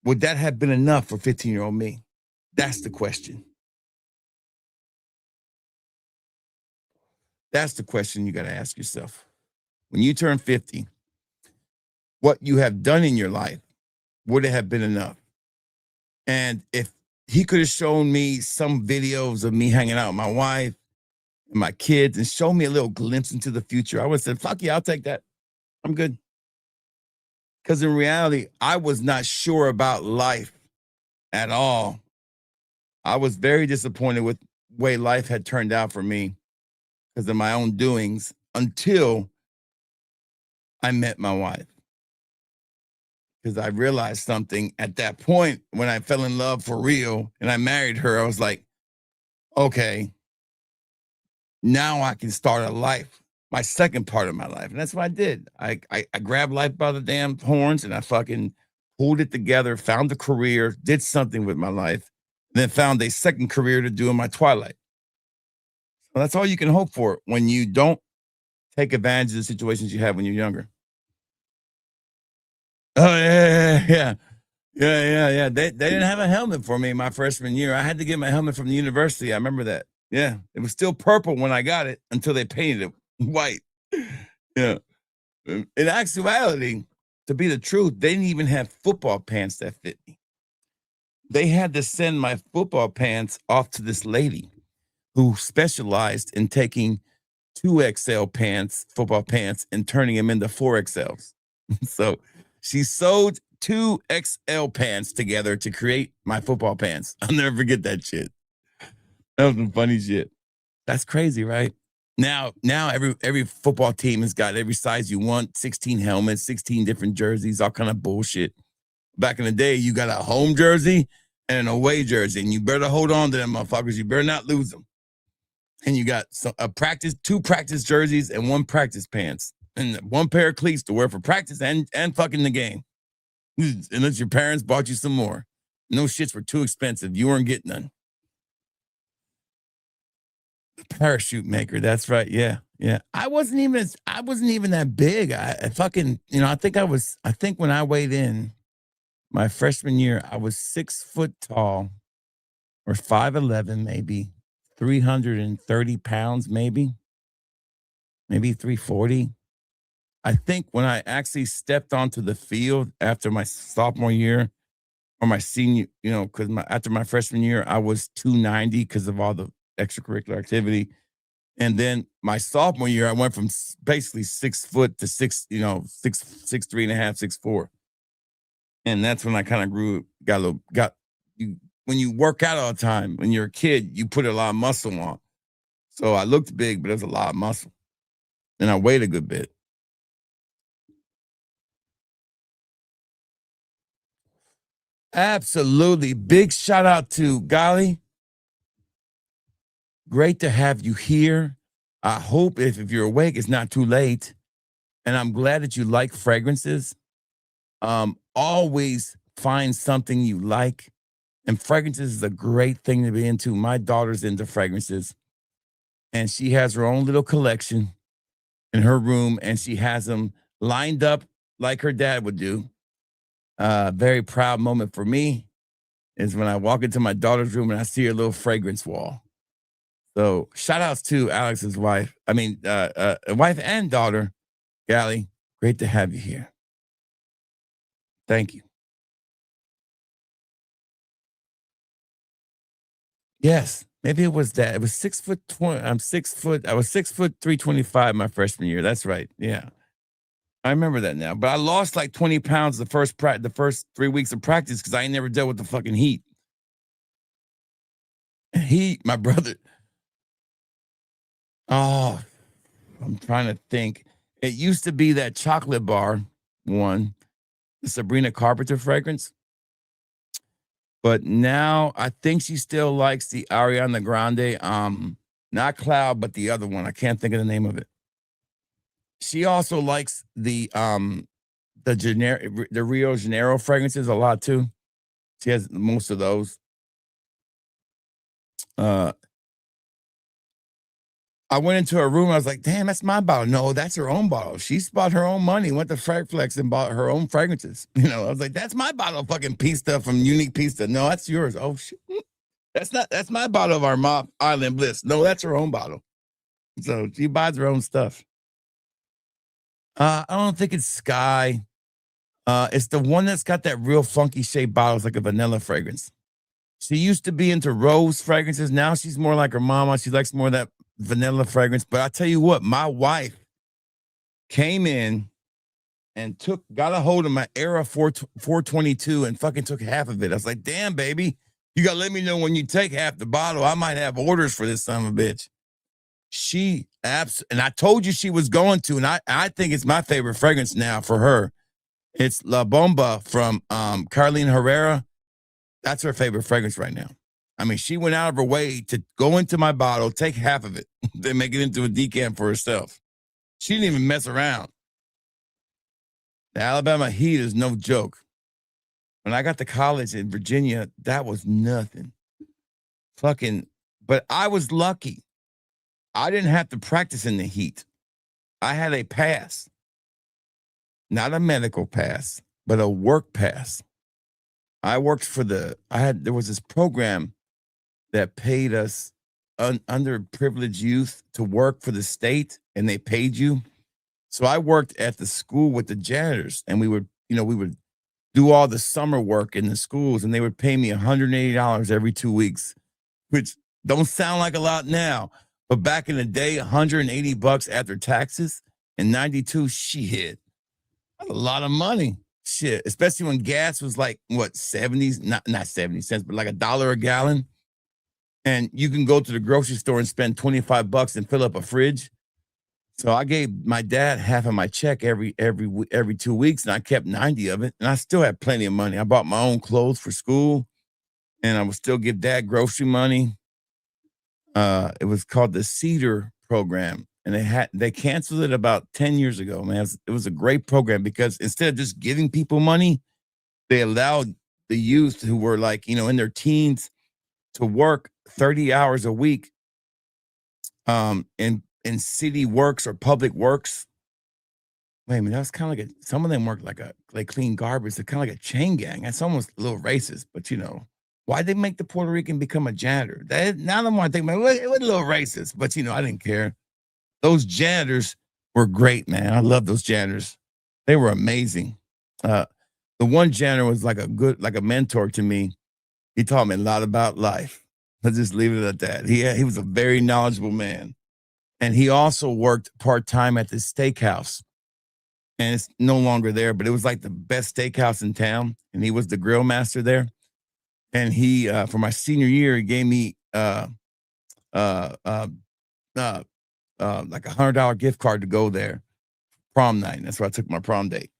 Would that have been enough for 15-year-old me? That's the question. That's the question you got to ask yourself. When you turn 50, what you have done in your life, would it have been enough? And if he could have shown me some videos of me hanging out with my wife and my kids and show me a little glimpse into the future, I would have said, fuck yeah, I'll take that. I'm good. Because in reality, I was not sure about life at all. I was very disappointed with the way life had turned out for me because of my own doings until I met my wife. because I realized something at that point when I fell in love for real and I married her. I was like, okay, now I can start a life, my second part of my life. And that's what I did. I grabbed life by the damn horns and I fucking pulled it together, found a career, did something with my life, and then found a second career to do in my twilight. So that's all you can hope for when you don't take advantage of the situations you have when you're younger. Oh, yeah. They didn't have a helmet for me my freshman year. I had to get my helmet from the university. I remember that. Yeah, it was still purple when I got it until they painted it white. Yeah. In actuality, to be the truth, they didn't even have football pants that fit me. They had to send my football pants off to this lady who specialized in taking 2XL pants, football pants, and turning them into 4XLs. So she sewed 2XL pants together to create my football pants. I'll never forget that shit. That was some funny shit. That's crazy, right? Now every football team has got every size you want, 16 helmets, 16 different jerseys, all kind of bullshit. Back in the day, you got a home jersey and an away jersey, and you better hold on to them motherfuckers. You better not lose them. And you got two practice jerseys and one practice pants and one pair of cleats to wear for practice and fucking the game. Unless your parents bought you some more. No shits were too expensive. You weren't getting none. Parachute maker. That's right. Yeah. I wasn't even that big. I fucking, I think when I weighed in my freshman year, I was 6 foot tall or 5'11", maybe 330 pounds, maybe 340. I think when I actually stepped onto the field after my sophomore year or my senior, because after my freshman year, I was 290 because of all the extracurricular activity. And then my sophomore year, I went from basically 6 foot to 6'3.5", 6'4". And that's when I kind of grew, when you work out all the time, when you're a kid, you put a lot of muscle on. So I looked big, but there's a lot of muscle. And I weighed a good bit. Absolutely. Big shout out to Golly. Great to have you here. I hope if you're awake, it's not too late. And I'm glad that you like fragrances. Always find something you like. And fragrances is a great thing to be into. My daughter's into fragrances. And she has her own little collection in her room. And she has them lined up like her dad would do. Very proud moment for me is when I walk into my daughter's room and I see her little fragrance wall. So shout outs to Alex's wife. Wife and daughter, Gally. Great to have you here. Thank you. Yes, maybe it was that. It was 6 foot 20. I was 6 foot 325 my freshman year. That's right. Yeah. I remember that now. But I lost like 20 pounds the first 3 weeks of practice because I ain't never dealt with the fucking heat. Heat, my brother. Oh, I'm trying to think. It used to be that chocolate bar one, the Sabrina Carpenter fragrance. But now I think she still likes the Ariana Grande, not Cloud, but the other one. I can't think of the name of it. She also likes the Rio Janeiro fragrances a lot too. She has most of those. I went into her room. I was like, damn, that's my bottle. No, that's her own bottle. She bought her own money, went to Fragflex and bought her own fragrances. I was like, that's my bottle of fucking Pista from Unique Pista. No, that's yours. Oh, shit. That's my bottle of our Mop Island Bliss. No, that's her own bottle. So she buys her own stuff. I don't think it's Sky. It's the one that's got that real funky shaped bottle. It's like a vanilla fragrance. She used to be into rose fragrances. Now she's more like her mama. She likes more of that vanilla fragrance. But I tell you what, my wife came in and got a hold of my Era 422 and fucking took half of it. I was like, damn, baby, you got to let me know when you take half the bottle. I might have orders for this son of a bitch. And I told you she was going to, and I think it's my favorite fragrance now for her. It's La Bomba from Carlene Herrera. That's her favorite fragrance right now. I mean, she went out of her way to go into my bottle, take half of it, then make it into a decant for herself. She didn't even mess around. The Alabama heat is no joke. When I got to college in Virginia, that was nothing. But I was lucky. I didn't have to practice in the heat. I had a pass. Not a medical pass, but a work pass. I worked for there was this program that paid us underprivileged youth to work for the state, and they paid you. So I worked at the school with the janitors, and we would do all the summer work in the schools, and they would pay me $180 every 2 weeks, which don't sound like a lot now, but back in the day, $180 after taxes and 92, shit, that's a lot of money. Shit, especially when gas was like what 70s, not 70 cents, but like $1 a gallon. And you can go to the grocery store and spend $25 and fill up a fridge. So I gave my dad half of my check every 2 weeks, and I kept 90 of it. And I still had plenty of money. I bought my own clothes for school, and I would still give dad grocery money. It was called the Cedar program, and they canceled it about 10 years ago, man. It was a great program because instead of just giving people money, they allowed the youth who were like, in their teens to work 30 hours a week in city works or public works. Wait a minute, that's kind of like some of them work like clean garbage. They're kind of like a chain gang. That's almost a little racist, but why'd they make the Puerto Rican become a janitor? Now the more I think about it, it was a little racist, but I didn't care. Those janitors were great, man. I love those janitors. They were amazing. The one janitor was like a mentor to me. He taught me a lot about life. Let's just leave it at that. He was a very knowledgeable man. And he also worked part-time at this steakhouse. And it's no longer there, but it was like the best steakhouse in town. And he was the grill master there. And he, for my senior year, he gave me like $100 gift card to go there. Prom night. That's where I took my prom date.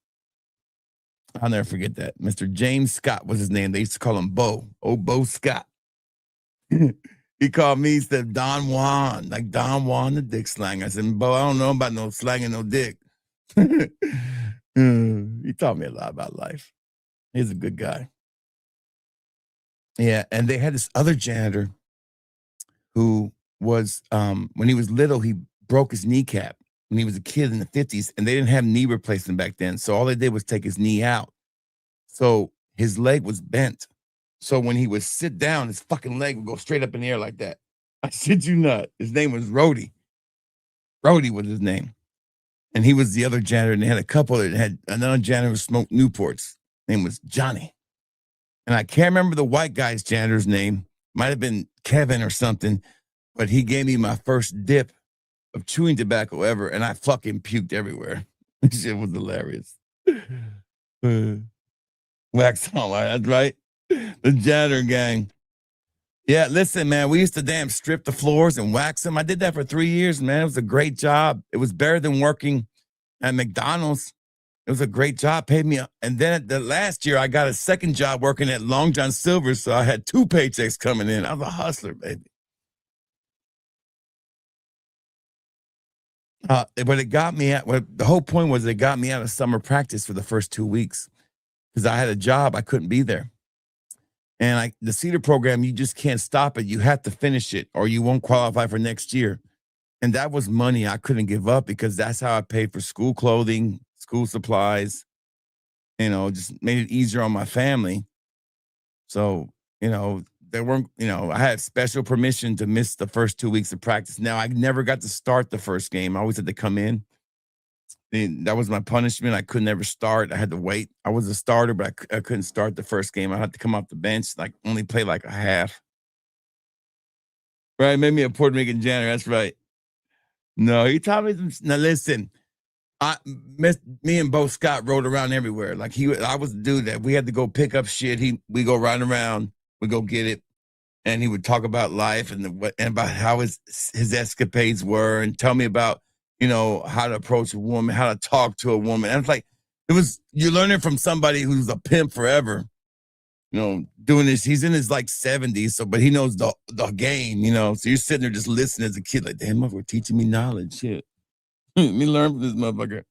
I'll never forget that. Mr. James Scott was his name. They used to call him Bo. Oh, Bo Scott. He called me, he said, Don Juan, like Don Juan, the dick slang. I said, Bo, I don't know about no slanging no dick. He taught me a lot about life. He's a good guy. Yeah, and they had this other janitor who was, when he was little, he broke his kneecap when he was a kid in the 50s, and they didn't have knee replacement back then. So all they did was take his knee out. So his leg was bent. So when he would sit down, his fucking leg would go straight up in the air like that. I shit you not. His name was Rhodey. Rhodey was his name. And he was the other janitor, and they had a couple that had another janitor who smoked Newports. His name was Johnny. And I can't remember the white guy's janitor's name. Might have been Kevin or something, but he gave me my first dip of chewing tobacco ever, and I fucking puked everywhere. This shit was hilarious. Wax on, that's right. The janitor gang. Yeah, listen, man, we used to damn strip the floors and wax them. I did that for 3 years, man. It was a great job. It was better than working at McDonald's. It was a great job, paid me. And then the last year, I got a second job working at Long John Silver's, so I had 2 paychecks coming in. I was a hustler, baby. But it got me the whole point was it got me out of summer practice for the first 2 weeks because I had a job. I couldn't be there. And the Cedar program, you just can't stop it. You have to finish it or you won't qualify for next year. And that was money I couldn't give up because that's how I paid for school clothing, school supplies, just made it easier on my family. So, they weren't, I had special permission to miss the first 2 weeks of practice. Now, I never got to start the first game. I always had to come in. And that was my punishment. I could never start. I had to wait. I was a starter, but I couldn't start the first game. I had to come off the bench, only play like a half. Right? Made me a Puerto Rican janitor. That's right. No, he taught me. Now, listen, me and Bo Scott rode around everywhere. I was the dude that we had to go pick up shit. We go riding around. We go get it. And he would talk about life and about how his escapades were and tell me about, how to approach a woman, how to talk to a woman. And it's like, you learn it from somebody who's a pimp forever. Doing this. He's in his like 70s, but he knows the game, So you're sitting there just listening as a kid, like, damn, we're teaching me knowledge. Shit. Let me learn from this motherfucker.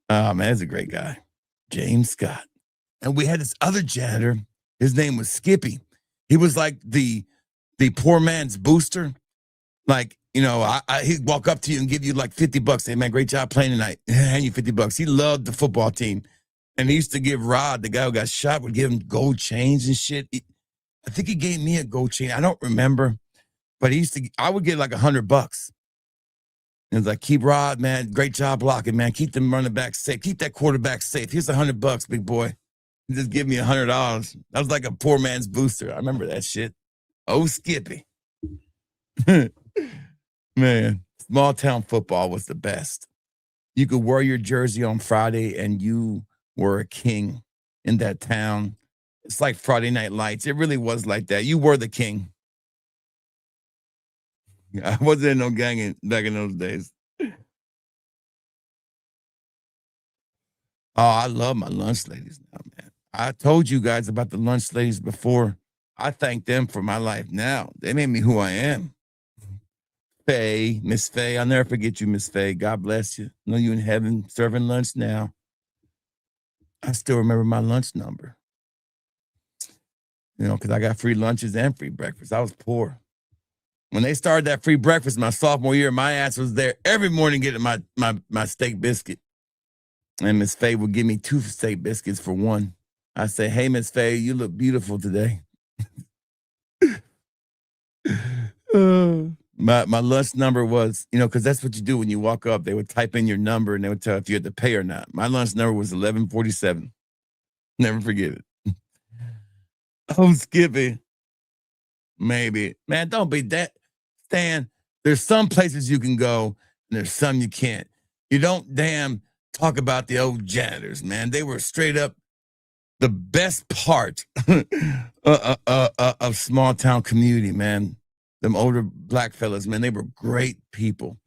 Oh, man, he's a great guy. James Scott. And we had this other janitor. His name was Skippy. He was like the poor man's booster. Like, he'd walk up to you and give you like $50. Say, man, great job playing tonight. Hand you $50. He loved the football team. And he used to give Rod, the guy who got shot, would give him gold chains and shit. I think he gave me a gold chain. I don't remember. But I would get like $100. And it's like, keep Rod, man. Great job blocking, man. Keep them running back safe. Keep that quarterback safe. Here's $100, big boy. Just give me $100. That was like a poor man's booster. I remember that shit. Oh, Skippy. Man, small town football was the best. You could wear your jersey on Friday and you were a king in that town. It's like Friday Night Lights. It really was like that. You were the king. I wasn't in no gang back in those days. Oh, I love my lunch ladies now, man. I told you guys about the lunch ladies before. I thank them for my life now. They made me who I am. Faye, Miss Faye, I'll never forget you, Miss Faye. God bless you. I know you in heaven serving lunch now. I still remember my lunch number. Because I got free lunches and free breakfast. I was poor. When they started that free breakfast my sophomore year, my ass was there every morning getting my steak biscuit. And Miss Faye would give me 2 steak biscuits for one. I say, hey, Miss Faye, you look beautiful today. My lunch number was, because that's what you do when you walk up. They would type in your number and they would tell if you had to pay or not. My lunch number was 1147. Never forget it. Oh, Skippy. Maybe. Man, don't be that. Stan, there's some places you can go and there's some you can't. You don't damn talk about the old janitors, man. They were straight up the best part of small town community, man. Them older black fellas, man, they were great people.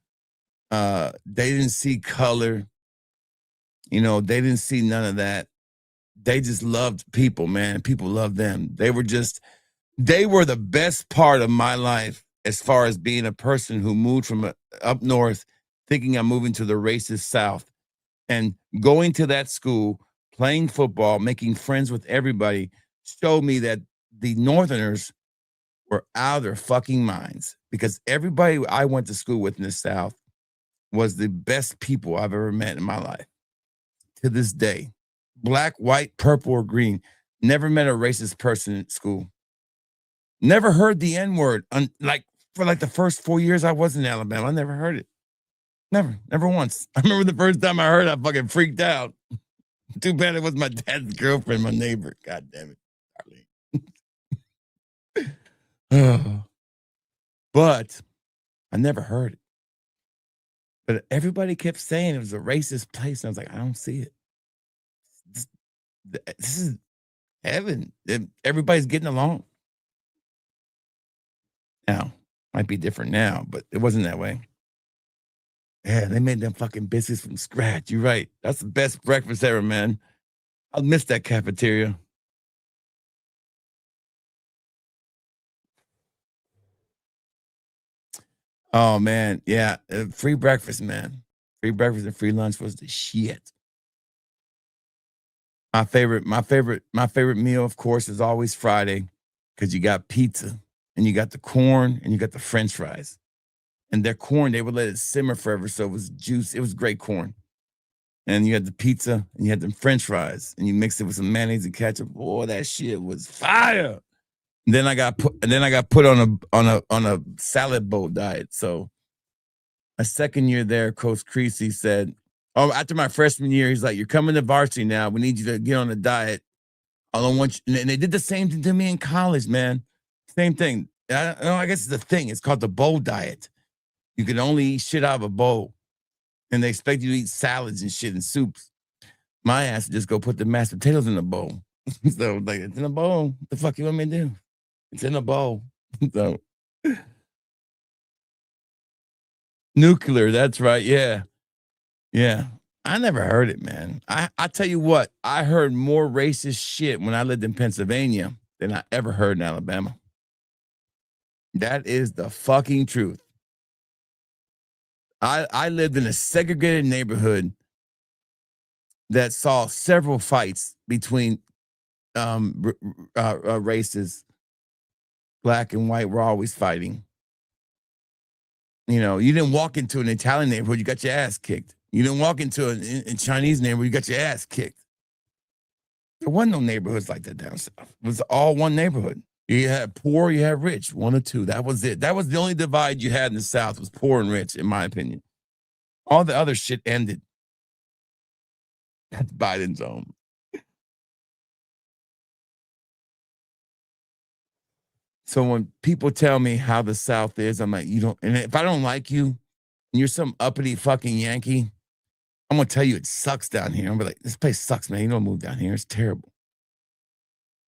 They didn't see color. They didn't see none of that. They just loved people, man. People loved them. They were the best part of my life as far as being a person who moved from up north, thinking I'm moving to the racist South, and going to that school, playing football, making friends with everybody, showed me that the Northerners were out of their fucking minds, because everybody I went to school with in the South was the best people I've ever met in my life. To this day, black, white, purple, or green, never met a racist person at school. Never heard the N-word. For the first 4 years I was in Alabama, I never heard it. Never once. I remember the first time I heard it, I fucking freaked out. Too bad it was my dad's girlfriend, my neighbor. God damn it. But I never heard it. But everybody kept saying it was a racist place. And I was like, I don't see it. This is heaven. Everybody's getting along. Now, might be different now, but it wasn't that way. Yeah, they made them fucking biscuits from scratch. You're right. That's the best breakfast ever, man. I'll miss that cafeteria. Oh, man. Yeah. Free breakfast, man. Free breakfast and free lunch was the shit. My favorite meal, of course, is always Friday, because you got pizza and you got the corn and you got the French fries. And their corn, they would let it simmer forever, so it was juice. It was great corn. And you had the pizza and you had the French fries and you mixed it with some mayonnaise and ketchup. Boy, that shit was fire. And then I got put on a salad bowl diet. So my second year there, Coach Creasy said, after my freshman year, he's like, you're coming to varsity now. We need you to get on a diet. I don't want you. And they did the same thing to me in college, man. Same thing. I guess it's a thing. It's called the bowl diet. You can only eat shit out of a bowl. And they expect you to eat salads and shit and soups. My ass would just go put the mashed potatoes in the bowl. So, like, it's in a bowl. What the fuck you want me to do? It's in a bowl. So, nuclear, that's right. Yeah. Yeah. I never heard it, man. I tell you what, I heard more racist shit when I lived in Pennsylvania than I ever heard in Alabama. That is the fucking truth. I lived in a segregated neighborhood that saw several fights between races. Black and white were always fighting. You know, you didn't walk into an Italian neighborhood, you got your ass kicked. You didn't walk into a Chinese neighborhood, you got your ass kicked. There wasn't no neighborhoods like that down south. It was all one neighborhood. You had poor, you had rich, one or two. That was it. That was the only divide you had in the South, was poor and rich, in my opinion. All the other shit ended. That's Biden's own. So when people tell me how the South is, I'm like, you don't, and if I don't like you, and you're some uppity fucking Yankee, I'm going to tell you it sucks down here. I'm going to be like, this place sucks, man. You don't move down here. It's terrible.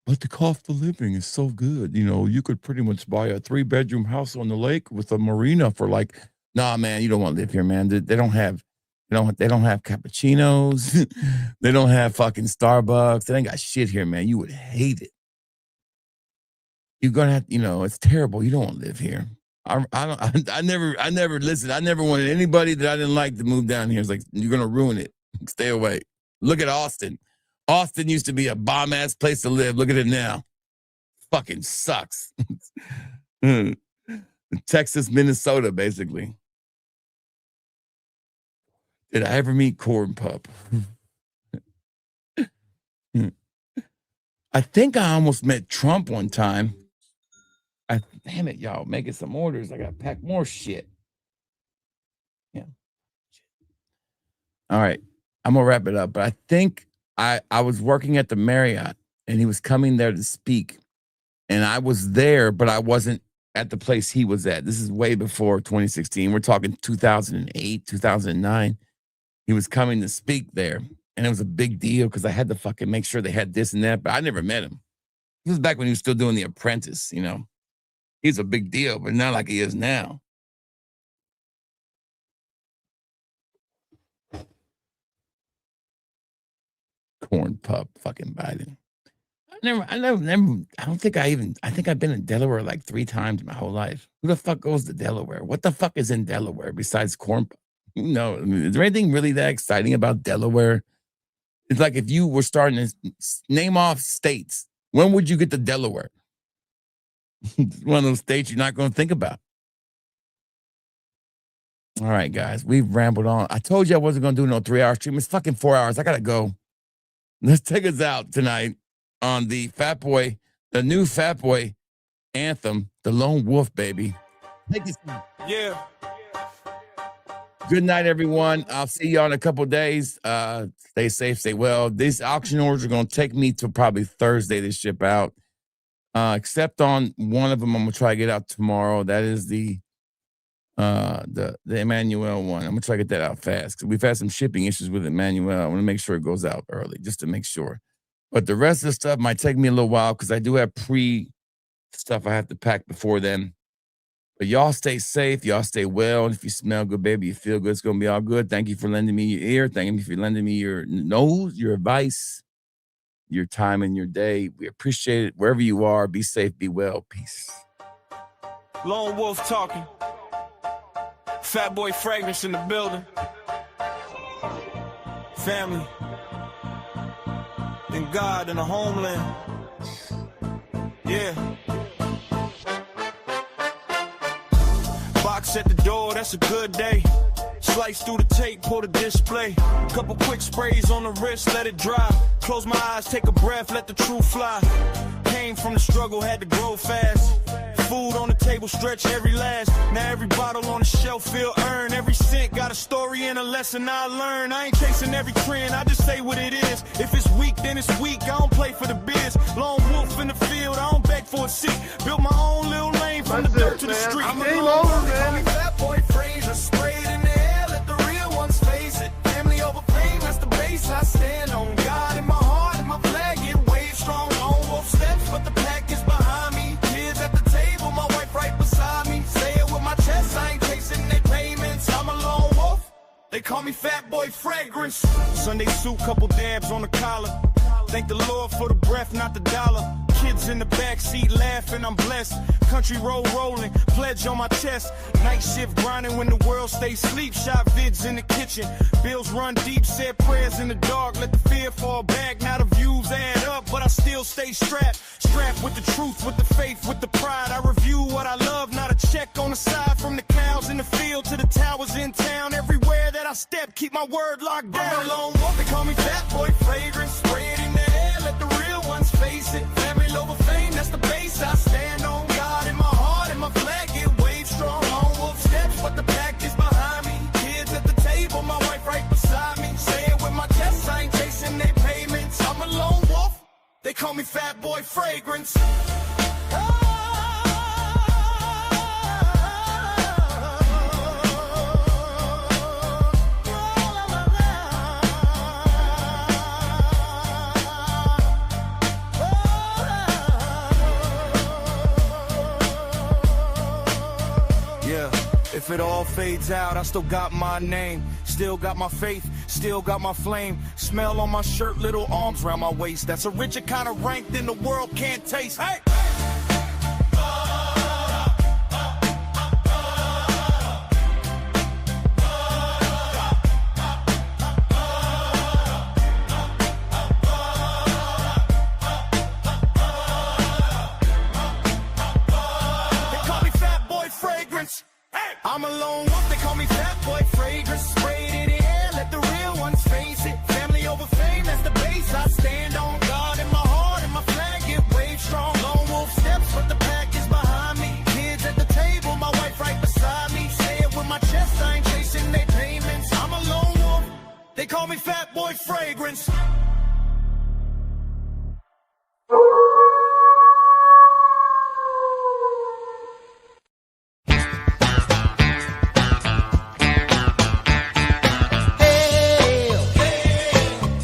But the cost of living is so good. You know, you could pretty much buy a 3-bedroom house on the lake with a marina for like, nah, man, you don't want to live here, man. They don't have cappuccinos. They don't have fucking Starbucks. They ain't got shit here, man. You would hate it. You're gonna have, you know, it's terrible. You don't want to live here. I never listen. I never wanted anybody that I didn't like to move down here. It's like, you're gonna ruin it. Stay away. Look at Austin. Austin used to be a bomb ass place to live. Look at it now. Fucking sucks. Texas, Minnesota, basically. Did I ever meet Corn Pup? I think I almost met Trump one time. Damn it, y'all, making some orders. I got to pack more shit. Yeah. All right. I'm going to wrap it up. But I think I was working at the Marriott, and he was coming there to speak. And I was there, but I wasn't at the place he was at. This is way before 2016. We're talking 2008, 2009. He was coming to speak there. And it was a big deal because I had to fucking make sure they had this and that. But I never met him. This was back when he was still doing The Apprentice, you know. He's a big deal, but not like he is now. Corn Pup, fucking Biden. I think I've been in Delaware like 3 times my whole life. Who the fuck goes to Delaware? What the fuck is in Delaware besides Corn Pup? No, I mean, is there anything really that exciting about Delaware? It's like if you were starting to name off states, when would you get to Delaware? It's one of those states you're not going to think about. All right, guys, we've rambled on. I told you I wasn't going to do no 3-hour stream. It's fucking 4 hours. I got to go. Let's take us out tonight on the new Fat Boy anthem, The Lone Wolf, baby. Thank you. Yeah. Good night, everyone. I'll see you in a couple of days. Stay safe, stay well. These auction orders are going to take me to probably Thursday to ship out. Except on one of them, I'm going to try to get out tomorrow. That is the Emmanuel one. I'm going to try to get that out fast because we've had some shipping issues with Emmanuel. I want to make sure it goes out early just to make sure. But the rest of the stuff might take me a little while because I do have stuff I have to pack before then. But y'all stay safe. Y'all stay well. And if you smell good, baby, you feel good, it's going to be all good. Thank you for lending me your ear. Thank you for lending me your nose, your advice, your time and your day. We appreciate it. Wherever you are, be safe, be well. Peace. Lone Wolf talking. Fat Boy Fragrance in the building. Family. And God in the homeland. Yeah. Box at the door, that's a good day. Slice through the tape, pull the display. Couple quick sprays on the wrist, let it dry. Close my eyes, take a breath, let the truth fly. Came from the struggle, had to grow fast. Food on the table, stretch every last. Now every bottle on the shelf feel earned. Every cent got a story and a lesson I learned. I ain't chasing every trend, I just say what it is. If it's weak, then it's weak, I don't play for the biz. Lone wolf in the field, I don't beg for a seat. Built my own little lane from the dirt to the street. I'm game over, man. Fat Boy Fraser, sprayed in the air, let the real ones face it. Family over fame, that's the base I stand on. God in my heart, and my flag get waved strong. Lone wolf steps, but the pack is behind me. Kids at the table, my wife right beside me. Say it with my chest, I ain't chasing their payments. I'm a lone wolf. They call call me Fat Boy Fragrance. Sunday suit, couple dabs on the collar. Thank the Lord for the breath, not the dollar. Kids in the back seat laughing, I'm blessed. Country road rolling, pledge on my chest. Night shift grinding when the world stays asleep. Shot vids in the kitchen, bills run deep. Said prayers in the dark, let the fear fall back. Now the views add up, but I still stay strapped. Strapped with the truth, with the faith, with the pride. I review what I love, not a check on the side. From the cows in the field to the towers in town. Everywhere that I step, keep my word locked down. I'm a lone wolf, they call me Fat Boy Fragrance. Spray it in the air, let the real ones face it. Family over fame, that's the base I stand on. God in my heart and my flag get waved strong. Lone wolf steps, but the pack is behind me. Kids at the table, my wife right beside me. Say it with my chest, I ain't chasing their payments. I'm a lone wolf, they call me Fat Boy Fragrance. If it all fades out, I still got my name. Still got my faith, still got my flame. Smell on my shirt, little arms around my waist. That's a richer kind of rank than the world can't taste. Hey! I'm a lone wolf, they call me Fat Boy Fragrance. Sprayed in the air, let the real ones face it. Family over fame, that's the base I stand on. God in my heart and my flag get waved strong. Lone wolf steps, but the pack is behind me. Kids at the table, my wife right beside me. Say it with my chest, I ain't chasing their payments. I'm a lone wolf, they call me Fat Boy Fragrance.